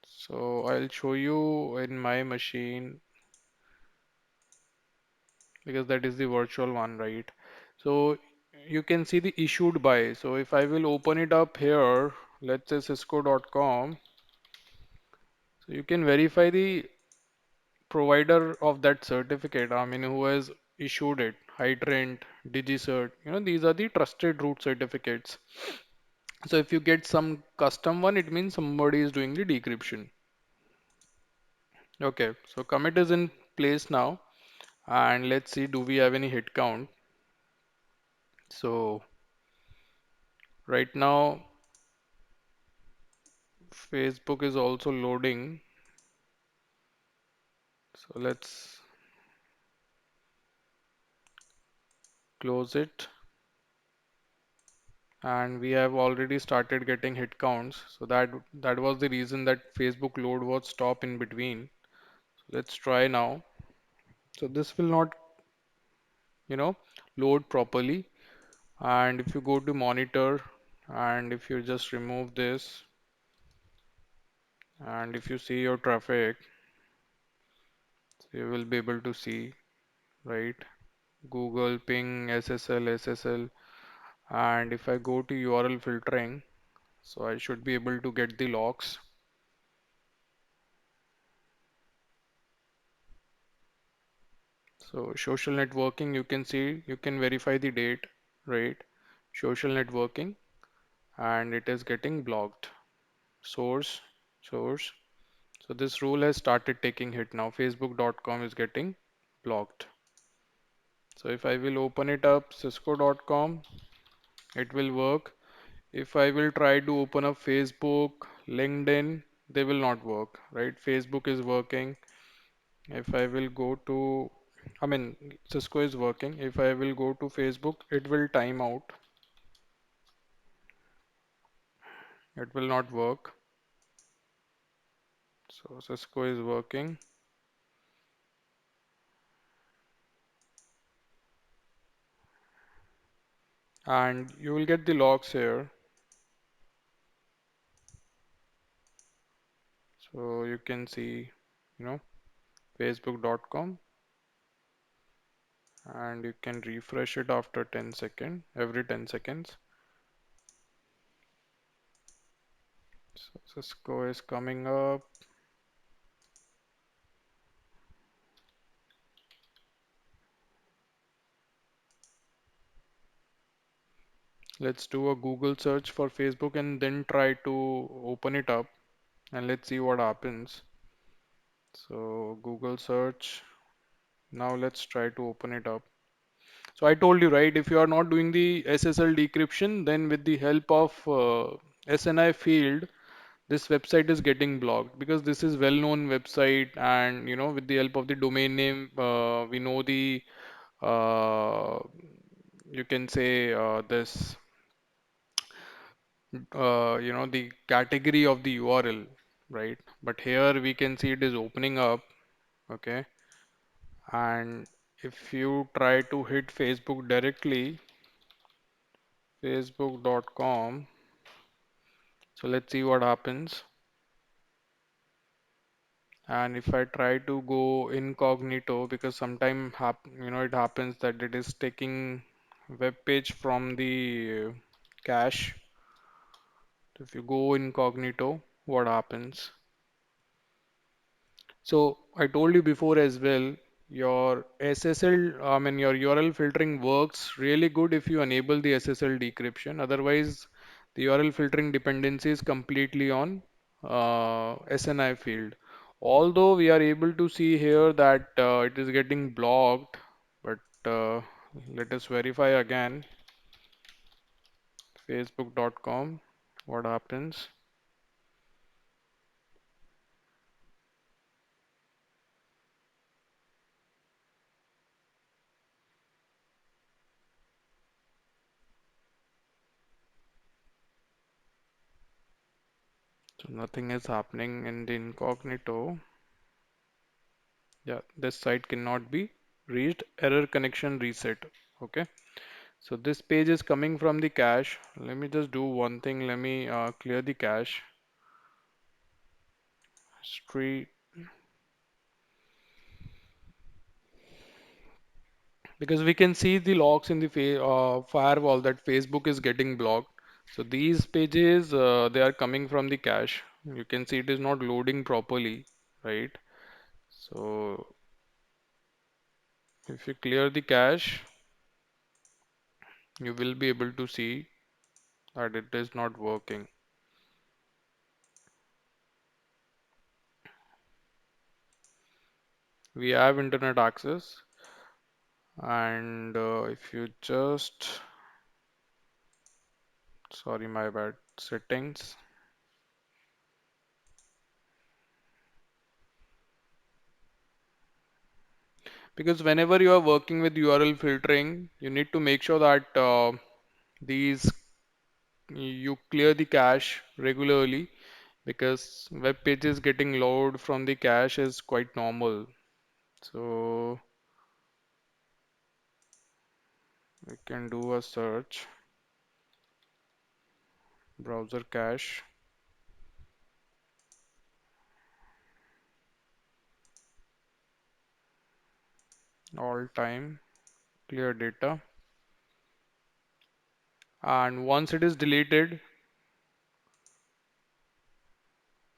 So I'll show you in my machine because that is the virtual one, right? So you can see the issued by. So if I will open it up here, let's say cisco.com, so you can verify the provider of that certificate. I mean, who has issued it, Hydrant, DigiCert, these are the trusted root certificates. So if you get some custom one, it means somebody is doing the decryption. Okay, so commit is in place now, and let's see, do we have any hit count? So right now, Facebook is also loading. So let's close it. And we have already started getting hit counts. So that was the reason that Facebook load was stop in between. So let's try now. So this will not, you know, load properly. And if you go to monitor and if you just remove this and if you see your traffic, so you will be able to see, right? Google, Ping, SSL. And if I go to URL filtering, so I should be able to get the logs. So social networking, you can see, you can verify the date, right? Social networking, and it is getting blocked. Source, source. So this rule has started taking hit now. Facebook.com is getting blocked. So if I will open it up, cisco.com, it will work. If I will try to open up Facebook, LinkedIn, they will not work, right? Facebook is working. If I will go to, I mean, Cisco is working. If I will go to Facebook, it will time out. It will not work. So Cisco is working. And you will get the logs here. So you can see, you know, facebook.com and you can refresh it after 10 seconds, every 10 seconds. So Cisco is coming up. Let's do a Google search for Facebook and then try to open it up and let's see what happens. So Google search. Now let's try to open it up. So I told you, right, if you are not doing the SSL decryption, then with the help of SNI field, this website is getting blocked because this is well-known website and with the help of the domain name, we know the uh, you can say this the category of the URL, right? But here we can see it is opening up, okay? And if you try to hit Facebook directly, facebook.com, so let's see what happens. And if I try to go incognito, because sometime it happens that it is taking web page from the cache. So if you go incognito, what happens? So I told you before as well, your SSL, I mean your URL filtering works really good if you enable the SSL decryption. Otherwise, the URL filtering dependency is completely on SNI field. Although we are able to see here that it is getting blocked, but let us verify again. Facebook.com, what happens? Nothing is happening in the incognito. Yeah, this site cannot be reached. Error connection reset. Okay. So this page is coming from the cache. Let me just do one thing. Let me clear the cache history because we can see the logs in the firewall that Facebook is getting blocked. So these pages they are coming from the cache. You can see it is not loading properly, right? So if you clear the cache, you will be able to see that it is not working. We have internet access, and if you just, sorry, my bad, settings. Because whenever you are working with URL filtering, you need to make sure that these you clear the cache regularly because web pages getting load from the cache is quite normal. So we can do a search, browser cache, all time, clear data. And once it is deleted,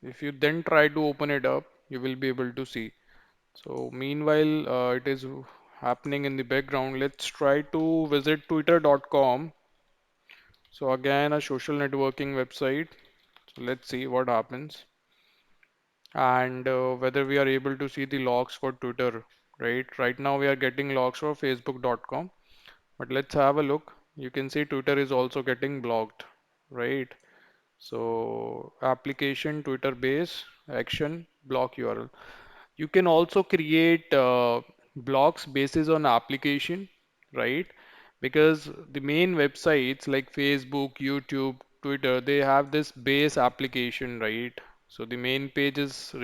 if you then try to open it up, you will be able to see. So meanwhile, it is happening in the background. Let's try to visit twitter.com. So again, a social networking website. So let's see what happens and whether we are able to see the logs for Twitter, right? Right now we are getting logs for facebook.com, but let's have a look. You can see Twitter is also getting blocked, right? So application, Twitter base, action, block URL. You can also create blocks basis on application, right? Because the main websites like Facebook, YouTube, Twitter, they have this base application, right? So the main page is,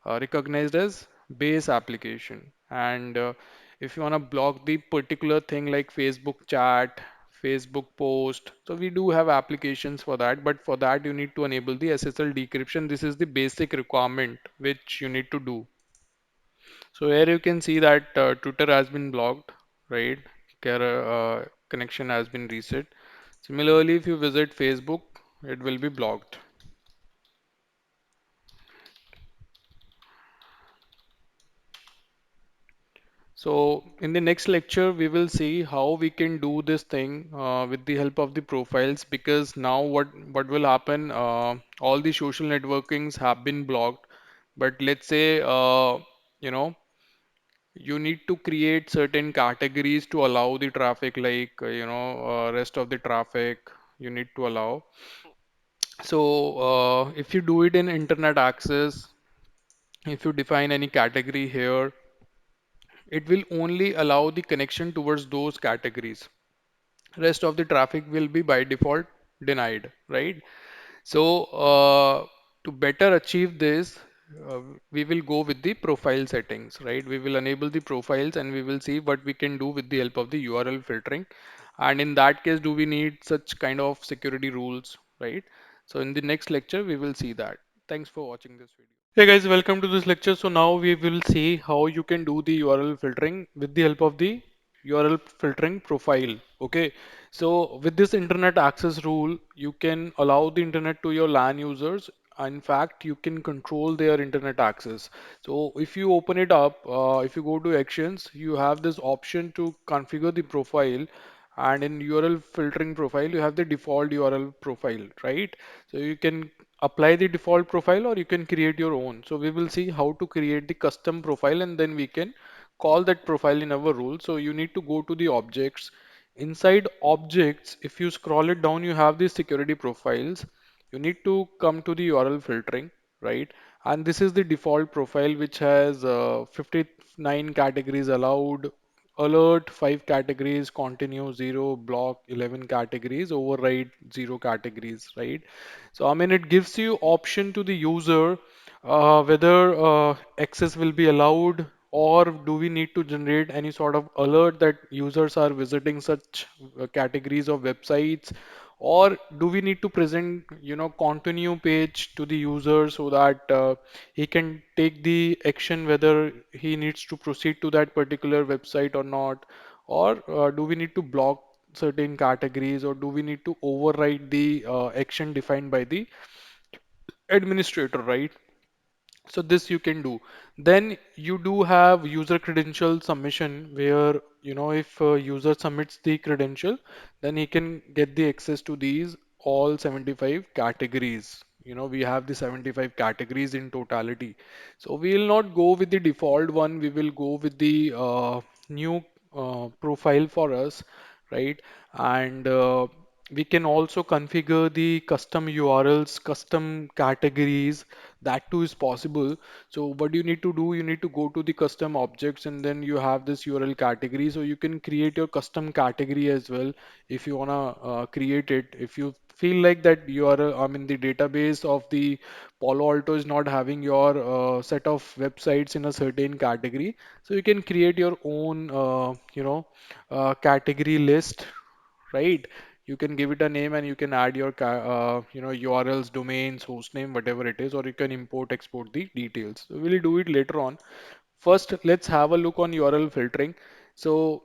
recognized as base application. And if you want to block the particular thing like Facebook chat, Facebook post, so we do have applications for that, but for that you need to enable the SSL decryption. This is the basic requirement which you need to do. So here you can see that Twitter has been blocked, right? Connection has been reset. Similarly, if you visit Facebook, it will be blocked. So in the next lecture, we will see how we can do this thing with the help of the profiles because now what will happen, all the social networkings have been blocked. But let's say, you know, you need to create certain categories to allow the traffic like, rest of the traffic you need to allow. So if you do it in internet access, if you define any category here, it will only allow the connection towards those categories. Rest of the traffic will be by default denied, right? So to better achieve this, we will go with the profile settings, right? We will enable the profiles and we will see what we can do with the help of the URL filtering. And in that case, do we need such kind of security rules, right? So in the next lecture, we will see that. Thanks for watching this video. Hey guys, welcome to this lecture. So now we will see how you can do the URL filtering with the help of the URL filtering profile. Okay. So with this internet access rule, you can allow the internet to your LAN users. In fact, you can control their internet access. So if you open it up, if you go to actions, you have this option to configure the profile. And in URL filtering profile, you have the default URL profile, right? So you can apply the default profile or you can create your own. So we will see how to create the custom profile and then we can call that profile in our rule. So you need to go to the objects. Inside objects, if you scroll it down, you have the security profiles. You need to come to the URL filtering, right? And this is the default profile which has 59 categories allowed, alert 5 categories, continue 0, block 11 categories, override 0 categories, right? So I mean it gives you option to the user whether access will be allowed, or do we need to generate any sort of alert that users are visiting such categories of websites, or do we need to present, continue page to the user so that he can take the action whether he needs to proceed to that particular website or not, or do we need to block certain categories, or do we need to override the action defined by the administrator, right? So this you can do. Then you do have user credential submission where, if a user submits the credential, then he can get the access to these all 75 categories. We have the 75 categories in totality. So we will not go with the default one. We will go with the new profile for us, right? And we can also configure the custom URLs, custom categories. That too is possible. So what you need to do, you need to go to the custom objects, and then you have this URL category. So you can create your custom category as well if you wanna create it. If you feel like that you are, I mean, the database of the Palo Alto is not having your set of websites in a certain category, so you can create your own, category list, right? You can give it a name and you can add your URLs, domains, hostname, whatever it is, or you can import, export the details. So we'll do it later on. First, let's have a look on URL filtering. So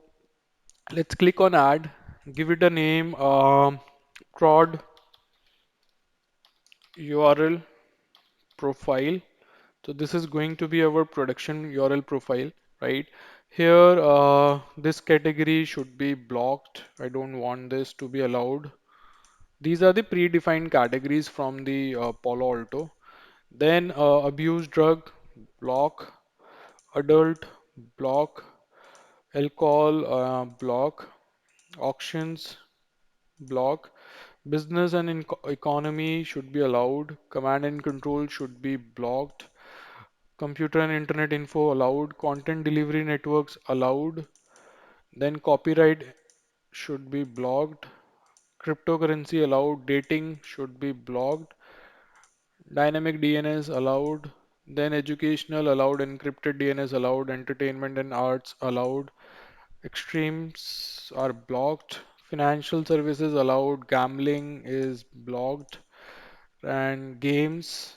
let's click on add, give it a name, prod URL profile. So this is going to be our production URL profile, right? Here, this category should be blocked. I don't want this to be allowed. These are the predefined categories from the Palo Alto. Then abuse drug, block, adult, block, alcohol, block, auctions, block, business and economy should be allowed, command and control should be blocked, computer and internet info allowed, content delivery networks allowed, then copyright should be blocked, cryptocurrency allowed, dating should be blocked, dynamic DNS allowed, then educational allowed, encrypted DNS allowed, entertainment and arts allowed, extremes are blocked, financial services allowed, gambling is blocked, and games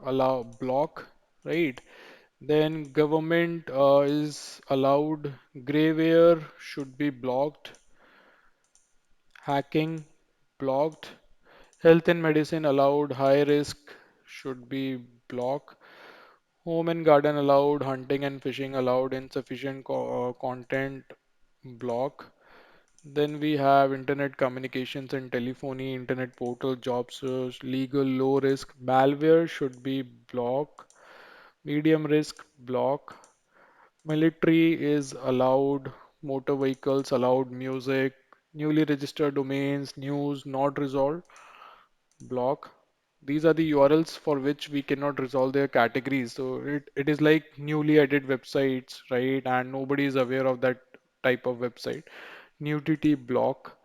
allow block, right? Then government is allowed, grayware should be blocked, hacking blocked, health and medicine allowed, high risk should be blocked. Home and garden allowed, hunting and fishing allowed, insufficient content block. Then we have internet communications and telephony, internet portal, job search, legal, low risk, malware should be block, medium risk block, military is allowed, motor vehicles allowed, music, newly registered domains, news not resolved, block. These are the URLs for which we cannot resolve their categories. So it is like newly added websites, right? And nobody is aware of that type of website. Nudity block.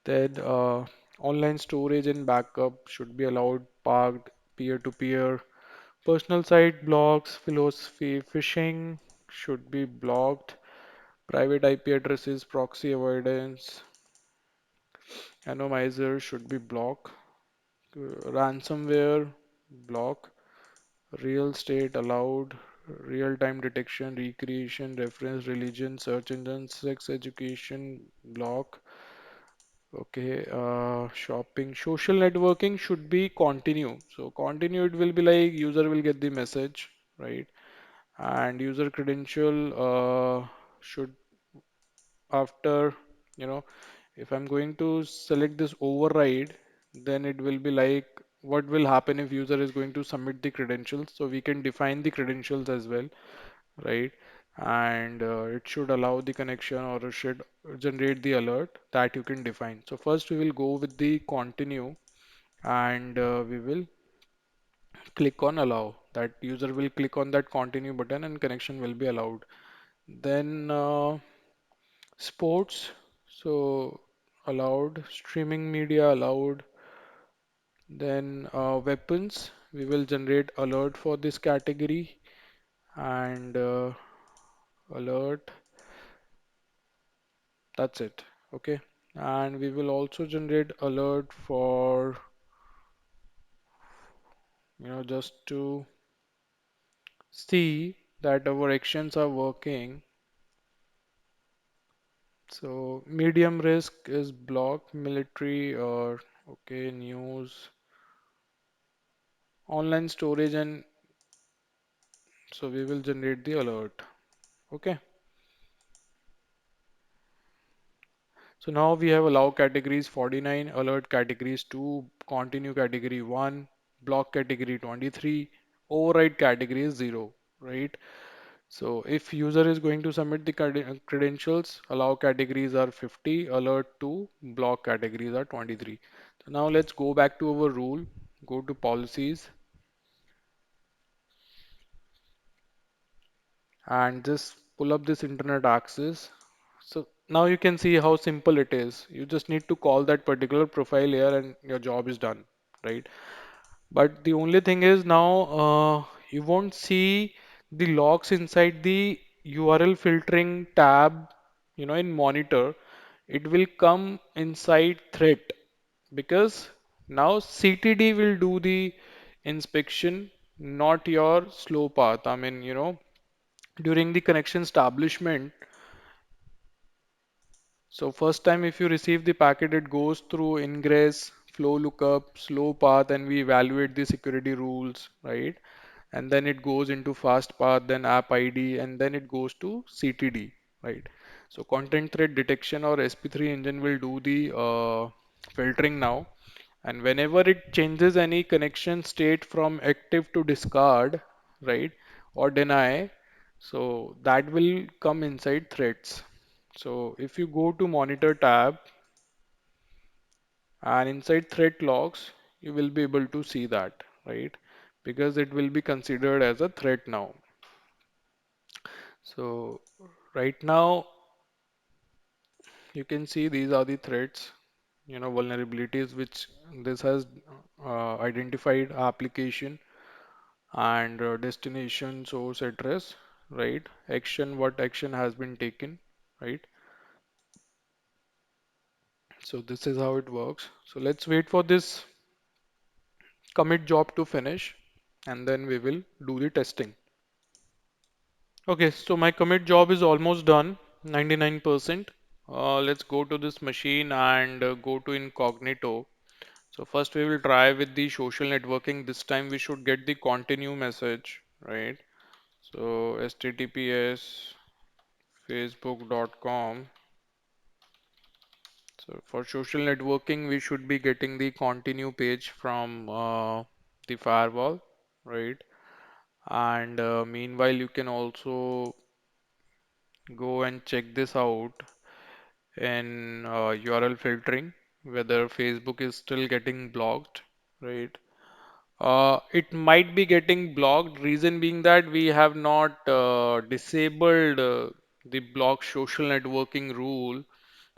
Then online storage and backup should be allowed, parked, peer-to-peer. Personal site blocks, philosophy, phishing should be blocked. Private IP addresses, proxy avoidance, anonymizer should be blocked. Ransomware block. Real estate allowed, real-time detection, recreation, reference, religion, search engine, sex education, block. Okay, shopping, social networking should be continue. So continue, it will be like user will get the message, right? And user credential should after, you know, if I'm going to select this override, then it will be like what will happen if user is going to submit the credentials. So we can define the credentials as well, right? And it should allow the connection, or it should generate the alert that you can define. So first we will go with the continue, and we will click on allow. That user will click on that continue button and connection will be allowed. Then Sports, so allowed. Streaming media allowed. Then weapons, we will generate alert for this category and alert. That's it. Okay. And we will also generate alert for, just to see that our actions are working. So medium risk is block, military or okay, news, online storage, and so we will generate the alert. Okay. So now we have allow categories 49, alert categories 2, continue category 1, block category 23, override category is 0, right? So if user is going to submit the credentials, allow categories are 50, alert 2, block categories are 23. So now let's go back to our rule, go to policies and just pull up this internet access. So now you can see how simple it is. You just need to call that particular profile here and your job is done, right? But the only thing is now you won't see the logs inside the URL filtering tab, in monitor. It will come inside threat because now CTD will do the inspection, not your slow path. I mean, during the connection establishment. So first time if you receive the packet, it goes through ingress, flow lookup, slow path, and we evaluate the security rules, right? And then it goes into fast path, then app ID, and then it goes to CTD, right? So content thread detection or SP3 engine will do the filtering now. And whenever it changes any connection state from active to discard, right, or deny, so that will come inside threads. So if you go to monitor tab and inside threat logs, you will be able to see that, right? Because it will be considered as a threat now. So right now you can see these are the threats, vulnerabilities which this has identified application and destination source address, right? Action, what action has been taken, right? So this is how it works. So let's wait for this commit job to finish and then we will do the testing. Okay, so my commit job is almost done, 99%. Let's go to this machine and go to incognito. So first we will try with the social networking. This time we should get the continue message, right? So https facebook.com. So for social networking, we should be getting the continue page from the firewall, right? And meanwhile, you can also go and check this out in URL filtering, whether Facebook is still getting blocked, right? It might be getting blocked, reason being that we have not disabled the block social networking rule.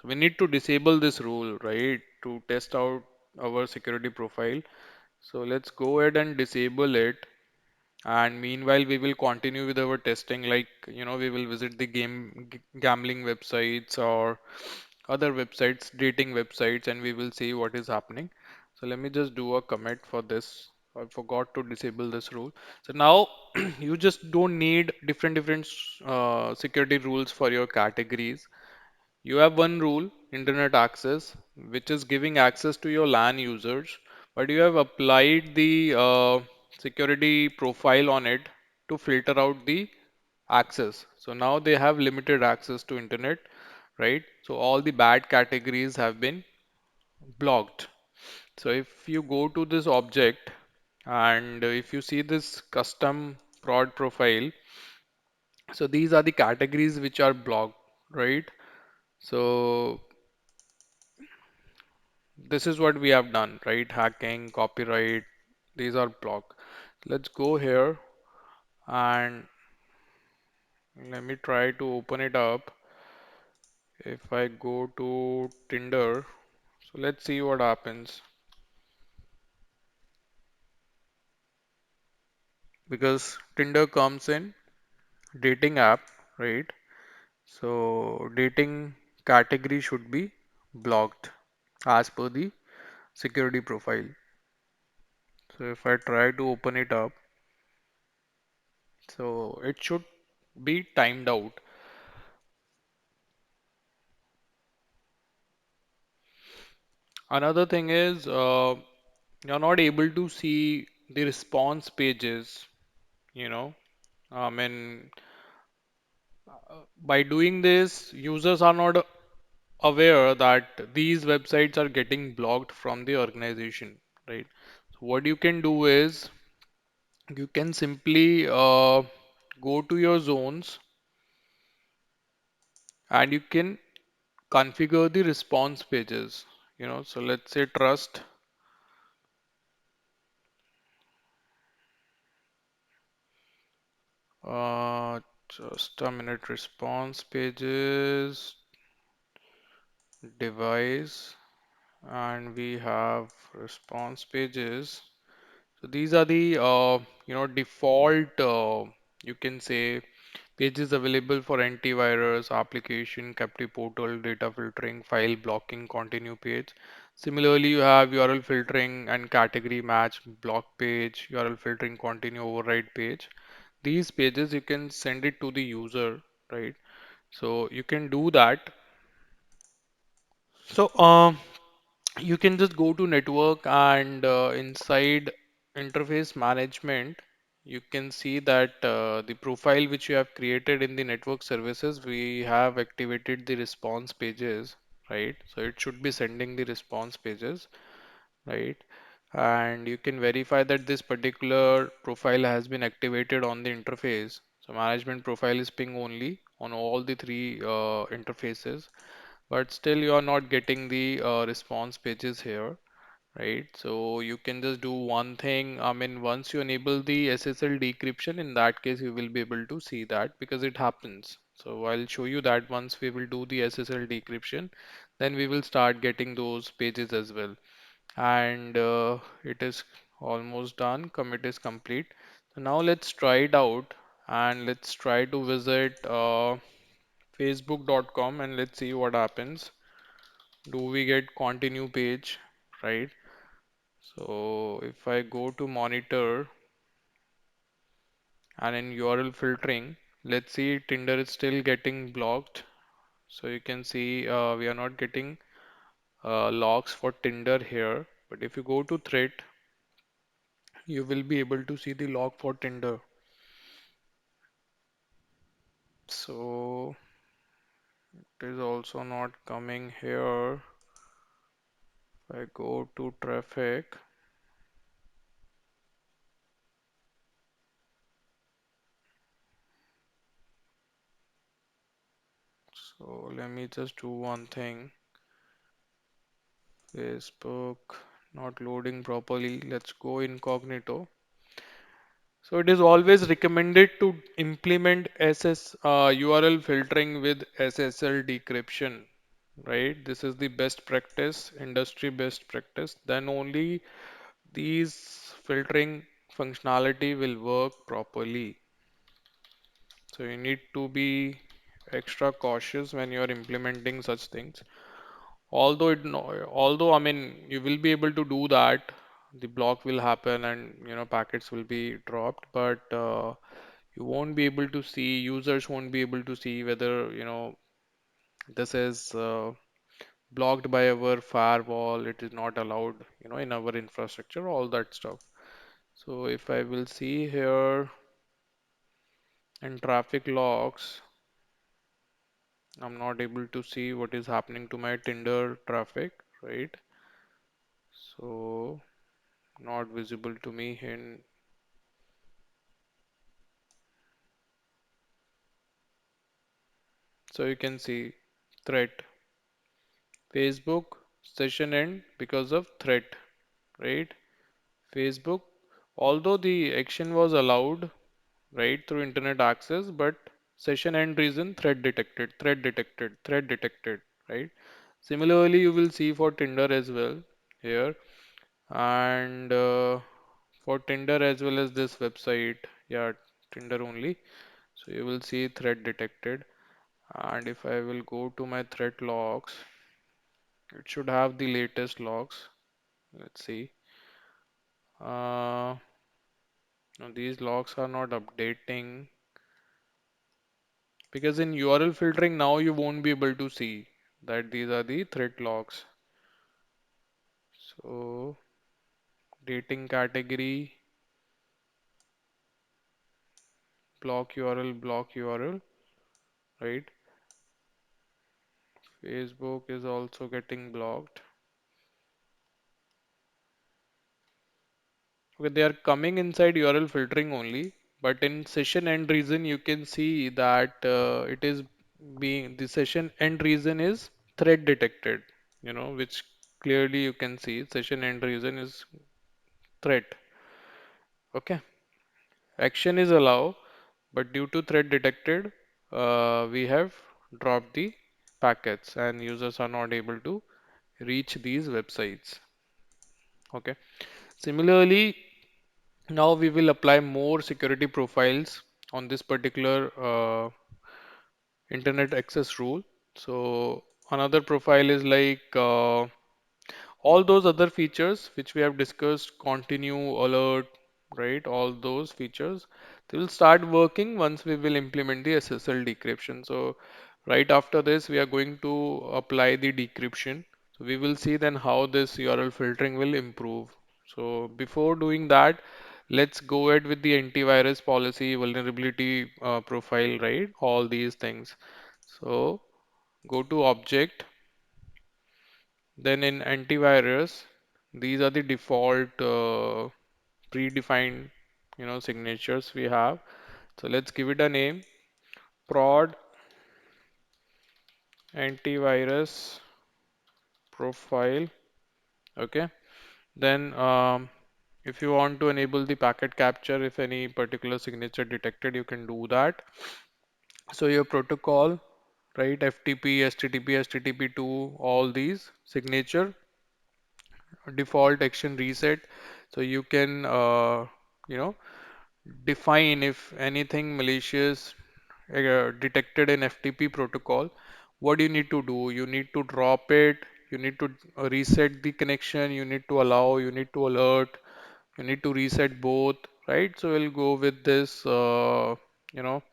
We need to disable this rule, right, to test out our security profile. So let's go ahead and disable it. And meanwhile, we will continue with our testing, like, we will visit the gambling websites or other websites, dating websites, and we will see what is happening. So let me just do a commit for this. I forgot to disable this rule. So now you just don't need different security rules for your categories. You have one rule, internet access, which is giving access to your LAN users, but you have applied the security profile on it to filter out the access. So now they have limited access to internet, right? So all the bad categories have been blocked. So if you go to this object and if you see this custom prod profile, so these are the categories which are blocked, right? So this is what we have done, right? Hacking, copyright, these are blocked. Let's go here and let me try to open it up. If I go to Tinder, so let's see what happens. Because Tinder comes in dating app, right? So dating category should be blocked as per the security profile. So if I try to open it up, so it should be timed out. Another thing is you're not able to see the response pages, you know. I mean, by doing this, users are not aware that these websites are getting blocked from the organization, right? So what you can do is you can simply go to your zones and you can configure the response pages, so let's say trust, uh, just a minute, response pages, device, and we have response pages. So these are the default you can say pages available for antivirus, application, captive portal, data filtering, file blocking, continue page. Similarly, you have URL filtering and category match, block page, URL filtering, continue override page. These pages you can send it to the user, right? So you can do that. So you can just go to network and inside interface management, you can see that the profile which you have created in the network services, we have activated the response pages, right? So it should be sending the response pages, right? And you can verify that this particular profile has been activated on the interface. So management profile is ping only on all the three interfaces, but still you are not getting the response pages here, right? So you can just do one thing. I mean, once you enable the SSL decryption, in that case you will be able to see that because it happens. So I'll show you that once we will do the SSL decryption, then we will start getting those pages as well. And it is almost done. Commit is complete. So now let's try it out and let's try to visit facebook.com and let's see what happens. Do we get continue page, right? So if I go to monitor and in URL filtering, let's see Tinder is still getting blocked. So you can see we are not getting logs for Tinder here. But if you go to thread, you will be able to see the log for Tinder. So it is also not coming here. If I go to traffic, so let me just do one thing. Facebook not loading properly. Let's go incognito. So it is always recommended to implement URL filtering with SSL decryption, right? This is the best practice, industry best practice. Then only these filtering functionality will work properly. So you need to be extra cautious when you are implementing such things. Although although I mean you will be able to do that, the block will happen and packets will be dropped, but you won't be able to see, users won't be able to see whether this is blocked by our firewall, it is not allowed in our infrastructure, all that stuff. So if I will see here in traffic logs, I'm not able to see what is happening to my Tinder traffic, right? So not visible to me in. So you can see threat, Facebook session end because of threat, right? Facebook, although the action was allowed, right, through internet access, but session end reason, thread detected, thread detected, thread detected, right? Similarly, you will see for Tinder as well here, and for Tinder as well as this website, yeah, Tinder only. So you will see thread detected. And if I will go to my thread logs, it should have the latest logs. Let's see. Uh, no, these logs are not updating because in URL filtering now you won't be able to see that these are the thread logs. So dating category, block URL, right? Facebook is also getting blocked. Okay, they are coming inside URL filtering only, but in session end reason you can see that it is being the session end reason is thread detected, which clearly you can see session end reason is threat. Okay, action is allow, but due to thread detected, we have dropped the packets and users are not able to reach these websites. Okay, similarly, now we will apply more security profiles on this particular internet access rule. So another profile is like all those other features which we have discussed, continue, alert, right? All those features, they will start working once we will implement the SSL decryption. So right after this, we are going to apply the decryption. So we will see then how this URL filtering will improve. So before doing that, let's go ahead with the antivirus policy, vulnerability profile, right? All these things. So go to object, then in antivirus, these are the default predefined, signatures we have. So let's give it a name, prod antivirus profile. Okay. Then if you want to enable the packet capture, if any particular signature detected, you can do that. So your protocol, right? FTP, HTTP, HTTP2, all these signature default action reset. So you can, you know, define if anything malicious detected in FTP protocol, what do you need to do? You need to drop it, you need to reset the connection, you need to allow, you need to alert, you need to reset both, right? So we'll go with this, you know,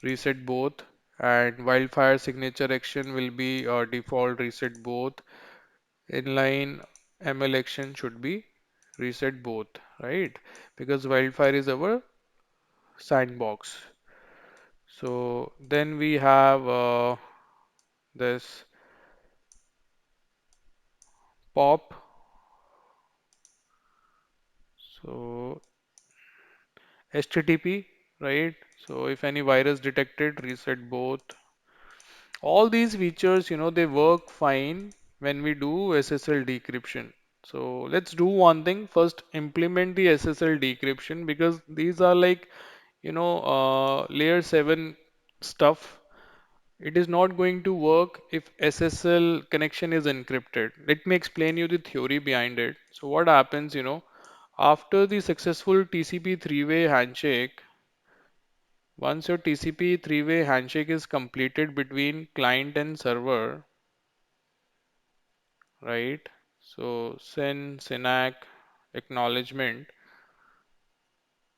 reset both, and wildfire signature action will be default reset both. Inline ML action should be reset both, right? Because wildfire is our sandbox. So then we have this pop. So HTTP, right? So if any virus detected, reset both. All these features, they work fine when we do SSL decryption. So let's do one thing. First, implement the SSL decryption because these are like, layer 7 stuff. It is not going to work if SSL connection is encrypted. Let me explain you the theory behind it. So what happens, after the successful TCP three-way handshake, once your TCP three-way handshake is completed between client and server, right? So send, SYNAC, acknowledgement,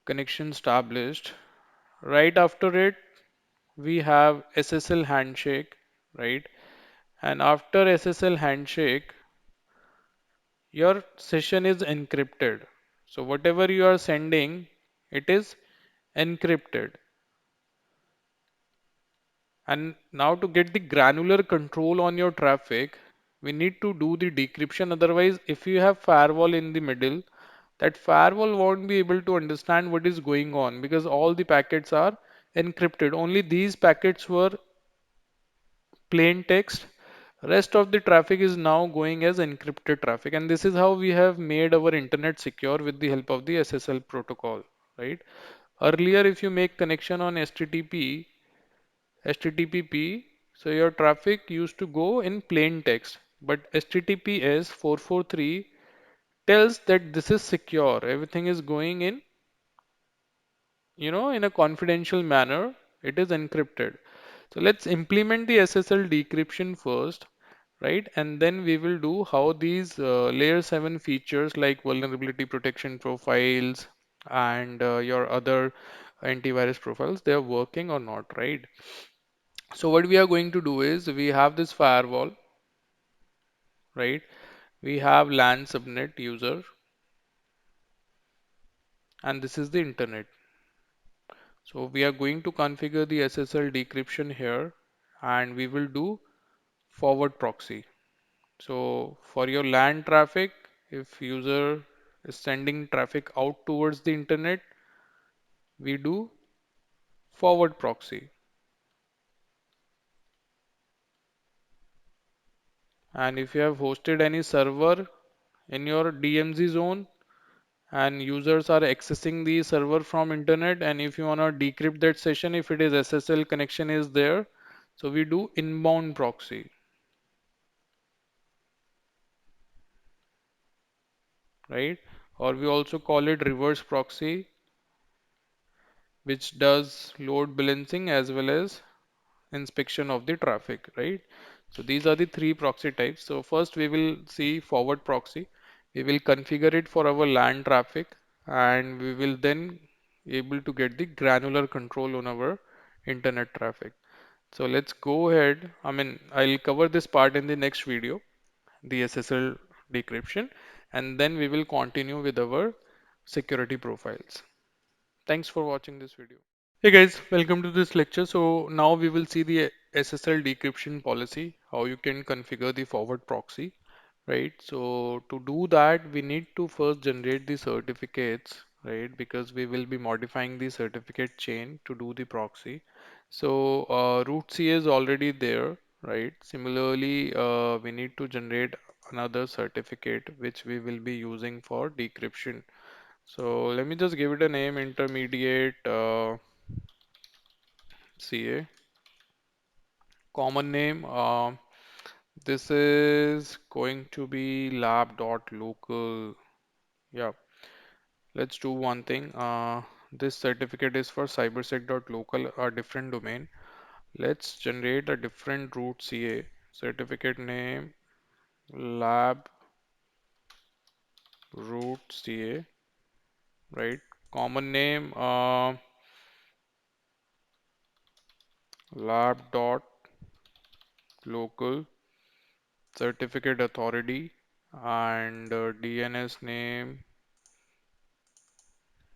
connection established. Right after it, we have SSL handshake, right? And after SSL handshake, your session is encrypted. So whatever you are sending, it is encrypted. And now to get the granular control on your traffic, we need to do the decryption. Otherwise, if you have firewall in the middle, that firewall won't be able to understand what is going on because all the packets are encrypted. Only these packets were plain text. Rest of the traffic is now going as encrypted traffic, and this is how we have made our internet secure with the help of the SSL protocol, right? Earlier, if you make connection on HTTP, HTTP, so your traffic used to go in plain text, but HTTPS 443 tells that this is secure. Everything is going in, in a confidential manner. It is encrypted. So let's implement the SSL decryption first, right? And then we will do how these layer 7 features like vulnerability protection profiles and your other antivirus profiles, they are working or not, right? So what we are going to do is we have this firewall, right? We have LAN subnet user, and this is the internet. So we are going to configure the SSL decryption here, and we will do forward proxy. So for your LAN traffic, if user is sending traffic out towards the internet, we do forward proxy. And if you have hosted any server in your DMZ zone and users are accessing the server from internet, and if you want to decrypt that session, if it is SSL connection is there, so we do inbound proxy, right? Or we also call it reverse proxy, which does load balancing as well as inspection of the traffic, right? So these are the three proxy types. So first we will see forward proxy. We will configure it for our LAN traffic, and we will then able to get the granular control on our internet traffic. So let's go ahead. I mean, I'll cover this part in the next video, the SSL decryption, and then we will continue with our security profiles. Thanks for watching this video. Hey guys, welcome to this lecture. So now we will see the SSL decryption policy, how you can configure the forward proxy, right? So to do that, we need to first generate the certificates, right? Because we will be modifying the certificate chain to do the proxy. So root C is already there, right? Similarly, we need to generate another certificate which we will be using for decryption. So let me just give it a name, intermediate CA. Common name, this is going to be lab.local. Yeah, let's do one thing. This certificate is for cybersec.local, a different domain. Let's generate a different root CA. Certificate name lab root CA, right? Common name lab.local. Certificate authority and DNS name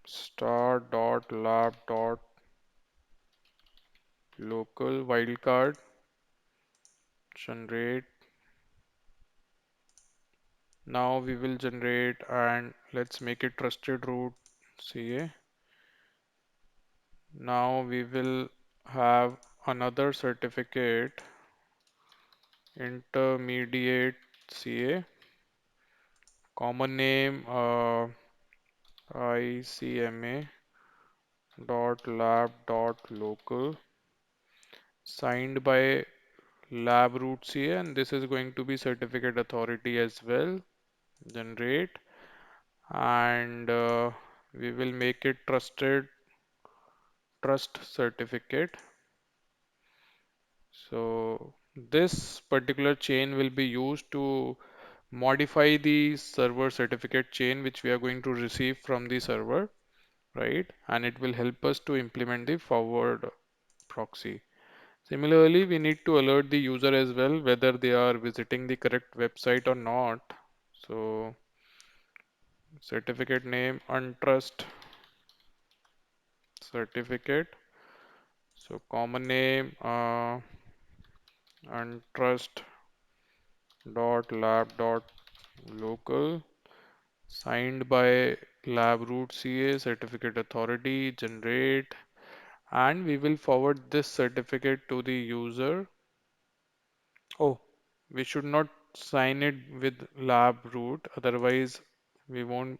star.lab.local wildcard generate. Now we will generate and let's make it trusted root CA. Now we will have another certificate intermediate CA. Common name ICMA dot lab dot local signed by lab root CA, and this is going to be certificate authority as well. Generate, and we will make it trusted trust certificate. So this particular chain will be used to modify the server certificate chain which we are going to receive from the server, right? And it will help us to implement the forward proxy. Similarly, we need to alert the user as well whether they are visiting the correct website or not. So certificate name untrust certificate. So common name untrust dot lab dot local signed by lab root CA certificate authority generate, and we will forward this certificate to the user. Oh, we should not sign it with lab root, otherwise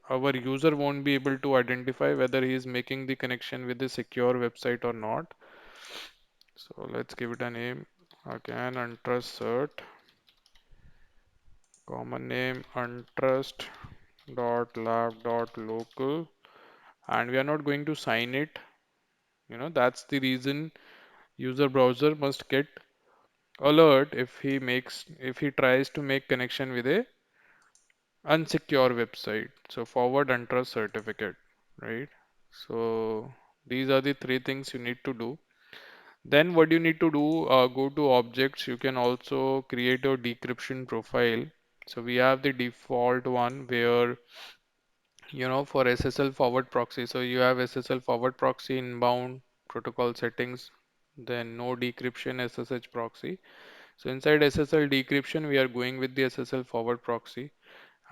our user won't be able to identify whether he is making the connection with the secure website or not. So let's give it a name again, untrust cert, common name untrust dot lab dot local, and we are not going to sign it. That's the reason user browser must get alert if he tries to make connection with a unsecure website. So forward untrust certificate, right? So these are the three things you need to do. Then what you need to do, go to objects. You can also create a decryption profile. So we have the default one where, for SSL forward proxy. So you have SSL forward proxy inbound protocol settings, then no decryption SSH proxy. So inside SSL decryption, we are going with the SSL forward proxy,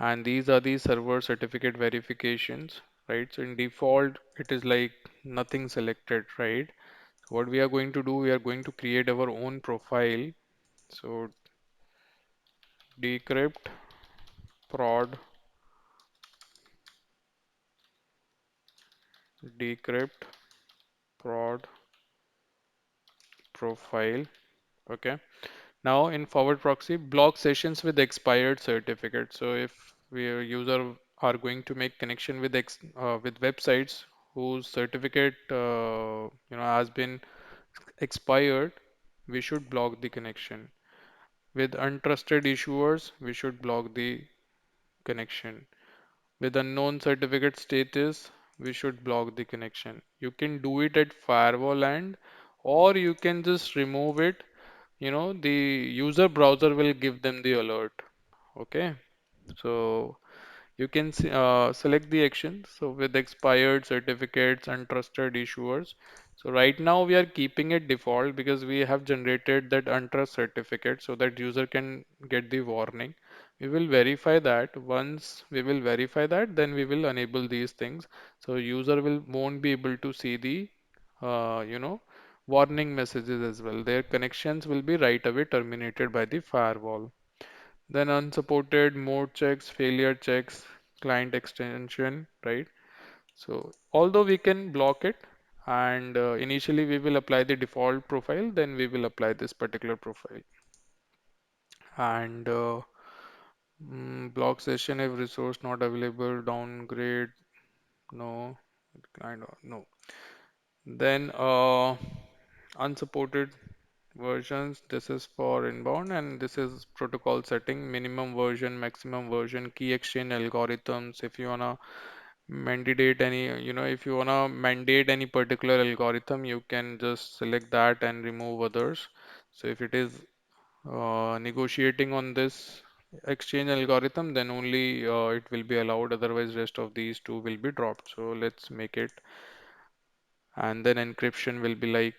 and these are the server certificate verifications, right? So in default, it is like nothing selected, right? So what we are going to do, we are going to create our own profile. So decrypt prod decrypt prod profile. Okay. Now in forward proxy, block sessions with expired certificate. So if we user are going to make connection with with websites whose certificate has been expired, we should block the connection. With untrusted issuers, we should block the connection. With unknown certificate status, we should block the connection. You can do it at firewall end, or you can just remove it. The user browser will give them the alert. Okay. So you can select the action. So with expired certificates and trusted issuers. So right now we are keeping it default because we have generated that untrust certificate so that user can get the warning. We will verify that. Once we will verify that, then we will enable these things. So user will won't be able to see the uh, you know warning messages as well. Their connections will be right away terminated by the firewall. Then unsupported mode checks, failure checks, client extension, right? So although we can block it, and initially we will apply the default profile, then we will apply this particular profile. And block session if resource not available, downgrade, no, kind of no. Then unsupported versions, this is for inbound, and this is protocol setting, minimum version, maximum version, key exchange algorithms. If you wanna if you wanna mandate any particular algorithm, you can just select that and remove others. So if it is negotiating on this exchange algorithm, then only it will be allowed. Otherwise, rest of these two will be dropped. So let's make it, and then encryption will be like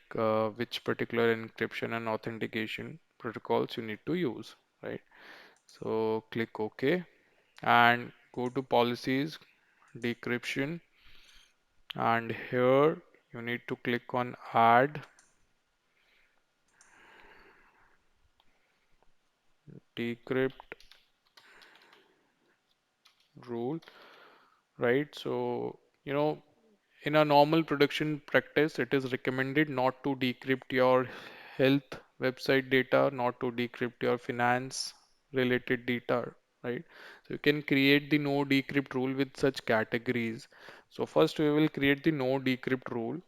which particular encryption and authentication protocols you need to use, right? So click OK and go to policies, decryption, and here you need to click on add decrypt rule, right? So you know in a normal production practice, it is recommended not to decrypt your health website data, not to decrypt your finance related data, right? So you can create the no decrypt rule with such categories. So first we will create the no decrypt rule.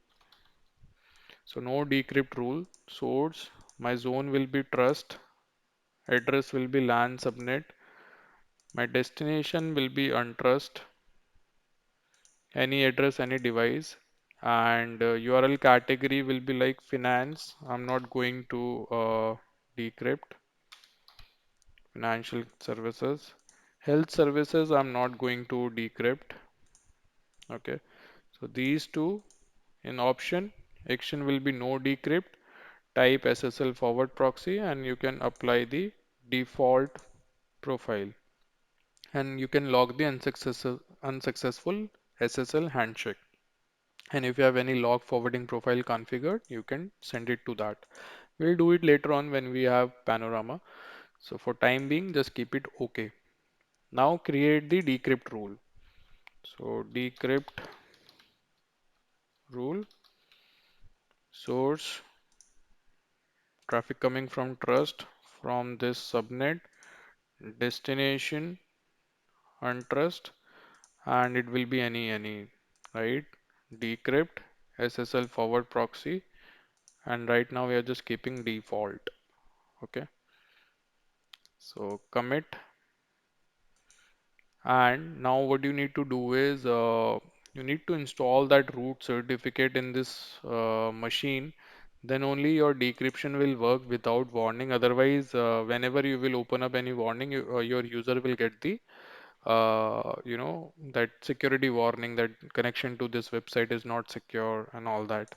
So no decrypt rule, source, my zone will be trust, address will be LAN subnet, my destination will be untrust, any address, any device, and URL category will be like finance. I'm not going to decrypt financial services. Health services, I'm not going to decrypt. Okay, so these two in option, action will be no decrypt, type SSL forward proxy, and you can apply the default profile. And you can log the unsuccessful SSL handshake. And if you have any log forwarding profile configured, you can send it to that. We'll do it later on when we have panorama. So for time being, just keep it okay. Now create the decrypt rule. So decrypt rule, source, traffic coming from trust from this subnet, destination untrust, and it will be any, right? Decrypt, SSL forward proxy, and right now we are just keeping default. Okay, so commit, and now what you need to do is you need to install that root certificate in this machine. Then only your decryption will work without warning. Otherwise, whenever you will open up any warning, your user will get the that security warning that connection to this website is not secure and all that.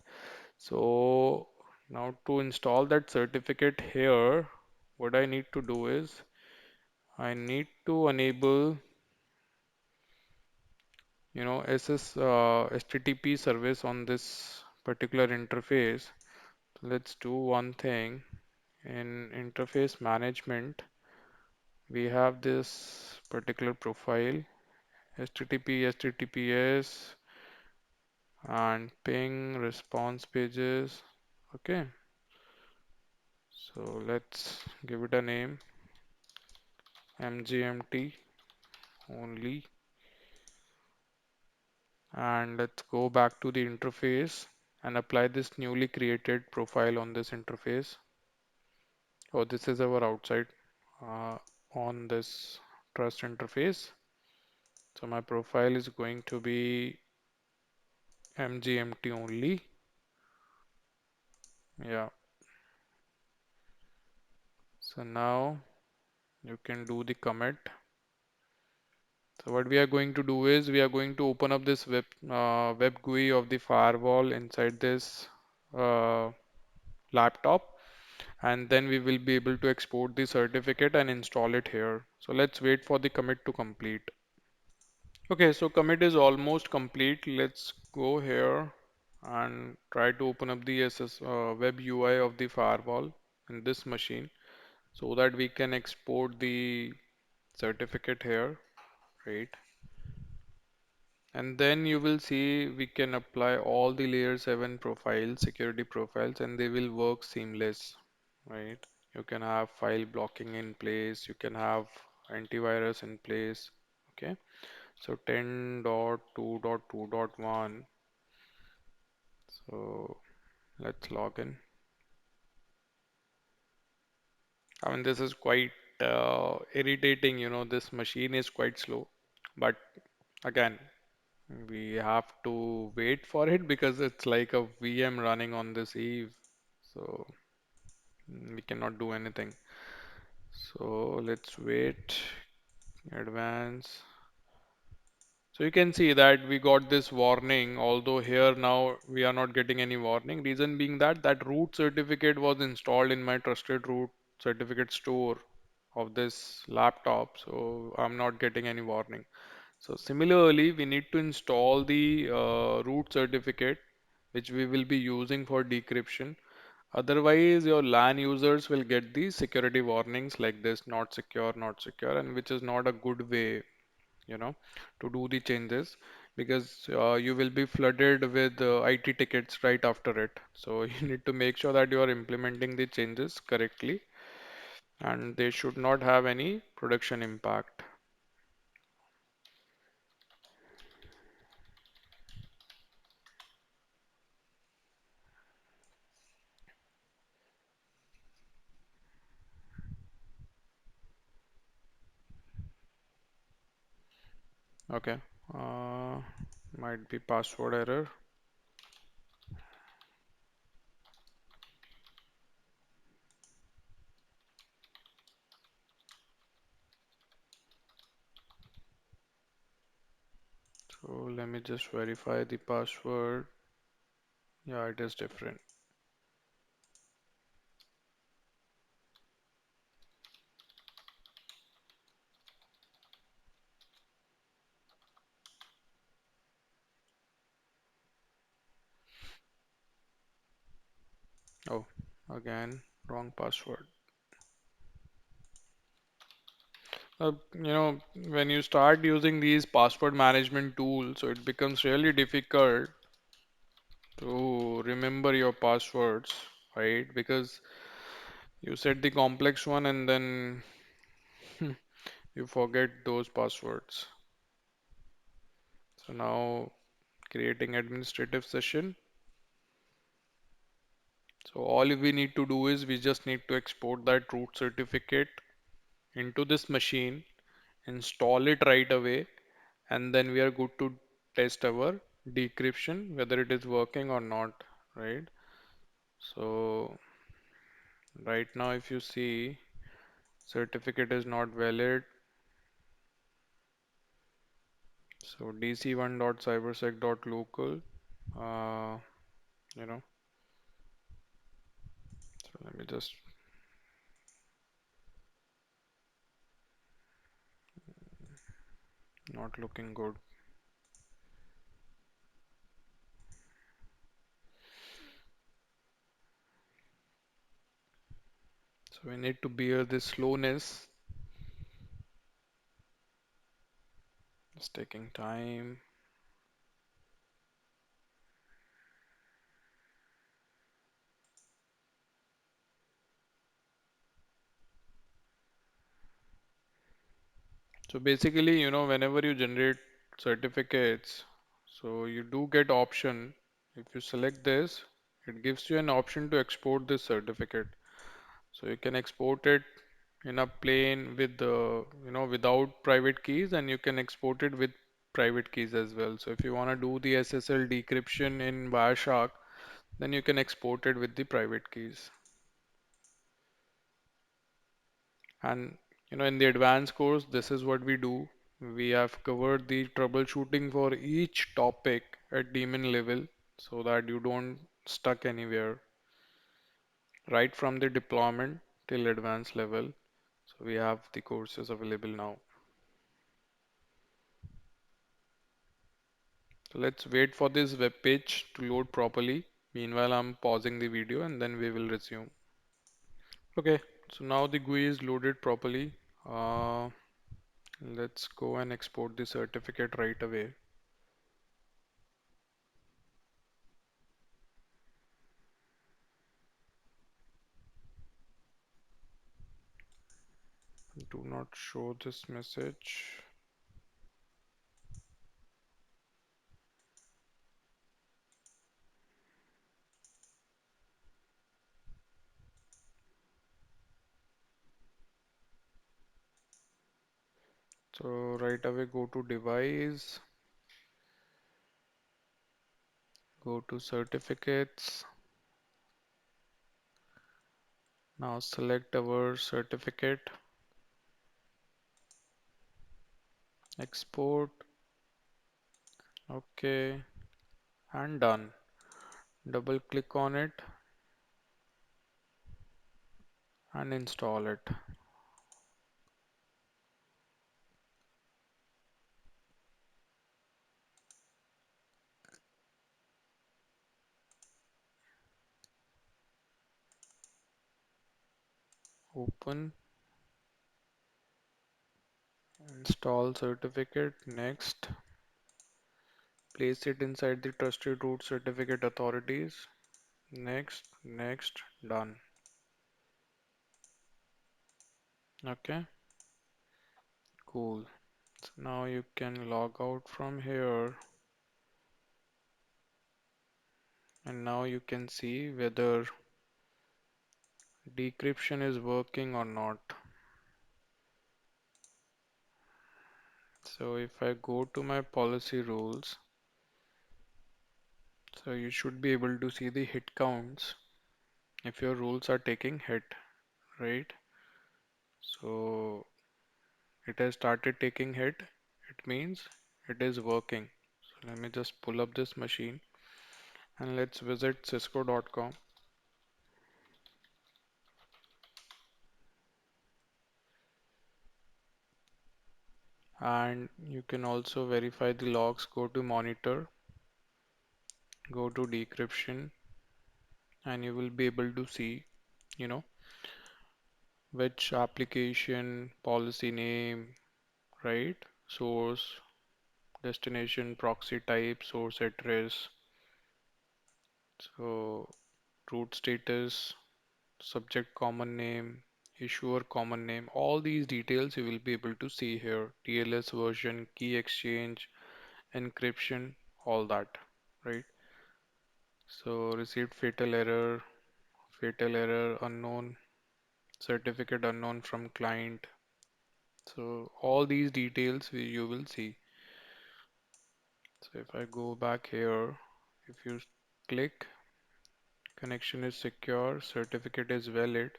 So now to install that certificate here, what I need to do is I need to enable HTTP service on this particular interface. Let's do one thing. In interface management, we have this particular profile, HTTP, HTTPS, and ping response pages. Okay, so let's give it a name, MGMT only, and let's go back to the interface and apply this newly created profile on this interface. Oh, this is our outside uh, on this trust interface. So my profile is going to be MGMT only. Yeah. So now you can do the commit. So what we are going to do is we are going to open up this web GUI of the firewall inside this uh, laptop, and then we will be able to export the certificate and install it here. So let's wait for the commit to complete. Okay, so commit is almost complete. Let's go here and try to open up the web UI of the firewall in this machine so that we can export the certificate here, right? And then you will see we can apply all the layer 7 profiles, security profiles, and they will work seamless, right? You can have file blocking in place, you can have antivirus in place, okay? So 10.2.2.1. So let's log in. I mean, this is quite irritating, this machine is quite slow. But again, we have to wait for it because it's like a VM running on this Eve. So we cannot do anything. So let's wait, advance. So you can see that we got this warning, although here now we are not getting any warning. Reason being that that root certificate was installed in my trusted root certificate store of this laptop, so I'm not getting any warning. So similarly, we need to install the root certificate, which we will be using for decryption. Otherwise, your LAN users will get the security warnings like this, not secure, and which is not a good way you know, to do the changes because you will be flooded with IT tickets right after it. So you need to make sure that you are implementing the changes correctly and they should not have any production impact. Okay. Uh, might be password error. So let me just verify the password. Yeah, it is different. Oh, again, wrong password. When you start using these password management tools, so it becomes really difficult to remember your passwords, right? Because You set the complex one and then you forget those passwords. So now creating administrative session. So all we need to do is we just need to export that root certificate into this machine, install it right away, and then we are good to test our decryption whether it is working or not, right? So right now if you see certificate is not valid, so dc1.cybersec.local, uh, you know, so let me just, not looking good. So we need to bear this slowness. It's taking time. So basically, whenever you generate certificates, so you do get option. If you select this, it gives you an option to export this certificate. So you can export it in a plane with the, without private keys, and you can export it with private keys as well. So if you want to do the SSL decryption in Wireshark, then you can export it with the private keys. And in the advanced course, this is what we do. We have covered the troubleshooting for each topic at daemon level so that you don't stuck anywhere, right from the deployment till advanced level. So we have the courses available now. So let's wait for this web page to load properly. Meanwhile, I'm pausing the video and then we will resume. Okay, so now the GUI is loaded properly. Uh, let's go and export the certificate right away. Do not show this message. So right away go to device, go to certificates. Now select our certificate, export, okay, and done. Double click on it and install it. Open, install certificate, next. Place it inside the trusted root certificate authorities. Next, next, done. Okay, cool. So now you can log out from here and now you can see whether decryption is working or not. So if I go to my policy rules, so you should be able to see the hit counts if your rules are taking hit, right? So it has started taking hit. It means it is working. So let me just pull up this machine and let's visit cisco.com. And you can also verify the logs. Go to monitor, go to decryption, and you will be able to see, you know, which application, policy name, right? Source, destination, proxy type, source address, so root status, subject common name, issuer common name, all these details you will be able to see here. TLS version, key exchange, encryption, all that, right? So received fatal error unknown, certificate unknown from client. So all these details you will see. So if I go back here, if you click connection is secure, certificate is valid.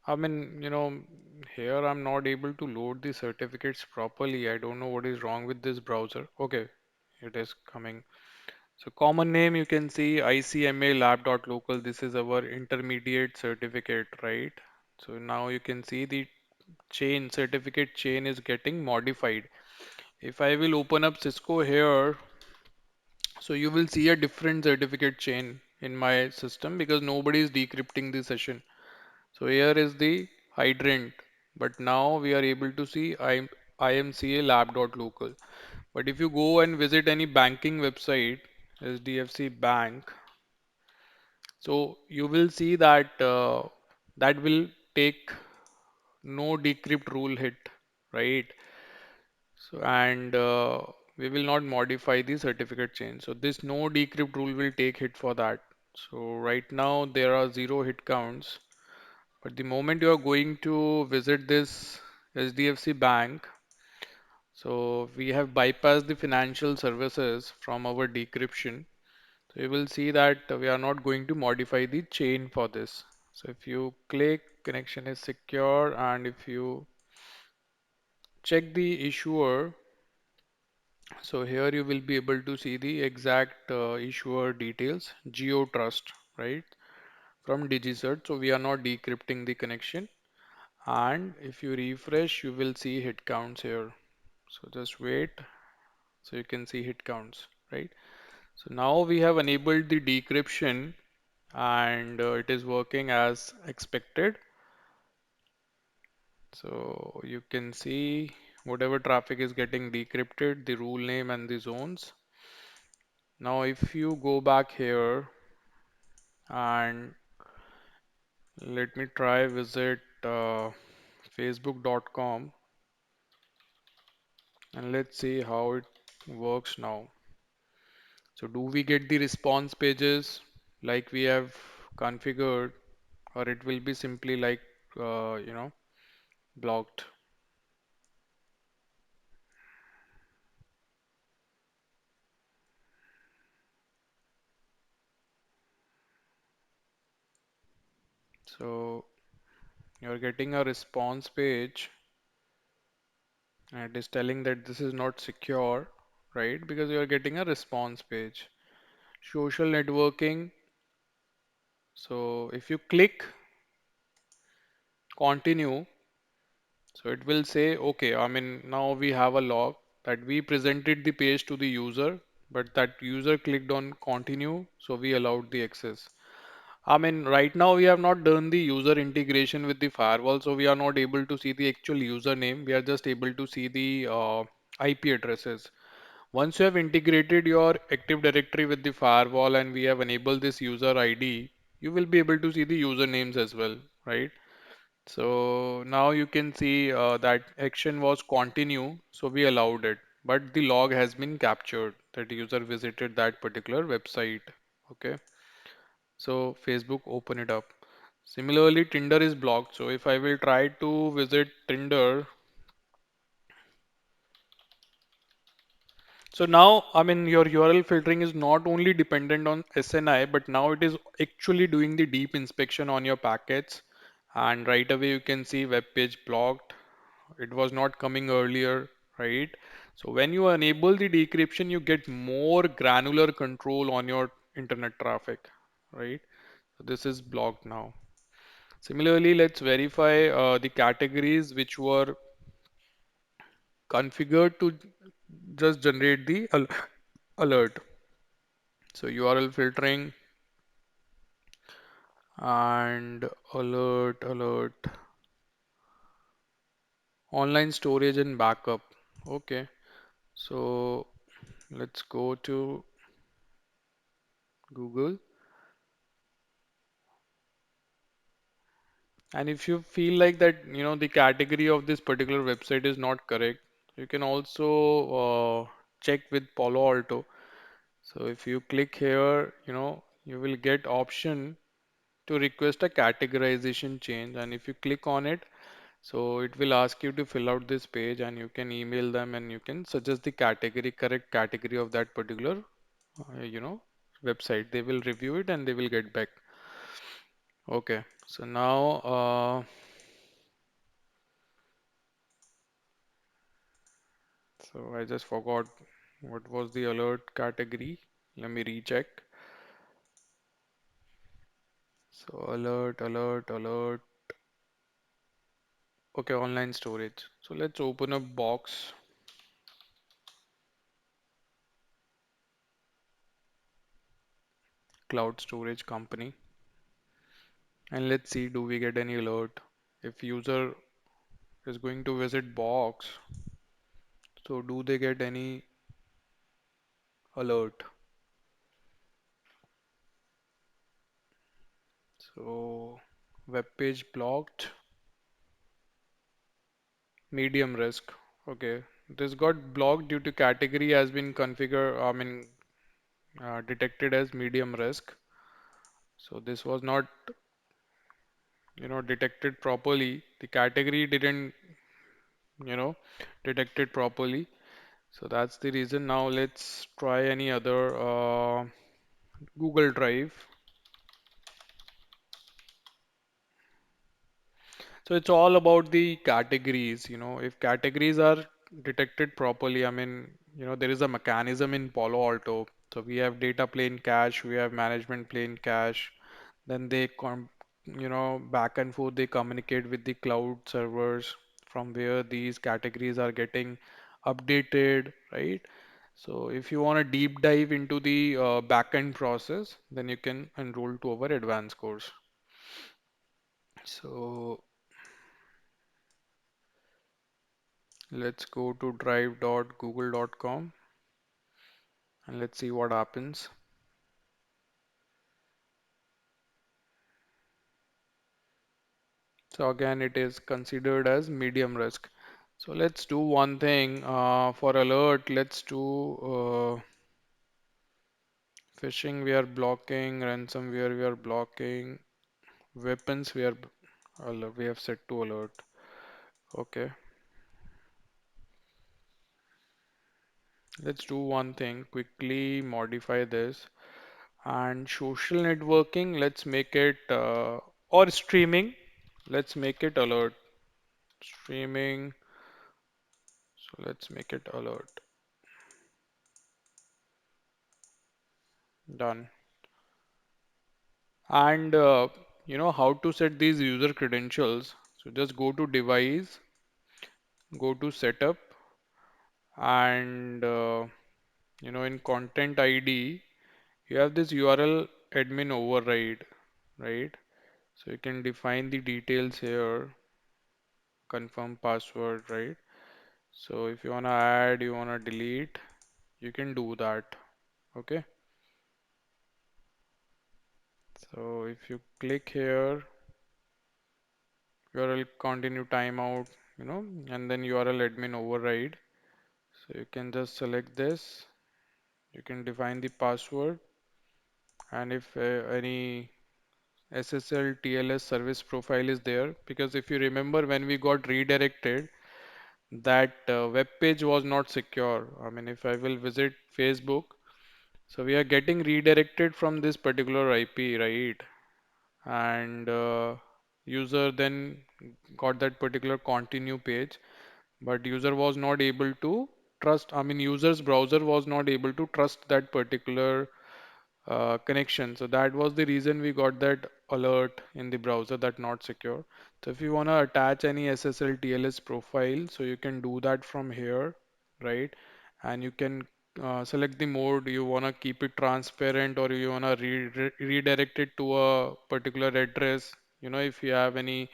I mean, here I'm not able to load the certificates properly. I don't know what is wrong with this browser. Okay, it is coming. So common name you can see ICMA lab.local. This is our intermediate certificate, right? So now you can see the chain certificate chain is getting modified. If I will open up Cisco here, so you will see a different certificate chain in my system because nobody is decrypting the session. So here is the hydrant, but now we are able to see IMCA lab.local. But if you go and visit any banking website, SDFC Bank, so you will see that that will take no decrypt rule hit, right? So and we will not modify the certificate chain. So this no decrypt rule will take hit for that. So right now there are zero hit counts. But the moment you are going to visit this SDFC bank, so we have bypassed the financial services from our decryption. So you will see that we are not going to modify the chain for this. So if you click connection is secure and if you check the issuer, so here you will be able to see the exact issuer details, Geo Trust, right? From DigiCert. So we are not decrypting the connection. And if you refresh, you will see hit counts here. So just wait. So you can see hit counts, right? So now we have enabled the decryption and it is working as expected. So you can see whatever traffic is getting decrypted, the rule name and the zones. Now if you go back here and let me try visit facebook.com and let's see how it works now. So do we get the response pages like we have configured, or it will be simply like, blocked? So you're getting a response page and it is telling that this is not secure, right? Because you're getting a response page. Social networking. So if you click continue, so it will say, okay, I mean, now we have a log that we presented the page to the user, but that user clicked on continue, so we allowed the access. I mean, right now we have not done the user integration with the firewall, so we are not able to see the actual username. We are just able to see the IP addresses. Once you have integrated your Active Directory with the firewall and we have enabled this user ID, you will be able to see the usernames as well, right? So now you can see that action was continue, so we allowed it. But the log has been captured that user visited that particular website. Okay. So Facebook open it up. Similarly, Tinder is blocked. So if I will try to visit Tinder, so now, I mean, your URL filtering is not only dependent on SNI, but now it is actually doing the deep inspection on your packets. And right away, you can see web page blocked. It was not coming earlier, right? So when you enable the decryption, you get more granular control on your internet traffic, right? So this is blocked now. Similarly, let's verify the categories which were configured to just generate the alert. So URL filtering and alert, online storage and backup. Okay, so let's go to Google And if you feel like that, the category of this particular website is not correct, you can also check with Palo Alto. So if you click here, you will get option to request a categorization change. And if you click on it, so it will ask you to fill out this page and you can email them and you can suggest the category, correct category of that particular, website. They will review it and they will get back. Okay. So now, so I just forgot what was the alert category. Let me recheck. So alert, alert, alert. Okay, online storage. So let's open a box, cloud storage company, and let's see do we get any alert. If user is going to visit box, so do they get any alert? So web page blocked, medium risk. Okay, this got blocked due to category has been configured, detected as medium risk. So this was not, detected properly. The category didn't, you know, detect it properly. So that's the reason. Now let's try any other Google Drive. So it's all about the categories. If categories are detected properly, there is a mechanism in Palo Alto. So we have data plane cache, we have management plane cache. Then back and forth they communicate with the cloud servers from where these categories are getting updated, right? So if you want to deep dive into the backend process, then you can enroll to our advanced course. So let's go to drive.google.com and let's see what happens. So again, it is considered as medium risk. So let's do one thing for alert. Let's do phishing we are blocking, ransomware we are blocking, weapons we have set to alert. Okay, let's do one thing. Quickly modify this and social networking. Let's make it or streaming. Let's make it alert. Streaming. So let's make it alert. Done. And how to set these user credentials. So just go to device, go to setup, and in content ID, you have this URL admin override, right? So you can define the details here, confirm password, right? So if you want to add, you want to delete, you can do that. Okay. So if you click here, URL continue timeout, and then URL admin override. So you can just select this. You can define the password, and if any SSL TLS service profile is there, because if you remember when we got redirected, that web page was not secure. If I will visit Facebook, so we are getting redirected from this particular IP, right? And user then got that particular continue page, but user was not able to trust. User's browser was not able to trust that particular connection. So that was the reason we got that alert in the browser that not secure. So if you want to attach any SSL TLS profile, so you can do that from here, right? And you can select the mode. You want to keep it transparent or you want to redirect it to a particular address. If you have any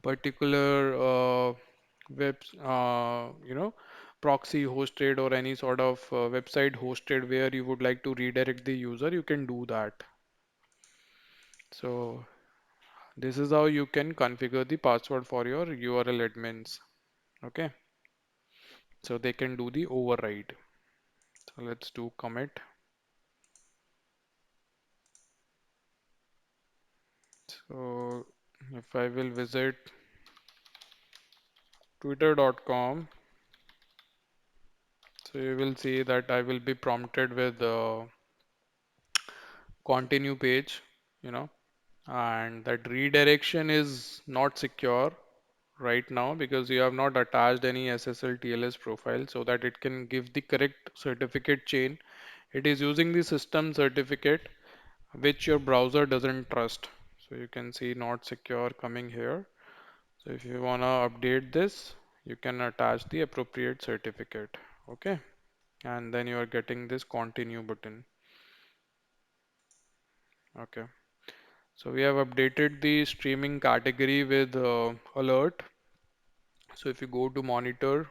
particular web, proxy hosted or any sort of website hosted where you would like to redirect the user, you can do that. So This is how you can configure the password for your URL admins. Okay, so they can do the override. So let's do commit. So if I will visit twitter.com, so you will see that I will be prompted with continue page, you know, and that redirection is not secure right now because you have not attached any SSL TLS profile so that it can give the correct certificate chain. It is using the system certificate which your browser doesn't trust. So you can see not secure coming here. So if you wanna update this, you can attach the appropriate certificate. Okay. And then you are getting this continue button. Okay. So we have updated the streaming category with alert. So if you go to monitor,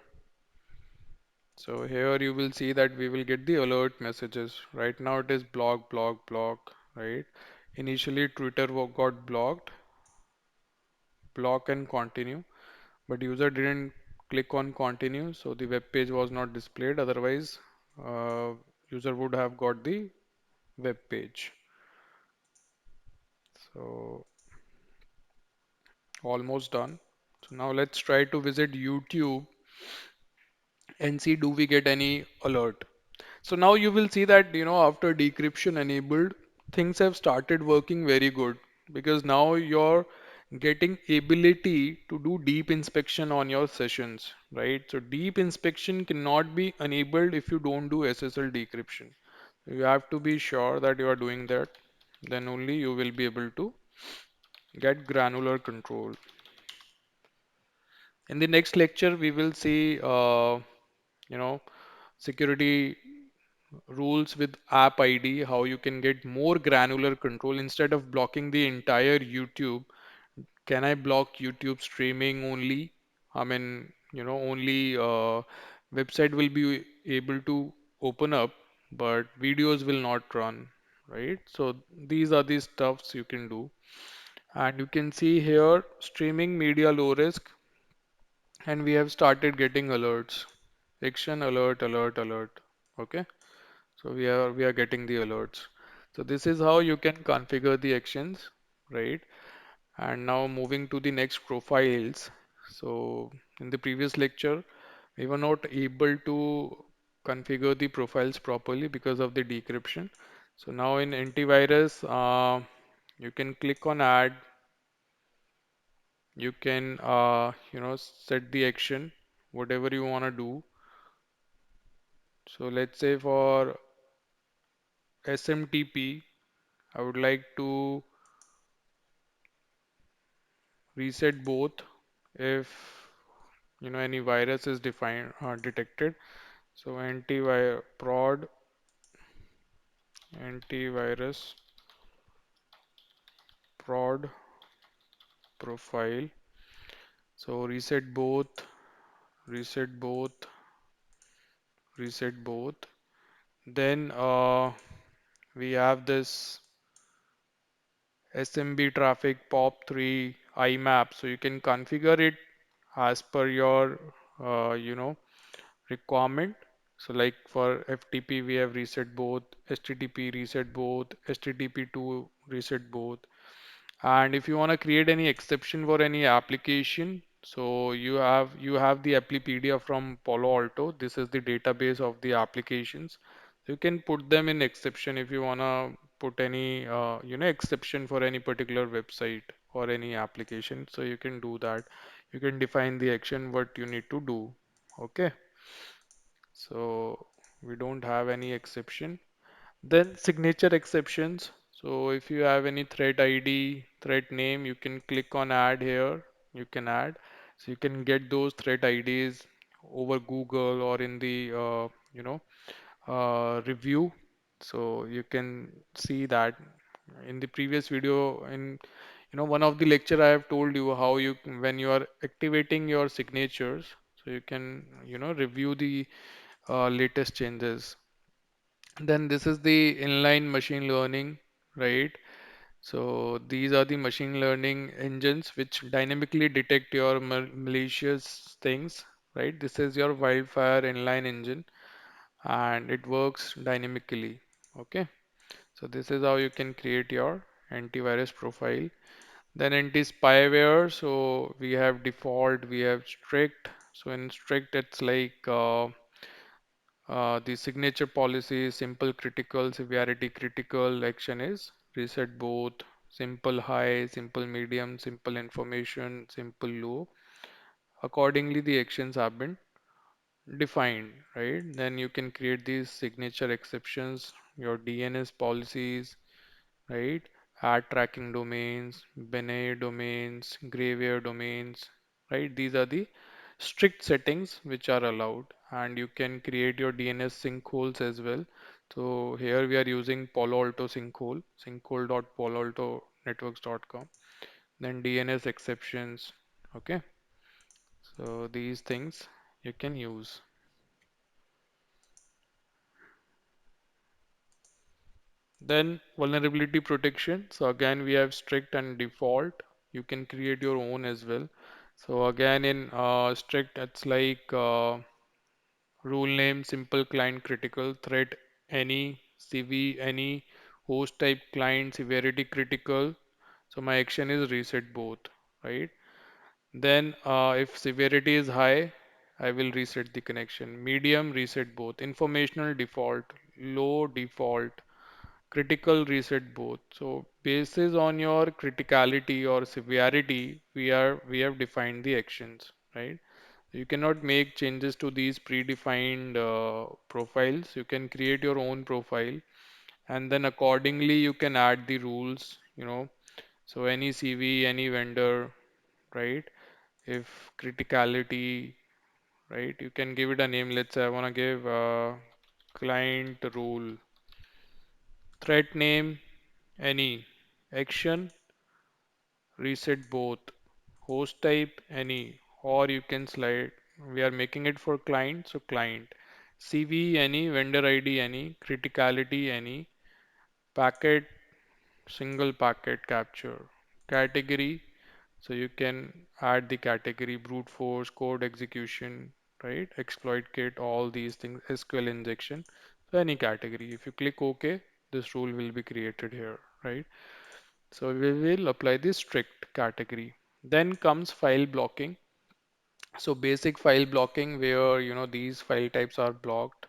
so here you will see that we will get the alert messages. Right now it is block, block, block, right? Initially Twitter got blocked, block and continue, but user didn't click on continue, so the web page was not displayed. Otherwise, uh, user would have got the web page. So almost done. So now let's try to visit YouTube and see do we get any alert. So now you will see that after decryption enabled, things have started working very good because now you're getting ability to do deep inspection on your sessions, right? So deep inspection cannot be enabled if you don't do SSL decryption. You have to be sure that you are doing that. Then only you will be able to get granular control. In the next lecture, we will see, you know, security rules with app ID, how you can get more granular control instead of blocking the entire YouTube. Can I block YouTube streaming only? I mean, only website will be able to open up, but videos will not run, right? So these are the stuffs you can do. And you can see here streaming media low risk, and we have started getting alerts. Action alert, alert, alert. Okay. So we are getting the alerts. So this is how you can configure the actions, right? And now moving to the next profiles. So in the previous lecture, we were not able to configure the profiles properly because of the decryption. So now in antivirus, you can click on add. You can set the action, whatever you want to do. So let's say for SMTP, I would like to reset both if any virus is defined detected. So antivirus prod profile. So reset both, reset both. Then we have this SMB traffic POP3 IMAP. So you can configure it as per your requirement. So like for FTP we have reset both, HTTP reset both, HTTP2 reset both. And if you want to create any exception for any application, so you have the Applipedia from Palo Alto. This is the database of the applications. You can put them in exception if you want to put any exception for any particular website or any application. So you can do that. You can define the action what you need to do. Okay. So we don't have any exception. Then signature exceptions. So if you have any threat ID, threat name, you can click on add here. You can add. So you can get those threat IDs over Google or in the review. So you can see that in the previous video in one of the lecture I have told you how when you are activating your signatures, so you can review the latest changes. Then this is the inline machine learning, right? So these are the machine learning engines which dynamically detect your malicious things, right? This is your wildfire inline engine and it works dynamically. Okay. So this is how you can create your antivirus profile. Then anti-spyware, so we have default, we have strict. So in strict, it's like the signature policy, simple critical, severity critical, action is reset both, simple high, simple medium, simple information, simple low. Accordingly, the actions have been defined, right? Then you can create these signature exceptions, your DNS policies, right? Ad tracking domains, Benet domains, Graveyard domains, right? These are the strict settings which are allowed, and you can create your DNS sinkholes as well. So here we are using Palo Alto sinkhole, sinkhole.paloaltonetworks.com. Then DNS exceptions, okay? So these things you can use. Then vulnerability protection. So again, we have strict and default. You can create your own as well. So again, in strict, it's like rule name, simple client critical, threat any, CV any, host type client, severity critical. So my action is reset both, right? Then if severity is high, I will reset the connection. Medium, reset both. Informational default, low default, critical reset both. So basis on your criticality or severity, we have defined the actions, right? You cannot make changes to these predefined profiles. You can create your own profile and then accordingly you can add the rules, you know. So any CV, any vendor, right? If criticality, right? You can give it a name. Let's say I want to give client rule, threat name, any, action, reset both, host type, any, or you can slide. We are making it for client, so client. CV, any, vendor ID, any, criticality, any, packet, single packet capture, category. So you can add the category, brute force, code execution, right? Exploit kit, all these things, SQL injection. So any category. If you click OK, this rule will be created here, right? So we will apply the strict category. Then comes file blocking. So basic file blocking where these file types are blocked,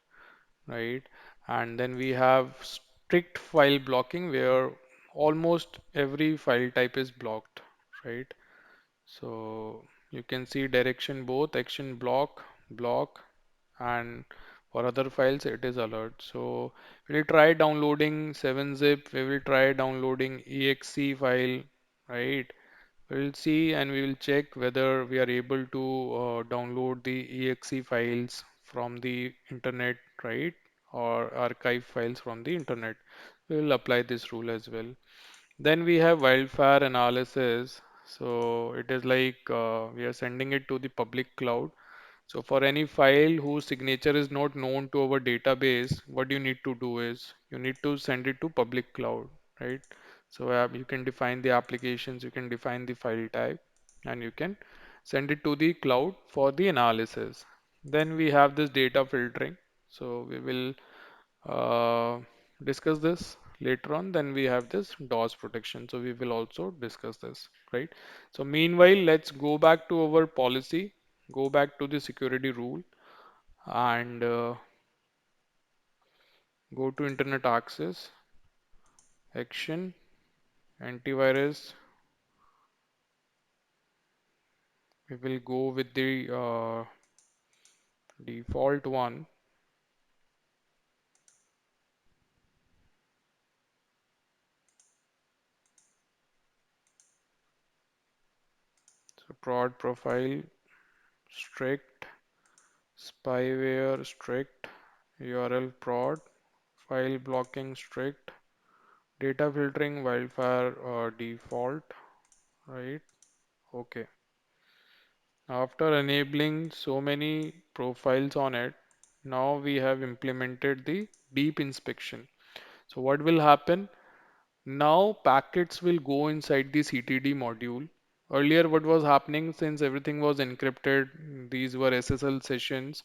right? And then we have strict file blocking where almost every file type is blocked, right? So you can see direction both action block, block, and for other files it is alert. So we'll try downloading 7-zip, we will try downloading exe file, right? We'll see and we will check whether we are able to download the exe files from the internet, right? Or archive files from the internet. We will apply this rule as well. Then we have wildfire analysis. So it is like we are sending it to the public cloud. So for any file whose signature is not known to our database, what you need to do is you need to send it to public cloud, right? So you can define the applications, you can define the file type, and you can send it to the cloud for the analysis. Then we have this data filtering. So we will uh, discuss this later on. Then we have this DOS protection. So we will also discuss this, right? So meanwhile, let's go back to our policy, go back to the security rule and go to internet access, action, antivirus. We will go with the default one. So prod profile, strict, spyware, strict, URL prod, file blocking, strict, data filtering, wildfire default, right? Okay. After enabling so many profiles on it, now we have implemented the deep inspection. So what will happen? Now packets will go inside the CTD module. Earlier, what was happening, since everything was encrypted, these were SSL sessions,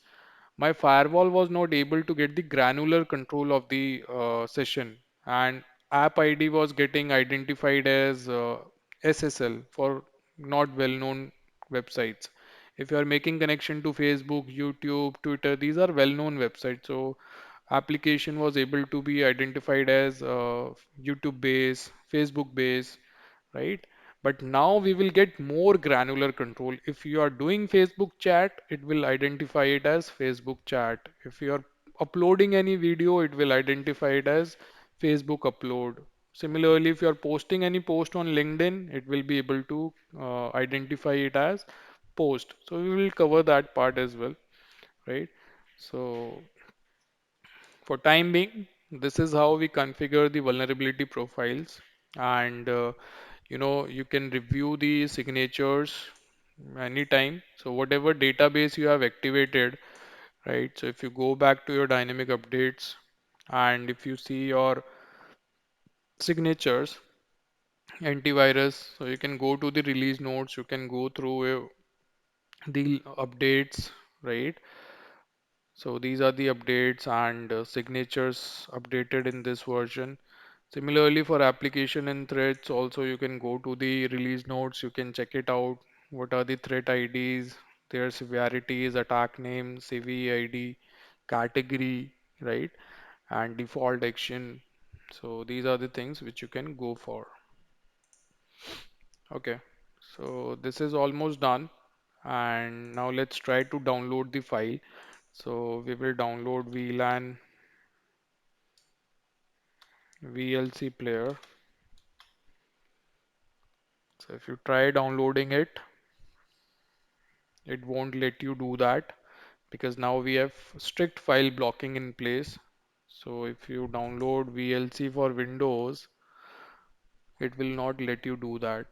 my firewall was not able to get the granular control of the session, and app ID was getting identified as SSL for not well-known websites. If you are making connection to Facebook, YouTube, Twitter, these are well-known websites. So application was able to be identified as YouTube base, Facebook base, right? But now we will get more granular control. If you are doing Facebook chat, it will identify it as Facebook chat. If you are uploading any video, it will identify it as Facebook upload. Similarly, if you are posting any post on LinkedIn, it will be able to identify it as post. So we will cover that part as well, right? So for time being, this is how we configure the vulnerability profiles. And you can review the signatures anytime. So whatever database you have activated, right? So if you go back to your dynamic updates and if you see your signatures, antivirus, so you can go to the release notes, you can go through the updates, right? So these are the updates and signatures updated in this version. Similarly, for application and threats, also you can go to the release notes, you can check it out. What are the threat IDs, their severities, attack name, CV ID, category, right? And default action. So these are the things which you can go for. Okay, so this is almost done. And now let's try to download the file. So we will download VLAN VLC player. So if you try downloading it, it won't let you do that because now we have strict file blocking in place. So if you download VLC for Windows, it will not let you do that.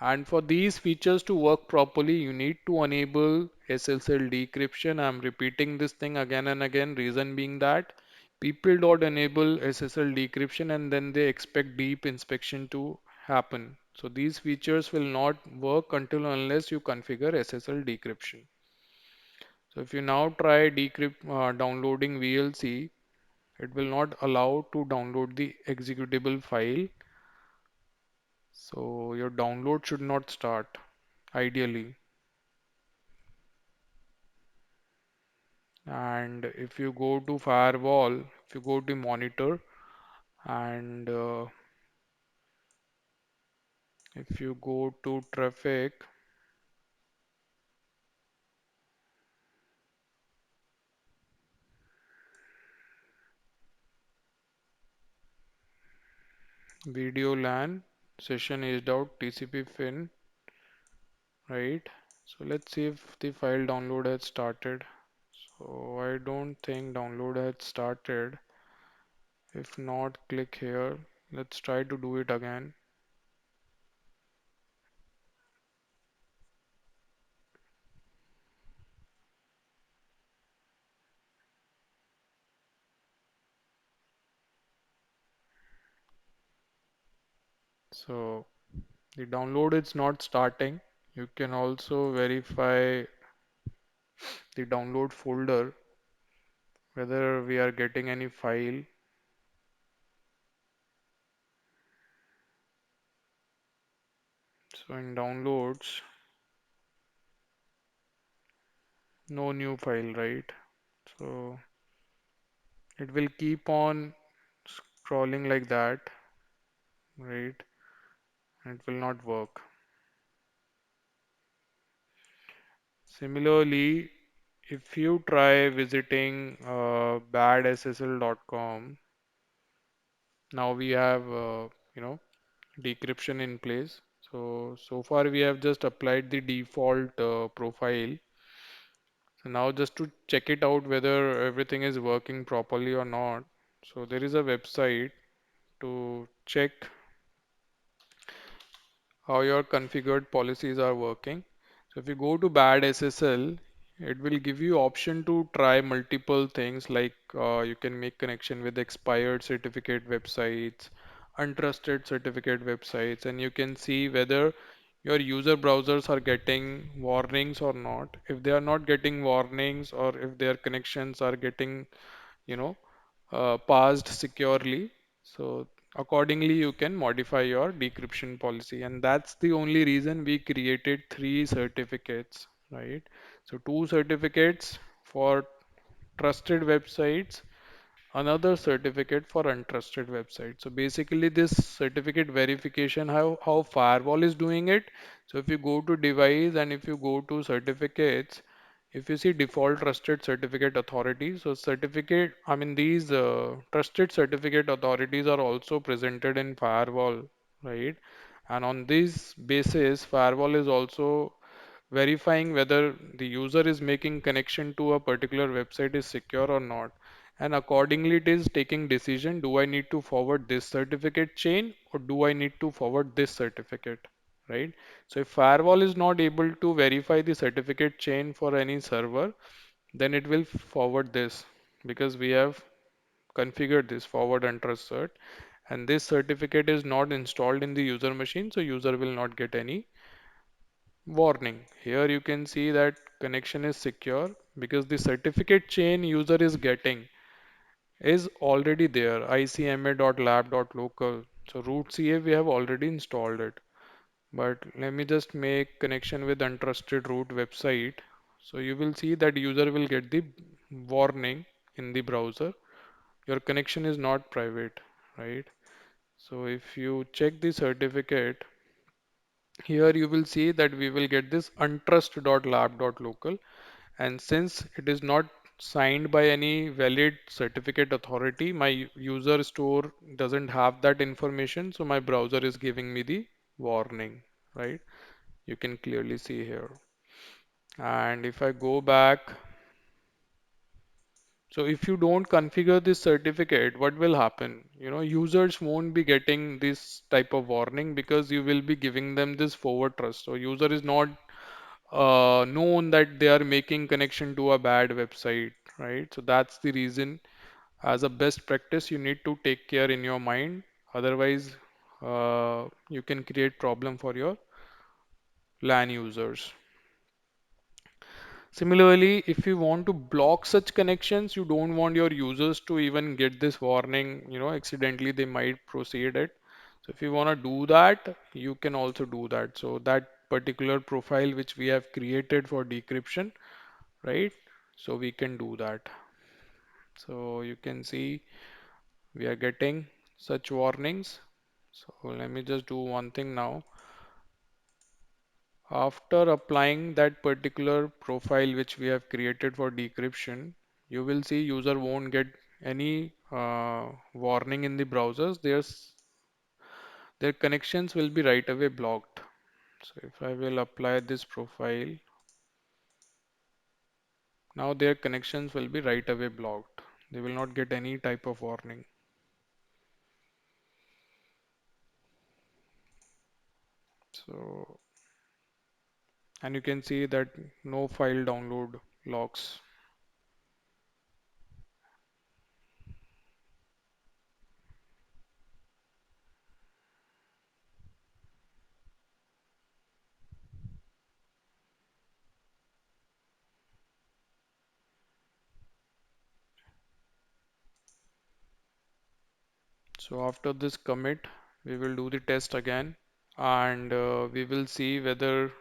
And for these features to work properly, you need to enable SSL decryption. I'm repeating this thing again and again. Reason being that people don't enable SSL decryption and then they expect deep inspection to happen. So these features will not work until unless you configure SSL decryption. So if you now try downloading VLC, it will not allow to download the executable file. So your download should not start ideally. And if you go to firewall, if you go to monitor and if you go to traffic, video LAN, session aged out, TCP fin, right? So let's see if the file download has started. So I don't think download had started. If not, click here. Let's try to do it again. So the download is not starting. You can also verify the download folder whether we are getting any file. So in downloads, no new file, right? So it will keep on scrolling like that, right? And it will not work. Similarly, if you try visiting badssl.com, now we have decryption in place. So far we have just applied the default profile. So now just to check it out whether everything is working properly or not. So there is a website to check how your configured policies are working. So if you go to bad SSL, it will give you option to try multiple things like you can make connection with expired certificate websites, untrusted certificate websites, and you can see whether your user browsers are getting warnings or not. If they are not getting warnings, or if their connections are getting, you know, passed securely, so accordingly you can modify your decryption policy. And that's the only reason we created three certificates, right? So two certificates for trusted websites, another certificate for untrusted websites. So basically this certificate verification, how firewall is doing it. So if you go to device and if you go to certificates, if you see default trusted certificate authority, so certificate, I mean these trusted certificate authorities are also presented in firewall, right? And on this basis, firewall is also verifying whether the user is making connection to a particular website is secure or not. And accordingly, it is taking decision, do I need to forward this certificate chain or do I need to forward this certificate, right? So if firewall is not able to verify the certificate chain for any server, then it will forward this, because we have configured this forward and trust cert, and this certificate is not installed in the user machine, so user will not get any warning. Here you can see that connection is secure because the certificate chain user is getting is already there, icma.lab.local. So root CA we have already installed it. But let me just make connection with untrusted root website. So you will see that user will get the warning in the browser. Your connection is not private, right? So if you check the certificate, here you will see that we will get this untrust.lab.local, and since it is not signed by any valid certificate authority, my user store doesn't have that information, so my browser is giving me the warning, right? You can clearly see here. And if I go back, so if you don't configure this certificate, what will happen? Users won't be getting this type of warning because you will be giving them this forward trust. So user is not known that they are making connection to a bad website, right? So that's the reason, as a best practice, you need to take care in your mind. Otherwise, you can create problem for your LAN users. Similarly, if you want to block such connections, you don't want your users to even get this warning, accidentally they might proceed it. So if you want to do that, you can also do that. So that particular profile which we have created for decryption, right? So we can do that. So you can see we are getting such warnings. So let me just do one thing now. After applying that particular profile which we have created for decryption, you will see user won't get any warning in the browsers. Their connections will be right away blocked. So if I will apply this profile, now their connections will be right away blocked. They will not get any type of warning. So, and you can see that no file download logs. So after this commit, we will do the test again, and we will see whether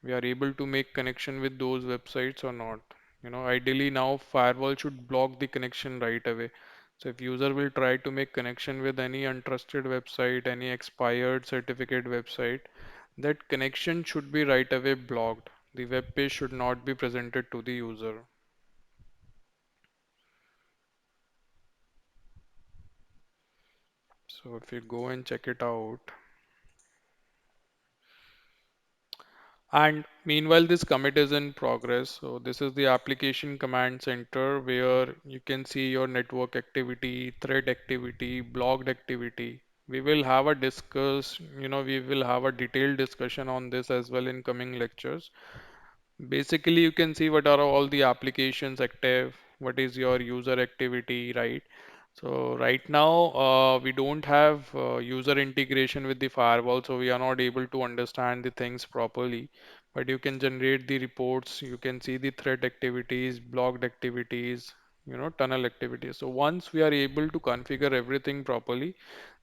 we are able to make connection with those websites or not. Ideally now firewall should block the connection right away. So if user will try to make connection with any untrusted website, any expired certificate website, that connection should be right away blocked. The web page should not be presented to the user. So if you go and check it out, and meanwhile, this commit is in progress. So this is the application command center where you can see your network activity, thread activity, blocked activity. We will have a detailed discussion on this as well in coming lectures. Basically, you can see what are all the applications active, what is your user activity, right? So right now, we don't have user integration with the firewall, so we are not able to understand the things properly. But you can generate the reports, you can see the threat activities, blocked activities, tunnel activities. So once we are able to configure everything properly,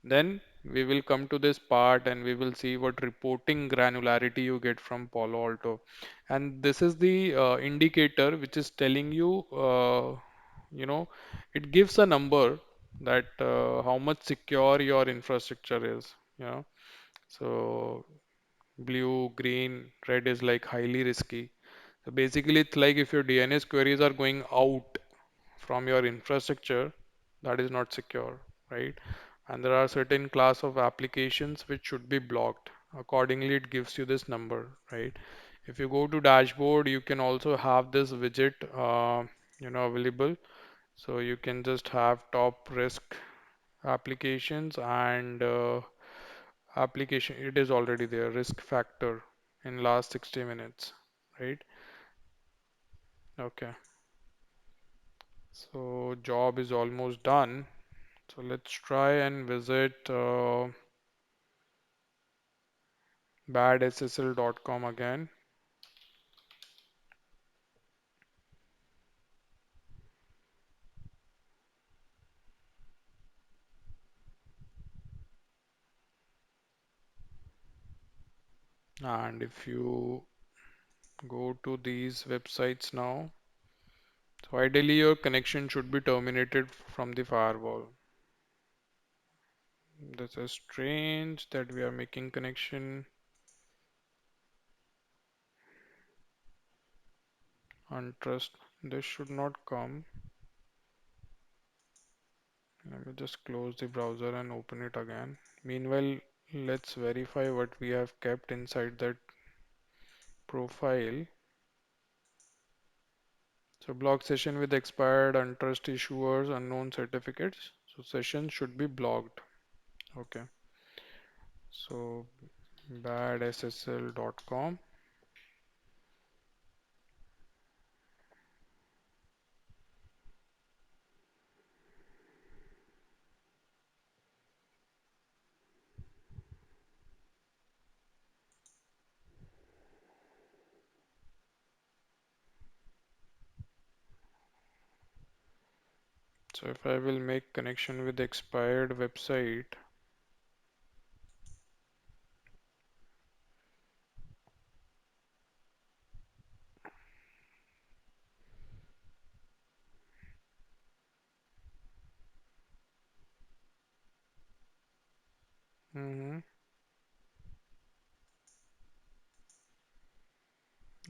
then we will come to this part and we will see what reporting granularity you get from Palo Alto. And this is the indicator which is telling you, you know, it gives a number that how much secure your infrastructure is, you know. So blue, green, red is like highly risky. So basically, it's like if your DNS queries are going out from your infrastructure, that is not secure, right? And there are certain class of applications which should be blocked. Accordingly, it gives you this number, right? If you go to dashboard, you can also have this widget, available. So you can just have top risk applications and application. It is already there, risk factor in last 60 minutes, right? Okay. So job is almost done. So let's try and visit badssl.com again. And if you go to these websites now, so ideally your connection should be terminated from the firewall. This is strange that we are making connection untrust. This should not come. Let me just close the browser and open it again. Meanwhile, let's verify what we have kept inside that profile. So block session with expired, untrust issuers, unknown certificates. So session should be blocked. Okay. So badssl.com. So if I will make connection with expired website, mhm,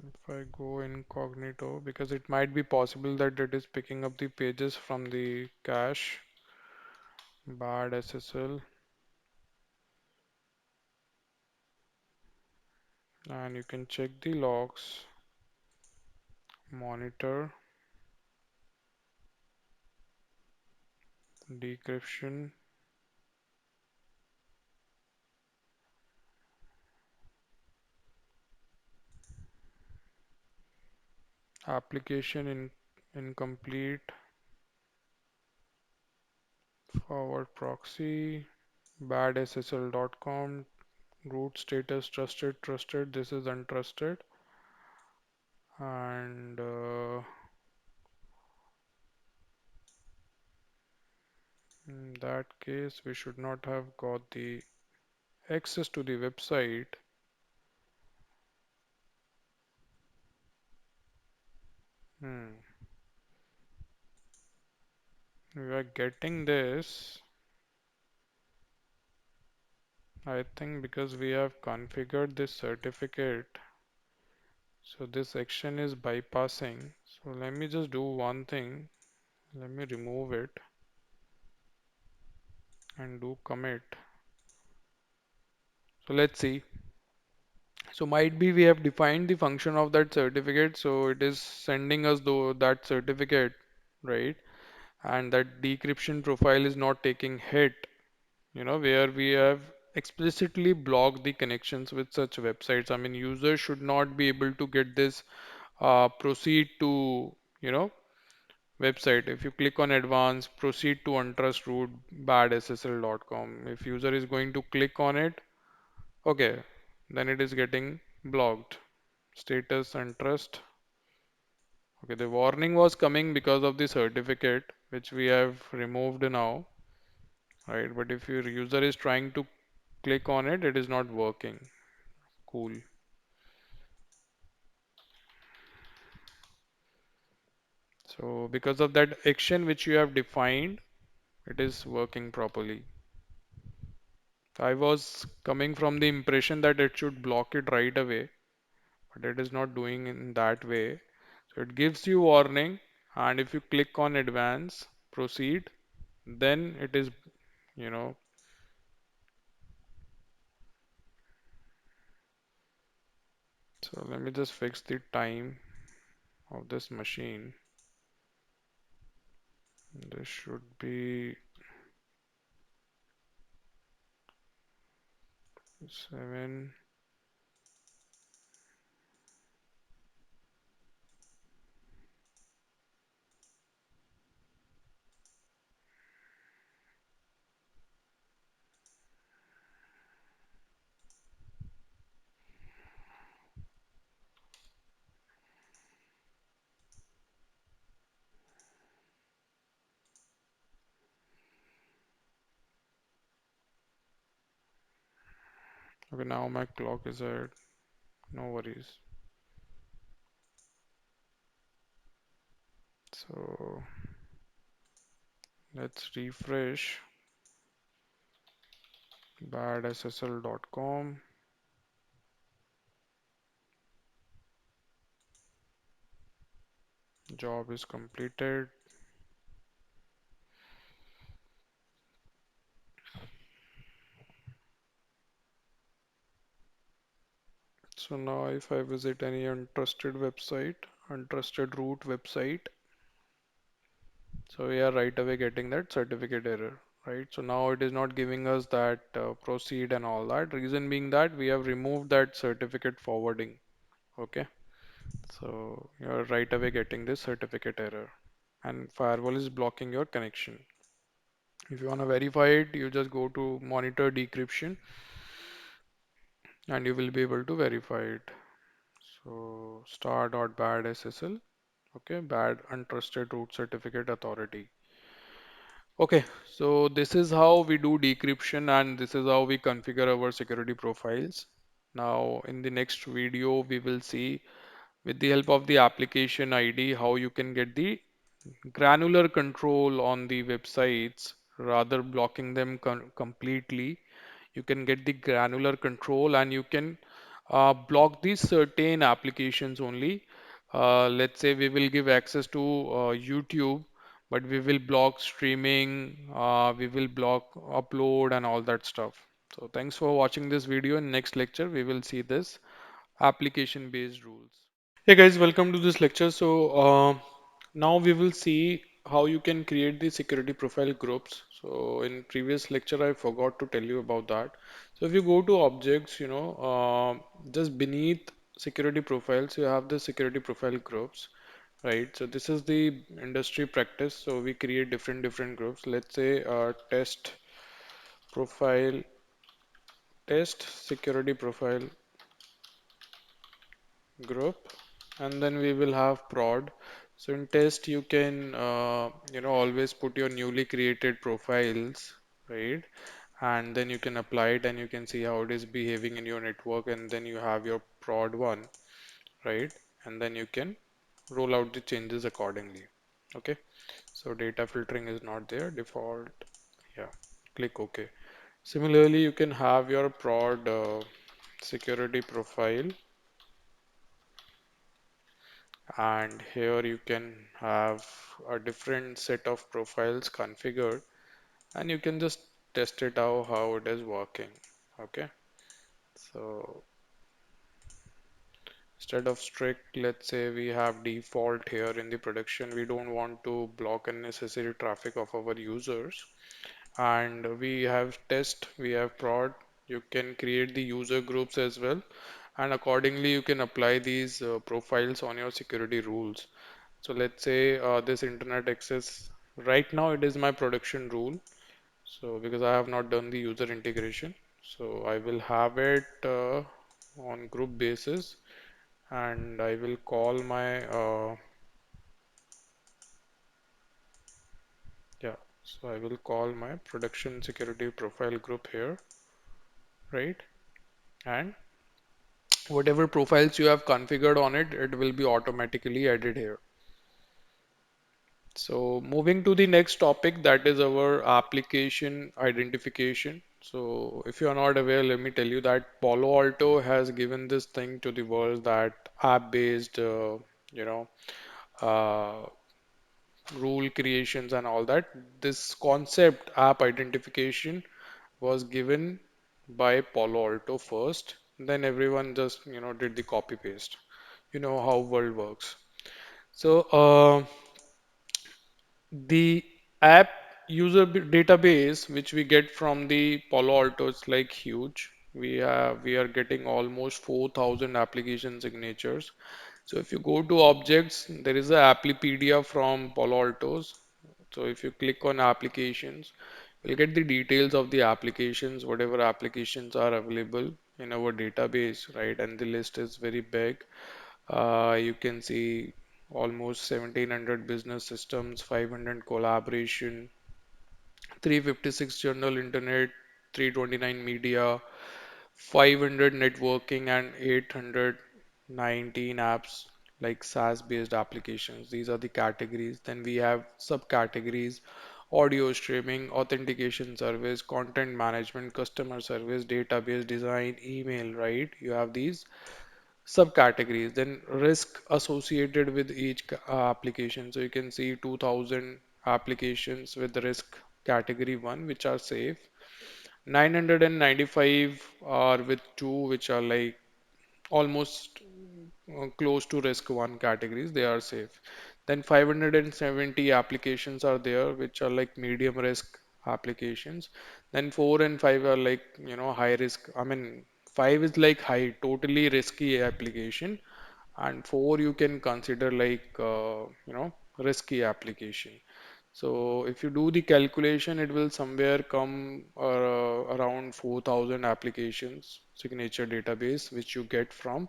if I go incognito, because it might be possible that it is picking up the pages from the cache, bad SSL, and you can check the logs, monitor, decryption, application incomplete, forward proxy, badssl.com, root status trusted, this is untrusted, and in that case we should not have got the access to the website. Hmm. We are getting this, I think, because we have configured this certificate. So this action is bypassing. So let me just do one thing. Let me remove it and do commit. So let's see. So might be we have defined the function of that certificate. So it is sending us though that certificate, right? And that decryption profile is not taking hit, where we have explicitly blocked the connections with such websites. I mean, users should not be able to get this proceed to, you know, website. If you click on advanced, proceed to untrust root badssl.com. If user is going to click on it, okay, then it is getting blocked. Status untrust. Okay, the warning was coming because of the certificate which we have removed now, right? But if your user is trying to click on it, it is not working. Cool. So because of that action which you have defined, it is working properly. I was coming from the impression that it should block it right away, but it is not doing in that way. So it gives you warning, and if you click on advance, proceed, then it is, you know, so let me just fix the time of this machine. This should be 7. Okay, now my clock is at, no worries. So let's refresh badssl.com. Job is completed. So now if I visit any untrusted website, untrusted root website, so we are right away getting that certificate error, right? So now it is not giving us that proceed and all that. Reason being that we have removed that certificate forwarding. Okay. So you're right away getting this certificate error and firewall is blocking your connection. If you want to verify it, you just go to monitor decryption and you will be able to verify it. So star.bad.ssl. Okay, bad untrusted root certificate authority. Okay, so this is how we do decryption and this is how we configure our security profiles. Now, in the next video, we will see with the help of the application ID how you can get the granular control on the websites rather blocking them completely. You can get the granular control and you can block these certain applications only. Let's say we will give access to YouTube, but we will block streaming, we will block upload and all that stuff. So thanks for watching this video. In next lecture, we will see this application based rules. Hey guys, welcome to this lecture. Now we will see how you can create the security profile groups. So in previous lecture, I forgot to tell you about that. So if you go to objects, just beneath security profiles, you have the security profile groups, right? So this is the industry practice. So we create different groups. Let's say profile, test security profile group, and then we will have prod. So in test you can always put your newly created profiles, right? And then you can apply it and you can see how it is behaving in your network, and then you have your prod one, right? And then you can roll out the changes accordingly. Okay, so data filtering is not there, default. Yeah, click OK. Similarly, you can have your prod security profile, and here you can have a different set of profiles configured and you can just test it out how it is working. Okay, so instead of strict, let's say we have default here in the production. We don't want to block unnecessary traffic of our users, and we have test, we have prod. You can create the user groups as well, and accordingly you can apply these profiles on your security rules. So let's say this internet access, right now it is my production rule. So because I have not done the user integration, so I will have it on group basis, and I will call my yeah. So I will call my production security profile group here, right? And whatever profiles you have configured on it, it will be automatically added here. So moving to the next topic, that is our application identification. So if you are not aware, let me tell you that Palo Alto has given this thing to the world, that app-based, you know, uh, rule creations and all that. This concept, app identification, was given by Palo Alto first. Then everyone just, did the copy paste. You know how world works. So, the app database which we get from the Palo Alto is like huge. We are getting almost 4,000 application signatures. So if you go to objects, there is a Applipedia from Palo Altos. So if you click on applications, you'll get the details of the applications, whatever applications are available in our database, right? And the list is very big. You can see almost 1700 business systems, 500 collaboration, 356 general internet, 329 media, 500 networking, and 819 apps like SaaS based applications. These are the categories. Then we have subcategories: audio streaming, authentication service, content management, customer service, database design, email, right? You have these subcategories. Then risk associated with each application. So you can see 2000 applications with the risk category 1, which are safe. 995 are with 2, which are like almost close to risk 1 categories. They are safe. Then 570 applications are there, which are like medium risk applications. Then 4 and 5 are like, high risk. I mean, 5 is like high, totally risky application, and 4 you can consider like, risky application. So if you do the calculation, it will somewhere come around 4,000 applications signature database which you get from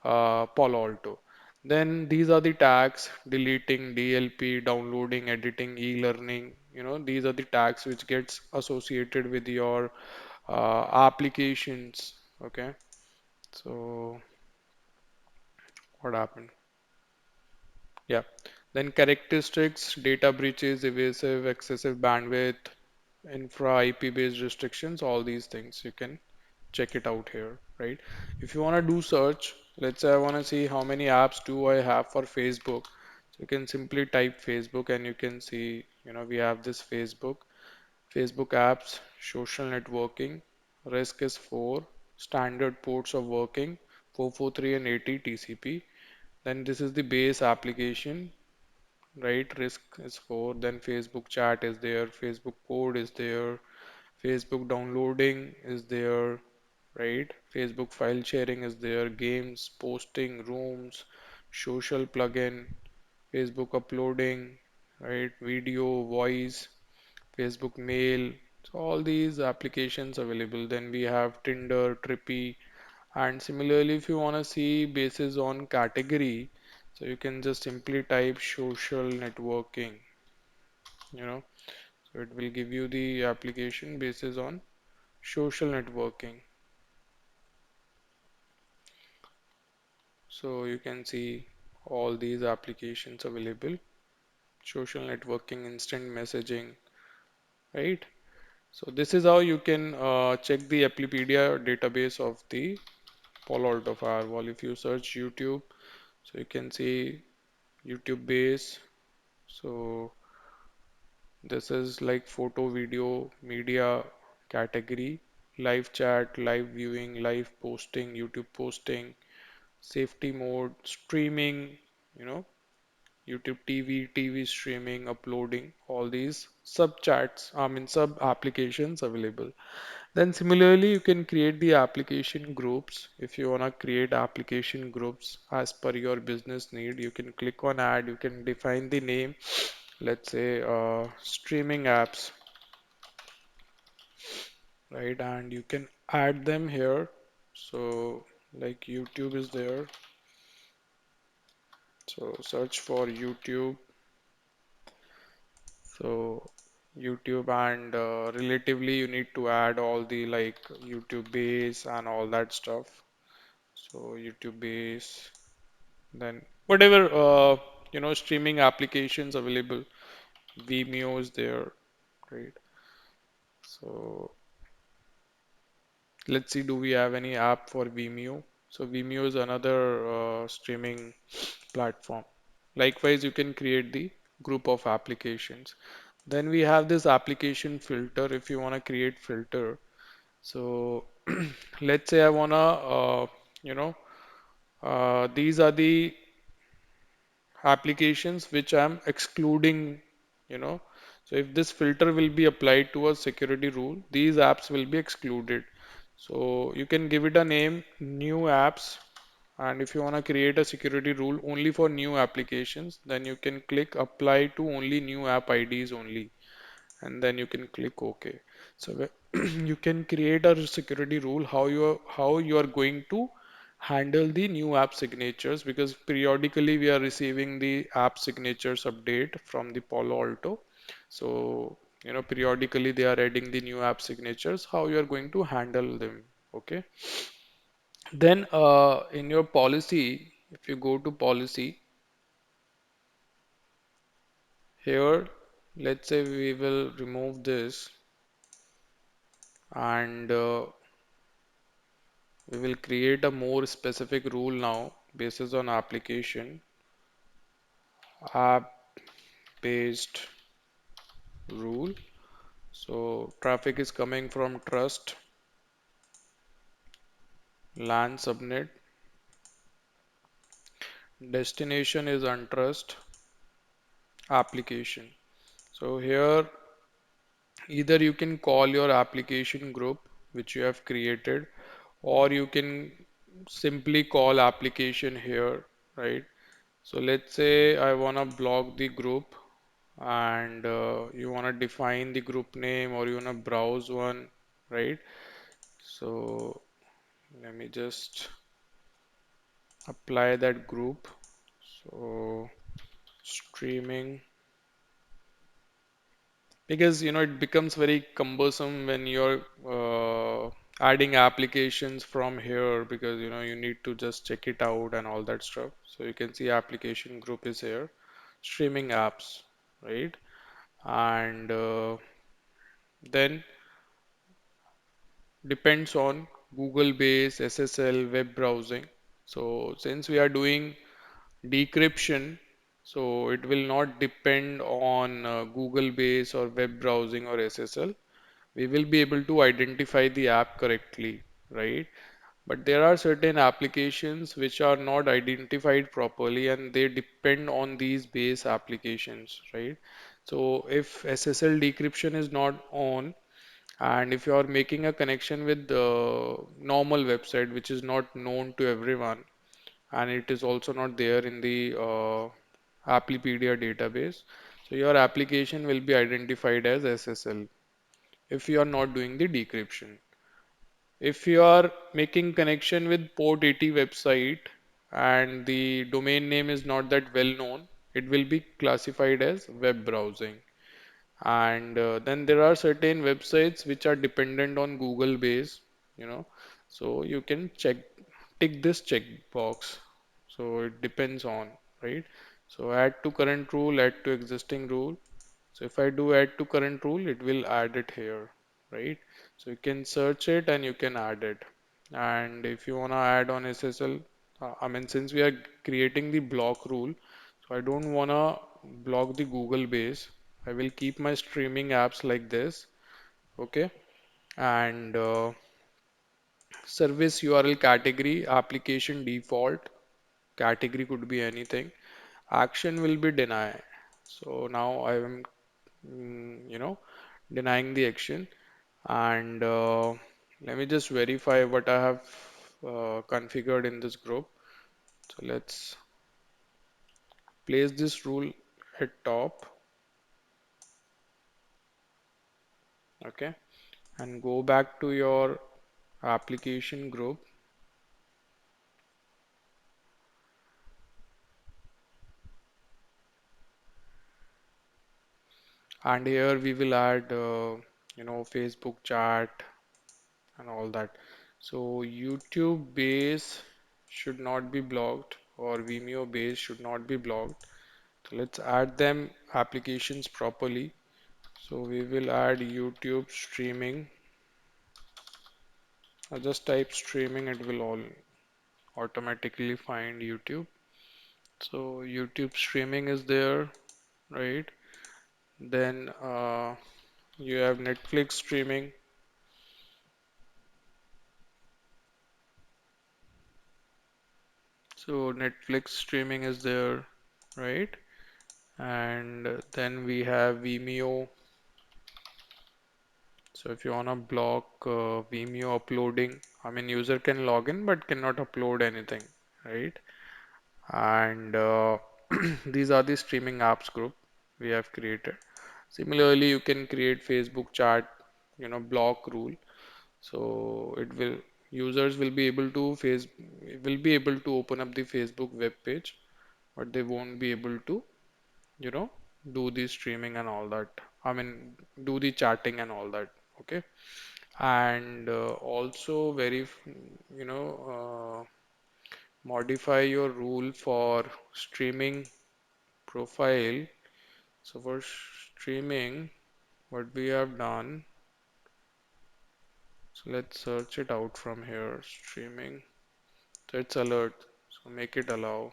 Palo Alto. Then these are the tags: deleting, DLP, downloading, editing, e-learning. These are the tags which gets associated with your applications. Okay. So what happened? Yeah. Then characteristics: data breaches, evasive, excessive bandwidth, infra IP based restrictions, all these things. You can check it out here, right? If you want to do search, let's say I want to see how many apps do I have for Facebook. So you can simply type Facebook and you can see, we have this Facebook apps, social networking, risk is 4, standard ports of working, 443 and 80 TCP. Then this is the base application, right? Risk is 4. Then Facebook chat is there, Facebook code is there, Facebook downloading is there, right? Facebook file sharing is there, games, posting, rooms, social plugin, Facebook uploading, right? Video, voice, Facebook mail. So all these applications available. Then we have Tinder, Trippy, and similarly, if you want to see basis on category, so you can just simply type social networking, you know, so it will give you the application basis on social networking. So you can see all these applications available: social networking, instant messaging, right? So this is how you can check the Applipedia database of the Palo Alto Firewall. If you search YouTube, so you can see YouTube base. So this is like photo, video, media category, live chat, live viewing, live posting, YouTube posting, safety mode, streaming, you know, YouTube TV streaming, uploading, all these sub chats, I mean sub applications available. Then similarly, you can create the application groups. If you want to create application groups as per your business need, you can click on add, you can define the name, let's say streaming apps, right? And you can add them here. So like YouTube is there. So search for YouTube. So YouTube and relatively you need to add all the like YouTube base and all that stuff. So YouTube base, then whatever streaming applications available. Vimeo is there, right? So let's see, do we have any app for Vimeo? So Vimeo is another streaming platform. Likewise, you can create the group of applications. Then we have this application filter if you want to create filter. So let's say I wanna, you know, these are the applications which I'm excluding, you know. So if this filter will be applied to a security rule, these apps will be excluded. So you can give it a name, new apps, and if you want to create a security rule only for new applications, then you can click apply to only new app IDs only, and then you can click OK. So you can create a security rule how you are going to handle the new app signatures, because periodically we are receiving the app signatures update from the Palo Alto. So periodically they are adding the new app signatures, how you are going to handle them. Okay. Then in your policy, if you go to policy here, let's say we will remove this, and we will create a more specific rule now basis on application app based rule. So traffic is coming from trust, LAN subnet, destination is untrust, application. So here either you can call your application group which you have created, or you can simply call application here, right? So let's say I want to block the group, and you want to define the group name, or you want to browse one, right? So let me just apply that group. So streaming, because it becomes very cumbersome when you're adding applications from here, because you need to just check it out and all that stuff. So you can see application group is here, streaming apps, right? And then depends on Google base, SSL, web browsing. So since we are doing decryption, so it will not depend on Google base or web browsing or SSL. We will be able to identify the app correctly, right? But there are certain applications which are not identified properly, and they depend on these base applications, right? So if SSL decryption is not on, and if you are making a connection with the normal website which is not known to everyone, and it is also not there in the Applipedia database, so your application will be identified as SSL if you are not doing the decryption. If you are making connection with port 80 website and the domain name is not that well known, it will be classified as web browsing. And then there are certain websites which are dependent on Google base, you know, so you can tick this checkbox. So it depends on, right? So add to current rule, add to existing rule. So if I do add to current rule, it will add it here, right? So you can search it and you can add it. And if you want to add on SSL, I mean, since we are creating the block rule, so I don't want to block the Google base. I will keep my streaming apps like this, okay? And service URL category, application default, category could be anything. Action will be deny. So now I am, denying the action. And Let me just verify what I have configured in this group. So let's place this rule at top, okay, and go back to your application group. And here we will add, Facebook chat and all that. So YouTube base should not be blocked, or Vimeo base should not be blocked. So let's add them applications properly. So we will add YouTube streaming. I just type streaming, it will all automatically find YouTube. So YouTube streaming is there, right? Then you have Netflix streaming. So Netflix streaming is there, right? And then we have Vimeo. So if you wanna block Vimeo uploading, I mean user can log in but cannot upload anything, right? And these are the streaming apps group we have created. Similarly, you can create Facebook chat, block rule. So it will users will be able to open up the Facebook web page, but they won't be able to, you know, do the streaming and all that. I mean, do the chatting and all that. Okay. And also modify your rule for streaming profile. So for streaming, what we have done, so let's search it out from here. Streaming. So it's alert. So make it allow.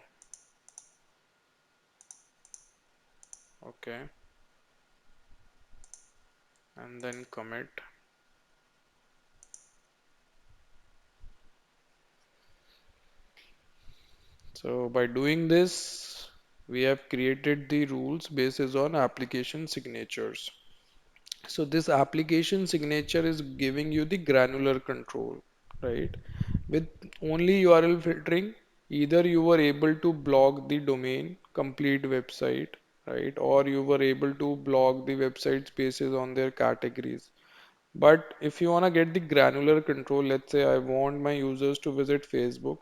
Okay. And then commit. So by doing this, we have created the rules basis on application signatures. So this application signature is giving you the granular control, right? With only URL filtering, either you were able to block the domain complete website, right? Or you were able to block the website spaces on their categories. But if you want to get the granular control, let's say I want my users to visit Facebook,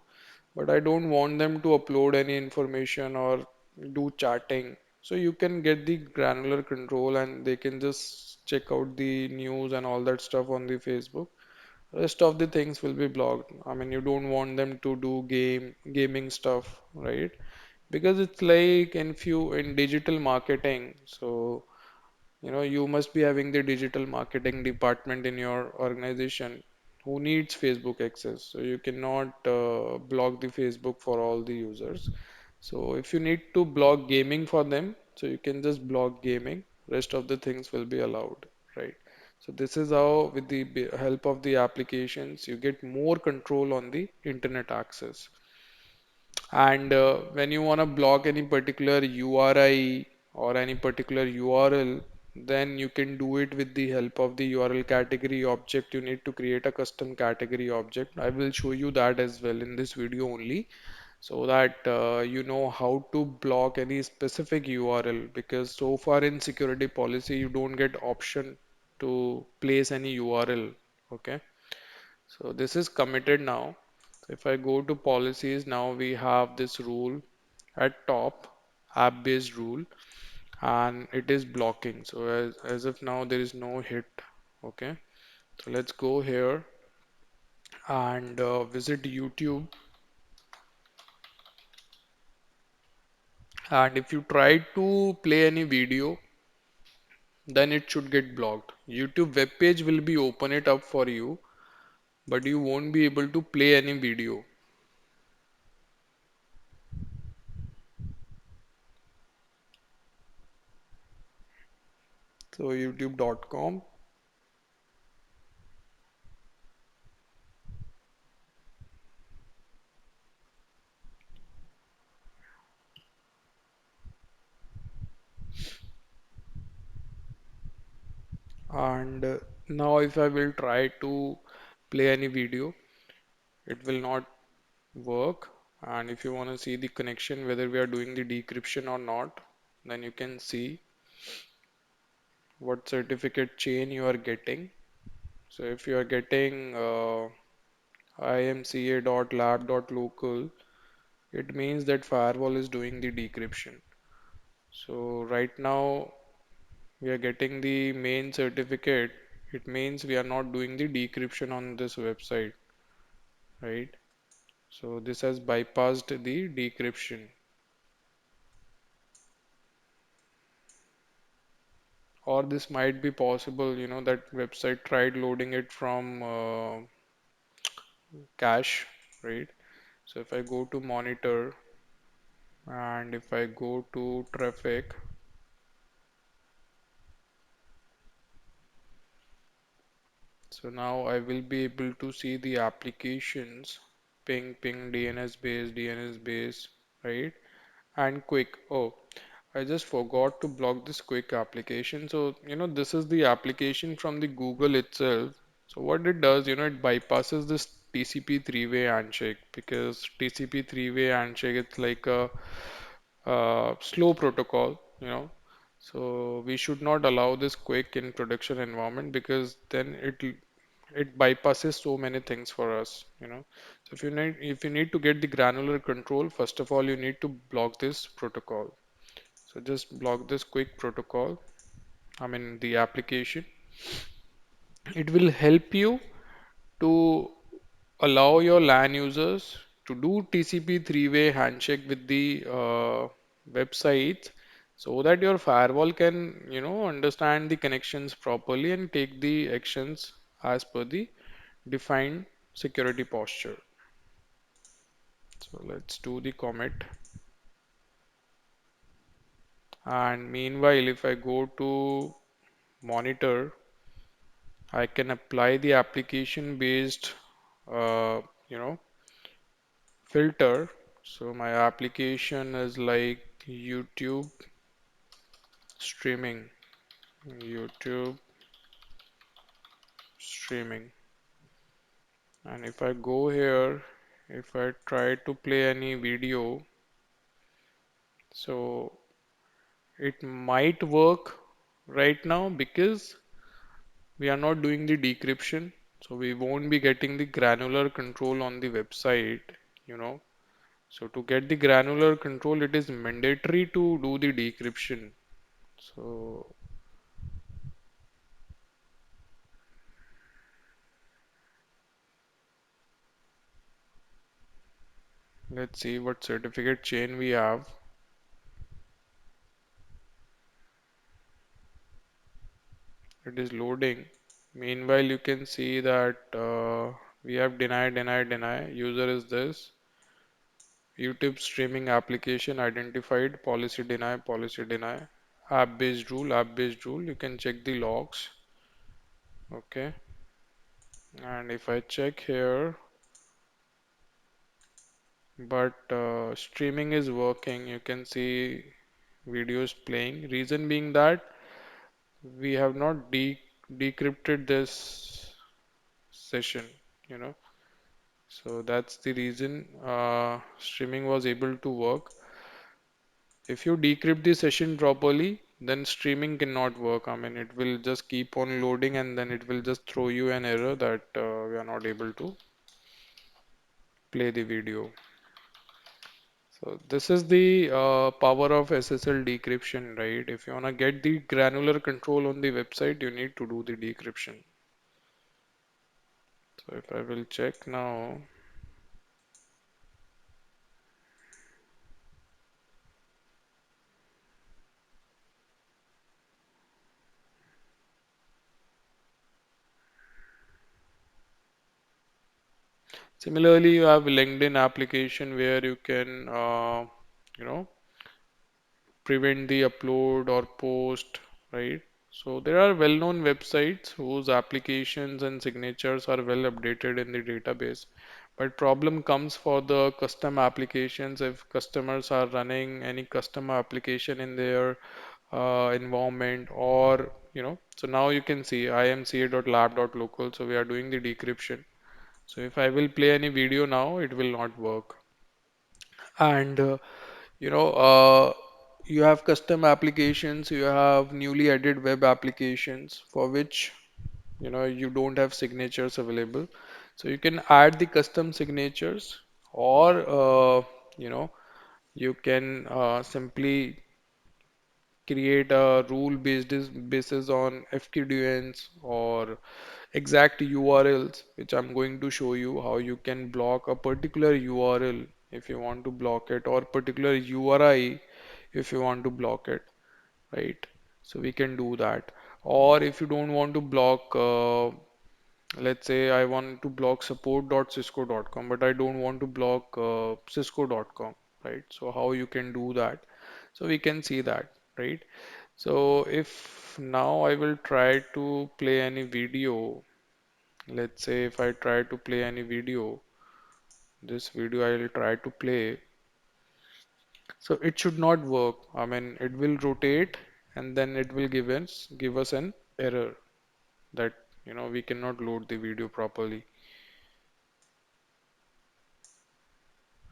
but I don't want them to upload any information or do chatting. So you can get the granular control and they can just check out the news and all that stuff on the Facebook. Rest of the things will be blocked. I mean, you don't want them to do gaming stuff, right? Because it's like in digital marketing. So you must be having the digital marketing department in your organization who needs Facebook access. So you cannot block the Facebook for all the users. So if you need to block gaming for them, so you can just block gaming. Rest of the things will be allowed, right? So this is how, with the help of the applications, you get more control on the internet access. And when you want to block any particular URI or any particular URL, then you can do it with the help of the URL category object. You need to create a custom category object. I will show you that as well in this video only, so that you know how to block any specific URL, because so far in security policy you don't get option to place any URL. Okay. So this is committed now. So if I go to policies, now we have this rule at top, app-based rule, and it is blocking. So as of now, there is no hit. Okay. So let's go here and visit YouTube. And if you try to play any video, then it should get blocked. YouTube web page will be open it up for you, but you won't be able to play any video. So youtube.com. And now if I will try to play any video, it will not work. And if you want to see the connection, whether we are doing the decryption or not, then you can see what certificate chain you are getting. So if you are getting imca.lab.local, it means that firewall is doing the decryption. So right now we are getting the main certificate. It means we are not doing the decryption on this website, right? So this has bypassed the decryption. Or this might be possible, that website tried loading it from cache, right? So if I go to monitor and if I go to traffic, so now I will be able to see the applications ping, DNS base, right? And quick. Oh, I just forgot to block this quick application. So, this is the application from the Google itself. So what it does, it bypasses this TCP three-way handshake because TCP three-way handshake, it's like a slow protocol, So we should not allow this quick in production environment because then it bypasses so many things for us, So if you need to get the granular control, first of all you need to block this protocol. So just block this quick protocol, I mean the application. It will help you to allow your LAN users to do TCP three-way handshake with the websites so that your firewall can, understand the connections properly and take the actions as per the defined security posture. So let's do the commit. And meanwhile, if I go to monitor, I can apply the application based, uh, you know, filter. So my application is like YouTube streaming, YouTube streaming. And if I go here, if I try to play any video, so it might work right now because we are not doing the decryption. So we won't be getting the granular control on the website, you know. So to get the granular control, it is mandatory to do the decryption. So let's see what certificate chain we have. It is loading. Meanwhile, you can see that we have deny. User is this. YouTube streaming application identified. Policy deny. App based rule. You can check the logs. Okay. And if I check here, but streaming is working, you can see videos playing. Reason being that we have not decrypted this session, you know. So that's the reason streaming was able to work. If you decrypt the session properly, then streaming cannot work. I mean, it will just keep on loading and then it will just throw you an error that we are not able to play the video. So this is the power of SSL decryption, right? If you want to get the granular control on the website, you need to do the decryption. So if I will check now, similarly, you have LinkedIn application where you can, you know, prevent the upload or post, right? So there are well-known websites whose applications and signatures are well updated in the database. But problem comes for the custom applications if customers are running any custom application in their environment or so now you can see imca.lab.local, so we are doing the decryption. So if I will play any video now, it will not work. And you know, you have custom applications, you have newly added web applications for which you don't have signatures available. So you can add the custom signatures, or you know you can simply create a rule based basis on FQDNs or exact URLs, which I'm going to show you how you can block a particular URL if you want to block it, or particular URI if you want to block it, right? So we can do that. Or if you don't want to block, let's say I want to block support.cisco.com, but I don't want to block cisco.com, right? So how you can do that? So we can see that, right? So if now I will try to play any video, let's say if I try to play any video, this video I will try to play. So it should not work. I mean, it will rotate and then it will give us an error that we cannot load the video properly,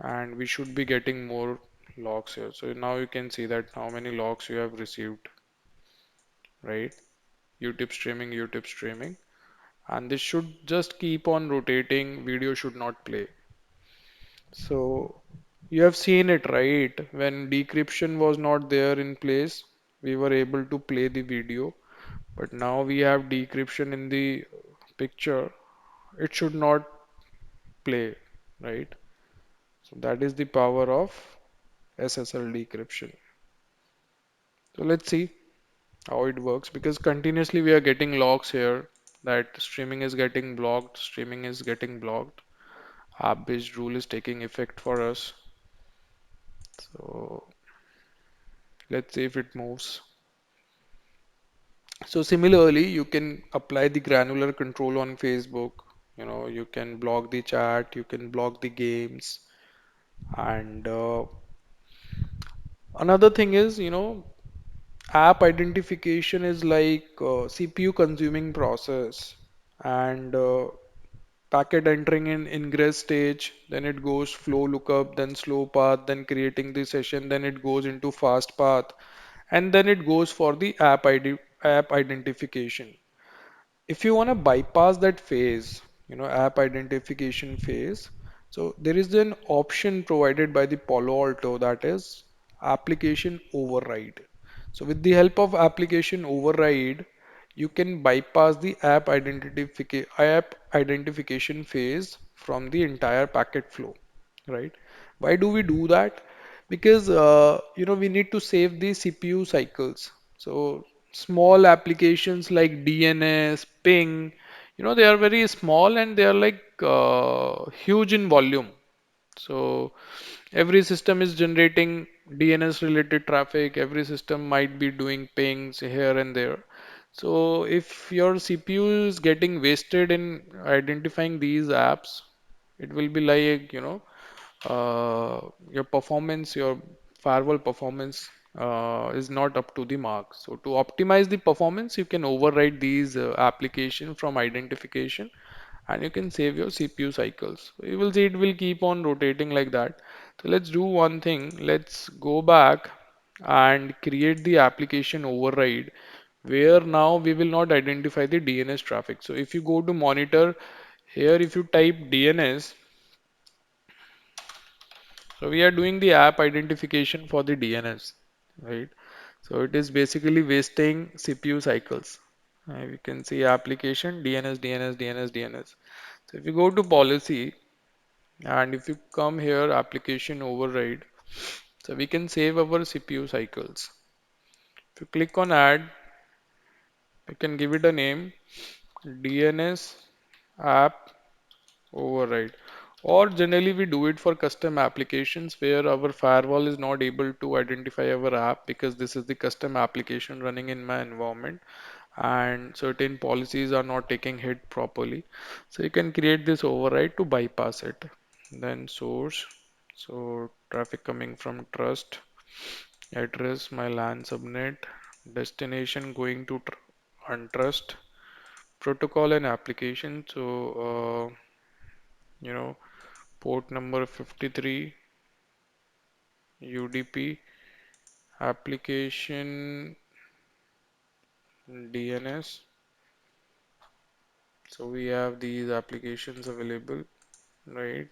and we should be getting more logs here. So now you can see that how many logs you have received, right? YouTube streaming, and this should just keep on rotating. Video should not play. So you have seen it, right? When decryption was not there in place, we were able to play the video, but now we have decryption in the picture. It should not play, right? So that is the power of SSL decryption. So let's see how it works, because continuously we are getting logs here that streaming is getting blocked, streaming is getting blocked. App-based rule is taking effect for us. So let's see if it moves. So similarly, you can apply the granular control on Facebook. You can block the chat, you can block the games, and another thing is, app identification is like CPU consuming process, and packet entering in ingress stage, then it goes flow lookup, then slow path, then creating the session, then it goes into fast path, and then it goes for the app identification. If you want to bypass that phase, app identification phase, so there is an option provided by the Palo Alto, that is application override. So with the help of application override, you can bypass the app identification phase from the entire packet flow, right? Why do we do that? Because we need to save the CPU cycles. So small applications like DNS, ping, they are very small and they are like huge in volume. So every system is generating DNS related traffic. Every system might be doing pings here and there. So if your CPU is getting wasted in identifying these apps, it will be like, your performance, your firewall performance is not up to the mark. So to optimize the performance, you can override these application from identification, and you can save your CPU cycles. So you will see it will keep on rotating like that. So let's do one thing. Let's go back and create the application override, where now we will not identify the DNS traffic. So if you go to monitor here, if you type DNS, so we are doing the app identification for the DNS, right? So it is basically wasting CPU cycles. We can see application DNS, DNS, DNS, DNS. So if you go to policy and if you come here, application override, so we can save our CPU cycles. If you click on add, you can give it a name, DNS app override. Or generally we do it for custom applications where our firewall is not able to identify our app because this is the custom application running in my environment and certain policies are not taking hit properly. So you can create this override to bypass it. Then source, so traffic coming from trust, address my LAN subnet, destination going to untrust, protocol and application. So you know, port number 53, UDP, application DNS. So we have these applications available, right?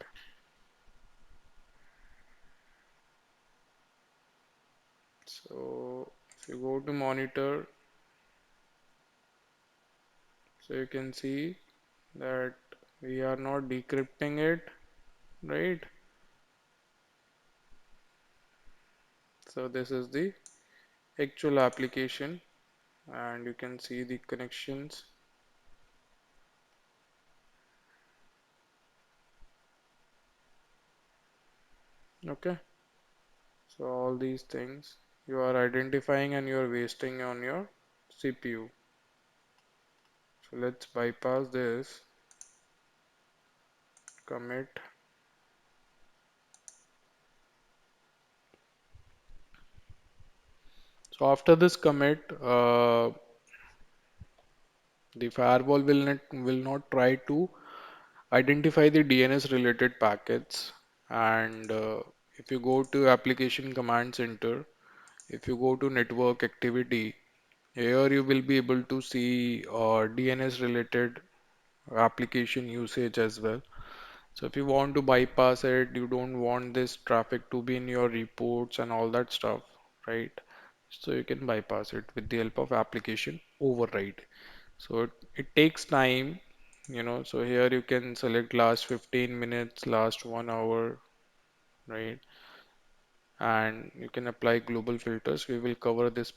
So if you go to monitor, so you can see that we are not decrypting it, right? So this is the actual application and you can see the connections. Okay, so all these things you are identifying and you are wasting on your CPU. So let's bypass this, commit. So after this commit, the firewall will not try to identify the DNS related packets. And if you go to application command center, if you go to network activity, here you will be able to see DNS related application usage as well. So if you want to bypass it, you don't want this traffic to be in your reports and all that stuff, right? So you can bypass it with the help of application override. So it takes time, so here you can select last 15 minutes, last 1 hour, right? And you can apply global filters. We will cover this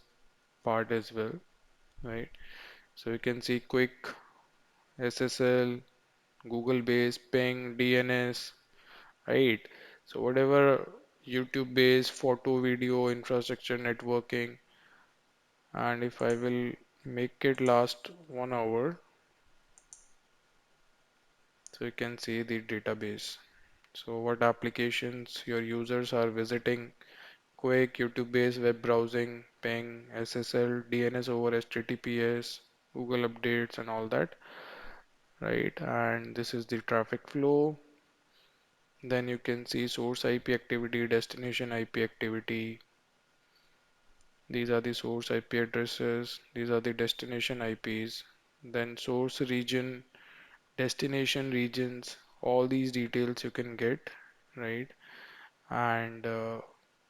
part as well, right? So you can see quick SSL, Google based ping, DNS, right? So whatever YouTube based photo, video, infrastructure, networking, and if I will make it last 1 hour, so you can see the database. So what applications your users are visiting, quick YouTube based web browsing, ping, SSL, DNS over HTTPS, Google updates and all that, right? And this is the traffic flow. Then you can see source IP activity, destination IP activity. These are the source IP addresses. These are the destination IPs. Then source region, destination regions. All these details you can get, right? And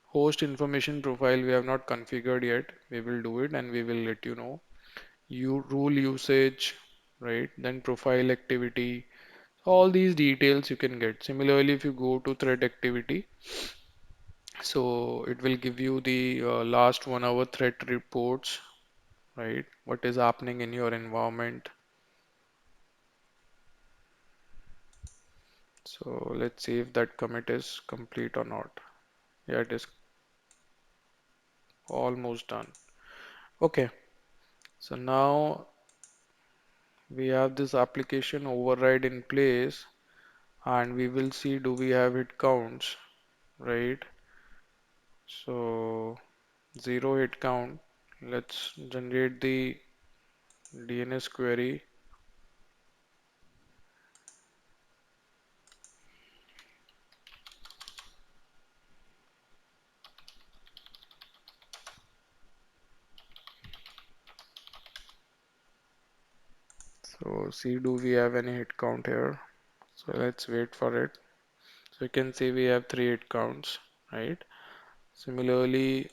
host information profile we have not configured yet. We will do it and we will let you know. Rule usage, right? Then profile activity. All these details you can get. Similarly, if you go to threat activity, so it will give you the last 1 hour threat reports, right? What is happening in your environment. So let's see if that commit is complete or not. Yeah, it is almost done. Okay, so now we have this application override in place and we will see do we have hit counts, right? So zero hit count. Let's generate the DNS query. So see do we have any hit count here. So let's wait for it. So you can see we have three hit counts, right? Similarly,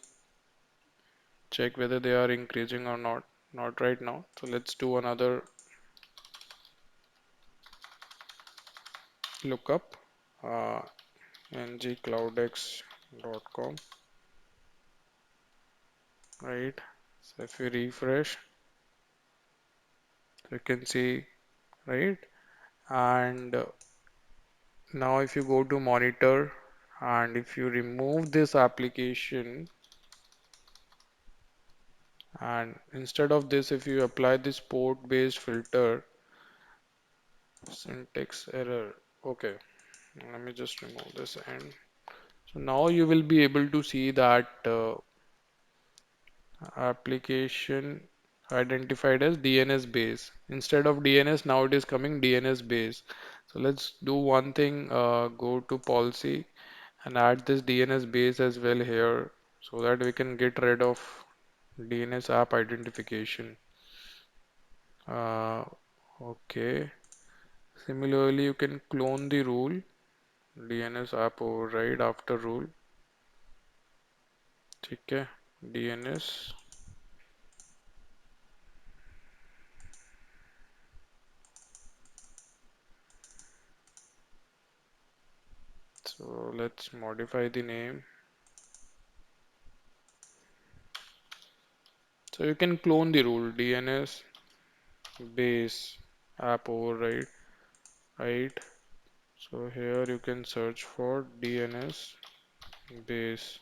check whether they are increasing or not. Not right now. So let's do another lookup. Uh, ngcloudx.com, right? So if we refresh, you can see, right? And now if you go to monitor and if you remove this application and instead of this, if you apply this port based filter, syntax error. Okay, let me just remove this and so now you will be able to see that application identified as DNS base. Instead of DNS, now it is coming DNS base. So let's do one thing, go to policy and add this DNS base as well here so that we can get rid of DNS app identification. Uh, okay. Similarly, you can clone the rule DNS app override after rule. ठीक है DNS. So let's modify the name. So you can clone the rule DNS base app override, right? So here you can search for DNS base.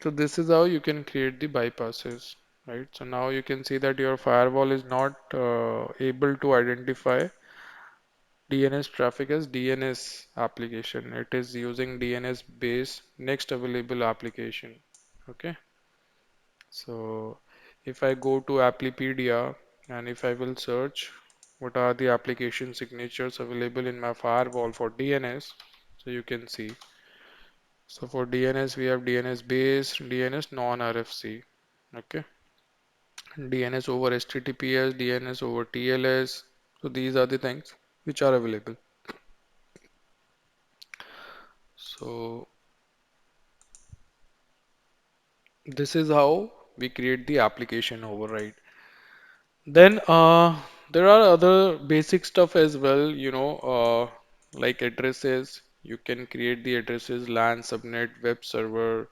So this is how you can create the bypasses, right? So now you can see that your firewall is not able to identify DNS traffic as DNS application. It is using DNS base next available application. Okay. So if I go to Applipedia and if I will search what are the application signatures available in my firewall for DNS, so you can see. So for DNS, we have DNS base, DNS non-RFC. Okay. DNS over HTTPS, DNS over TLS. So these are the things which are available. So this is how we create the application override. Then there are other basic stuff as well, like addresses. You can create the addresses, LAN, subnet, web server,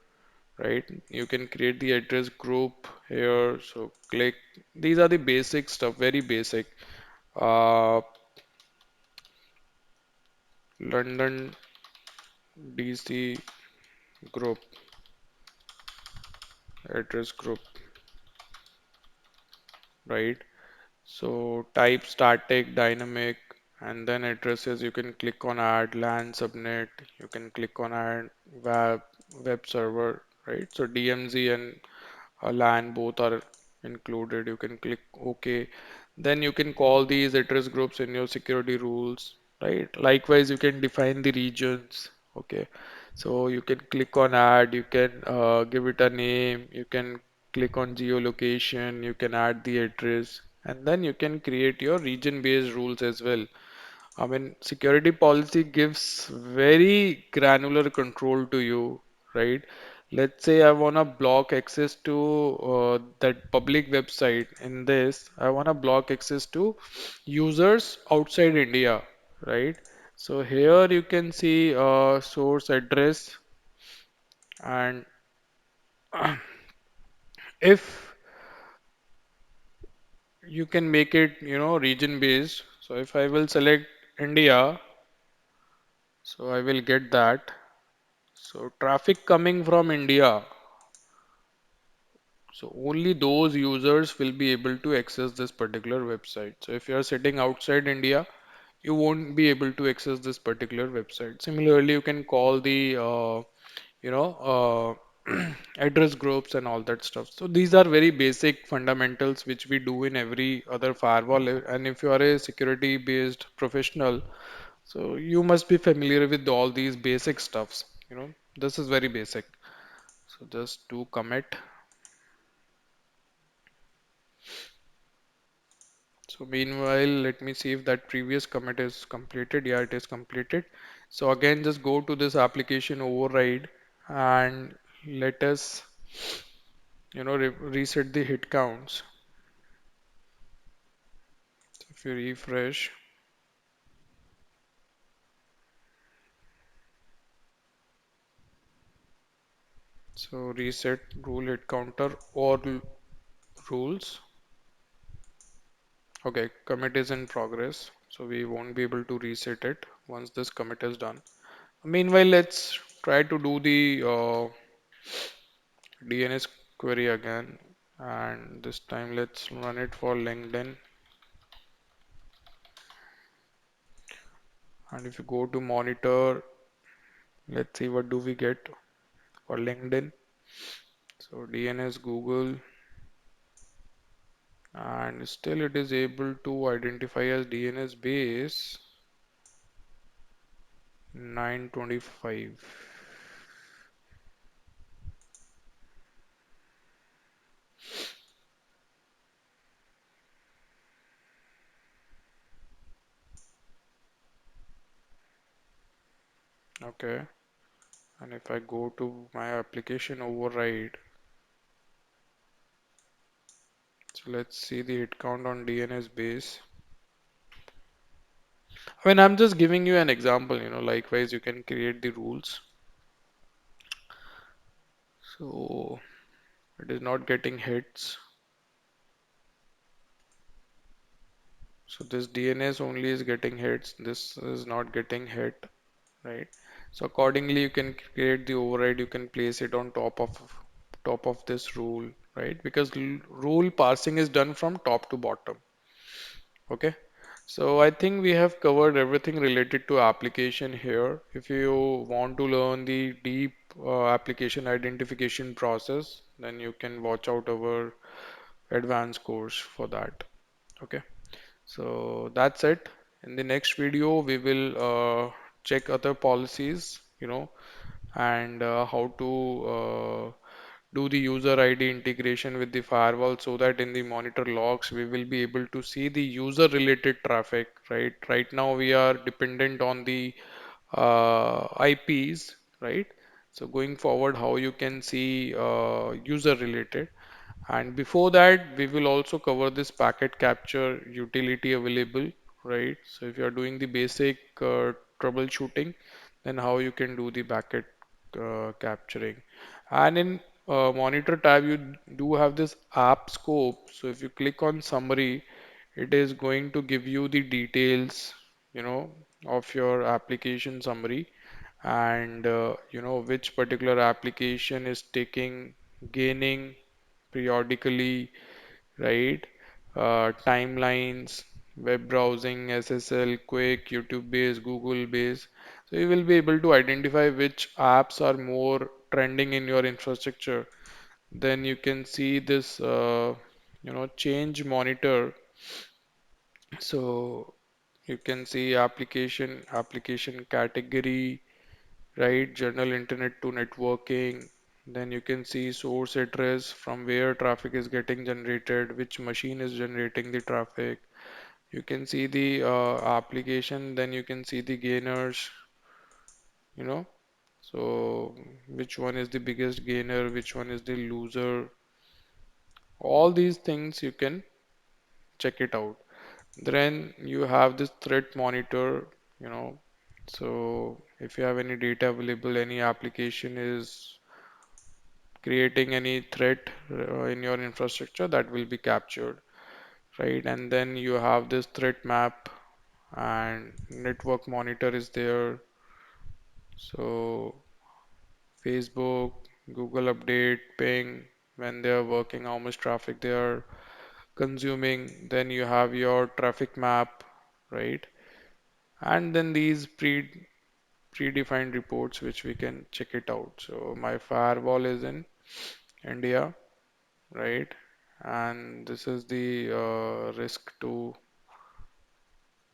right? You can create the address group here. So click. These are the basic stuff, very basic. Uh, London DC group, address group, right? So type static, dynamic, and then addresses. You can click on add LAN subnet. You can click on add web web server, right? So DMZ and LAN both are included. You can click OK. Then you can call these address groups in your security rules, right? Likewise, you can define the regions. Okay. So you can click on add. You can give it a name. You can click on geolocation. You can add the address, and then you can create your region-based rules as well. I mean, security policy gives very granular control to you, right? Let's say I want to block access to that public website. In this, I want to block access to users outside India, right? So here you can see source address, and if you can make it, region based. So if I will select India, so I will get that. So traffic coming from India. So only those users will be able to access this particular website. So if you are sitting outside India, you won't be able to access this particular website. Similarly, you can call the address groups and all that stuff. So these are very basic fundamentals which we do in every other firewall. And if you are a security based professional, so you must be familiar with all these basic stuffs. This is very basic. So just do commit. So meanwhile, let me see if that previous commit is completed. Yeah, it is completed. So again, just go to this application override and let us, reset the hit counts. So if you refresh, so reset rule hit counter or rules. Okay, commit is in progress. So we won't be able to reset it once this commit is done. Meanwhile, let's try to do the DNS query again, and this time let's run it for LinkedIn. And if you go to monitor, Let's see what do we get for LinkedIn. So DNS Google, and still it is able to identify as DNS base 925. Okay, and if I go to my application override, so let's see the hit count on DNS base. I mean, I'm just giving you an example, likewise you can create the rules. So it is not getting hits. So this DNS only is getting hits. This is not getting hit, right? So accordingly, you can create the override. You can place it on top of this rule, right? Because rule parsing is done from top to bottom. Okay. So I think we have covered everything related to application here. If you want to learn the deep application identification process, then you can watch out our advanced course for that. Okay. So that's it. In the next video, we will check other policies, and how to do the user ID integration with the firewall so that in the monitor logs, we will be able to see the user related traffic, right? Right now, we are dependent on the IPs, right? So going forward, how you can see user related. And before that, we will also cover this packet capture utility available, right? So if you are doing the basic troubleshooting, then how you can do the packet capturing. And in monitor tab, you do have this app scope. So if you click on summary, it is going to give you the details, of your application summary, and which particular application is taking gaining periodically, right? Timelines, web browsing, SSL, Quick, YouTube based, Google based. So you will be able to identify which apps are more trending in your infrastructure. Then you can see this, change monitor. So you can see application category, right? General internet to networking. Then you can see source address from where traffic is getting generated, which machine is generating the traffic. You can see the application, then you can see the gainers, you know. So which one is the biggest gainer, which one is the loser. All these things you can check it out. Then you have this threat monitor, you know. So if you have any data available, any application is creating any threat in your infrastructure, that will be captured, right? And then you have this threat map, and network monitor is there. So Facebook, Google update, ping, when they are working, how much traffic they are consuming. Then you have your traffic map, right? And then these predefined reports which we can check it out. So my firewall is in India, right? And this is the risk to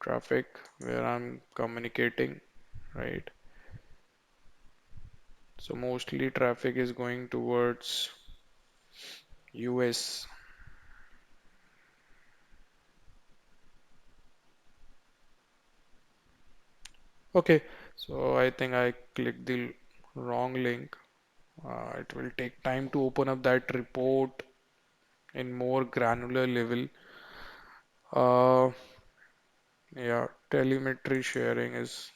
traffic where I'm communicating, right? So mostly traffic is going towards US. Okay, so I think I clicked the wrong link. It will take time to open up that report in more granular level. Uh, yeah, telemetry sharing is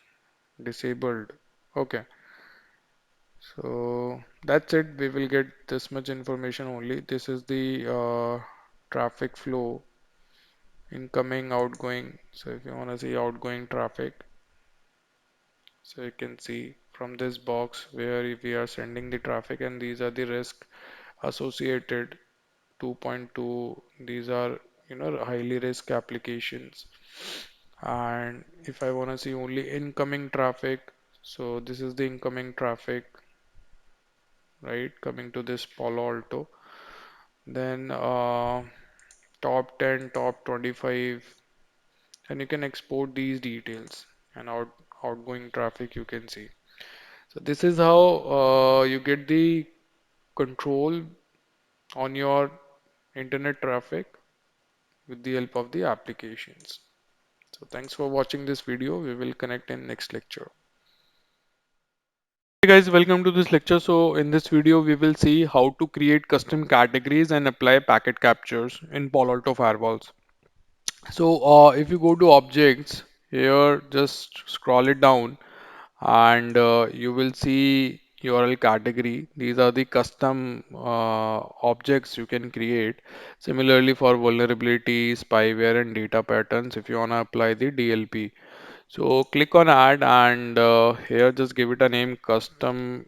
disabled. Okay, so that's it. We will get this much information only. This is the traffic flow, incoming, outgoing. So if you want to see outgoing traffic, so you can see from this box where we are sending the traffic, and these are the risk associated 2.2. These are, highly risk applications. And if I want to see only incoming traffic, So this is the incoming traffic, right? Coming to this Palo Alto. Then top 10, top 25, and you can export these details and outgoing traffic you can see. So this is how you get the control on your internet traffic with the help of the applications. So thanks for watching this video. We will connect in next lecture. Hey guys, welcome to this lecture. So in this video, we will see how to create custom categories and apply packet captures in Palo Alto firewalls. So if you go to objects here, just scroll it down and you will see URL category. These are the custom objects you can create. Similarly for vulnerability, spyware and data patterns if you want to apply the DLP. So click on add and here just give it a name custom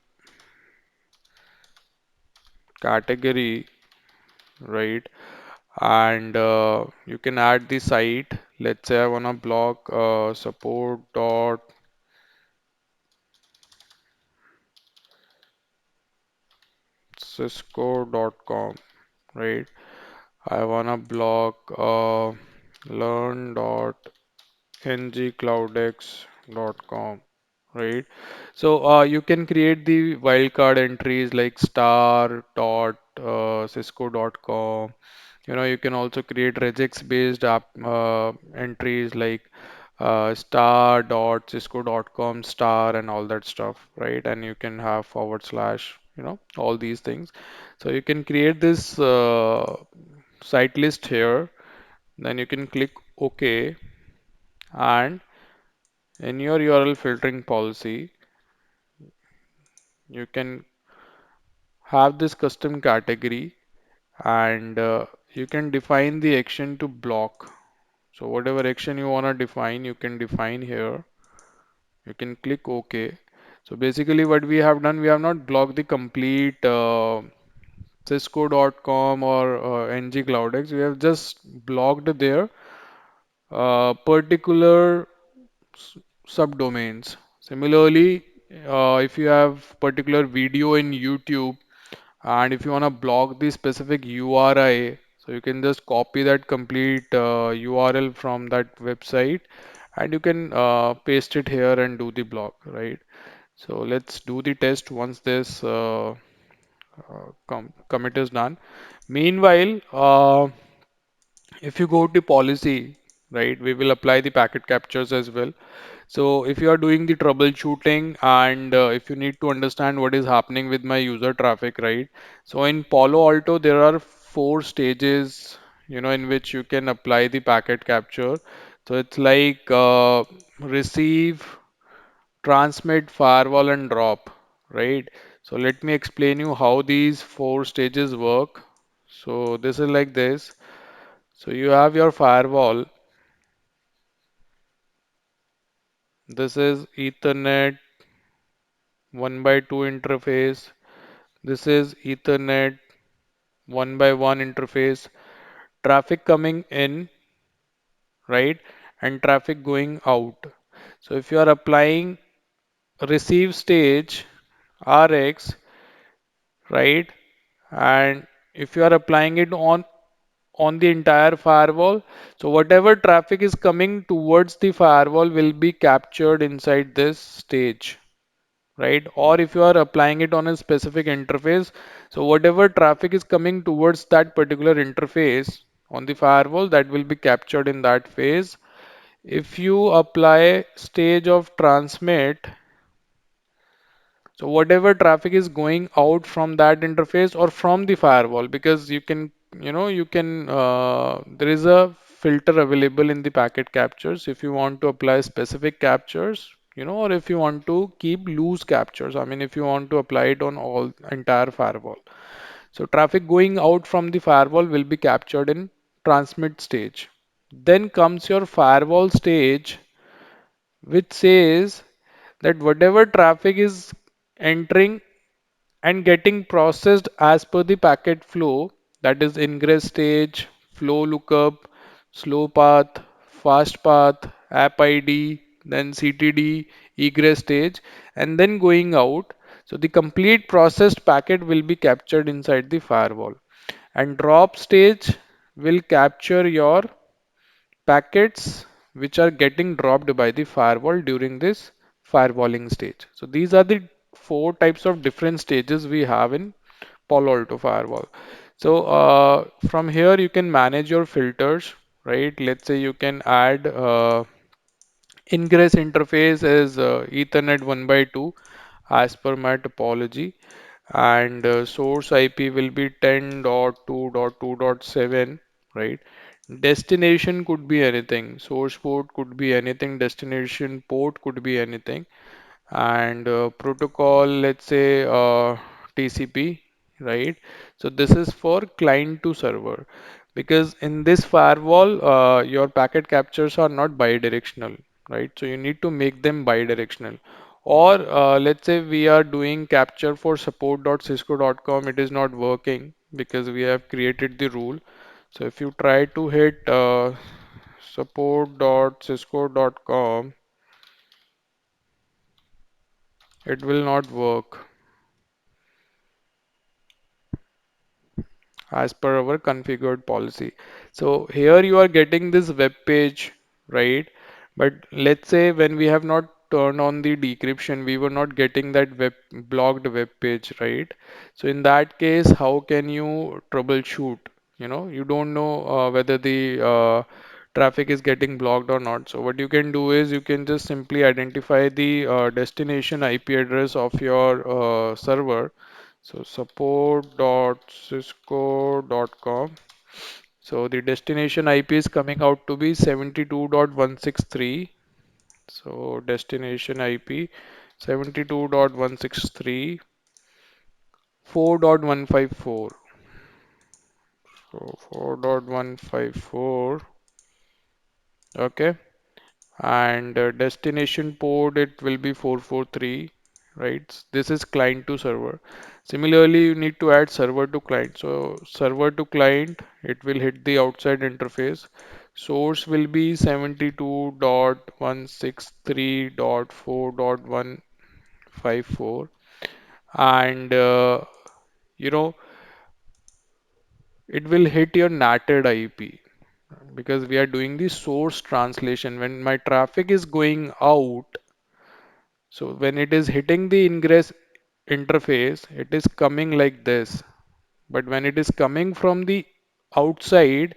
category, right? And you can add the site. Let's say I want to block support.cisco.com, right? I want to block learn.ngcloudx.com, right? So you can create the wildcard entries like star.cisco.com. You can also create regex based app entries like star.cisco.com star and all that stuff, right? And you can have forward slash, all these things. So you can create this site list here, then you can click OK, and in your URL filtering policy, you can have this custom category and you can define the action to block. So whatever action you want to define, you can define here. You can click OK. So basically what we have done, we have not blocked the complete cisco.com or ngcloudx. We have just blocked their particular subdomains. Similarly, if you have particular video in YouTube and if you want to block the specific URI, so you can just copy that complete URL from that website and you can paste it here and do the block, right? So let's do the test once this commit is done. Meanwhile, if you go to policy, right, we will apply the packet captures as well. So if you are doing the troubleshooting and if you need to understand what is happening with my user traffic, right? So in Palo Alto, there are four stages, in which you can apply the packet capture. So it's like receive, transmit, firewall, and drop, right? So let me explain you how these four stages work. So this is like this. So you have your firewall. This is Ethernet 1 by 2 interface. This is Ethernet 1 by 1 interface. Traffic coming in, right? And traffic going out. So if you are applying receive stage RX, right? And if you are applying it on the entire firewall, so whatever traffic is coming towards the firewall will be captured inside this stage, right? Or if you are applying it on a specific interface, so whatever traffic is coming towards that particular interface on the firewall, that will be captured in that phase. If you apply stage of transmit, so whatever traffic is going out from that interface or from the firewall, because there is a filter available in the packet captures if you want to apply specific captures, or if you want to keep loose captures. I mean, if you want to apply it on all entire firewall. So traffic going out from the firewall will be captured in transmit stage. Then comes your firewall stage, which says that whatever traffic is entering and getting processed as per the packet flow, that is ingress stage, flow lookup, slow path, fast path, app ID, then CTD, egress stage, and then going out. So the complete processed packet will be captured inside the firewall. And drop stage will capture your packets which are getting dropped by the firewall during this firewalling stage. So these are the four types of different stages we have in Palo Alto Firewall. So from here you can manage your filters, right? Let's say you can add ingress interface as Ethernet 1 by 2 as per my topology, and source IP will be 10.2.2.7, right? Destination could be anything. Source port could be anything. Destination port could be anything. And protocol, let's say TCP, right? So this is for client to server, because in this firewall, your packet captures are not bidirectional, right? So you need to make them bidirectional. Or let's say we are doing capture for support.cisco.com, it is not working because we have created the rule. So if you try to hit support.cisco.com, it will not work as per our configured policy. So here you are getting this web page, right? But let's say when we have not turned on the decryption, we were not getting that blocked web page, right? So in that case, how can you troubleshoot? You don't know whether the traffic is getting blocked or not. So what you can do is you can just simply identify the destination IP address of your server. So support.cisco.com. So the destination IP is coming out to be 72.163. So destination IP 72.163 4.154. So 4.154. Okay. And destination port it will be 443, right? This is client to server. Similarly, you need to add server to client. So server to client, it will hit the outside interface. Source will be 72.163.4.154, and you know it will hit your NATed IP, because we are doing the source translation. When my traffic is going out, so when it is hitting the ingress interface, it is coming like this. But when it is coming from the outside,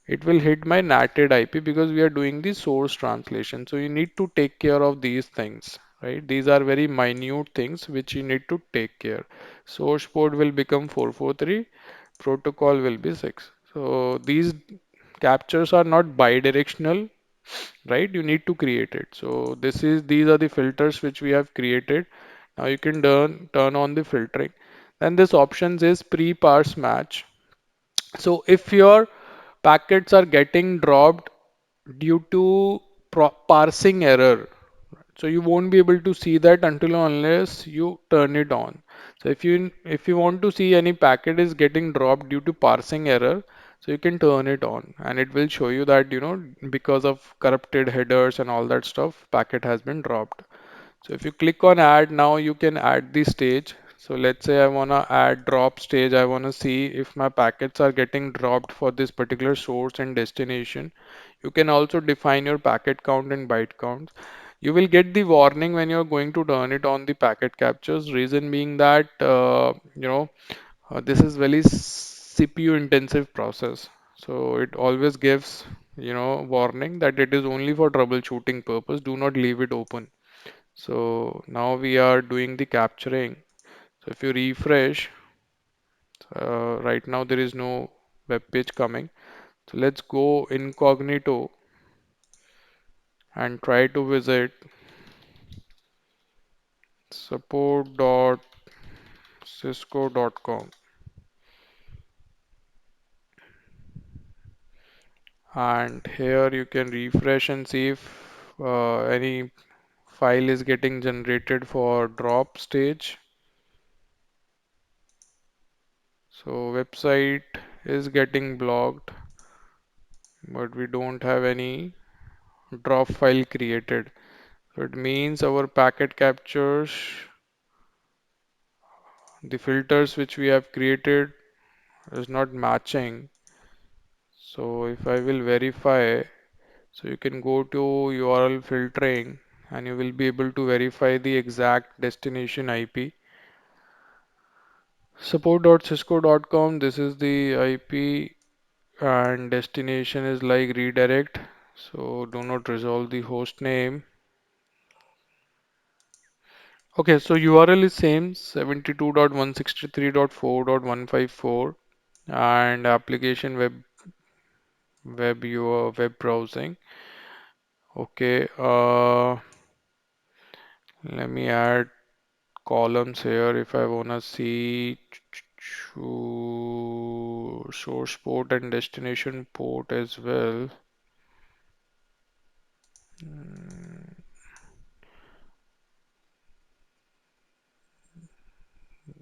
it will hit my NATed IP, because we are doing the source translation. So you need to take care of these things, right? These are very minute things which you need to take care. Source port will become 443, protocol will be 6. So these captures are not bidirectional, right? You need to create it. So these are the filters which we have created. Now you can turn on the filtering. Then this options is pre-parse match. So if your packets are getting dropped due to parsing error, so you won't be able to see that until unless you turn it on. So if you want to see any packet is getting dropped due to parsing error, so you can turn it on and it will show you that because of corrupted headers and all that stuff, packet has been dropped. So if you click on add, now you can add the stage. So let's say I want to add drop stage. I want to see if my packets are getting dropped for this particular source and destination. You can also define your packet count and byte counts. You will get the warning when you're going to turn it on the packet captures. Reason being that, this is very CPU intensive process. So it always gives, warning that it is only for troubleshooting purpose. Do not leave it open. So now we are doing the capturing. So if you refresh, right now there is no web page coming. So let's go incognito and try to visit support.cisco.com, and here you can refresh and see if any file is getting generated for drop stage. So website is getting blocked, but we don't have any drop file created. So it means our packet captures the filters which we have created is not matching. So if I will verify, so you can go to URL filtering and you will be able to verify the exact destination IP. Support.cisco.com, this is the IP and destination is like redirect. So do not resolve the host name. Okay, so URL is same 72.163.4.154 And application your web browsing. Okay, let me add columns here if I wanna see source port and destination port as well. Mm,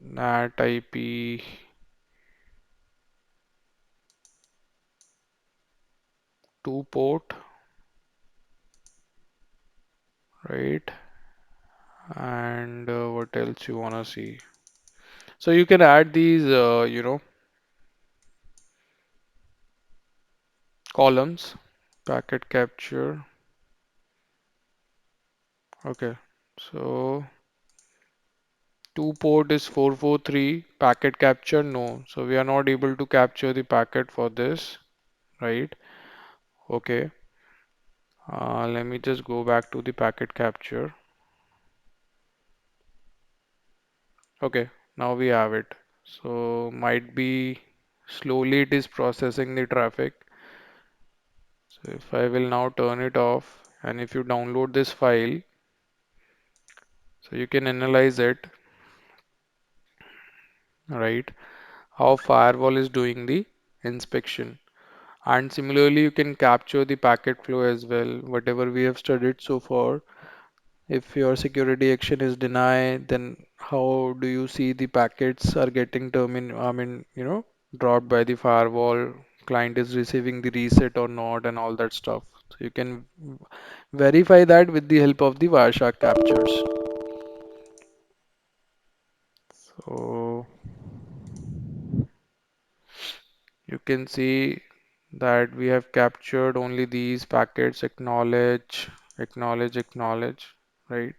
NAT IP 2 port, right? And what else you wanna see? So you can add these, columns, packet capture. Okay, so 2 port is 443, packet capture no. So we are not able to capture the packet for this, right? Okay, let me just go back to the packet capture. Okay, now we have it. So might be slowly it is processing the traffic. So if I will now turn it off and if you download this file, so you can analyze it, right? How firewall is doing the inspection. And similarly, you can capture the packet flow as well, whatever we have studied so far. If your security action is denied, then how do you see the packets are getting dropped by the firewall, client is receiving the reset or not, and all that stuff. So you can verify that with the help of the Wireshark captures. So you can see that we have captured only these packets, acknowledge, acknowledge, acknowledge, right?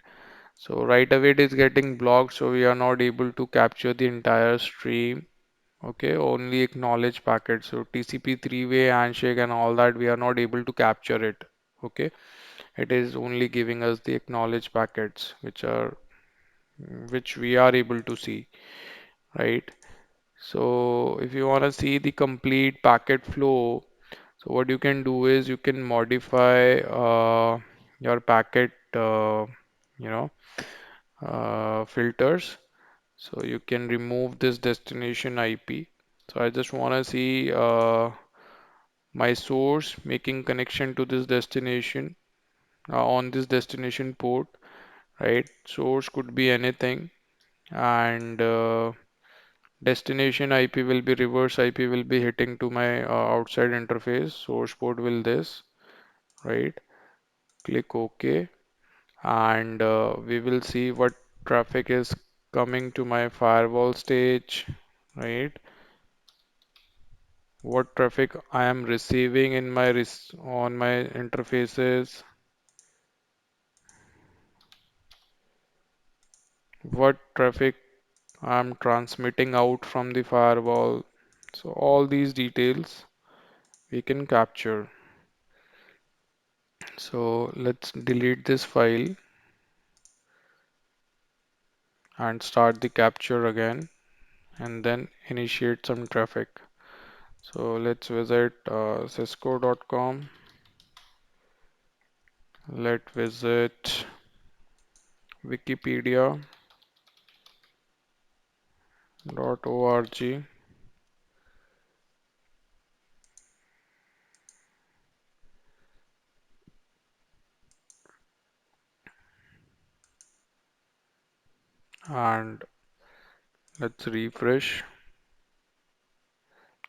So right away it is getting blocked, so we are not able to capture the entire stream. Okay, only acknowledge packets. So TCP three-way handshake and all that, we are not able to capture it. Okay, it is only giving us the acknowledge packets, which we are able to see, right? So if you want to see the complete packet flow, so what you can do is you can modify your packet, you know, filters. So you can remove this destination IP. So I just want to see my source making connection to this destination on this destination port, right? Source could be anything, and destination IP will be reverse IP will be hitting to my outside interface. Source port will this, right? Click OK, and we will see what traffic is coming to my firewall stage, right? What traffic I am receiving in my on my interfaces, what traffic I'm transmitting out from the firewall. So all these details we can capture. So let's delete this file and start the capture again and then initiate some traffic. So let's visit cisco.com. Let's visit wikipedia.org and let's refresh.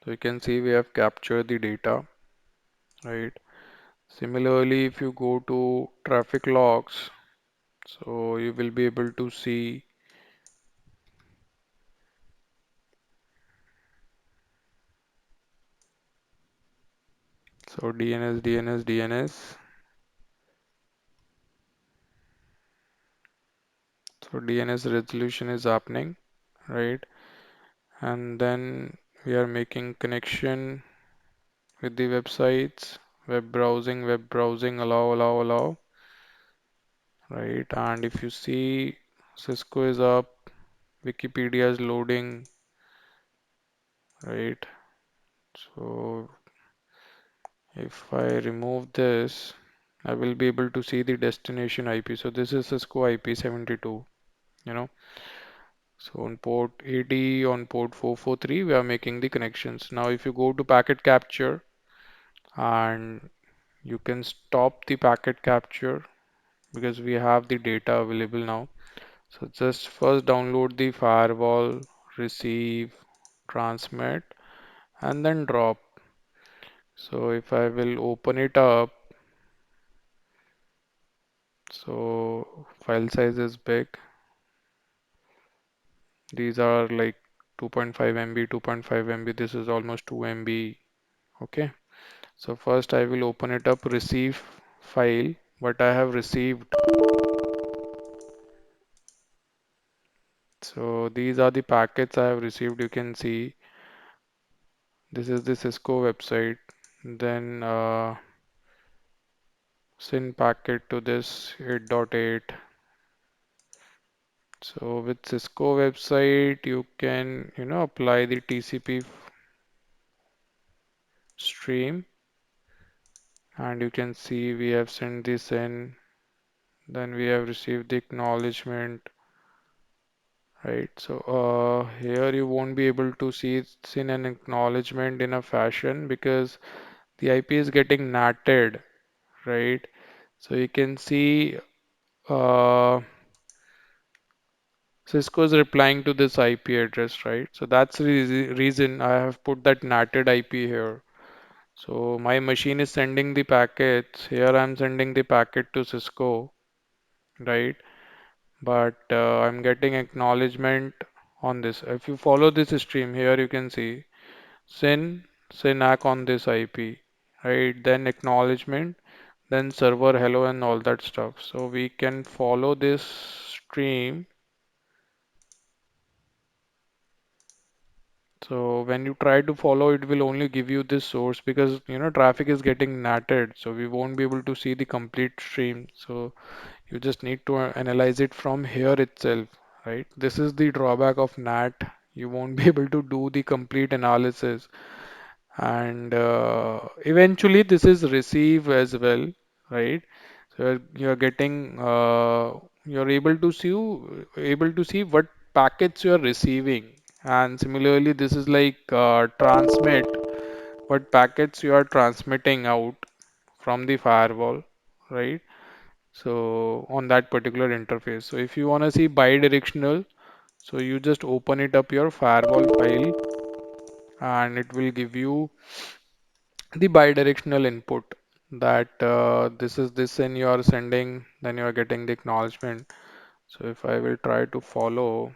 So you can see we have captured the data, right? Similarly, if you go to traffic logs, So you will be able to see, so DNS, DNS, DNS. So DNS resolution is happening, right? And then we are making connection with the websites, web browsing, allow, allow, allow, right? And if you see, Cisco is up, Wikipedia is loading, right? So if I remove this, I will be able to see the destination IP. So this is Cisco IP 72, you know. So on port 80, on port 443, we are making the connections. Now if you go to packet capture and you can stop the packet capture because we have the data available now. So just first download the firewall, receive, transmit, and then drop. So if I will open it up, so file size is big. These are like 2.5 MB, 2.5 MB. This is almost 2 MB. Okay. So first I will open it up, receive file, what I have received. So these are the packets I have received. You can see this is the Cisco website. Then send packet to this 8.8. So with Cisco website, you can, apply the TCP stream, and you can see we have sent this in. Then we have received the acknowledgement, right? So here you won't be able to see an acknowledgement in a fashion because the IP is getting natted, right? So you can see uh, Cisco is replying to this IP address, right? So that's the reason I have put that natted IP here. So my machine is sending the packets. Here I'm sending the packet to Cisco, right? But I'm getting acknowledgement on this. If you follow this stream here, you can see SYN on this IP, right? Then acknowledgement, then server hello and all that stuff. So we can follow this stream. So when you try to follow, it will only give you this source because traffic is getting natted, so we won't be able to see the complete stream. So you just need to analyze it from here itself, right? This is the drawback of NAT. You won't be able to do the complete analysis, and eventually this is receive as well, right? So you're getting you're able to see what packets you are receiving, and similarly this is like transmit, what packets you are transmitting out from the firewall, right? So on that particular interface. So if you want to see bidirectional, so you just open it up your firewall file and it will give you the bidirectional input that this is this and you are sending, then you are getting the acknowledgement. So if I will try to follow,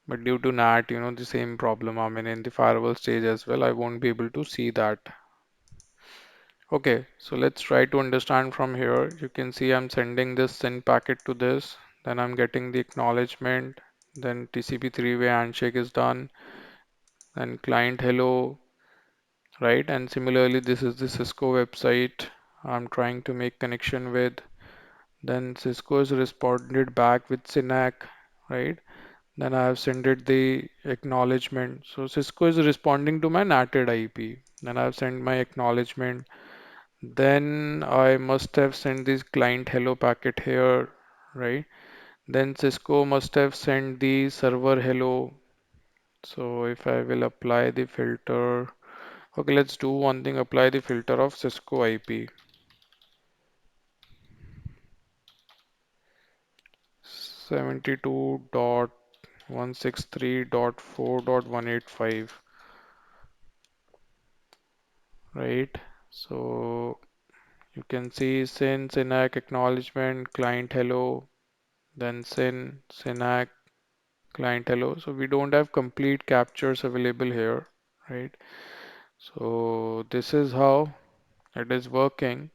but due to NAT, the same problem, I mean, in the firewall stage as well, I won't be able to see that. Okay, so let's try to understand from here. You can see I'm sending this send packet to this, then I'm getting the acknowledgement, then TCP three-way handshake is done, then client hello, right? And similarly, this is the Cisco website I'm trying to make connection with. Then Cisco has responded back with SYNAC, right? Then I have sent it the acknowledgement. So Cisco is responding to my NATed IP. Then I have sent my acknowledgement. Then I must have sent this client hello packet here, right? Then Cisco must have sent the server hello. So if I will apply the filter, okay, let's do one thing, apply the filter of Cisco IP. 72.163.4.185, right? So You can see SYN, SYNAC, acknowledgement, client hello, then SYN, SYNAC, client hello. So we don't have complete captures available here, right? So this is how it is working.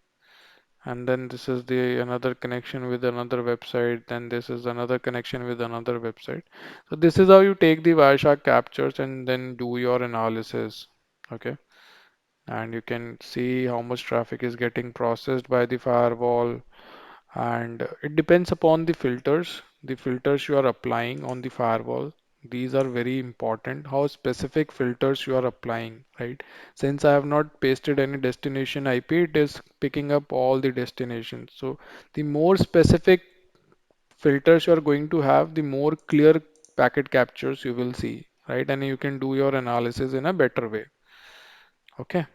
And then this is the another connection with another website. Then this is another connection with another website. So this is how you take the Wireshark captures and then do your analysis. Okay. And you can see how much traffic is getting processed by the firewall, and it depends upon the filters you are applying on the firewall. These are very important, how specific filters you are applying, right? Since I have not pasted any destination IP, it is picking up all the destinations. So the more specific filters you are going to have, the more clear packet captures you will see, right? And you can do your analysis in a better way. Okay.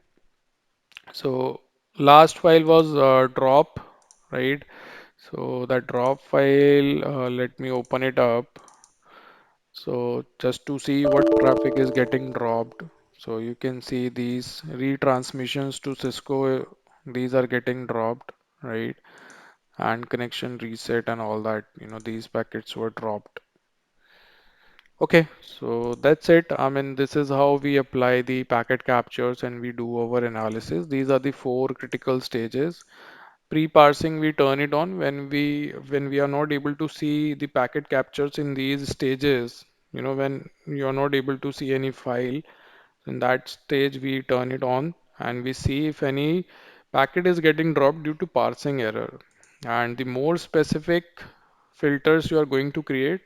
So last file was drop, right? So that drop file, let me open it up. So just to see what traffic is getting dropped. So you can see these retransmissions to Cisco, these are getting dropped, right? And connection reset and all that, these packets were dropped. Okay, so that's it. I mean, this is how we apply the packet captures and we do our analysis. These are the four critical stages. Pre-parsing, we turn it on when we are not able to see the packet captures in these stages. When you're not able to see any file, in that stage we turn it on and we see if any packet is getting dropped due to parsing error. And the more specific filters you are going to create,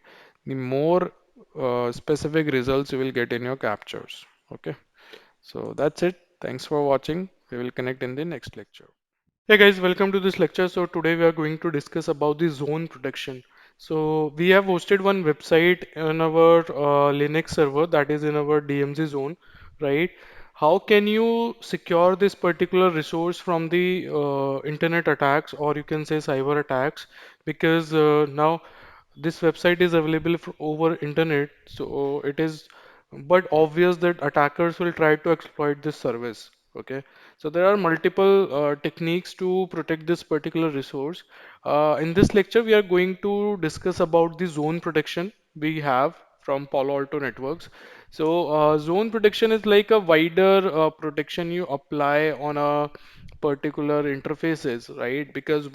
the more specific results you will get in your captures. Okay, so that's it. Thanks for watching. We will connect in the next lecture. Hey guys, welcome to this lecture. So today we are going to discuss about the zone protection. So we have hosted one website on our Linux server, that is in our DMZ zone, right? How can you secure this particular resource from the internet attacks, or you can say cyber attacks? Because now this website is available for over internet, so it is but obvious that attackers will try to exploit this service. Okay, so there are multiple techniques to protect this particular resource. In this lecture, we are going to discuss about the zone protection we have from Palo Alto Networks. So, zone protection is like a wider protection you apply on a particular interfaces, right? Because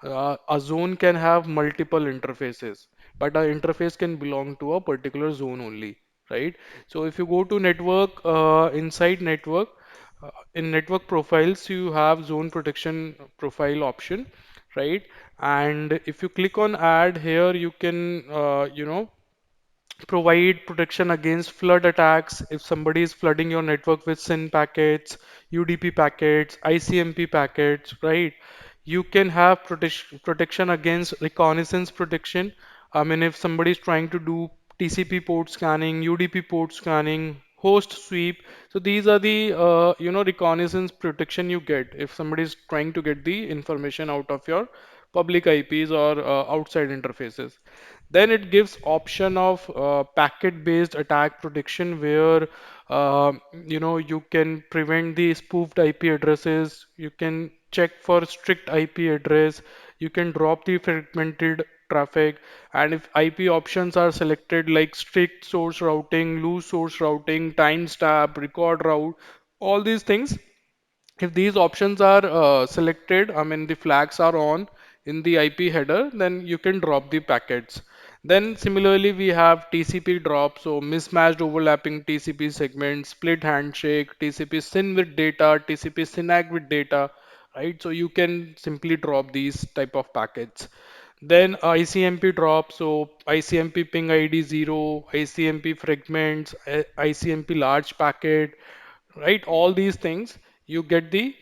a zone can have multiple interfaces, but a interface can belong to a particular zone only, right? So if you go to network, inside network, in network profiles, you have zone protection profile option, right? And if you click on add here, you can, provide protection against flood attacks. If somebody is flooding your network with SYN packets, UDP packets, ICMP packets, right? You can have protection against reconnaissance protection. I mean, if somebody is trying to do TCP port scanning, UDP port scanning, host sweep. So these are the reconnaissance protection you get if somebody is trying to get the information out of your public IPs or outside interfaces. Then it gives option of packet-based attack protection where you can prevent the spoofed IP addresses. You can check for strict IP address. You can drop the fragmented traffic. And if IP options are selected like strict source routing, loose source routing, timestamp, record route, all these things, if these options are selected, I mean the flags are on in the IP header, then you can drop the packets. Then similarly we have TCP drop, so mismatched overlapping TCP segments, split handshake, TCP SYN with data, TCP SYNAC with data, right? So you can simply drop these type of packets. Then ICMP drop, so ICMP ping ID 0, ICMP fragments, ICMP large packet, right? All these things you get the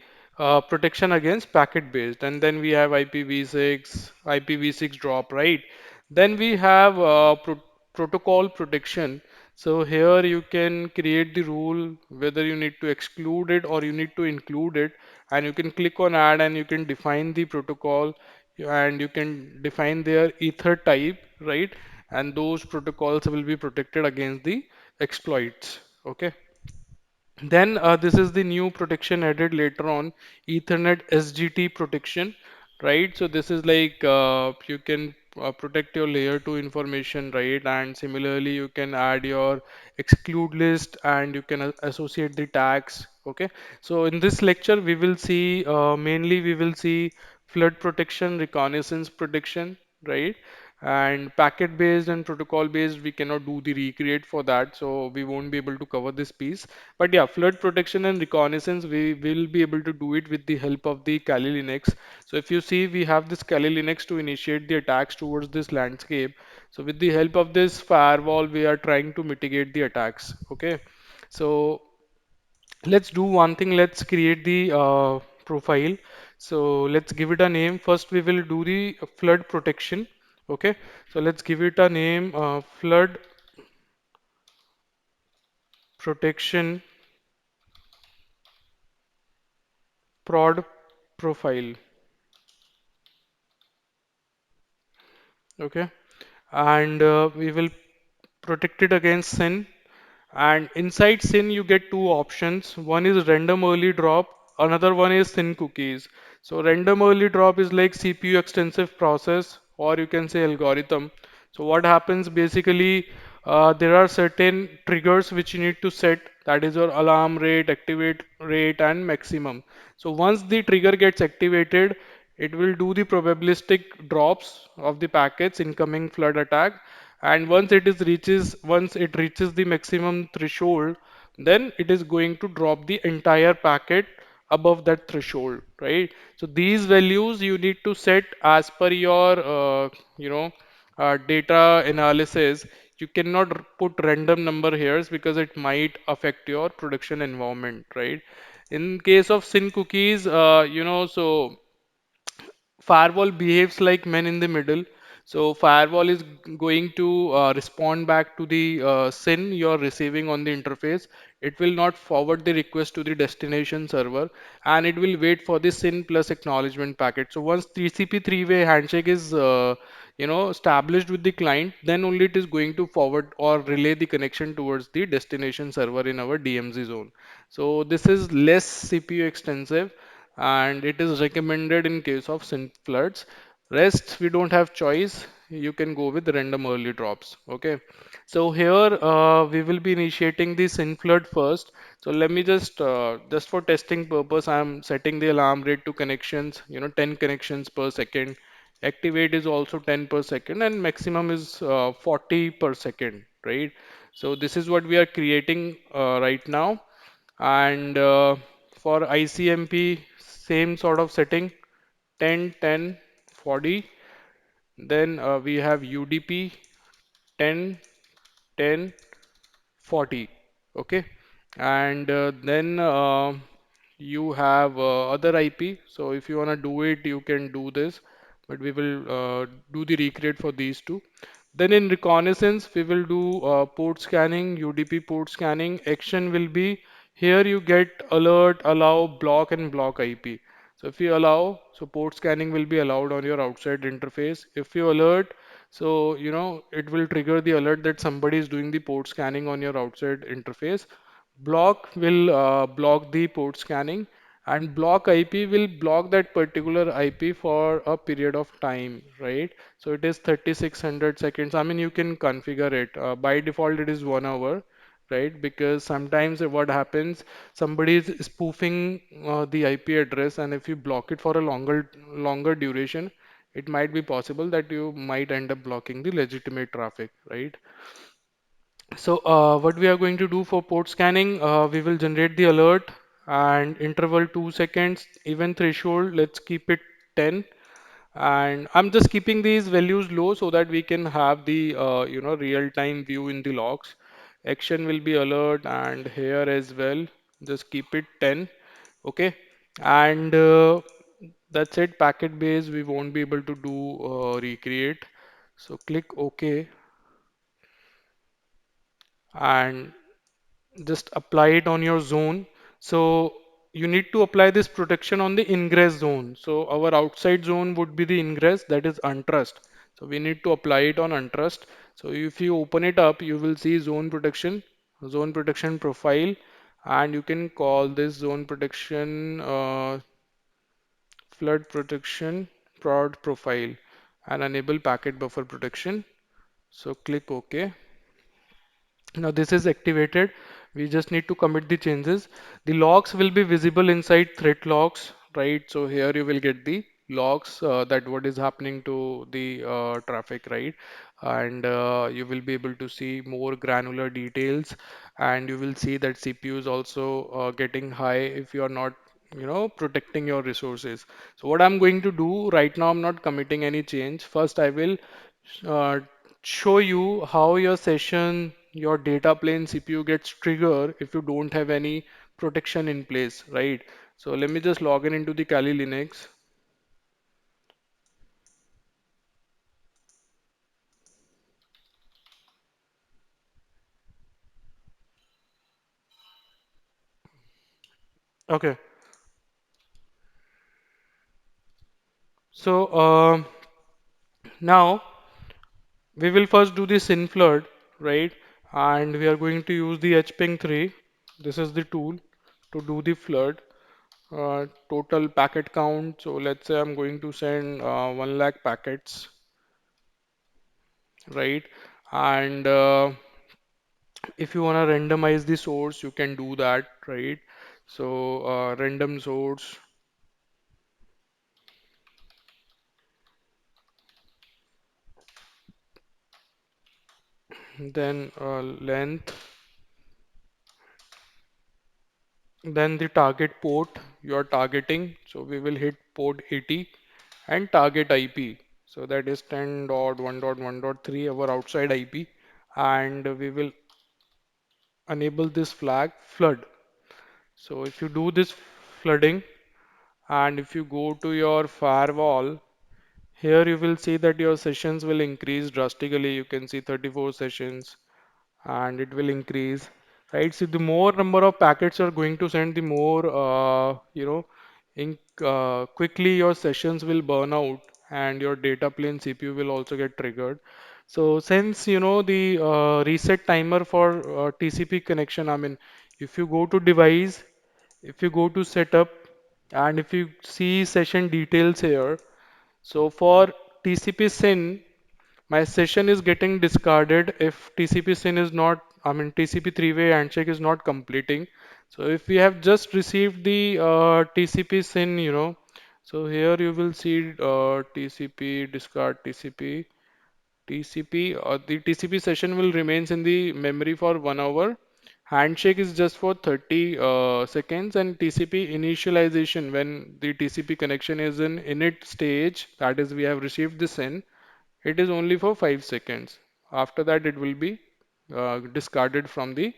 protection against packet based. And then we have IPv6, IPv6 drop, right? Then we have protocol protection. So here you can create the rule whether you need to exclude it or you need to include it, and you can click on add and you can define the protocol, and you can define their ether type, right? And those protocols will be protected against the exploits. Okay. Then this is the new protection added later on, Ethernet SGT protection, right? So this is like you can protect your layer 2 information, right? And similarly, you can add your exclude list and you can associate the tags. Okay. So in this lecture, we will see mainly we will see flood protection, reconnaissance protection, right? And packet based and protocol based, we cannot do the recreate for that, so we won't be able to cover this piece. But yeah, flood protection and reconnaissance, we will be able to do it with the help of the Kali Linux. So if you see, we have this Kali Linux to initiate the attacks towards this landscape. So with the help of this firewall, we are trying to mitigate the attacks. Okay. So let's do one thing. Let's create the profile. So let's give it a name. First, we will do the flood protection. Okay. So let's give it a name, flood protection prod profile. Okay. And we will protect it against sin. And inside sin, you get two options. One is random early drop, another one is sin cookies. So random early drop is like CPU extensive process, or you can say algorithm. So what happens basically, there are certain triggers which you need to set. That is your alarm rate, activate rate, and maximum. So once the trigger gets activated, it will do the probabilistic drops of the packets incoming flood attack, and once it reaches the maximum threshold, then it is going to drop the entire packet above that threshold, right? So these values you need to set as per your you know data analysis. You cannot put random number here because it might affect your production environment, right? In case of sin cookies, so firewall behaves like man in the middle. So firewall is going to respond back to the SYN you're receiving on the interface. It will not forward the request to the destination server, and it will wait for the SYN plus acknowledgement packet. So once TCP three-way handshake is established with the client, then only it is going to forward or relay the connection towards the destination server in our DMZ zone. So this is less CPU extensive, and it is recommended in case of sync floods. Rest, we don't have choice. You can go with random early drops. Okay. So here we will be initiating the sync flood first. So let me just for testing purpose, I'm setting the alarm rate to connections, 10 connections per second. Activate is also 10 per second, and maximum is 40 per second, right? So this is what we are creating right now. And for ICMP, same sort of setting, 10, 10, 40. Then we have UDP, 10, 10, 40. Okay. And then you have other IP. So if you want to do it, you can do this. But we will do the recreate for these two. Then in reconnaissance, we will do port scanning, UDP port scanning. Action will be here you get alert, allow, block, and block IP. So if you allow, so port scanning will be allowed on your outside interface. If you alert, so it will trigger the alert that somebody is doing the port scanning on your outside interface. Block will block the port scanning, and block IP will block that particular IP for a period of time, right? So it is 3600 seconds. I mean, you can configure it. By default, it is 1 hour, right? Because sometimes what happens, somebody is spoofing the IP address, and if you block it for a longer duration, it might be possible that you might end up blocking the legitimate traffic, right? So what we are going to do for port scanning, we will generate the alert and interval 2 seconds, event threshold, let's keep it 10. And I'm just keeping these values low so that we can have the real-time view in the logs. Action will be alert, and here as well, just keep it 10. Okay. And that's it. Packet base, we won't be able to do recreate. So click OK and just apply it on your zone. So you need to apply this protection on the ingress zone. So our outside zone would be the ingress, that is untrust. So we need to apply it on untrust. So if you open it up, you will see zone protection profile, and you can call this zone protection flood protection prod profile and enable packet buffer protection. So click OK. Now this is activated. We just need to commit the changes. The logs will be visible inside threat logs, right? So here you will get the logs that what is happening to the traffic, right? And you will be able to see more granular details, and you will see that CPU is also getting high if you are not, protecting your resources. So what I'm going to do right now, I'm not committing any change. First, I will uh, show you how your session, your data plane CPU gets triggered if you don't have any protection in place, right? So let me just log in into the Kali Linux. Okay. So now we will first do the SYN flood, right? And we are going to use the hping 3. This is the tool to do the flood. Total packet count. So let's say I'm going to send 1 lakh packets, right? And if you want to randomize the source, you can do that, right? So random source, then length, then the target port you are targeting. So we will hit port 80 and target IP. So that is 10.1.1.3 our outside IP, and we will enable this flag flood. So if you do this flooding and if you go to your firewall, here you will see that your sessions will increase drastically. You can see 34 sessions and it will increase, right? So the more number of packets you're going to send, the more, quickly your sessions will burn out and your data plane CPU will also get triggered. So since, the reset timer for TCP connection, I mean, if you go to device, if you go to setup, and if you see session details here, so for TCP SYN, my session is getting discarded if TCP SYN is not, I mean, TCP three-way handshake is not completing. So if we have just received the TCP SYN, so here you will see TCP discard TCP. TCP or the TCP session will remains in the memory for 1 hour. Handshake is just for 30 seconds, and TCP initialization when the TCP connection is in init stage, that is we have received the SYN, it is only for 5 seconds. After that, it will be discarded from the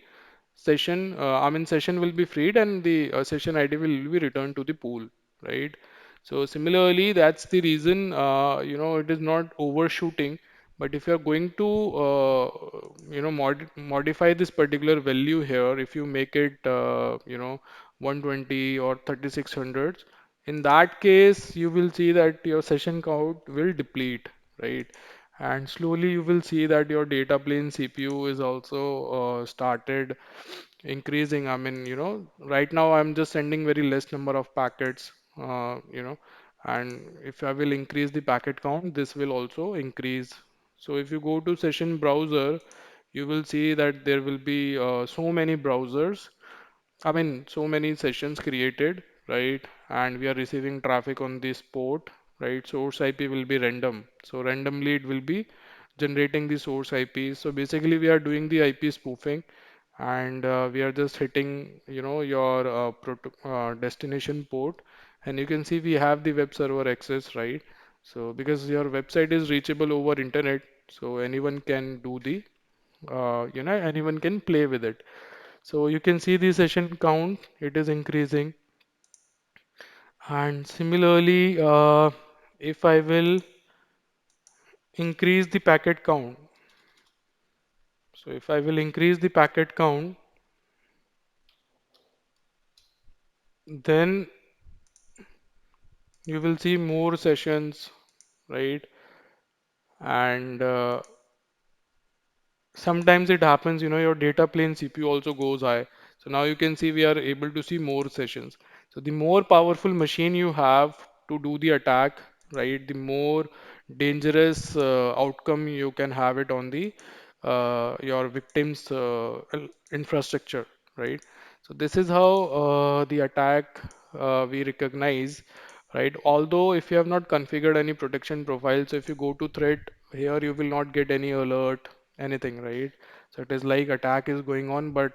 session. I mean, session will be freed and the session ID will be returned to the pool, right? So similarly, that's the reason, it is not overshooting. But if you are going to, modify this particular value here, if you make it, 120 or 3600, in that case, you will see that your session count will deplete, right? And slowly you will see that your data plane CPU is also started increasing. I mean, right now I'm just sending very less number of packets, and if I will increase the packet count, this will also increase. So if you go to session browser, you will see that there will be so many browsers, I mean, so many sessions created, right? And we are receiving traffic on this port, right? Source IP will be random. So randomly it will be generating the source IP. So basically we are doing the IP spoofing, and we are just hitting, your destination port. And you can see we have the web server access, right? So because your website is reachable over internet, so anyone can do the, anyone can play with it. So you can see the session count, it is increasing. And similarly, if I will increase the packet count, so if I will increase the packet count, then you will see more sessions, right? And sometimes it happens, your data plane CPU also goes high. So now you can see we are able to see more sessions. So the more powerful machine you have to do the attack, right, the more dangerous outcome you can have it on the your victim's infrastructure, right? So this is how the attack we recognize, right? Although if you have not configured any protection profile, so if you go to threat here, you will not get any alert, anything, right? So it is like attack is going on, but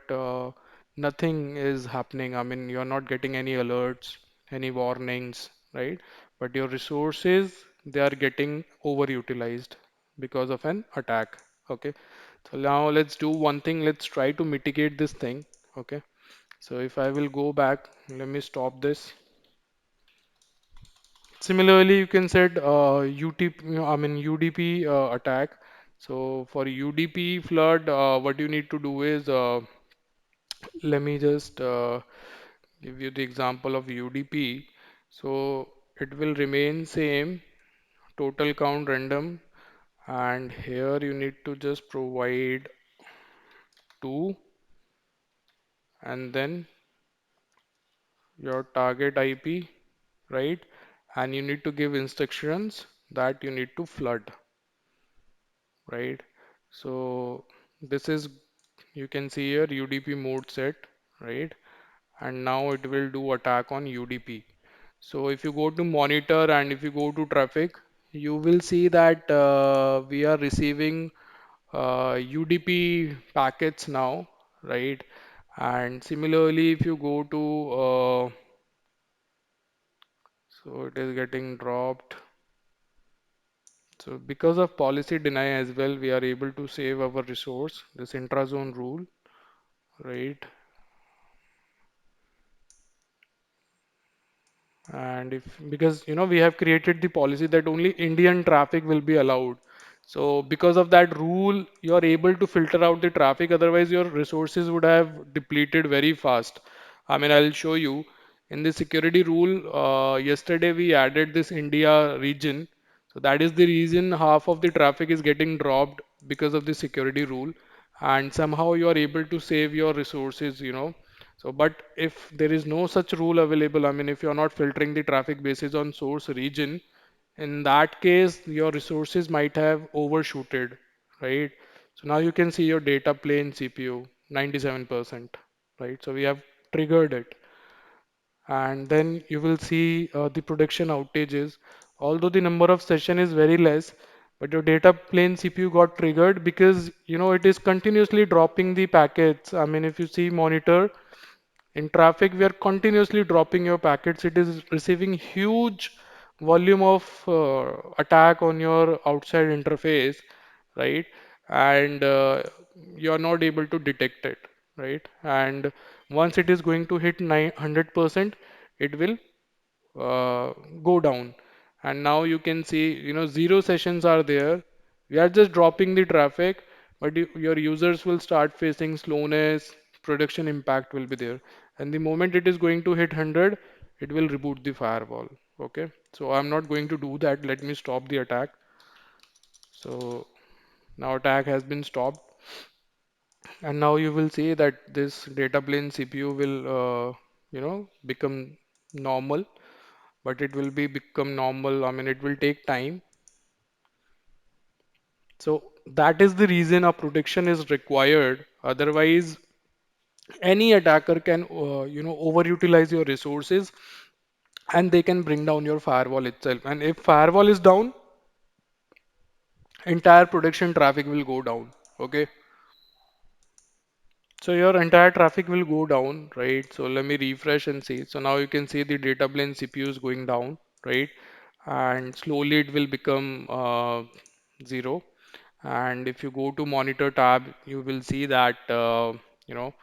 nothing is happening. I mean, you're not getting any alerts, any warnings, right? But your resources, they are getting overutilized because of an attack. Okay. So now let's do one thing. Let's try to mitigate this thing. Okay. So if I will go back, let me stop this. Similarly, you can set UTP, I mean UDP attack. So for UDP flood, what you need to do is, let me just give you the example of UDP. So it will remain same, total count random, and here you need to just provide 2 and then your target IP, right? And you need to give instructions that you need to flood, right? So this is, you can see here UDP mode set, right? And now it will do attack on UDP. So if you go to monitor and if you go to traffic, you will see that we are receiving UDP packets now, right? And similarly, if you go to, so it is getting dropped. So because of policy deny as well, we are able to save our resource, this intrazone rule, right? And if, because we have created the policy that only Indian traffic will be allowed. So because of that rule, you are able to filter out the traffic. Otherwise, your resources would have depleted very fast. I mean, I'll show you. In the security rule, yesterday we added this India region. So that is the reason half of the traffic is getting dropped because of the security rule. And somehow you are able to save your resources. So, but if there is no such rule available, I mean, if you're not filtering the traffic basis on source region, in that case, your resources might have overshooted, right? So now you can see your data plane CPU, 97%, right? So we have triggered it. And then you will see the production outages. Although the number of session is very less, but your data plane CPU got triggered because, it is continuously dropping the packets. I mean, if you see monitor, in traffic, we are continuously dropping your packets. It is receiving huge volume of attack on your outside interface, right? And you are not able to detect it, right? And once it is going to hit 900%, it will uh, go down. And now you can see, zero sessions are there. We are just dropping the traffic, but your users will start facing slowness, production impact will be there. And the moment it is going to hit 100, it will reboot the firewall. Okay, so I'm not going to do that. Let me stop the attack. So now attack has been stopped. And now you will see that this data plane CPU will, become normal, but it will be become normal. I mean, it will take time. So that is the reason a protection is required. Otherwise, any attacker can, overutilize your resources and they can bring down your firewall itself. And if firewall is down, entire production traffic will go down. Okay. So your entire traffic will go down, right? So let me refresh and see. So now you can see the data plane CPU is going down, right? And slowly it will become 0. And if you go to monitor tab, you will see that you know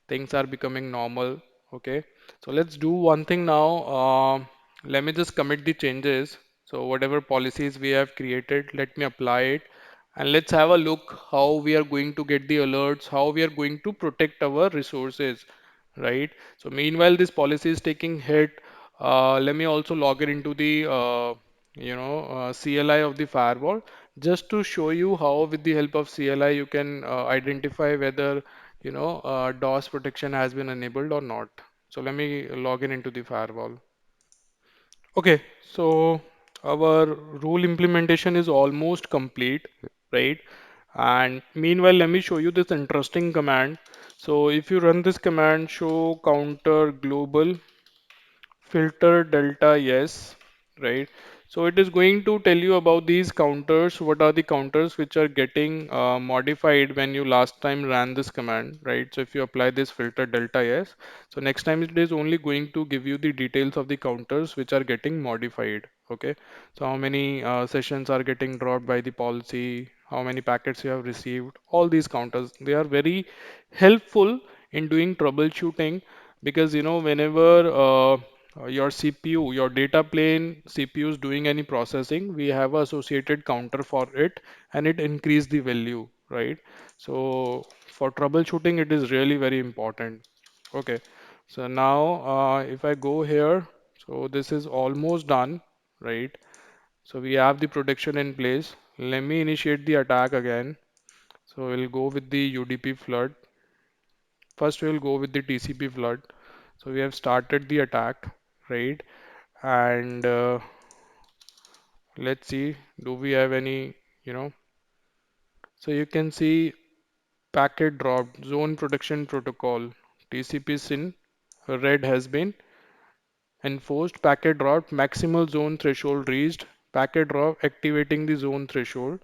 things are becoming normal. Okay, so let's do one thing now. Let me just commit the changes. So whatever policies we have created, let me apply it, and let's have a look how we are going to get the alerts, how we are going to protect our resources, right? So meanwhile, this policy is taking hit. Let me also log it into the CLI of the firewall just to show you how with the help of CLI you can identify whether DOS protection has been enabled or not. So let me log in into the firewall. Okay, so our rule implementation is almost complete, right? And meanwhile, let me show you this interesting command. So if you run this command, show counter global filter delta yes, right? So it is going to tell you about these counters. What are the counters which are getting modified when you last time ran this command, right? So if you apply this filter delta yes, so next time it is only going to give you the details of the counters which are getting modified. Okay, so how many sessions are getting dropped by the policy, how many packets you have received, all these counters, they are very helpful in doing troubleshooting, because whenever your CPU, your data plane CPU is doing any processing, we have a associated counter for it, and it increase the value, right? So for troubleshooting, it is really very important. Okay, so now if I go here, so this is almost done, right? So we have the protection in place. Let me initiate the attack again. So we'll go with the UDP flood. First, we'll go with the TCP flood. So we have started the attack, right? And let's see, do we have any, you know, so you can see packet dropped, zone protection protocol, TCP SYN, red has been enforced, packet dropped, maximal zone threshold reached, packet drop activating the zone threshold,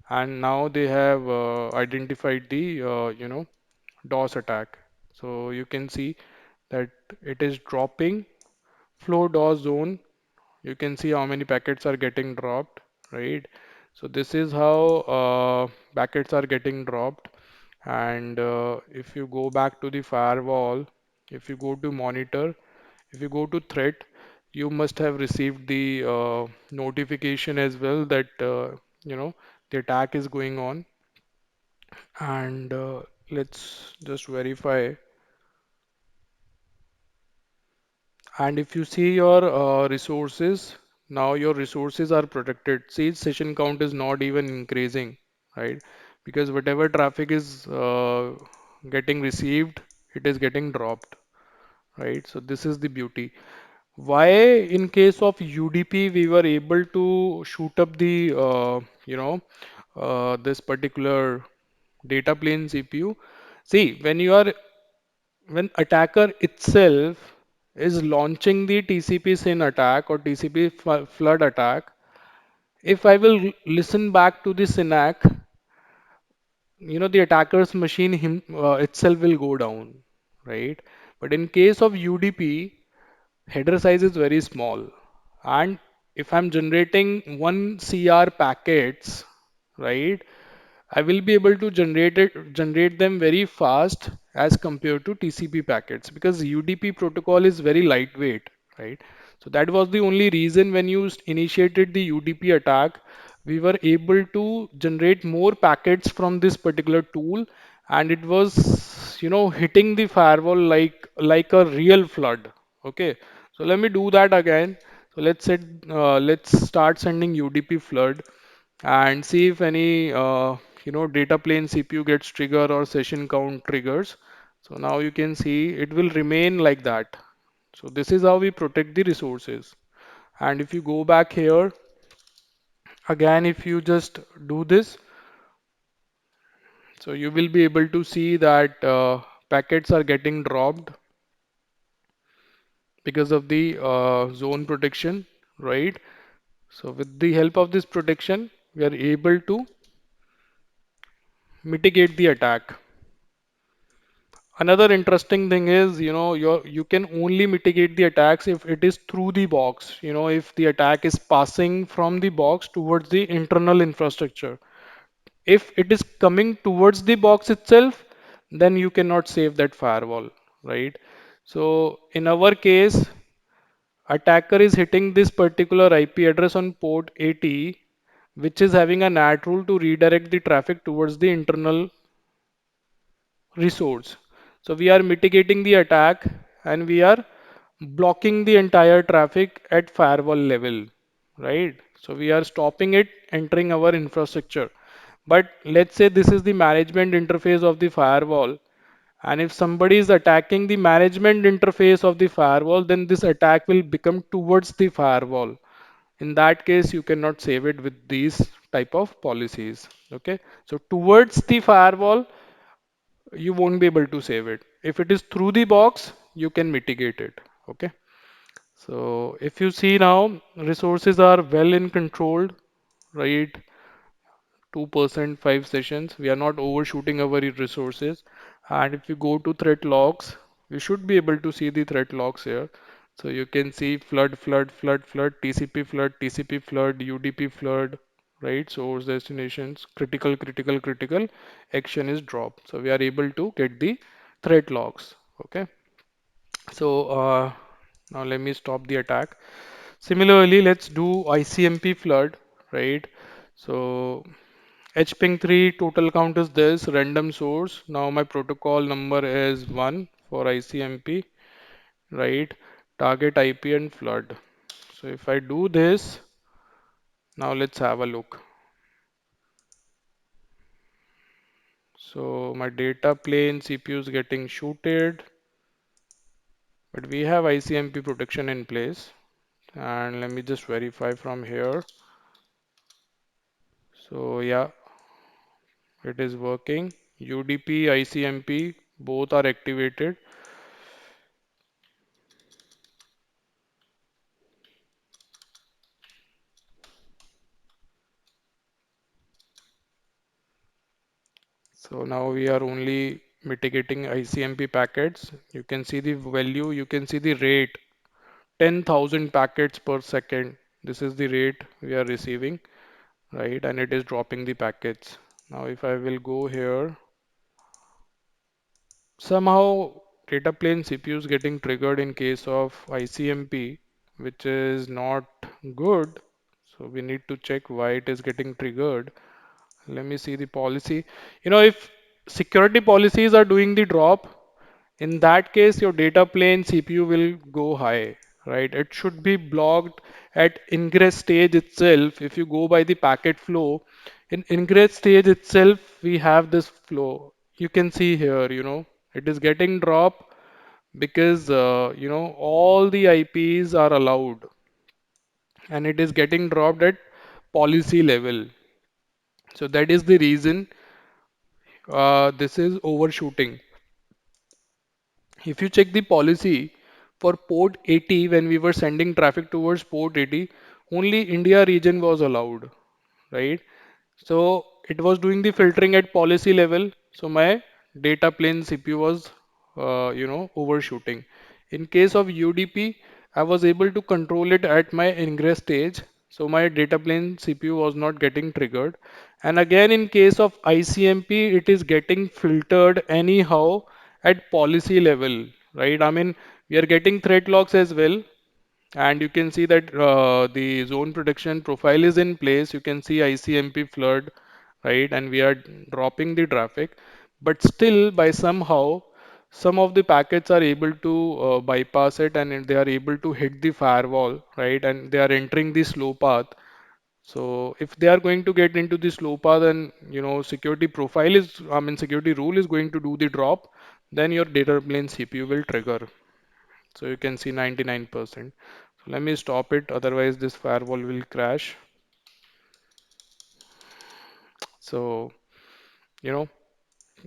and now they have identified the, DOS attack. So you can see that it is dropping flow DOS zone. You can see how many packets are getting dropped, right? So this is how packets are getting dropped. And if you go back to the firewall, if you go to monitor, if you go to threat, you must have received the notification as well that the attack is going on. And let's just verify. And if you see your resources, now your resources are protected. See, session count is not even increasing, right? Because whatever traffic is getting received, it is getting dropped, right? So this is the beauty. Why, in case of UDP, we were able to shoot up the, this particular data plane CPU. See, when attacker itself is launching the TCP SYN attack or TCP flood attack, if I will listen back to the SYNAC, the attacker's machine itself will go down, right? But in case of UDP, header size is very small, and if I'm generating 1 CR packets, right, I will be able to generate them very fast as compared to TCP packets, because UDP protocol is very lightweight, right? So that was the only reason when you initiated the UDP attack, we were able to generate more packets from this particular tool, and it was, hitting the firewall like a real flood. Okay, so let me do that again. So let's start sending UDP flood and see if any data plane CPU gets trigger or session count triggers. So now you can see it will remain like that. So this is how we protect the resources. And if you go back here again, if you just do this, so you will be able to see that packets are getting dropped because of the zone protection, right? So with the help of this protection, we are able to mitigate the attack. Another interesting thing is, you can only mitigate the attacks if it is through the box. If the attack is passing from the box towards the internal infrastructure. If it is coming towards the box itself, then you cannot save that firewall, right? So in our case, attacker is hitting this particular IP address on port 80, which is having a NAT rule to redirect the traffic towards the internal resource. So we are mitigating the attack, and we are blocking the entire traffic at firewall level, right? So we are stopping it entering our infrastructure. But let's say this is the management interface of the firewall. And if somebody is attacking the management interface of the firewall, then this attack will become towards the firewall. In that case, you cannot save it with these type of policies. Okay, so towards the firewall, you won't be able to save it. If it is through the box, you can mitigate it. Okay, so if you see now, resources are well in controlled, right? 2%, 5 sessions. We are not overshooting our resources. And if you go to threat logs, we should be able to see the threat logs here. So you can see flood, flood, flood, flood, TCP flood, TCP flood, UDP flood, right? Source destinations, critical, critical, critical, action is dropped. So we are able to get the threat logs. Okay. So now let me stop the attack. Similarly, let's do ICMP flood, right? So hping 3 total count is this random source. Now my protocol number is 1 for ICMP, right? Target IP and flood. So if I do this, now let's have a look. So my data plane CPU is getting shooted, but we have ICMP protection in place. And let me just verify from here. So yeah, it is working. UDP, ICMP, both are activated. So now we are only mitigating ICMP packets. You can see the value, you can see the rate, 10,000 packets per second. This is the rate we are receiving, right? And it is dropping the packets. Now if I will go here, somehow data plane CPU is getting triggered in case of ICMP, which is not good. So we need to check why it is getting triggered. Let me see the policy. If security policies are doing the drop, in that case, your data plane CPU will go high, right? It should be blocked at ingress stage itself. If you go by the packet flow, in ingress stage itself, we have this flow. You can see here, it is getting drop because, all the IPs are allowed and it is getting dropped at policy level. So that is the reason this is overshooting. If you check the policy for port 80, when we were sending traffic towards port 80, only India region was allowed, right? So it was doing the filtering at policy level. So my data plane CPU was, overshooting. In case of UDP, I was able to control it at my ingress stage. So my data plane CPU was not getting triggered. And again, in case of ICMP, it is getting filtered anyhow at policy level, right? I mean, we are getting threat logs as well, and you can see that the zone protection profile is in place. You can see ICMP flood, right? And we are dropping the traffic, but still by somehow some of the packets are able to bypass it and they are able to hit the firewall, right? And they are entering the slow path. So if they are going to get into the slow path, then security profile is, I mean, security rule is going to do the drop, then your data plane CPU will trigger. So you can see 99%. So let me stop it, otherwise this firewall will crash. So, you know,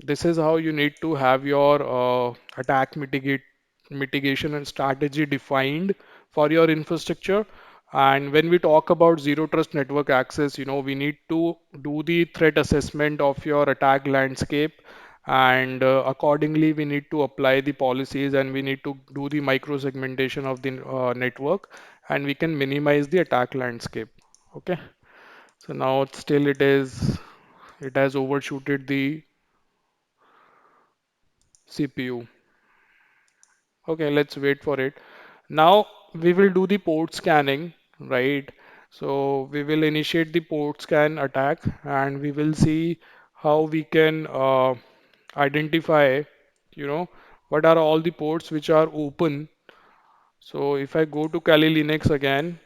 this is how you need to have your attack mitigation and strategy defined for your infrastructure. And when we talk about zero trust network access, we need to do the threat assessment of your attack landscape. And accordingly, we need to apply the policies and we need to do the micro segmentation of the network, and we can minimize the attack landscape. Okay. So now still it has overshooted the CPU. Okay, let's wait for it. Now we will do the port scanning, right? So we will initiate the port scan attack and we will see how we can identify, you know, what are all the ports which are open. So if I go to Kali Linux again,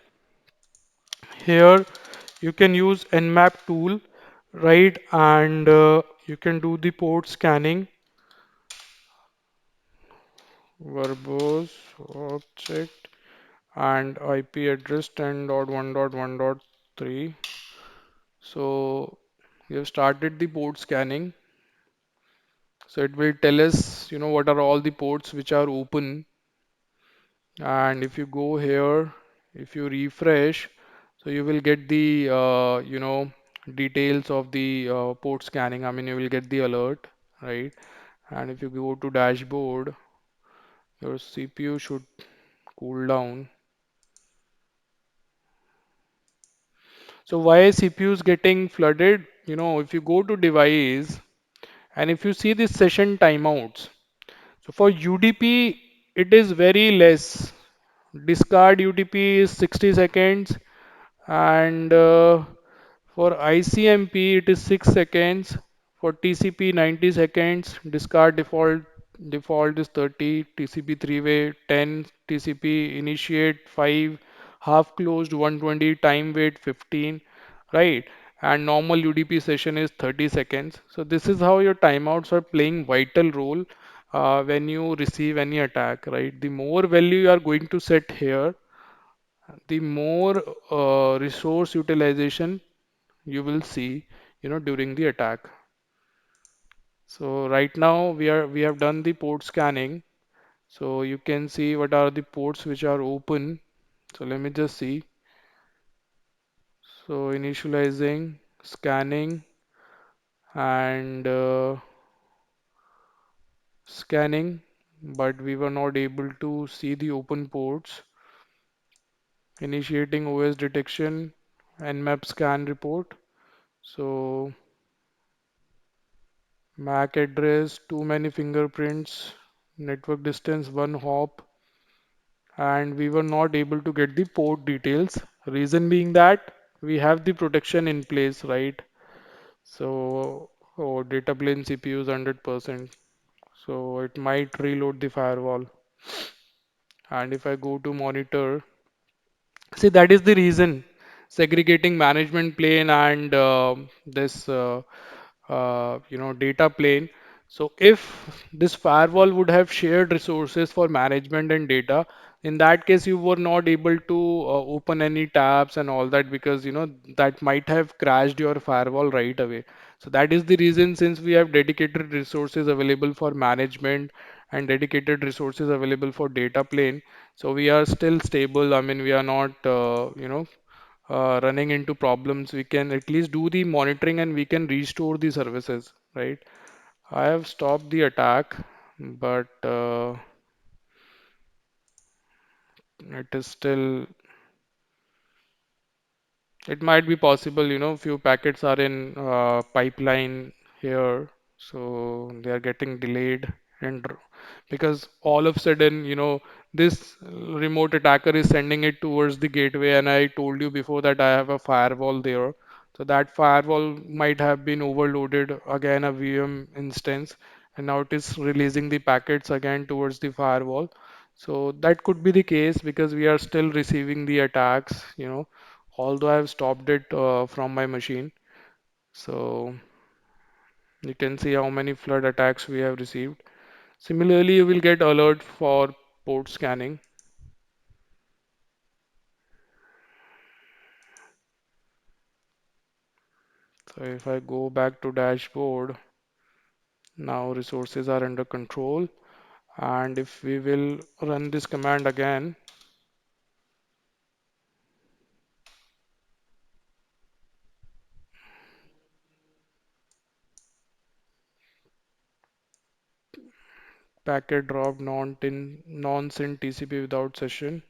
here you can use Nmap tool, right? And you can do the port scanning. verbose object and IP address 10.1.1.3. So we have started the port scanning. So it will tell us, what are all the ports which are open. And if you go here, if you refresh, so you will get the, details of the port scanning. I mean, you will get the alert, right? And if you go to dashboard, your CPU should cool down. So why CPU is getting flooded? If you go to device and if you see the session timeouts, so for UDP, it is very less. Discard UDP is 60 seconds, and for ICMP it is 6 seconds. For TCP 90 seconds. Discard default is 30. TCP three-way 10. TCP initiate 5. Half closed 120. Time wait 15. Right. And normal UDP session is 30 seconds. So this is how your timeouts are playing vital role when you receive any attack. Right. The more value you are going to set here, the more resource utilization you will see, during the attack. So right now we have done the port scanning. So you can see what are the ports which are open. So let me just see. So initializing, scanning, and scanning, but we were not able to see the open ports. Initiating OS detection, Nmap scan report. So MAC address, too many fingerprints, network distance, one hop, and we were not able to get the port details. Reason being that we have the protection in place, right? So, data plane CPU is 100%. So it might reload the firewall. And if I go to monitor, see, that is the reason segregating management plane and this data plane. So if this firewall would have shared resources for management and data, in that case you were not able to open any tabs and all that, because that might have crashed your firewall right away. So that is the reason, since we have dedicated resources available for management and dedicated resources available for data plane, so we are still stable. I mean, we are not running into problems. We can at least do the monitoring and we can restore the services, right? I have stopped the attack, but it is still, it might be possible, few packets are in pipeline here, so they are getting delayed, and because all of a sudden, this remote attacker is sending it towards the gateway, and I told you before that I have a firewall there. So that firewall might have been overloaded, again a VM instance, and now it is releasing the packets again towards the firewall. So that could be the case because we are still receiving the attacks, although I have stopped it from my machine. So you can see how many flood attacks we have received. Similarly, you will get alert for port scanning. So if I go back to dashboard, now resources are under control. And if we will run this command again, packet dropped non-send TCP without session,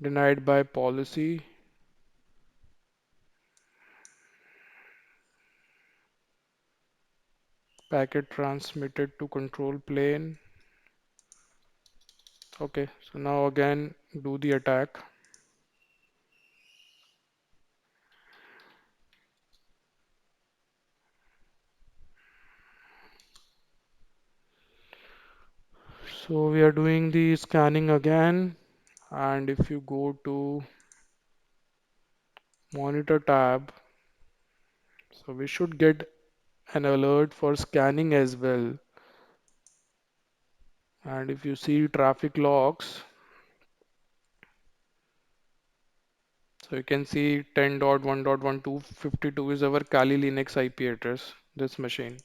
denied by policy, packet transmitted to control plane. Okay, so now again do the attack. So we are doing the scanning again, and if you go to monitor tab, so we should get an alert for scanning as well. And if you see traffic logs, so you can see 10.1.1252 is our Kali Linux IP address, this machine.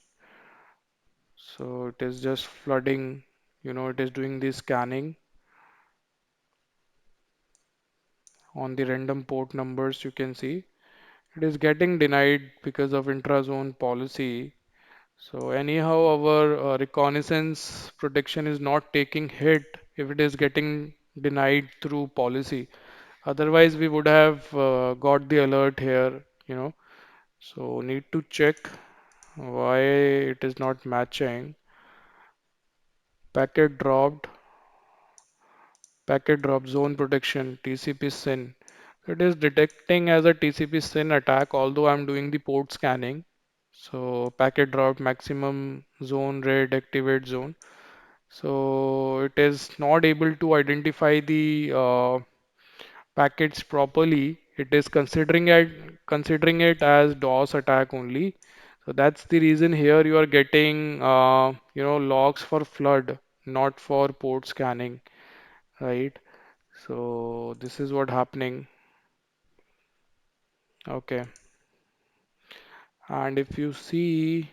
So it is just flooding, it is doing the scanning on the random port numbers you can see. It is getting denied because of intrazone policy. So anyhow, our reconnaissance protection is not taking hit if it is getting denied through policy. Otherwise, we would have got the alert here. So need to check why it is not matching. Packet dropped, packet drop zone protection, TCP SYN. It is detecting as a TCP SYN attack, although I'm doing the port scanning. So packet drop maximum zone red activate zone. So it is not able to identify the packets properly. It is considering it as DOS attack only. So that's the reason here you are getting logs for flood, not for port scanning, right? So this is what happening. Okay. And if you see,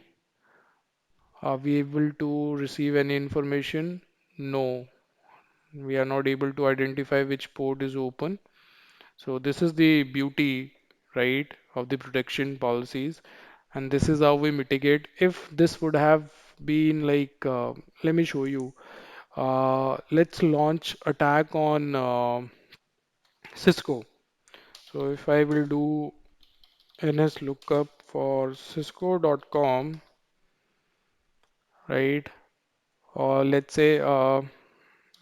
are we able to receive any information? No, we are not able to identify which port is open. So this is the beauty, right, of the protection policies, and this is how we mitigate. If this would have been like, let me show you. Let's launch attack on Cisco. So if I will do ns lookup for cisco.com, right, or let's say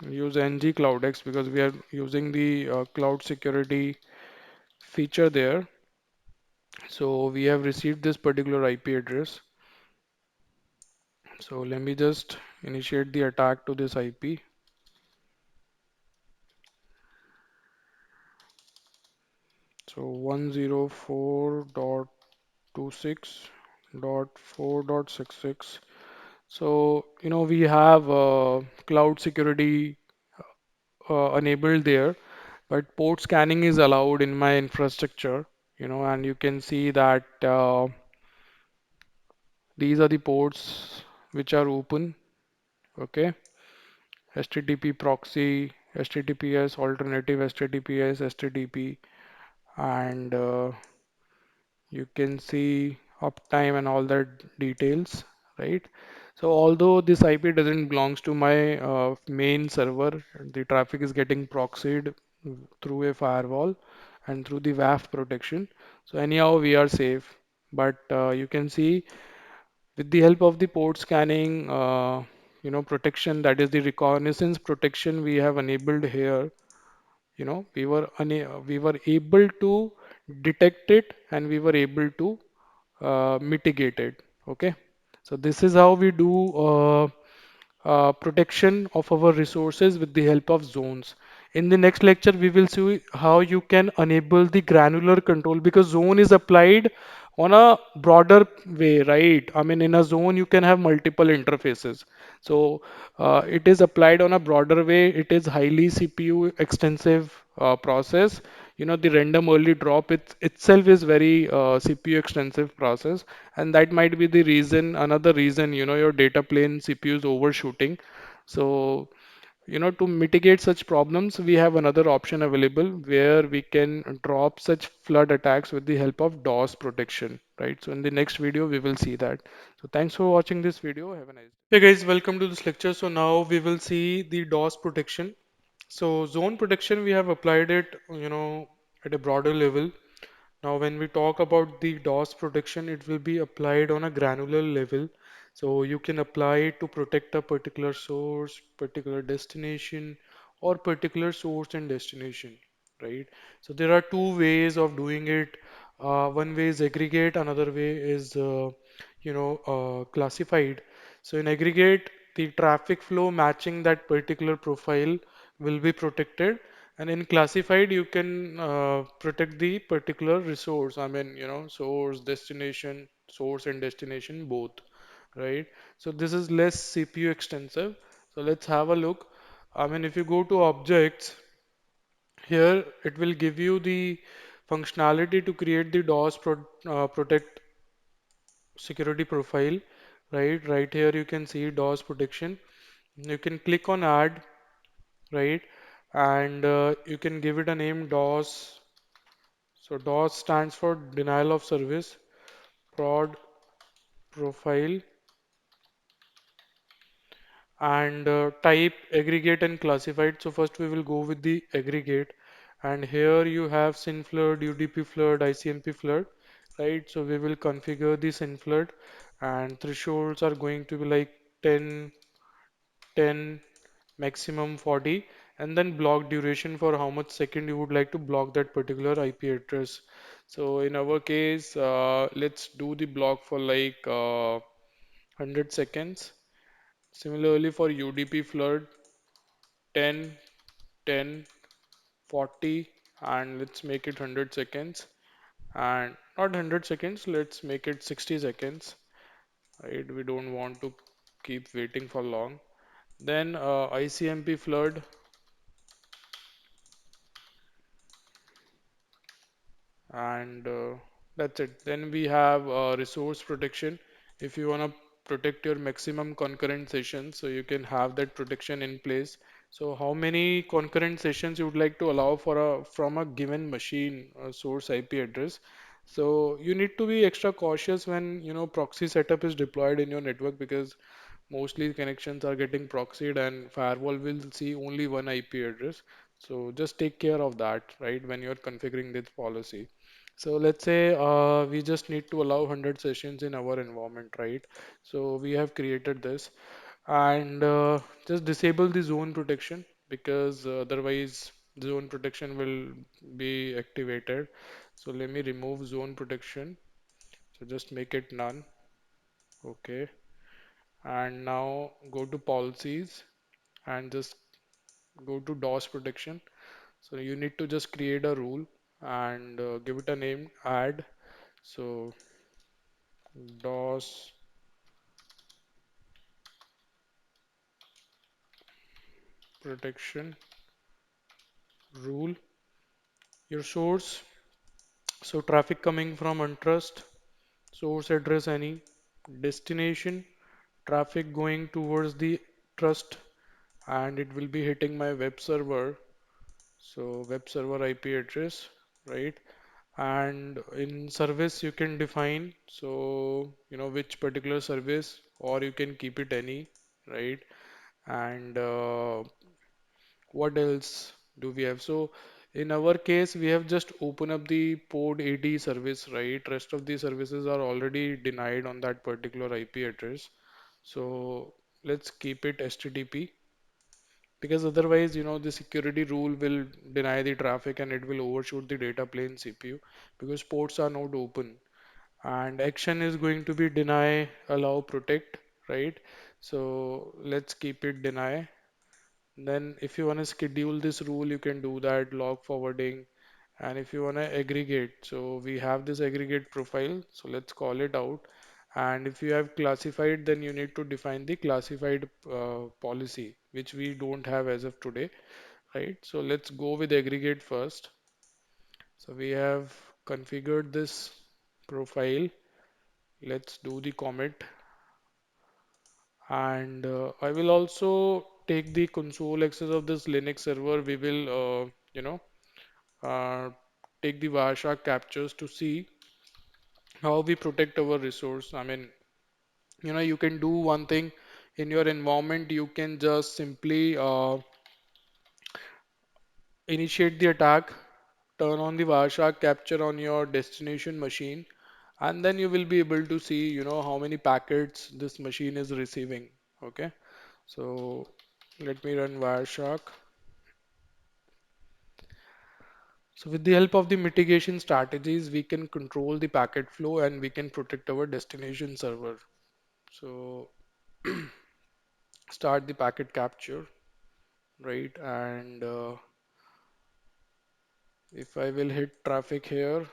use Ngcloudx because we are using the cloud security feature there. So we have received this particular IP address. So let me just initiate the attack to this IP. So 104.26.4.66. So, we have cloud security enabled there, but port scanning is allowed in my infrastructure, and you can see that these are the ports which are open. Okay. HTTP proxy, HTTPS, alternative HTTPS, HTTP, and you can see uptime and all that details, right? So although this IP doesn't belongs to my main server, the traffic is getting proxied through a firewall and through the WAF protection. So anyhow, we are safe. But you can see with the help of the port scanning, protection, that is the reconnaissance protection we have enabled here. We were able to detect it and we were able to mitigate it. Okay, so this is how we do protection of our resources with the help of zones. In the next lecture, we will see how you can enable the granular control because zone is applied on a broader way, right? I mean, in a zone, you can have multiple interfaces. So it is applied on a broader way. It is highly CPU extensive process. The random early drop itself is very CPU extensive process, and that might be the reason, another reason, your data plane CPU is overshooting. So, to mitigate such problems, we have another option available where we can drop such flood attacks with the help of DOS protection, right? So in the next video, we will see that. So thanks for watching this video. Have a nice day. Hey guys, welcome to this lecture. So now we will see the DOS protection. So zone protection, we have applied it, at a broader level. Now, when we talk about the DOS protection, it will be applied on a granular level. So you can apply it to protect a particular source, particular destination, or particular source and destination, right? So there are two ways of doing it. One way is aggregate, another way is, classified. So in aggregate, the traffic flow matching that particular profile will be protected, and in classified, you can protect the particular resource. I mean, source and destination both, right? So this is less CPU extensive. So let's have a look. I mean, if you go to objects, here it will give you the functionality to create the protect security profile, right? Right here you can see DOS protection. You can click on add, right? And you can give it a name DOS. So DOS stands for denial of service, prod profile, and type aggregate and classified. So first we will go with the aggregate, and here you have SYN flood, UDP flood, ICMP flood, right? So we will configure the SYN flood, and thresholds are going to be like 10, 10, maximum 40, and then block duration for how much second you would like to block that particular IP address. So in our case, let's do the block for like 100 seconds. Similarly for UDP flood, 10, 10, 40, and let's make it 100 seconds. And not 100 seconds, let's make it 60 seconds. Right? We don't want to keep waiting for long. Then ICMP flood, and that's it. Then we have resource protection. If you want to protect your maximum concurrent sessions, so you can have that protection in place. So how many concurrent sessions you would like to allow for a from a given machine source IP address. So you need to be extra cautious when proxy setup is deployed in your network, because mostly connections are getting proxied and firewall will see only one IP address. So just take care of that, right, when you're configuring this policy. So let's say we just need to allow 100 sessions in our environment, right? So we have created this, and just disable the zone protection, because otherwise zone protection will be activated. So let me remove zone protection. So just make it none. Okay. And now go to policies and just go to DOS protection. So you need to just create a rule and give it a name, add. So DOS protection rule. Your source, so traffic coming from untrust, source address any, destination, traffic going towards the trust, and it will be hitting my web server. So web server IP address, right? And in service you can define, so which particular service, or you can keep it any, right? And what else do we have? So in our case we have just open up the port 80 service, right? Rest of the services are already denied on that particular IP address. So let's keep it HTTP, because otherwise the security rule will deny the traffic and it will overshoot the data plane CPU, because ports are not open. And action is going to be deny, allow, protect, right? So let's keep it deny. Then if you want to schedule this rule, you can do that, log forwarding. And if you want to aggregate, so we have this aggregate profile, so let's call it out. And if you have classified, then you need to define the classified policy, which we don't have as of today, right? So let's go with aggregate first. So we have configured this profile. Let's do the commit, and I will also take the console access of this Linux server. We will, uh, take the Wireshark captures to see how we protect our resource. I mean, you can do one thing in your environment. You can just simply initiate the attack, turn on the Wireshark capture on your destination machine, and then you will be able to see, how many packets this machine is receiving. Okay, so let me run Wireshark. So with the help of the mitigation strategies, we can control the packet flow and we can protect our destination server. So start the packet capture, right? And if I will hit traffic here,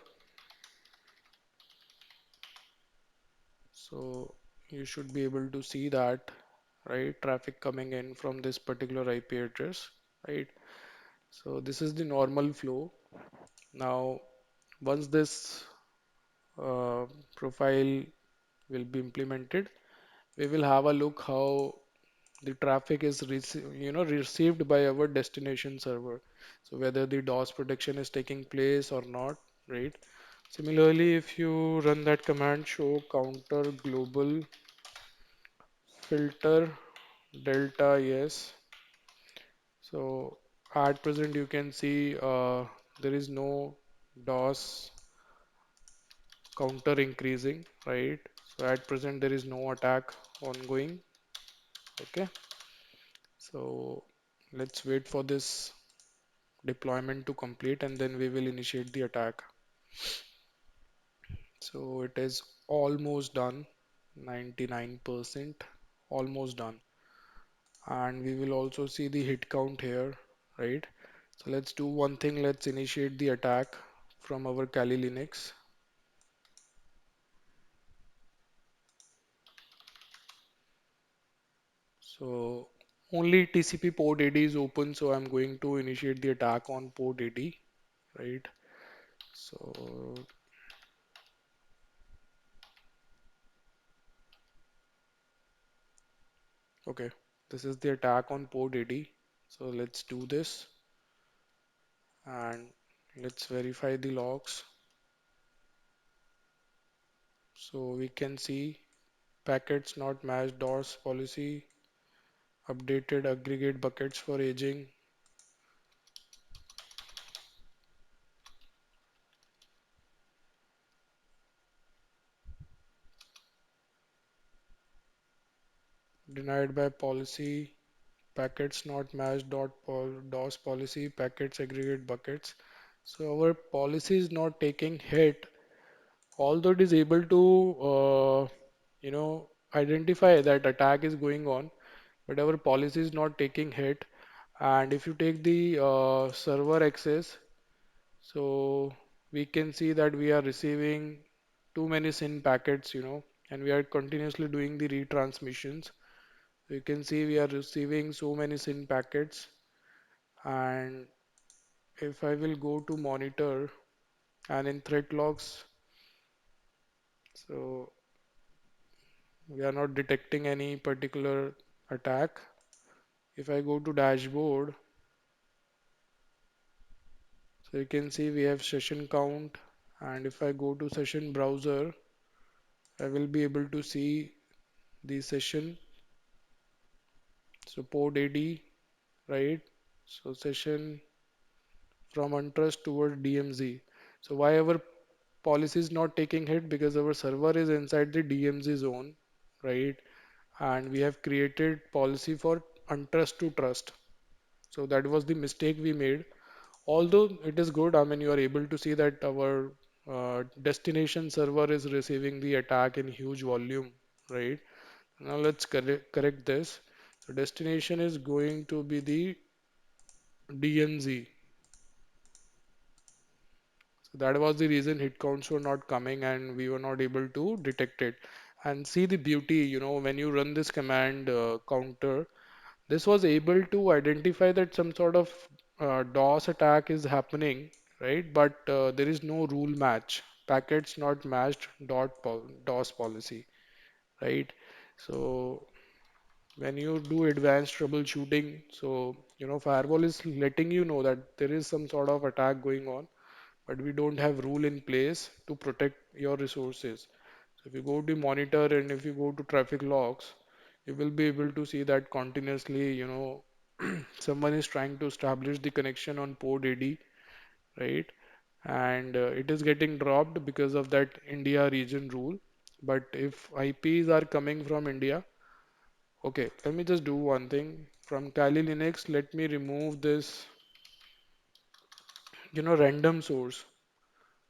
so you should be able to see that. right? Traffic coming in from this particular IP address, right? So this is the normal flow. Now, once this uh, profile will be implemented, we will have a look how the traffic is received by our destination server. So whether the DOS protection is taking place or not, right? Similarly, if you run that command show counter global filter delta yes, so at present you can see there is no DOS counter increasing, right? So at present there is no attack ongoing. Okay, so let's wait for this deployment to complete and then we will initiate the attack. So it is almost done, 99%, almost done. And we will also see the hit count here, right? So let's do one thing, let's initiate the attack from our Kali Linux. So only TCP port 80 is open, so I'm going to initiate the attack on port 80, right? So okay, this is the attack on port 80. So let's do this and let's verify the logs. So we can see packets not matched DOS policy, updated aggregate buckets for aging, denied by policy, packets not matched DOS policy, packets aggregate buckets. So our policy is not taking hit, although it is able to, identify that attack is going on, but our policy is not taking hit. And if you take the server access, so we can see that we are receiving too many SYN packets, and we are continuously doing the retransmissions. You can see we are receiving so many SYN packets. And if I will go to monitor and in threat logs, so we are not detecting any particular attack. If I go to dashboard, so you can see we have session count. And if I go to session browser, I will be able to see the session. So port AD, right? So session from untrust toward DMZ. So why our policy is not taking hit? Because our server is inside the DMZ zone, right? And we have created policy for untrust to trust. So that was the mistake we made. Although it is good, I mean, you are able to see that our destination server is receiving the attack in huge volume, right? Now let's correct this. So destination is going to be the DMZ. So that was the reason hit counts were not coming and we were not able to detect it. And see the beauty, when you run this command counter, this was able to identify that some sort of DOS attack is happening, right? But there is no rule match. Packets not matched DOS policy, right? So when you do advanced troubleshooting, so firewall is letting you know that there is some sort of attack going on, but we don't have rule in place to protect your resources. So if you go to monitor and if you go to traffic logs, you will be able to see that continuously, someone is trying to establish the connection on port AD, right? And it is getting dropped because of that India region rule. But if IPs are coming from India, okay, let me just do one thing. From Kali Linux, let me remove this, random source.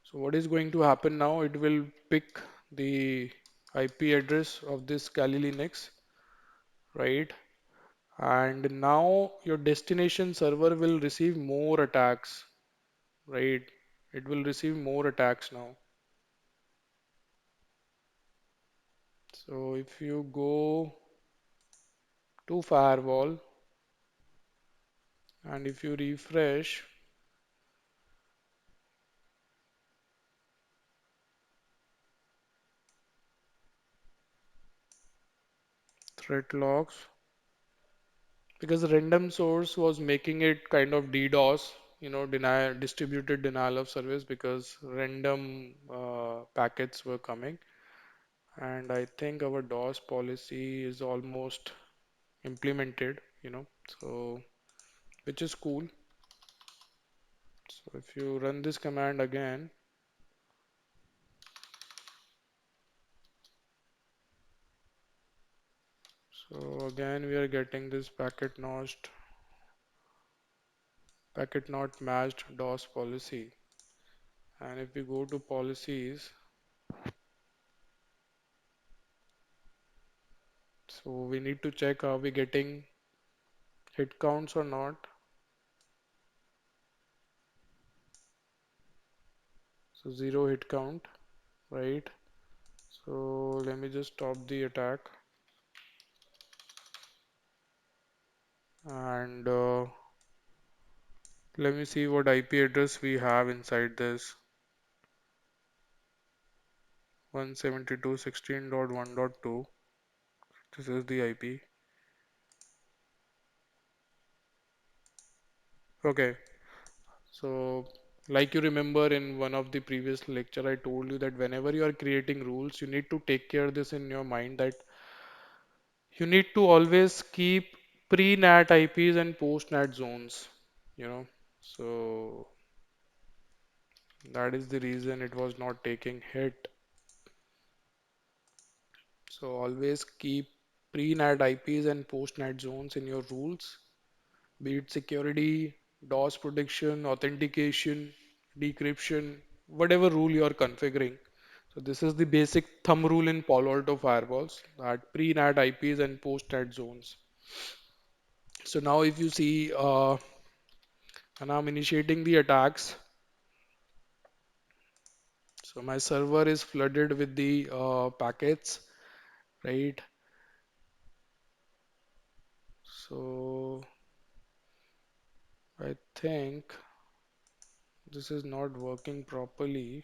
So what is going to happen now? It will pick the IP address of this Kali Linux, right? And now your destination server will receive more attacks, right? It will receive more attacks now. So if you go to firewall, and if you refresh, threat logs, because random source was making it kind of DDoS, distributed denial of service, because random packets were coming. And I think our DOS policy is almost implemented, so which is cool. So if you run this command again, so again we are getting this packet not matched DOS policy. And if we go to policies, so we need to check, are we getting hit counts or not? So zero hit count, right? So let me just stop the attack, and let me see what IP address we have inside this. 172.16.1.2. This is the IP. Okay, so like you remember in one of the previous lecture, I told you that whenever you are creating rules, you need to take care this in your mind, that you need to always keep pre-NAT IPs and post-NAT zones, you know. So that is the reason it was not taking hit. So always keep pre-NAT IPs and post-NAT zones in your rules, be it security, DOS protection, authentication, decryption, whatever rule you are configuring. So this is the basic thumb rule in Palo Alto firewalls, that pre-NAT IPs and post-NAT zones. So now if you see, and I'm initiating the attacks. So my server is flooded with the packets, right? So I think this is not working properly.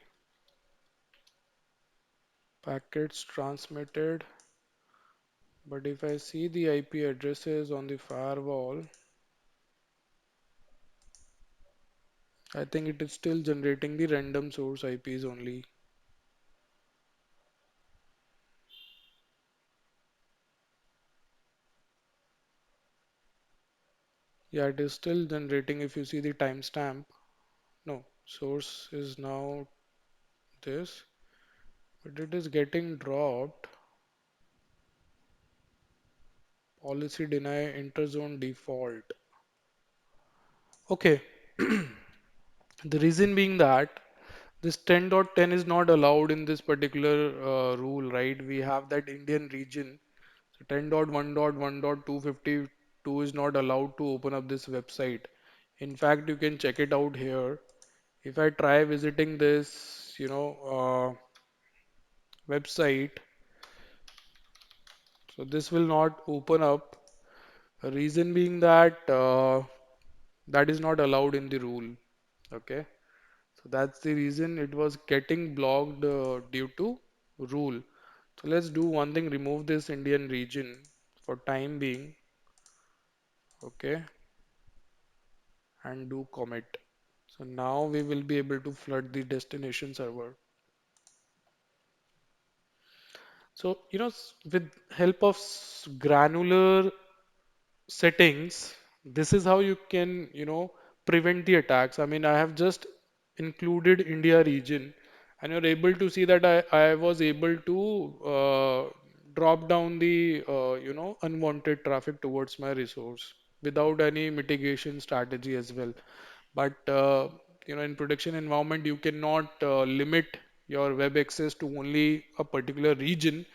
Packets transmitted. But if I see the IP addresses on the firewall, I think it is still generating the random source IPs only. Yeah, it is still generating. If you see the timestamp, no, source is now this, but it is getting dropped. Policy deny interzone default. Okay, the reason being that this 10.10 is not allowed in this particular rule, right? We have that Indian region. So 10.1.1.252 is not allowed to open up this website. In fact, you can check it out here. If I try visiting this, website, so this will not open up. The reason being that that is not allowed in the rule. Okay, so that's the reason it was getting blocked due to rule. So let's do one thing, remove this Indian region for time being, okay, and do commit. So now we will be able to flood the destination server. So, with help of granular settings, this is how you can, prevent the attacks. I mean, I have just included India region, and you're able to see that I was able to drop down the, unwanted traffic towards my resource without any mitigation strategy as well. But, in production environment, you cannot limit your web access to only a particular region.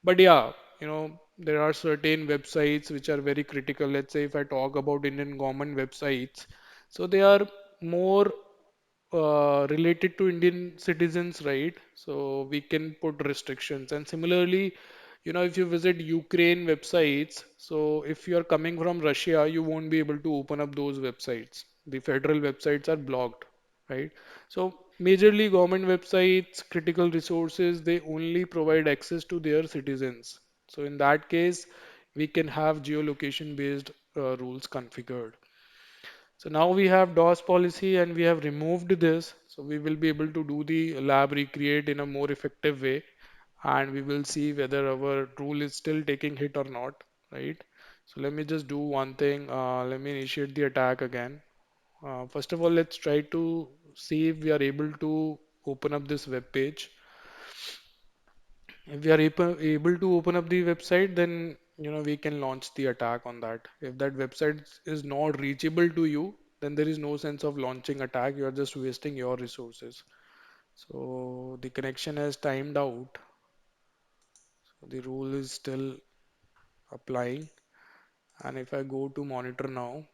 But yeah, there are certain websites which are very critical. Let's say if I talk about Indian government websites, so they are more related to Indian citizens, right? So we can put restrictions. And similarly, If you visit Ukraine websites, so if you are coming from Russia, you won't be able to open up those websites. The federal websites are blocked, right? So majorly government websites, critical resources, they only provide access to their citizens. So in that case, we can have geolocation based rules configured. So now we have DOS policy and we have removed this. So we will be able to do the lab recreate in a more effective way, and we will see whether our rule is still taking hit or not, right? So let me just do one thing. Let me initiate the attack again. First of all, let's try to see if we are able to open up this web page. If we are able to open up the website, then we can launch the attack on that. If that website is not reachable to you, then there is no sense of launching attack. You are just wasting your resources. So the connection has timed out. So the rule is still applying. And if I go to monitor now,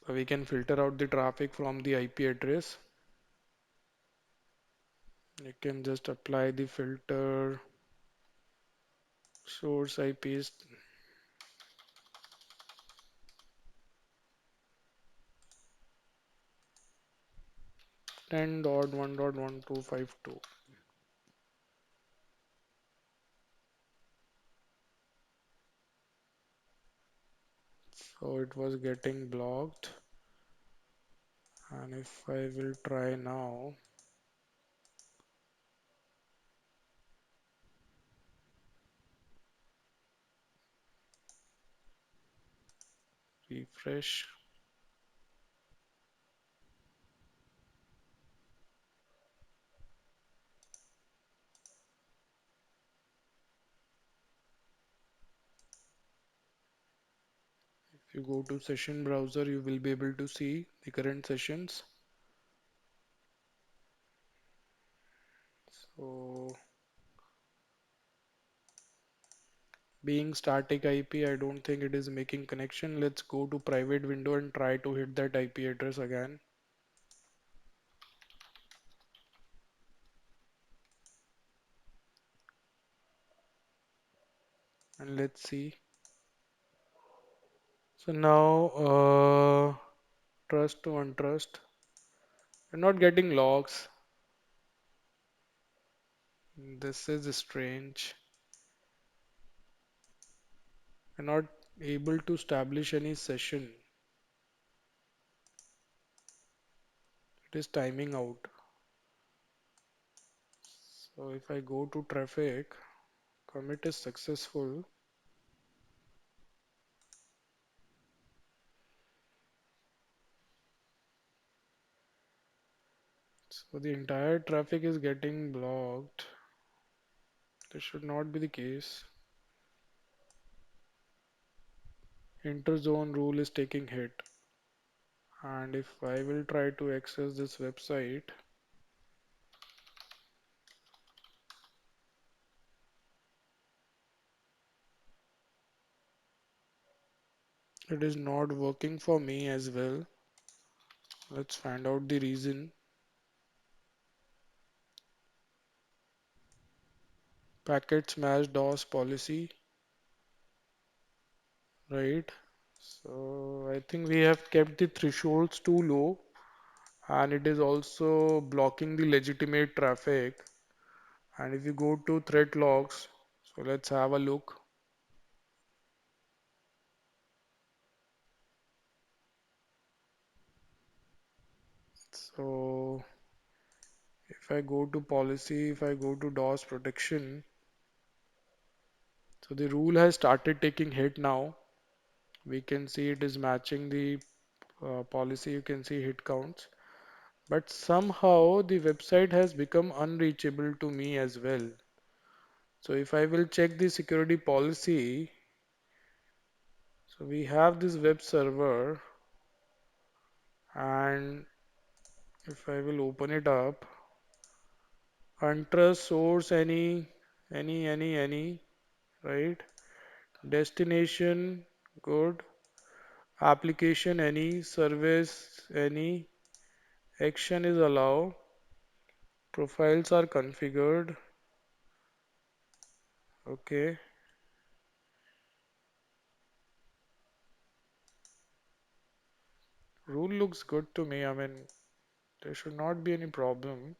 so we can filter out the traffic from the IP address. You can just apply the filter source IP is 10.1.1252. So it was getting blocked. And if I will try now, refresh, if you go to session browser, you will be able to see the current sessions. So being static IP, I don't think it is making connection. Let's go to private window and try to hit that IP address again. And let's see. So now, trust to untrust. We're not getting logs. This is strange. We're not able to establish any session. It is timing out. So if I go to traffic, commit is successful. So the entire traffic is getting blocked. This should not be the case. Interzone rule is taking hit. And if I will try to access this website, it is not working for me as well. Let's find out the reason. Packet smash DOS policy, right? So I think we have kept the thresholds too low, and it is also blocking the legitimate traffic. And if you go to threat logs, so let's have a look. So if I go to policy, if I go to DOS protection, so the rule has started taking hit now. We can see it is matching the policy. You can see hit counts. But somehow the website has become unreachable to me as well. So if I will check the security policy, so we have this web server, and if I will open it up, untrust source any, right? Destination, good. Application any, service any, action is allow, profiles are configured, Okay, rule looks good to me. I mean, there should not be any problem.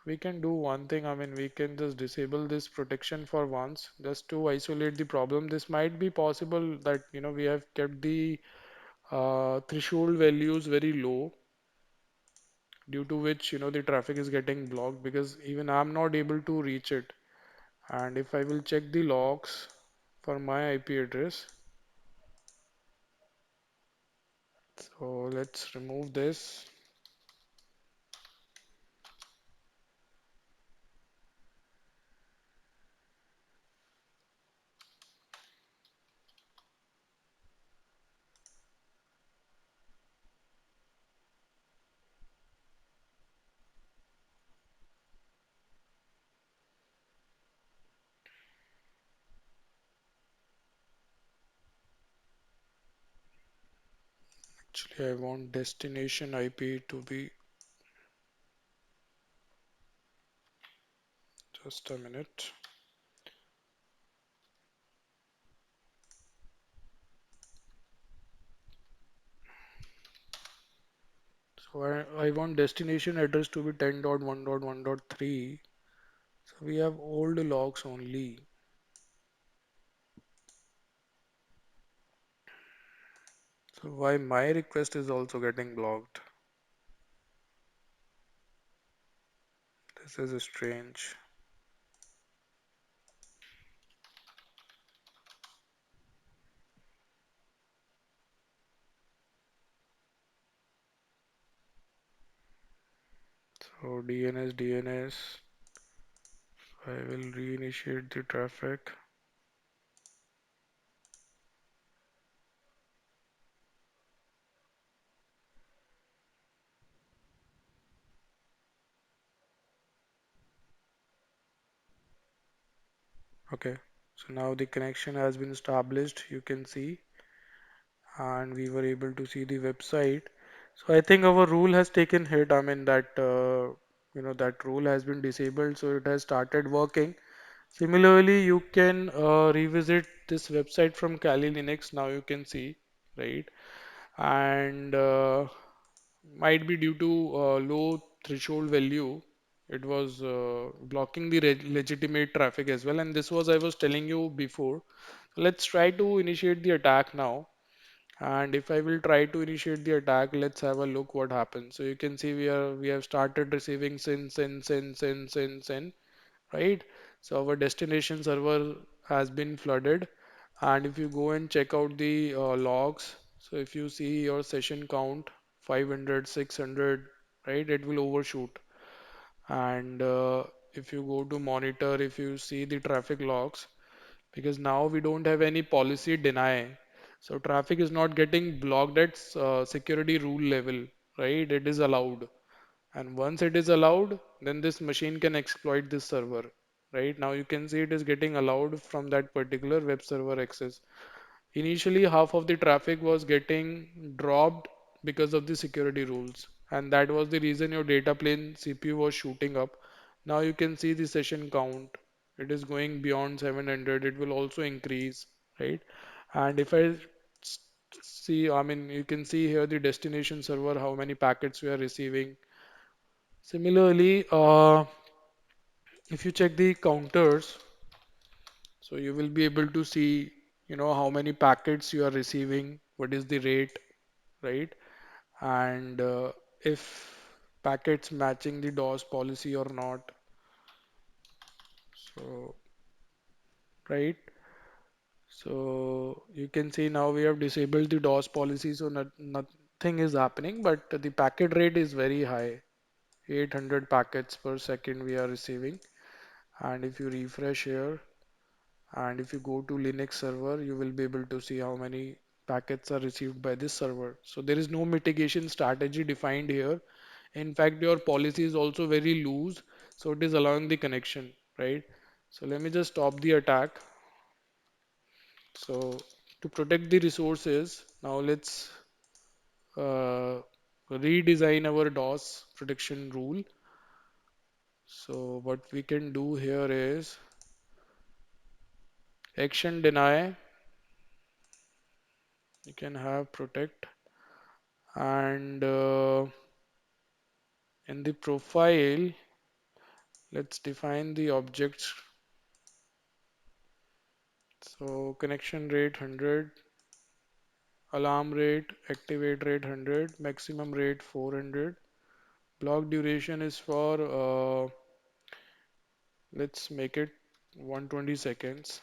We can do one thing. I mean, we can just disable this protection for once, just to isolate the problem. This might be possible that, we have kept the threshold values very low, due to which, the traffic is getting blocked, because even I'm not able to reach it. And if I will check the logs for my IP address, so let's remove this. Actually, I want destination IP to be, just a minute. So I want destination address to be 10.1.1.3. So we have old logs only. So why my request is also getting blocked? This is strange. So DNS, I will reinitiate the traffic. Okay. So now the connection has been established, you can see, and we were able to see the website. So I think our rule has taken hit. I mean that that rule has been disabled, so it has started working. Similarly, you can revisit this website from Kali Linux. Now you can see, right? And might be due to low threshold value. It was blocking the legitimate traffic as well. And this was I was telling you before. Let's try to initiate the attack now. And if I will try to initiate the attack, let's have a look what happens. So you can see we have started receiving sin, right? So our destination server has been flooded. And if you go and check out the logs, so if you see your session count 500, 600, right, it will overshoot. And if you go to monitor, if you see the traffic logs, because now we don't have any policy deny. So traffic is not getting blocked at security rule level, right? It is allowed. And once it is allowed, then this machine can exploit this server. Right now you can see it is getting allowed from that particular web server access. Initially, half of the traffic was getting dropped because of the security rules, and that was the reason your data plane CPU was shooting up. Now you can see the session count. It is going beyond 700. It will also increase, right? And if I see, I mean, you can see here the destination server, how many packets we are receiving. Similarly, if you check the counters, so you will be able to see, how many packets you are receiving, what is the rate, right? And if packets matching the DOS policy or not. So, right? So you can see now we have disabled the DOS policy, so nothing is happening, but the packet rate is very high. 800 packets per second we are receiving. And if you refresh here, and if you go to Linux server, you will be able to see how many packets are received by this server. So there is no mitigation strategy defined here. In fact, your policy is also very loose, so it is allowing the connection, right? So let me just stop the attack. So to protect the resources, now let's redesign our DOS protection rule. So what we can do here is, Action deny, you can have protect, and in the profile, let's define the objects. So connection rate 100, alarm rate, activate rate 100, maximum rate 400. Block duration is for, let's make it 120 seconds.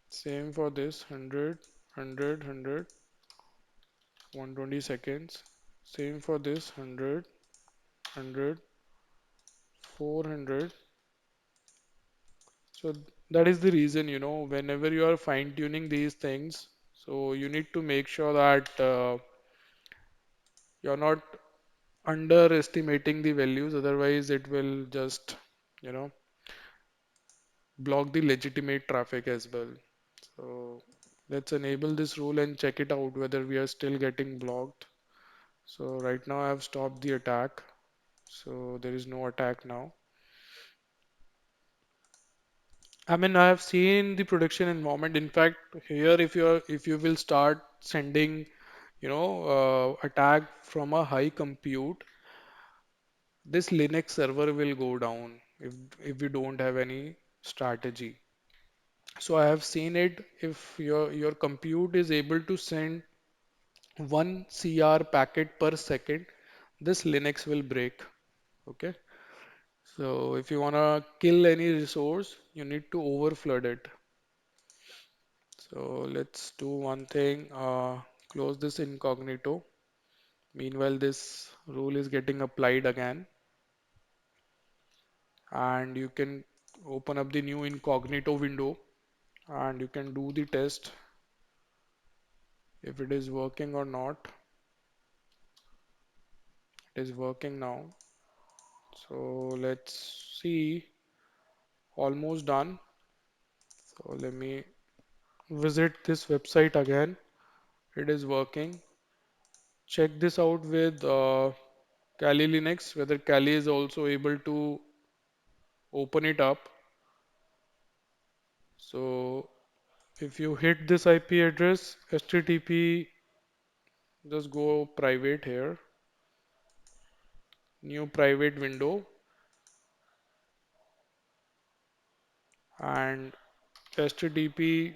Same for this 100, 100, 100, 120 seconds. Same for this 100, 100, 400. So that is the reason, whenever you are fine tuning these things, so you need to make sure that you're not underestimating the values, otherwise it will just, you know, block the legitimate traffic as well. So let's enable this rule and check it out whether we are still getting blocked. So right now I have stopped the attack. So there is no attack now. I mean, I have seen the production environment. In fact, here if you will start sending, attack from a high compute, this Linux server will go down if we don't have any strategy. So I have seen it. If your compute is able to send 1 CR packet per second, this Linux will break. Okay. So if you wanna kill any resource, you need to overflood it. So let's do one thing. Close this incognito. Meanwhile, this rule is getting applied again, and you can open up the new incognito window and you can do the test if it is working or not. It is working now. So let's see. Almost done. So let me visit this website again. It is working. Check this out with Kali Linux, whether Kali is also able to open it up. So if you hit this IP address, HTTP, just go private here, new private window, and HTTP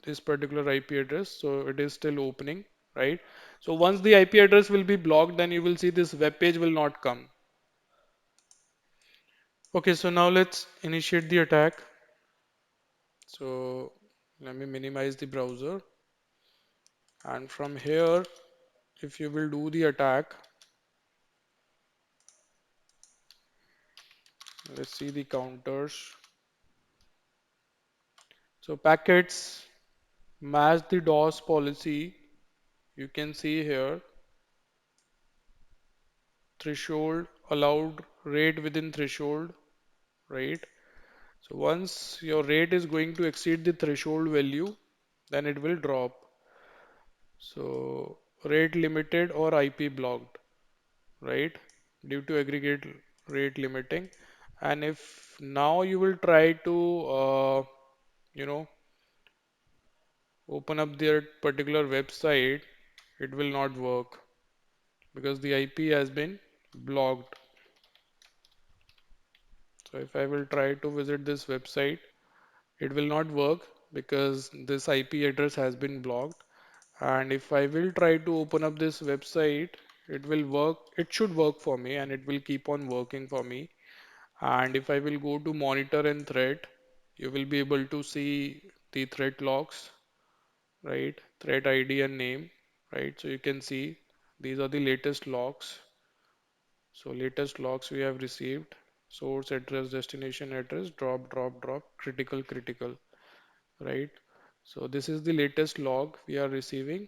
this particular IP address. So it is still opening, right? So once the IP address will be blocked, then you will see this web page will not come. Okay, so now let's initiate the attack. So let me minimize the browser. And from here, if you will do the attack, let's see the counters. So packets match the DOS policy. You can see here threshold allowed rate within threshold, right? So once your rate is going to exceed the threshold value, then it will drop. So rate limited or IP blocked, right? Due to aggregate rate limiting. And if now you will try to, you know, open up their particular website, it will not work because the IP has been blocked. So if I will try to visit this website, it will not work because this IP address has been blocked. And if I will try to open up this website, it will work. It should work for me and it will keep on working for me. And if I will go to monitor and threat, you will be able to see the threat logs, right? Threat ID and name, right? So you can see these are the latest logs. So latest logs we have received: source address, destination address, drop, drop, drop, critical, critical, right? So this is the latest log we are receiving.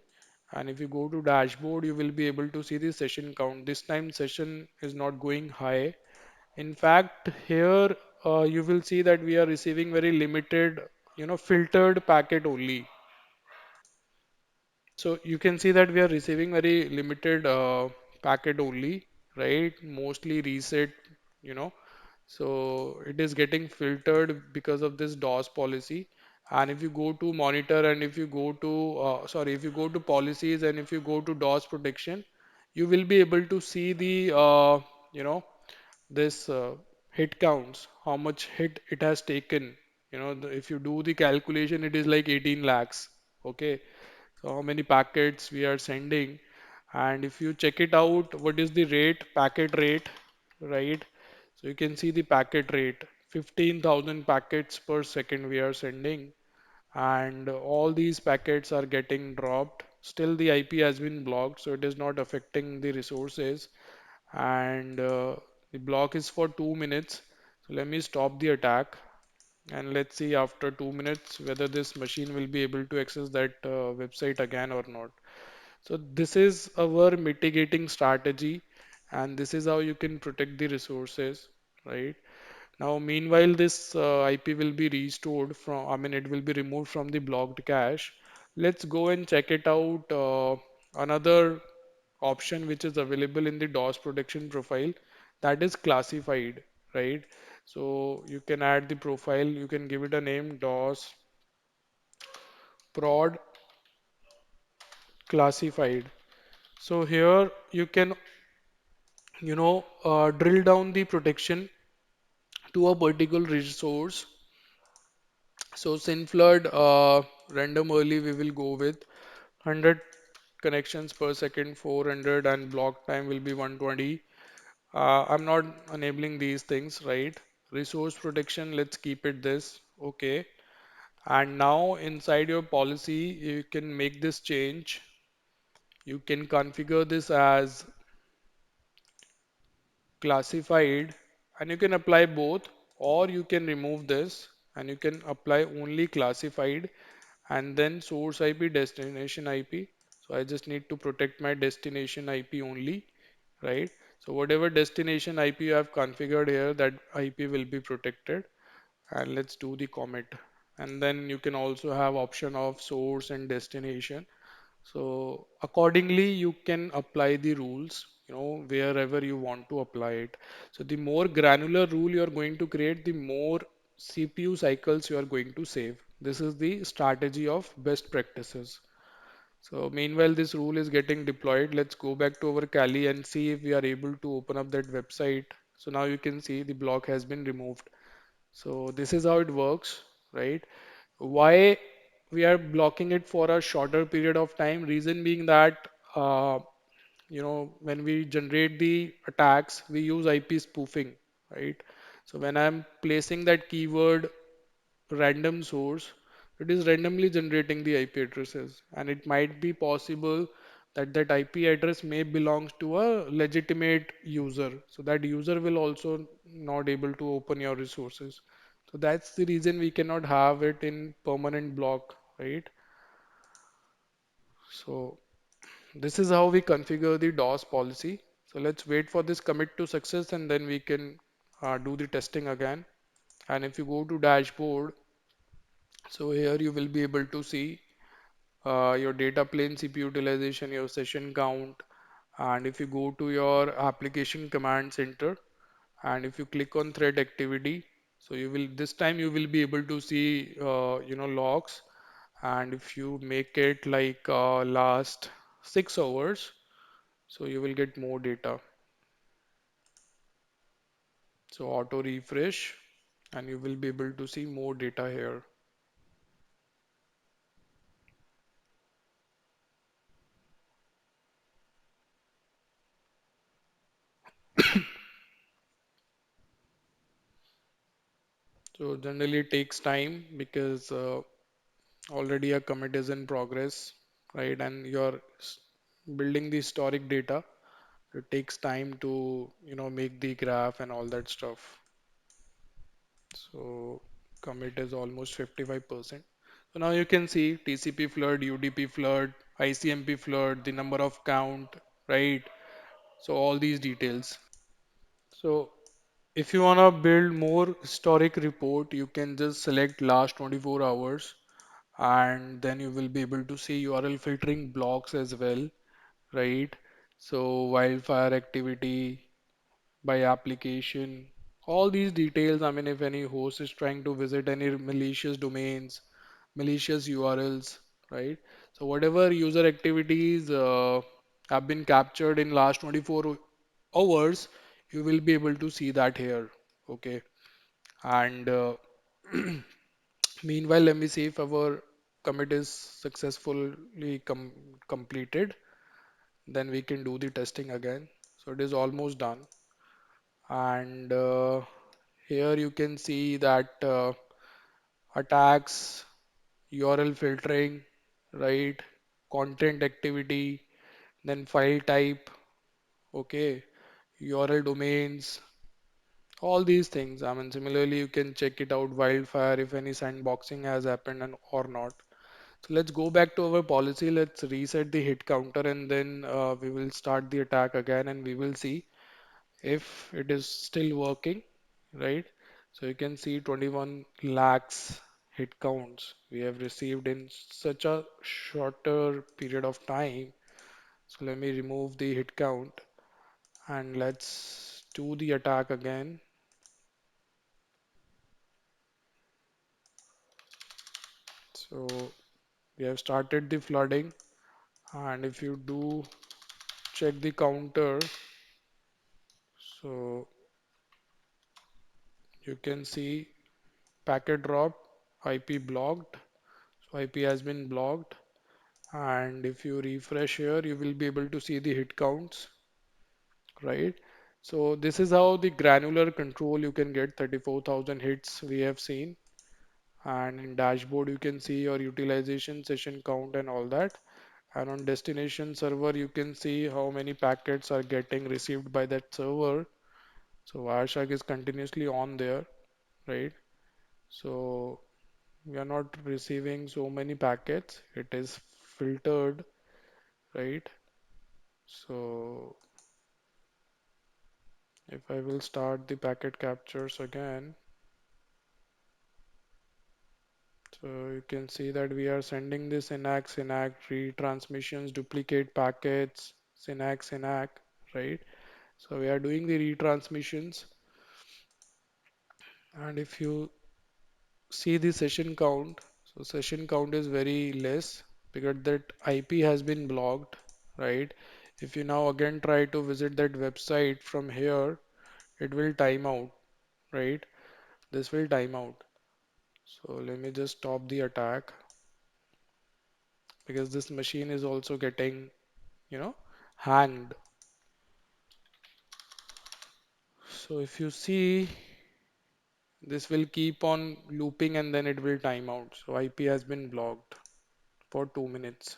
And if you go to dashboard, you will be able to see the session count. This time session is not going high. In fact, here you will see that we are receiving very limited, filtered packet only. So you can see that we are receiving very limited packet only, right? Mostly reset, you know, So it is getting filtered because of this DOS policy. And if you go to monitor and if you go to, if you go to policies and if you go to DOS protection, you will be able to see the, you know, this hit counts, how much hit it has taken. If you do the calculation, it is like 18 lakhs. Okay. So how many packets we are sending, and if you check it out, what is the rate, packet rate, right? So you can see the packet rate, 15,000 packets per second we are sending, and all these packets are getting dropped. Still the IP has been blocked, so it is not affecting the resources, and the block is for 2 minutes. So let me stop the attack, and let's see after 2 minutes whether this machine will be able to access that website again or not. So this is our mitigating strategy, and this is how you can protect the resources, right? Now, meanwhile, this IP will be restored from, I mean, it will be removed from the blocked cache. Let's go and check it out. Another option which is available in the DOS protection profile, that is classified, right? So you can add the profile, you can give it a name, DOS prod classified. So here you can, drill down the protection to a particular resource. So SynFlood random early we will go with 100 connections per second, 400, and block time will be 120. I'm not enabling these things, right? Resource protection, let's keep it this. Okay. And now inside your policy, you can make this change. You can configure this as classified, and you can apply both, or you can remove this and you can apply only classified, and then source IP, destination IP. So I just need to protect my destination IP only, right? So whatever destination IP you have configured here, that IP will be protected. And let's do the commit. And then you can also have option of source and destination. So accordingly, you can apply the rules, wherever you want to apply it. So the more granular rule you are going to create, the more CPU cycles you are going to save. This is the strategy of best practices. So meanwhile, this rule is getting deployed. Let's go back to our Kali and see if we are able to open up that website. So now you can see the block has been removed. So this is how it works, right? Why we are blocking it for a shorter period of time? Reason being that when we generate the attacks, we use IP spoofing, right? So when I'm placing that keyword random source, it is randomly generating the IP addresses, and it might be possible that that IP address may belongs to a legitimate user. So that user will also not able to open your resources. So that's the reason we cannot have it in permanent block, right? So this is how we configure the DOS policy. So let's wait for this commit to success and then we can do the testing again. And if you go to dashboard, so here you will be able to see your data plane CPU utilization, your session count, and if you go to your application command center and if you click on thread activity, so you will this time you will be able to see logs, and if you make it like last 6 hours, so you will get more data. So auto refresh and you will be able to see more data here. So generally it takes time because already a commit is in progress, right? And you're building the historic data. It takes time to, make the graph and all that stuff. So commit is almost 55%. So now you can see TCP flood, UDP flood, ICMP flood, the number of count, right? So all these details. So if you want to build more historic report, you can just select last 24 hours and then you will be able to see URL filtering blocks as well, right? So wildfire activity by application, All these details, I mean, if any host is trying to visit any malicious domains, malicious URLs, right? So whatever user activities have been captured in last 24 hours, you will be able to see that here. Okay. And meanwhile, let me see if our commit is successfully completed. Then we can do the testing again. So it is almost done. And here you can see that attacks, URL filtering, right? Content activity, then file type, okay, URL domains, all these things. I mean, similarly, you can check it out wildfire if any sandboxing has happened and or not. So let's go back to our policy. Let's reset the hit counter and then we will start the attack again and we will see if it is still working, right? So you can see 21 lakhs hit counts we have received in such a shorter period of time. So let me remove the hit count and let's do the attack again. So we have started the flooding, and if you do check the counter, so you can see packet drop, IP blocked. So IP has been blocked. And if you refresh here, you will be able to see the hit counts, right? So this is how the granular control you can get 34,000 hits we have seen. And in dashboard, you can see your utilization, session count, and all that. And on destination server, you can see how many packets are getting received by that server. So Wireshark is continuously on there, right? So we are not receiving so many packets. It is filtered, right? So if I will start the packet captures again, so you can see that we are sending this SYNAC, retransmissions, duplicate packets, SYNAC, right? So we are doing the retransmissions, and if you see the session count, so session count is very less because that IP has been blocked, right? If you now again try to visit that website from here, it will time out, right? This will time out. So let me just stop the attack because this machine is also getting, you know, hanged. So if you see, this will keep on looping and then it will time out. So IP has been blocked for 2 minutes.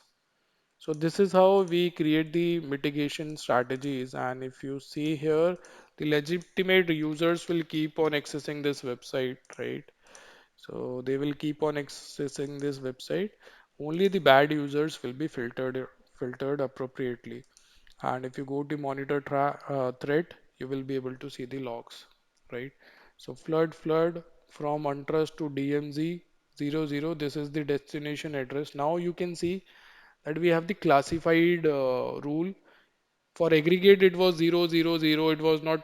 So this is how we create the mitigation strategies. And if you see here, the legitimate users will keep on accessing this website, right? So they will keep on accessing this website. Only the bad users will be filtered appropriately. And if you go to monitor threat, you will be able to see the logs, right? So flood from untrust to DMZ 00. This is the destination address. Now you can see that we have the classified rule. For aggregate, it was 000. It was not,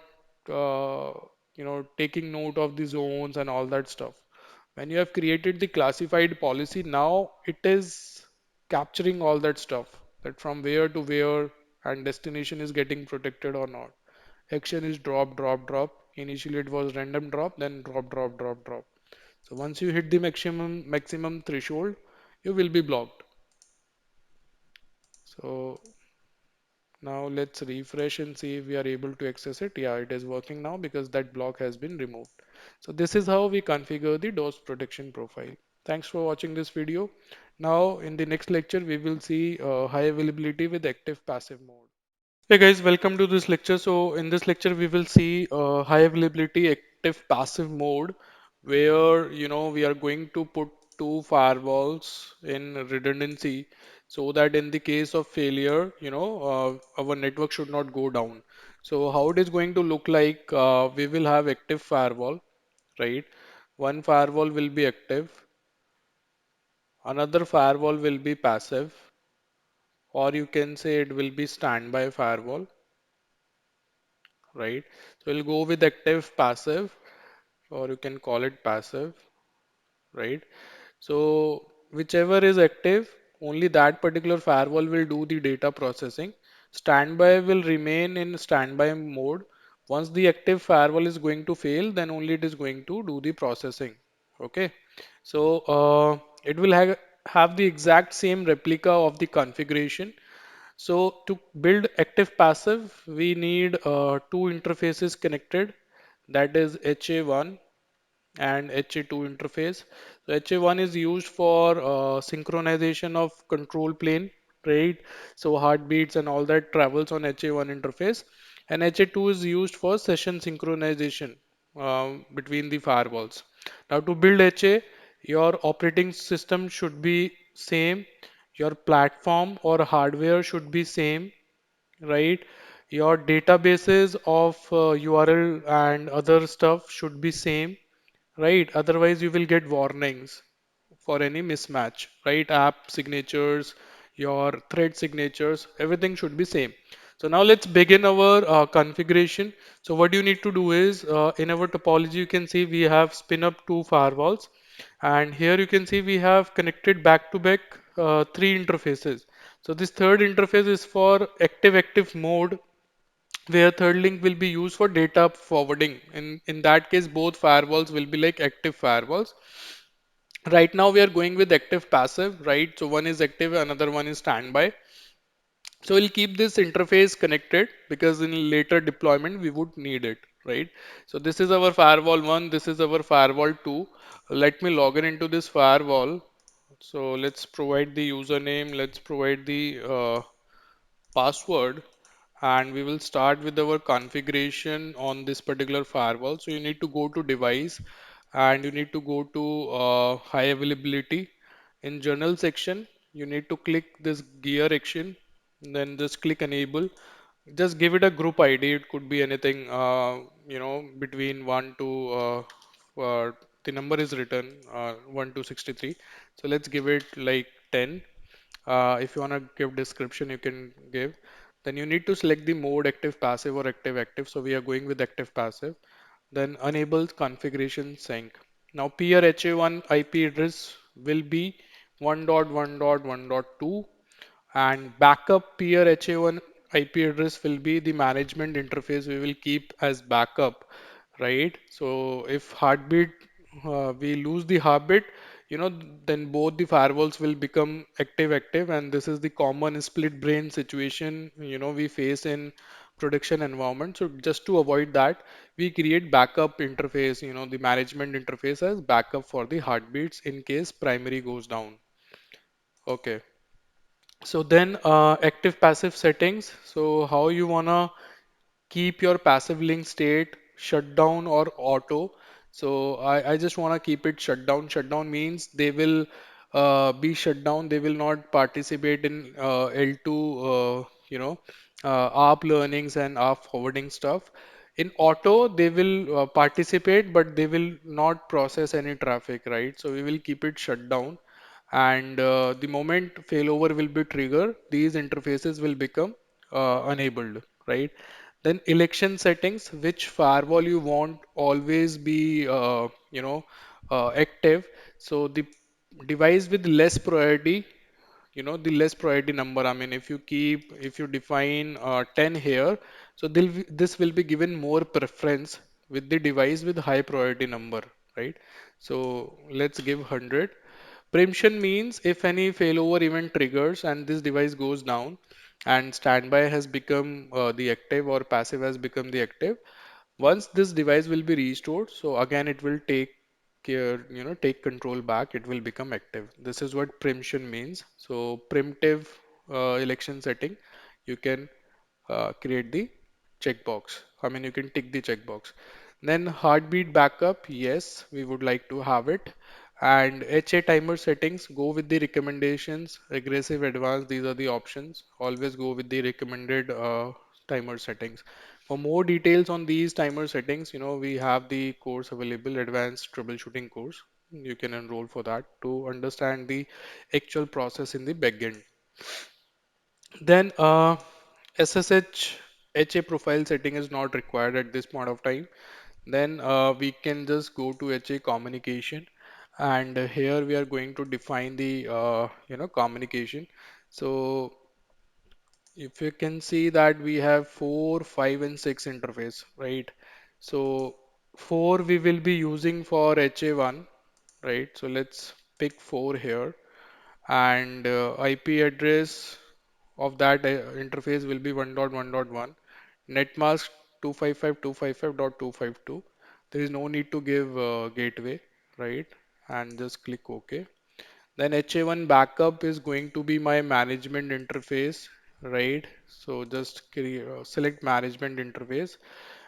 taking note of the zones and all that stuff. When you have created the classified policy, now it is capturing all that stuff, that from where to where and destination is getting protected or not. Action is drop. Initially it was random drop, then drop. So once you hit the maximum threshold, you will be blocked. So now let's refresh and see if we are able to access it. Yeah, it is working now because that block has been removed. So this is how we configure the DOS protection profile. Thanks for watching this video. Now in the next lecture, we will see high availability with active passive mode. Hey guys, welcome to this lecture. So in this lecture, we will see high availability active passive mode, where we are going to put two firewalls in redundancy, so that in the case of failure, our network should not go down. So how it is going to look like? We will have active firewall, right? One firewall will be active, another firewall will be passive, or you can say it will be standby firewall, right? So we'll go with active passive, or you can call it passive, right? So whichever is active, only that particular firewall will do the data processing. Standby will remain in standby mode. Once the active firewall is going to fail, then only it is going to do the processing. Okay. So it will have the exact same replica of the configuration. So to build active passive, we need two interfaces connected. That is HA1 and HA2 interface. So HA1 is used for synchronization of control plane, right? So heartbeats and all that travels on HA1 interface. And HA2 is used for session synchronization between the firewalls. Now to build HA, your operating system should be same. Your platform or hardware should be same, right? Your databases of URL and other stuff should be same, right? Otherwise, you will get warnings for any mismatch, right? App signatures, your thread signatures, everything should be same. So now let's begin our configuration. So what you need to do is in our topology, you can see we have spin up two firewalls, and here you can see we have connected back to back three interfaces. So this third interface is for active mode, where third link will be used for data forwarding. In that case, both firewalls will be like active firewalls. Right now we are going with active passive, right? So one is active, another one is standby. So we'll keep this interface connected because in later deployment we would need it, right? So this is our firewall one, this is our firewall two. Let me log in into this firewall. So let's provide the username, let's provide the password, and we will start with our configuration on this particular firewall. So you need to go to device, and you need to go to high availability. In journal section, you need to click this gear action, then just click enable. Just give it a group ID. It could be anything, between 1 to the number is written 1 to 63. So let's give it like 10. If you want to give description, you can give. Then you need to select the mode active passive or active active. So we are going with active passive. Then enable configuration sync. Now peer HA1 IP address will be 1.1.1.2, and backup peer HA1 IP address will be the management interface we will keep as backup, right? So if heartbeat, we lose the heartbeat, then both the firewalls will become active, and this is the common split brain situation, we face in production environment. So just to avoid that, we create backup interface, the management interface as backup for the heartbeats in case primary goes down. Okay. So then active passive settings. So how you wanna keep your passive link state shut down or auto. So I just want to keep it shut down. Shut down means they will be shut down. They will not participate in L2, ARP learnings and ARP forwarding stuff. In auto, they will participate, but they will not process any traffic, right? So we will keep it shut down. And the moment failover will be triggered, these interfaces will become enabled, right? Then election settings, which firewall you want always be active. So the device with less priority, the less priority number. I mean, if you define 10 here, so this will be given more preference with the device with high priority number, right? So let's give 100. Preemption means if any failover event triggers and this device goes down, and standby has become the active, or passive has become the active, once this device will be restored, so again it will take care, take control back, it will become active. This is what preemption means. So preemptive election setting, you can create the checkbox. I mean, you can tick the checkbox. Then heartbeat backup, yes, we would like to have it. And HA timer settings, go with the recommendations. Aggressive, advanced, these are the options. Always go with the recommended timer settings. For more details on these timer settings, we have the course available, advanced troubleshooting course. You can enroll for that to understand the actual process in the backend. Then SSH HA profile setting is not required at this point of time. Then we can just go to HA communication, and here we are going to define the communication. So if you can see that we have 4, 5, and 6 interface, right? So 4 we will be using for HA1, right? So let's pick 4 here, and IP address of that interface will be 1.1.1. Netmask 255.255.252. There is no need to give gateway, right? And just click OK. Then HA1 backup is going to be my management interface, right? So just select management interface,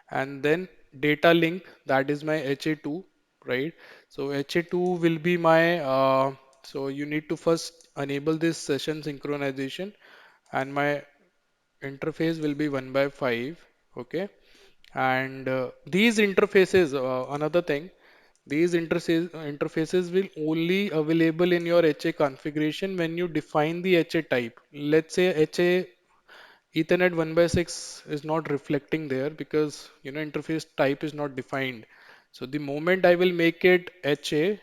and then data link, that is my HA2, right? So HA2 will be my so you need to first enable this session synchronization, and my interface will be 1 by 5. Okay, and these interfaces, another thing, these interfaces will only available in your HA configuration when you define the HA type. Let's say HA Ethernet 1 by 6 is not reflecting there because interface type is not defined. So the moment I will make it HA,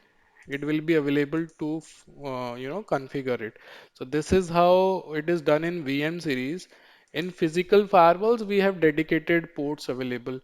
it will be available to configure it. So this is how it is done in VM series. In physical firewalls, we have dedicated ports available,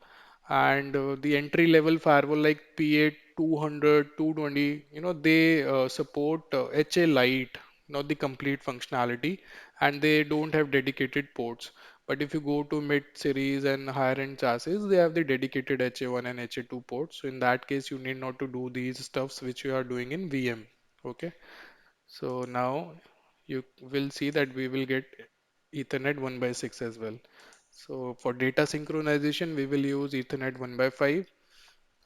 and the entry level firewall like P8, 200, 220, they support HA Lite, not the complete functionality, and they don't have dedicated ports. But if you go to mid series and higher end chassis, they have the dedicated HA1 and HA2 ports. So in that case, you need not to do these stuffs which you are doing in VM. Okay. So now you will see that we will get Ethernet 1 by 6 as well. So for data synchronization, we will use Ethernet 1 by 5.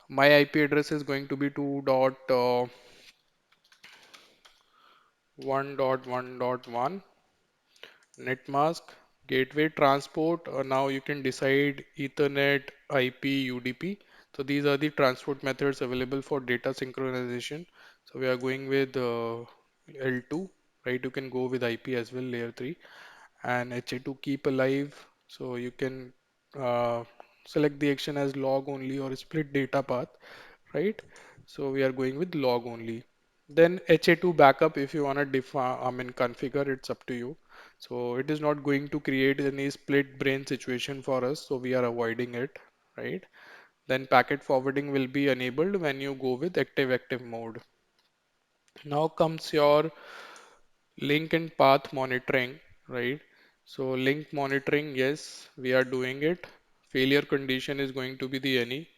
My IP address is going to be 2.1.1.1. Netmask, gateway transport. Now you can decide Ethernet, IP, UDP. So these are the transport methods available for data synchronization. So we are going with L2, right? You can go with IP as well, layer 3, and HA2 keep alive. So you can uh, select the action as log only or split data path, right? So we are going with log only. Then HA2 backup, if you want to define, configure, it's up to you. So it is not going to create any split brain situation for us, so we are avoiding it, right? Then packet forwarding will be enabled when you go with active mode. Now comes your link and path monitoring, right? So link monitoring, yes, we are doing it. Failure condition is going to be the any.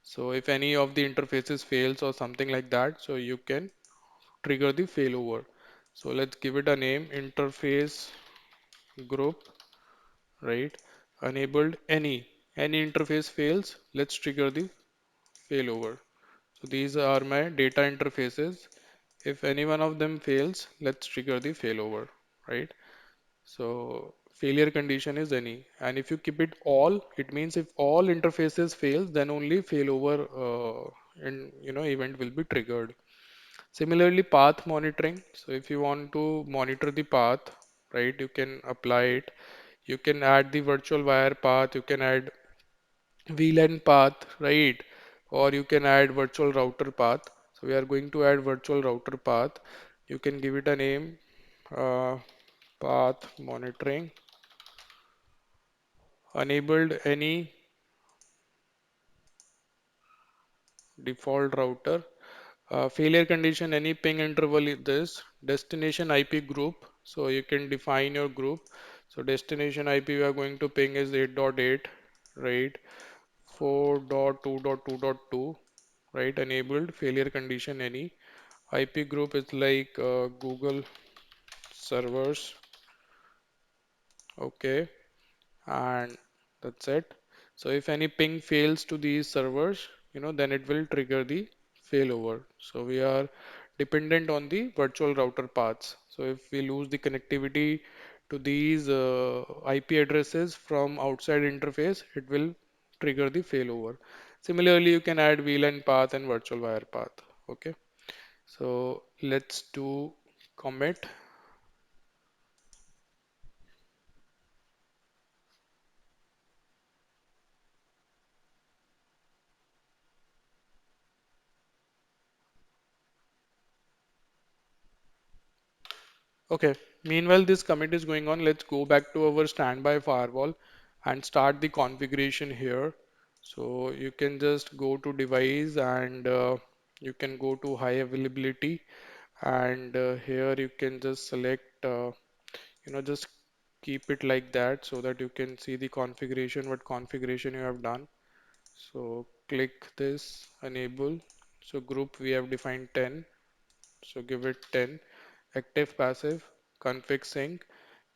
So if any of the interfaces fails or something like that, so you can trigger the failover. So let's give it a name, interface group, right? Enabled any interface fails, let's trigger the failover. So these are my data interfaces. If any one of them fails, let's trigger the failover, right? So failure condition is any, and if you keep it all, it means if all interfaces fails, then only failover and event will be triggered. Similarly, path monitoring. So if you want to monitor the path, right, you can apply it. You can add the virtual wire path, you can add VLAN path, right? Or you can add virtual router path. So we are going to add virtual router path. You can give it a name, uh, path monitoring, enabled any default router. Failure condition, any ping interval is this. Destination IP group. So you can define your group. So destination IP we are going to ping is 8.8, right? 4.2.2.2, right? Enabled. Failure condition any. IP group is like Google servers. Okay. And that's it. So if any ping fails to these servers, then it will trigger the failover. So we are dependent on the virtual router paths. So if we lose the connectivity to these IP addresses from outside interface, it will trigger the failover. Similarly, you can add VLAN path and virtual wire path. Okay. So let's do commit. Okay, meanwhile this commit is going on, let's go back to our standby firewall and start the configuration here. So you can just go to device and you can go to high availability, and here you can just select just keep it like that so that you can see the configuration, what configuration you have done. So click this enable. So group we have defined 10, so give it 10. Active passive config sync.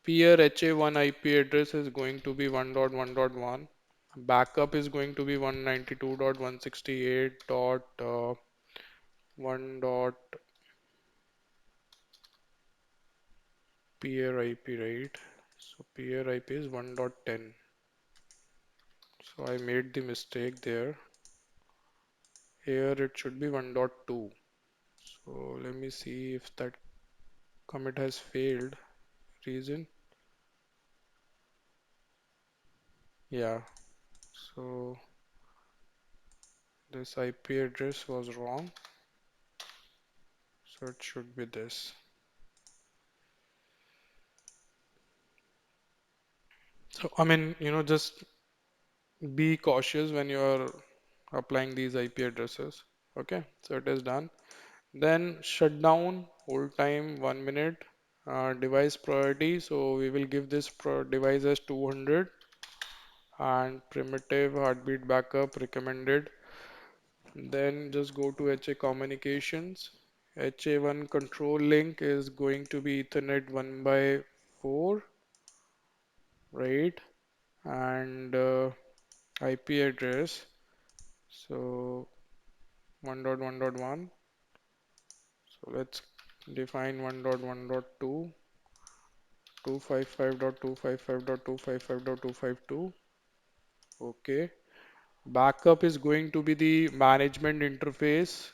Peer HA1 IP address is going to be 1.1.1. Backup is going to be 192.168.1 dot peer IP, right? So peer IP is 1.10. So I made the mistake there. Here it should be 1.2. So let me see if that commit has failed. Reason? Yeah. So this IP address was wrong. So it should be this. So I mean, just Be cautious when you are applying these IP addresses. Okay, so it is done. Then shutdown, hold time 1 minute. Device priority, so we will give this device as 200, and primitive heartbeat backup recommended. Then just go to HA communications. HA1 control link is going to be Ethernet 1 by 4, right? And IP address, so 1.1.1. So let's define 1.1.2, 255.255.255.252. Okay. Backup is going to be the management interface.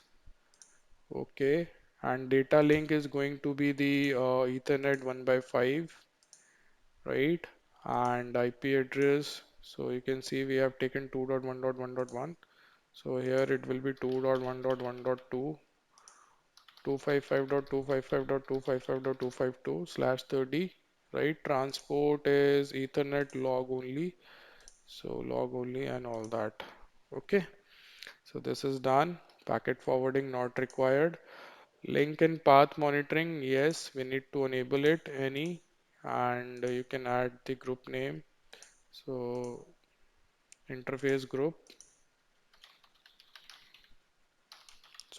Okay. And data link is going to be the Ethernet 1 by 5, right? And IP address. So you can see we have taken 2.1.1.1. So here it will be 2.1.1.2, 255.255.255.252/30, right? Transport is Ethernet log only. So log only and all that. Okay. So this is done. Packet forwarding not required. Link and path monitoring, yes, we need to enable it. Any, and you can add the group name. So interface group.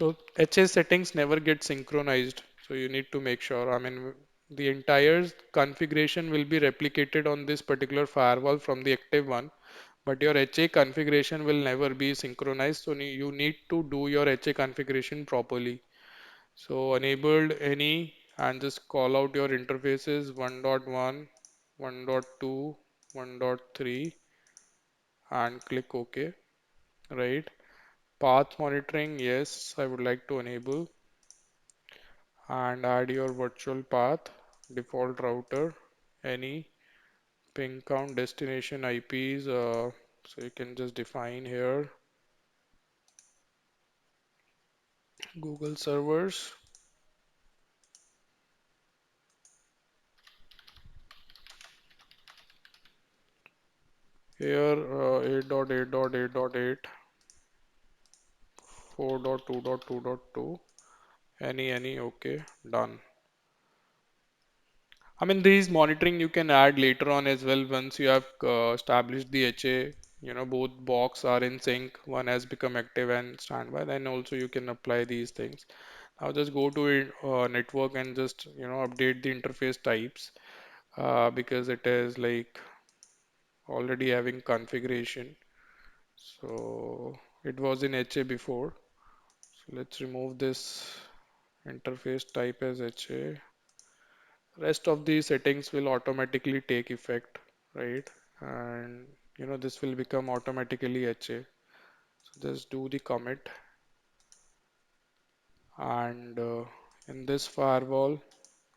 so HA settings never get synchronized. So you need to make sure. I mean, the entire configuration will be replicated on this particular firewall from the active one, but your HA configuration will never be synchronized. So you need to do your HA configuration properly. So enabled any and just call out your interfaces 1.1, 1.2, 1.3 and click OK, right? Path monitoring, yes, I would like to enable, and add your virtual path, default router, any ping count destination IPs. So you can just define here Google servers. Here 8.8.8.8, 4.2.2.2, any, okay, done. I mean, these monitoring you can add later on as well once you have established the HA. Both box are in sync. One has become active and standby. Then also you can apply these things. Now just go to it, network and just update the interface types because it is like already having configuration. So it was in HA before. So let's remove this interface type as HA. Rest of the settings will automatically take effect, right? And this will become automatically HA. So just do the commit, and in this firewall,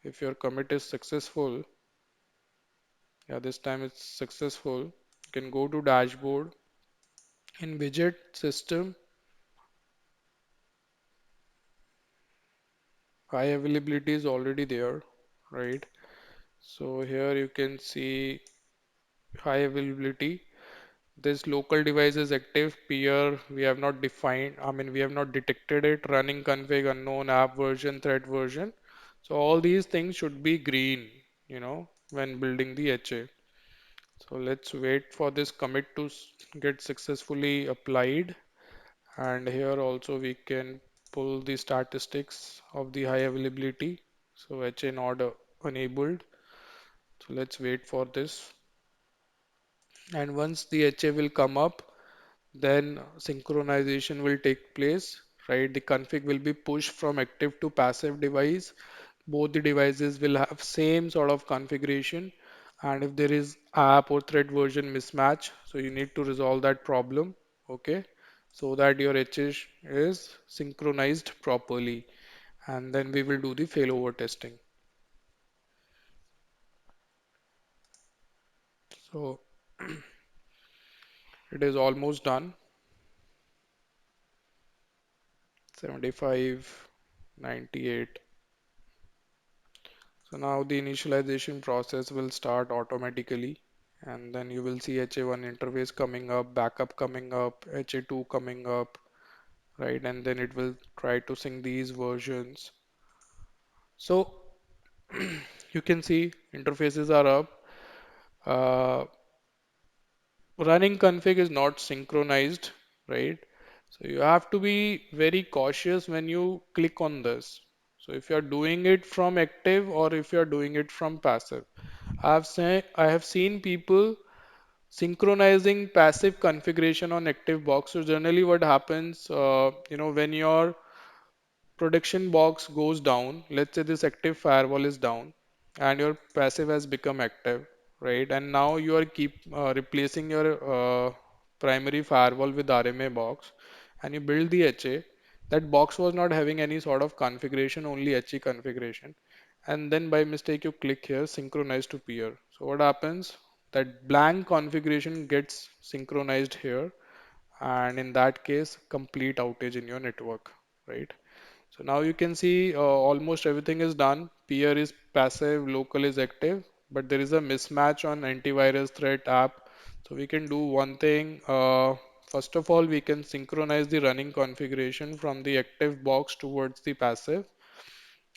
if your commit is successful, yeah, this time it's successful, you can go to dashboard. In widget system, high availability is already there, right? So here you can see high availability. This local device is active, peer, we have not defined, we have not detected it, running config, unknown, app version, threat version. So all these things should be green, when building the HA. So let's wait for this commit to get successfully applied. And here also we can pull the statistics of the high availability. So HA not enabled. So let's wait for this. And once the HA will come up, then synchronization will take place, right? The config will be pushed from active to passive device. Both the devices will have same sort of configuration. And if there is app or thread version mismatch, so you need to resolve that problem, okay? So that your HA is synchronized properly. And then we will do the failover testing. So it is almost done. 75, 98. So now the initialization process will start automatically, and then you will see HA1 interface coming up, backup coming up, HA2 coming up, right? And then it will try to sync these versions. So you can see interfaces are up. Uh, Running config is not synchronized, right? So you have to be very cautious when you click on this. So if you are doing it from active or if you are doing it from passive. I have seen people synchronizing passive configuration on active box. So generally what happens, when your production box goes down, let's say this active firewall is down and your passive has become active, right? And now you are keep replacing your primary firewall with RMA box and you build the HA. That box was not having any sort of configuration, only HE configuration. And then by mistake you click here, synchronize to peer. So what happens? That blank configuration gets synchronized here, and in that case, complete outage in your network, right? So now you can see almost everything is done. Peer is passive, local is active, but there is a mismatch on antivirus threat app. So we can do one thing. First of all, we can synchronize the running configuration from the active box towards the passive.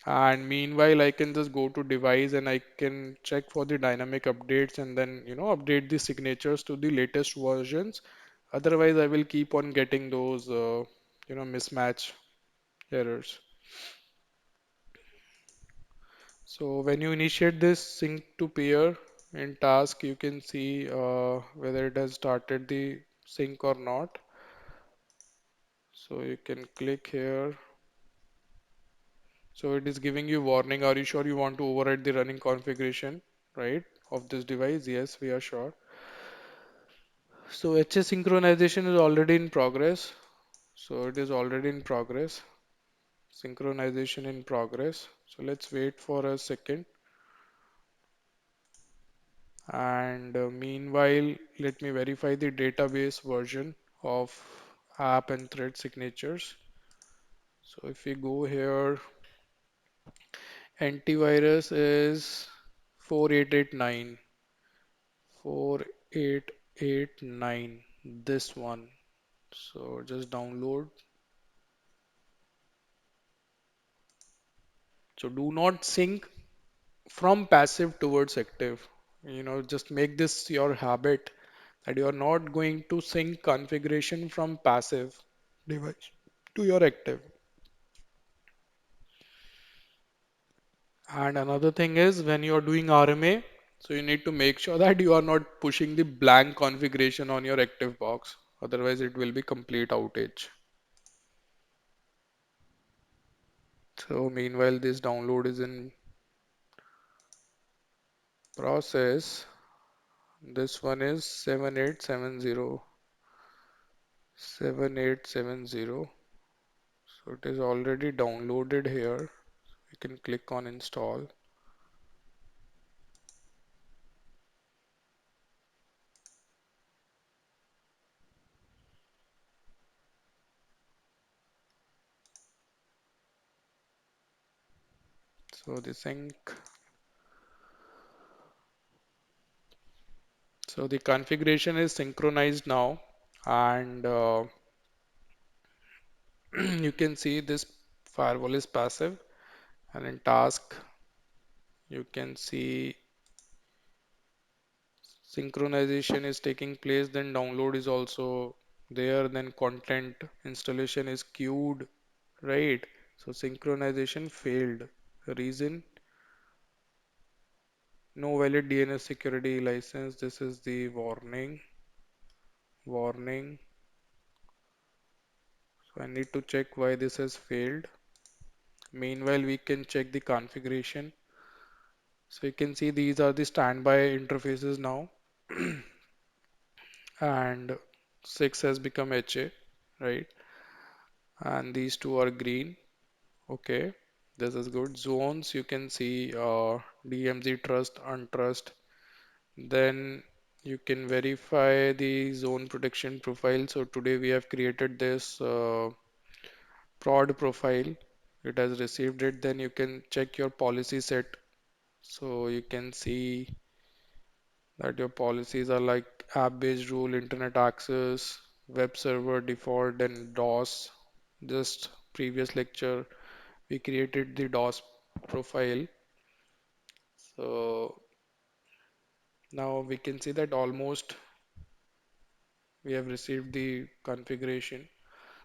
And meanwhile, I can just go to device and I can check for the dynamic updates and then, update the signatures to the latest versions. Otherwise, I will keep on getting those, mismatch errors. So when you initiate this sync to peer in task, you can see whether it has started the sync or not. So you can click here. So it is giving you warning. Are you sure you want to override the running configuration, right, of this device? Yes, we are sure. So HS synchronization is already in progress. So it is already in progress. Synchronization in progress. So let's wait for a second. And meanwhile, let me verify the database version of app and thread signatures. So if we go here, antivirus is 4889, 4889, this one. So just download. So do not sync from passive towards active. Just make this your habit that you are not going to sync configuration from passive device to your active. And another thing is when you are doing RMA, so you need to make sure that you are not pushing the blank configuration on your active box. Otherwise, it will be complete outage. So meanwhile, this download is in process. This one is 7870, 7870. So it is already downloaded here. You can click on install. So the sync. So the configuration is synchronized now, and you can see this firewall is passive, and in task you can see synchronization is taking place, then download is also there, then content installation is queued, right? So synchronization failed. Reason, no valid DNS security license. This is the warning. So I need to check why this has failed. Meanwhile, we can check the configuration. So you can see these are the standby interfaces now, and 6 has become HA, right? And these two are green. Okay, this is good. Zones, you can see DMZ trust, untrust. Then you can verify the zone protection profile. So today we have created this prod profile. It has received it. Then you can check your policy set. So you can see that your policies are like app-based rule, internet access, web server default, and DOS. Just previous lecture, we created the DOS profile. So now we can see that almost we have received the configuration.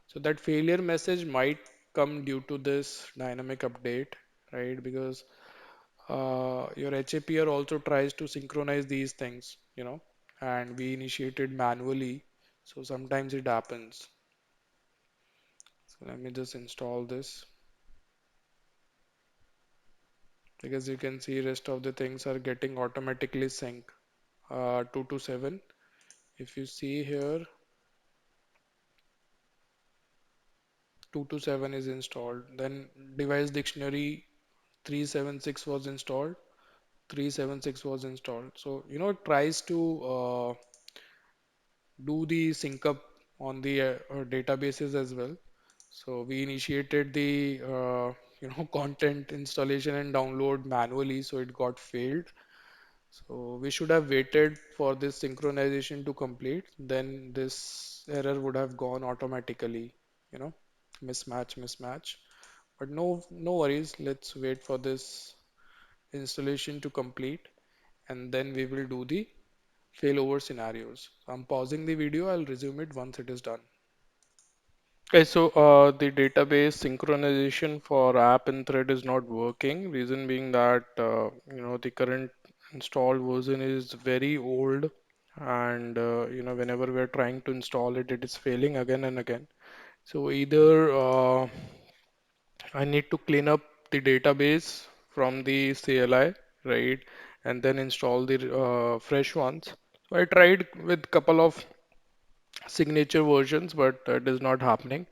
So that failure message might come due to this dynamic update, right? Because your HAPR also tries to synchronize these things, and we initiated manually. So sometimes it happens. So let me just install this, because you can see rest of the things are getting automatically sync. 2 to 7. If you see here, 2 to 7 is installed. Then device dictionary 376 was installed. 376 was installed. So, it tries to do the sync up on the databases as well. So we initiated the content installation and download manually, so it got failed. So we should have waited for this synchronization to complete. Then this error would have gone automatically, you know, mismatch. But no worries. Let's wait for this installation to complete, and then we will do the failover scenarios. So I'm pausing the video. I'll resume it once it is done. Okay, so the database synchronization for app and thread is not working. Reason being that the current installed version is very old, and whenever we're trying to install it, it is failing again and again. So either I need to clean up the database from the CLI, right, and then install the fresh ones. So I tried with couple of signature versions, but it is not happening.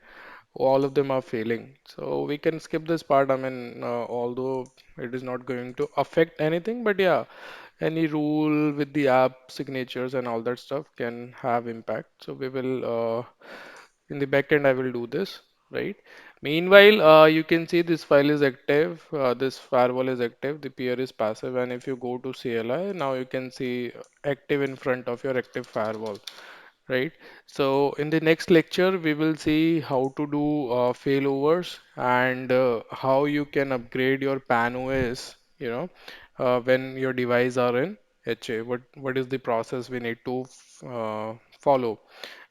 All of them are failing. So we can skip this part. I mean, although it is not going to affect anything, but yeah, any rule with the app signatures and all that stuff can have impact. So we will, in the backend, I will do this, right? Meanwhile, you can see this file is active, this firewall is active, the peer is passive, and if you go to CLI, now you can see active in front of your active firewall, right? So in the next lecture, we will see how to do failovers and how you can upgrade your PAN OS, when your device are in HA. What is the process we need to follow?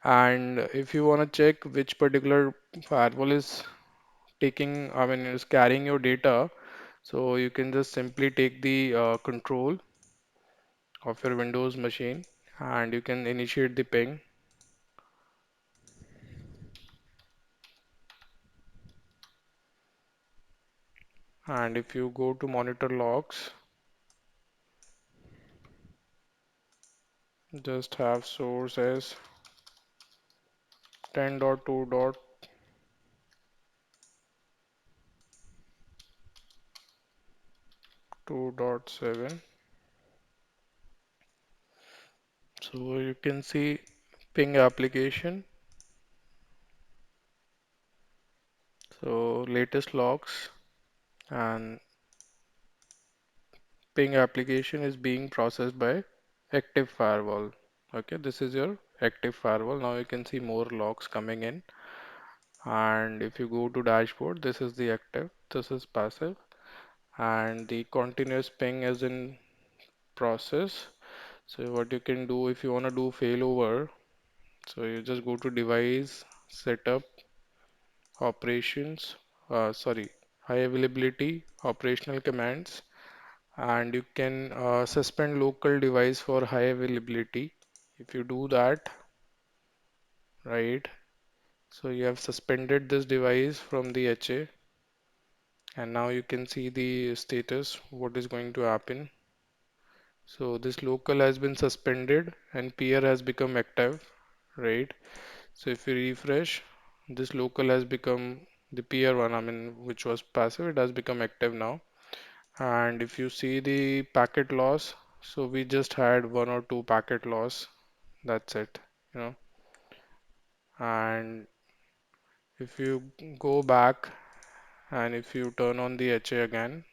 And if you want to check which particular firewall is is carrying your data, so you can just simply take the control of your Windows machine and you can initiate the ping. And if you go to monitor logs, just have source as 10.2.2.7. So you can see ping application. So latest logs and ping application is being processed by active firewall. Okay, this is your active firewall. Now you can see more logs coming in. And if you go to dashboard, this is the active, this is passive, and the continuous ping is in process. So what you can do if you want to do failover, so you just go to device, setup, operations, sorry, high availability, operational commands, and you can suspend local device for high availability. If you do that, right, so you have suspended this device from the HA, and now you can see the status, what is going to happen. So this local has been suspended and peer has become active, right? So if you refresh, this local has become the peer one, I mean, which was passive, it has become active now. And if you see the packet loss, so we just had one or two packet loss, that's it, you know. And if you go back and if you turn on the HA again,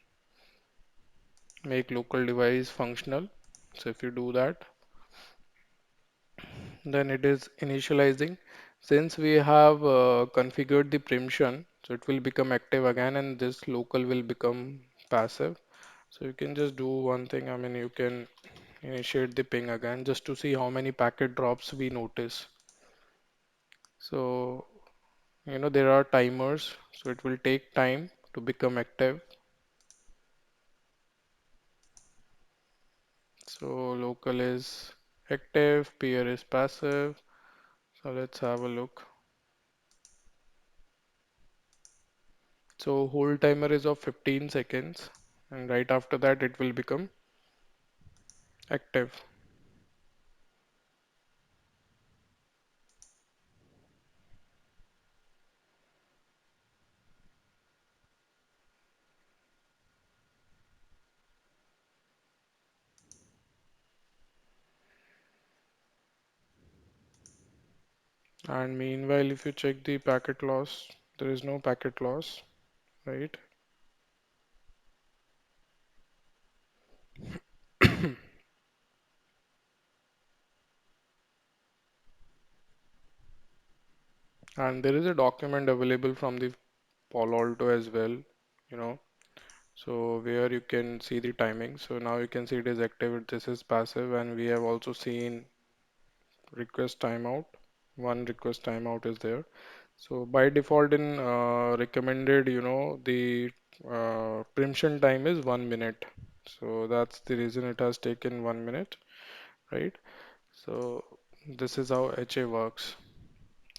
make local device functional. So if you do that, then it is initializing. Since we have configured the permission, so it will become active again and this local will become passive. So you can just do one thing, I mean you can initiate the ping again just to see how many packet drops we notice. So there are timers, so it will take time to become active. So local is active, peer is passive. So let's have a look. So hold timer is of 15 seconds and right after that it will become active. And meanwhile, if you check the packet loss, there is no packet loss, right? And there is a document available from the Palo Alto as well, you know. So where you can see the timing. So now you can see it is active, this is passive, and we have also seen request timeout. One request timeout is there. So by default in recommended, the permission time is 1 minute. So that's the reason it has taken 1 minute, right? So this is how HA works.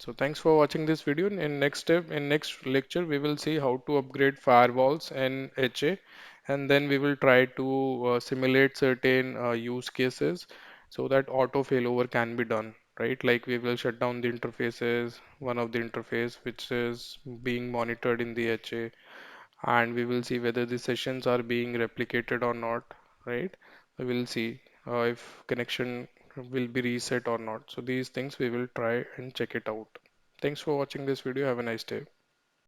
So thanks for watching this video. In next step, in next lecture, we will see how to upgrade firewalls and HA, and then we will try to simulate certain use cases so that auto failover can be done, right? Like we will shut down the interfaces, one of the interface which is being monitored in the HA, and we will see whether the sessions are being replicated or not, right? We will see if connection will be reset or not. So these things we will try and check it out. Thanks for watching this video. Have a nice day.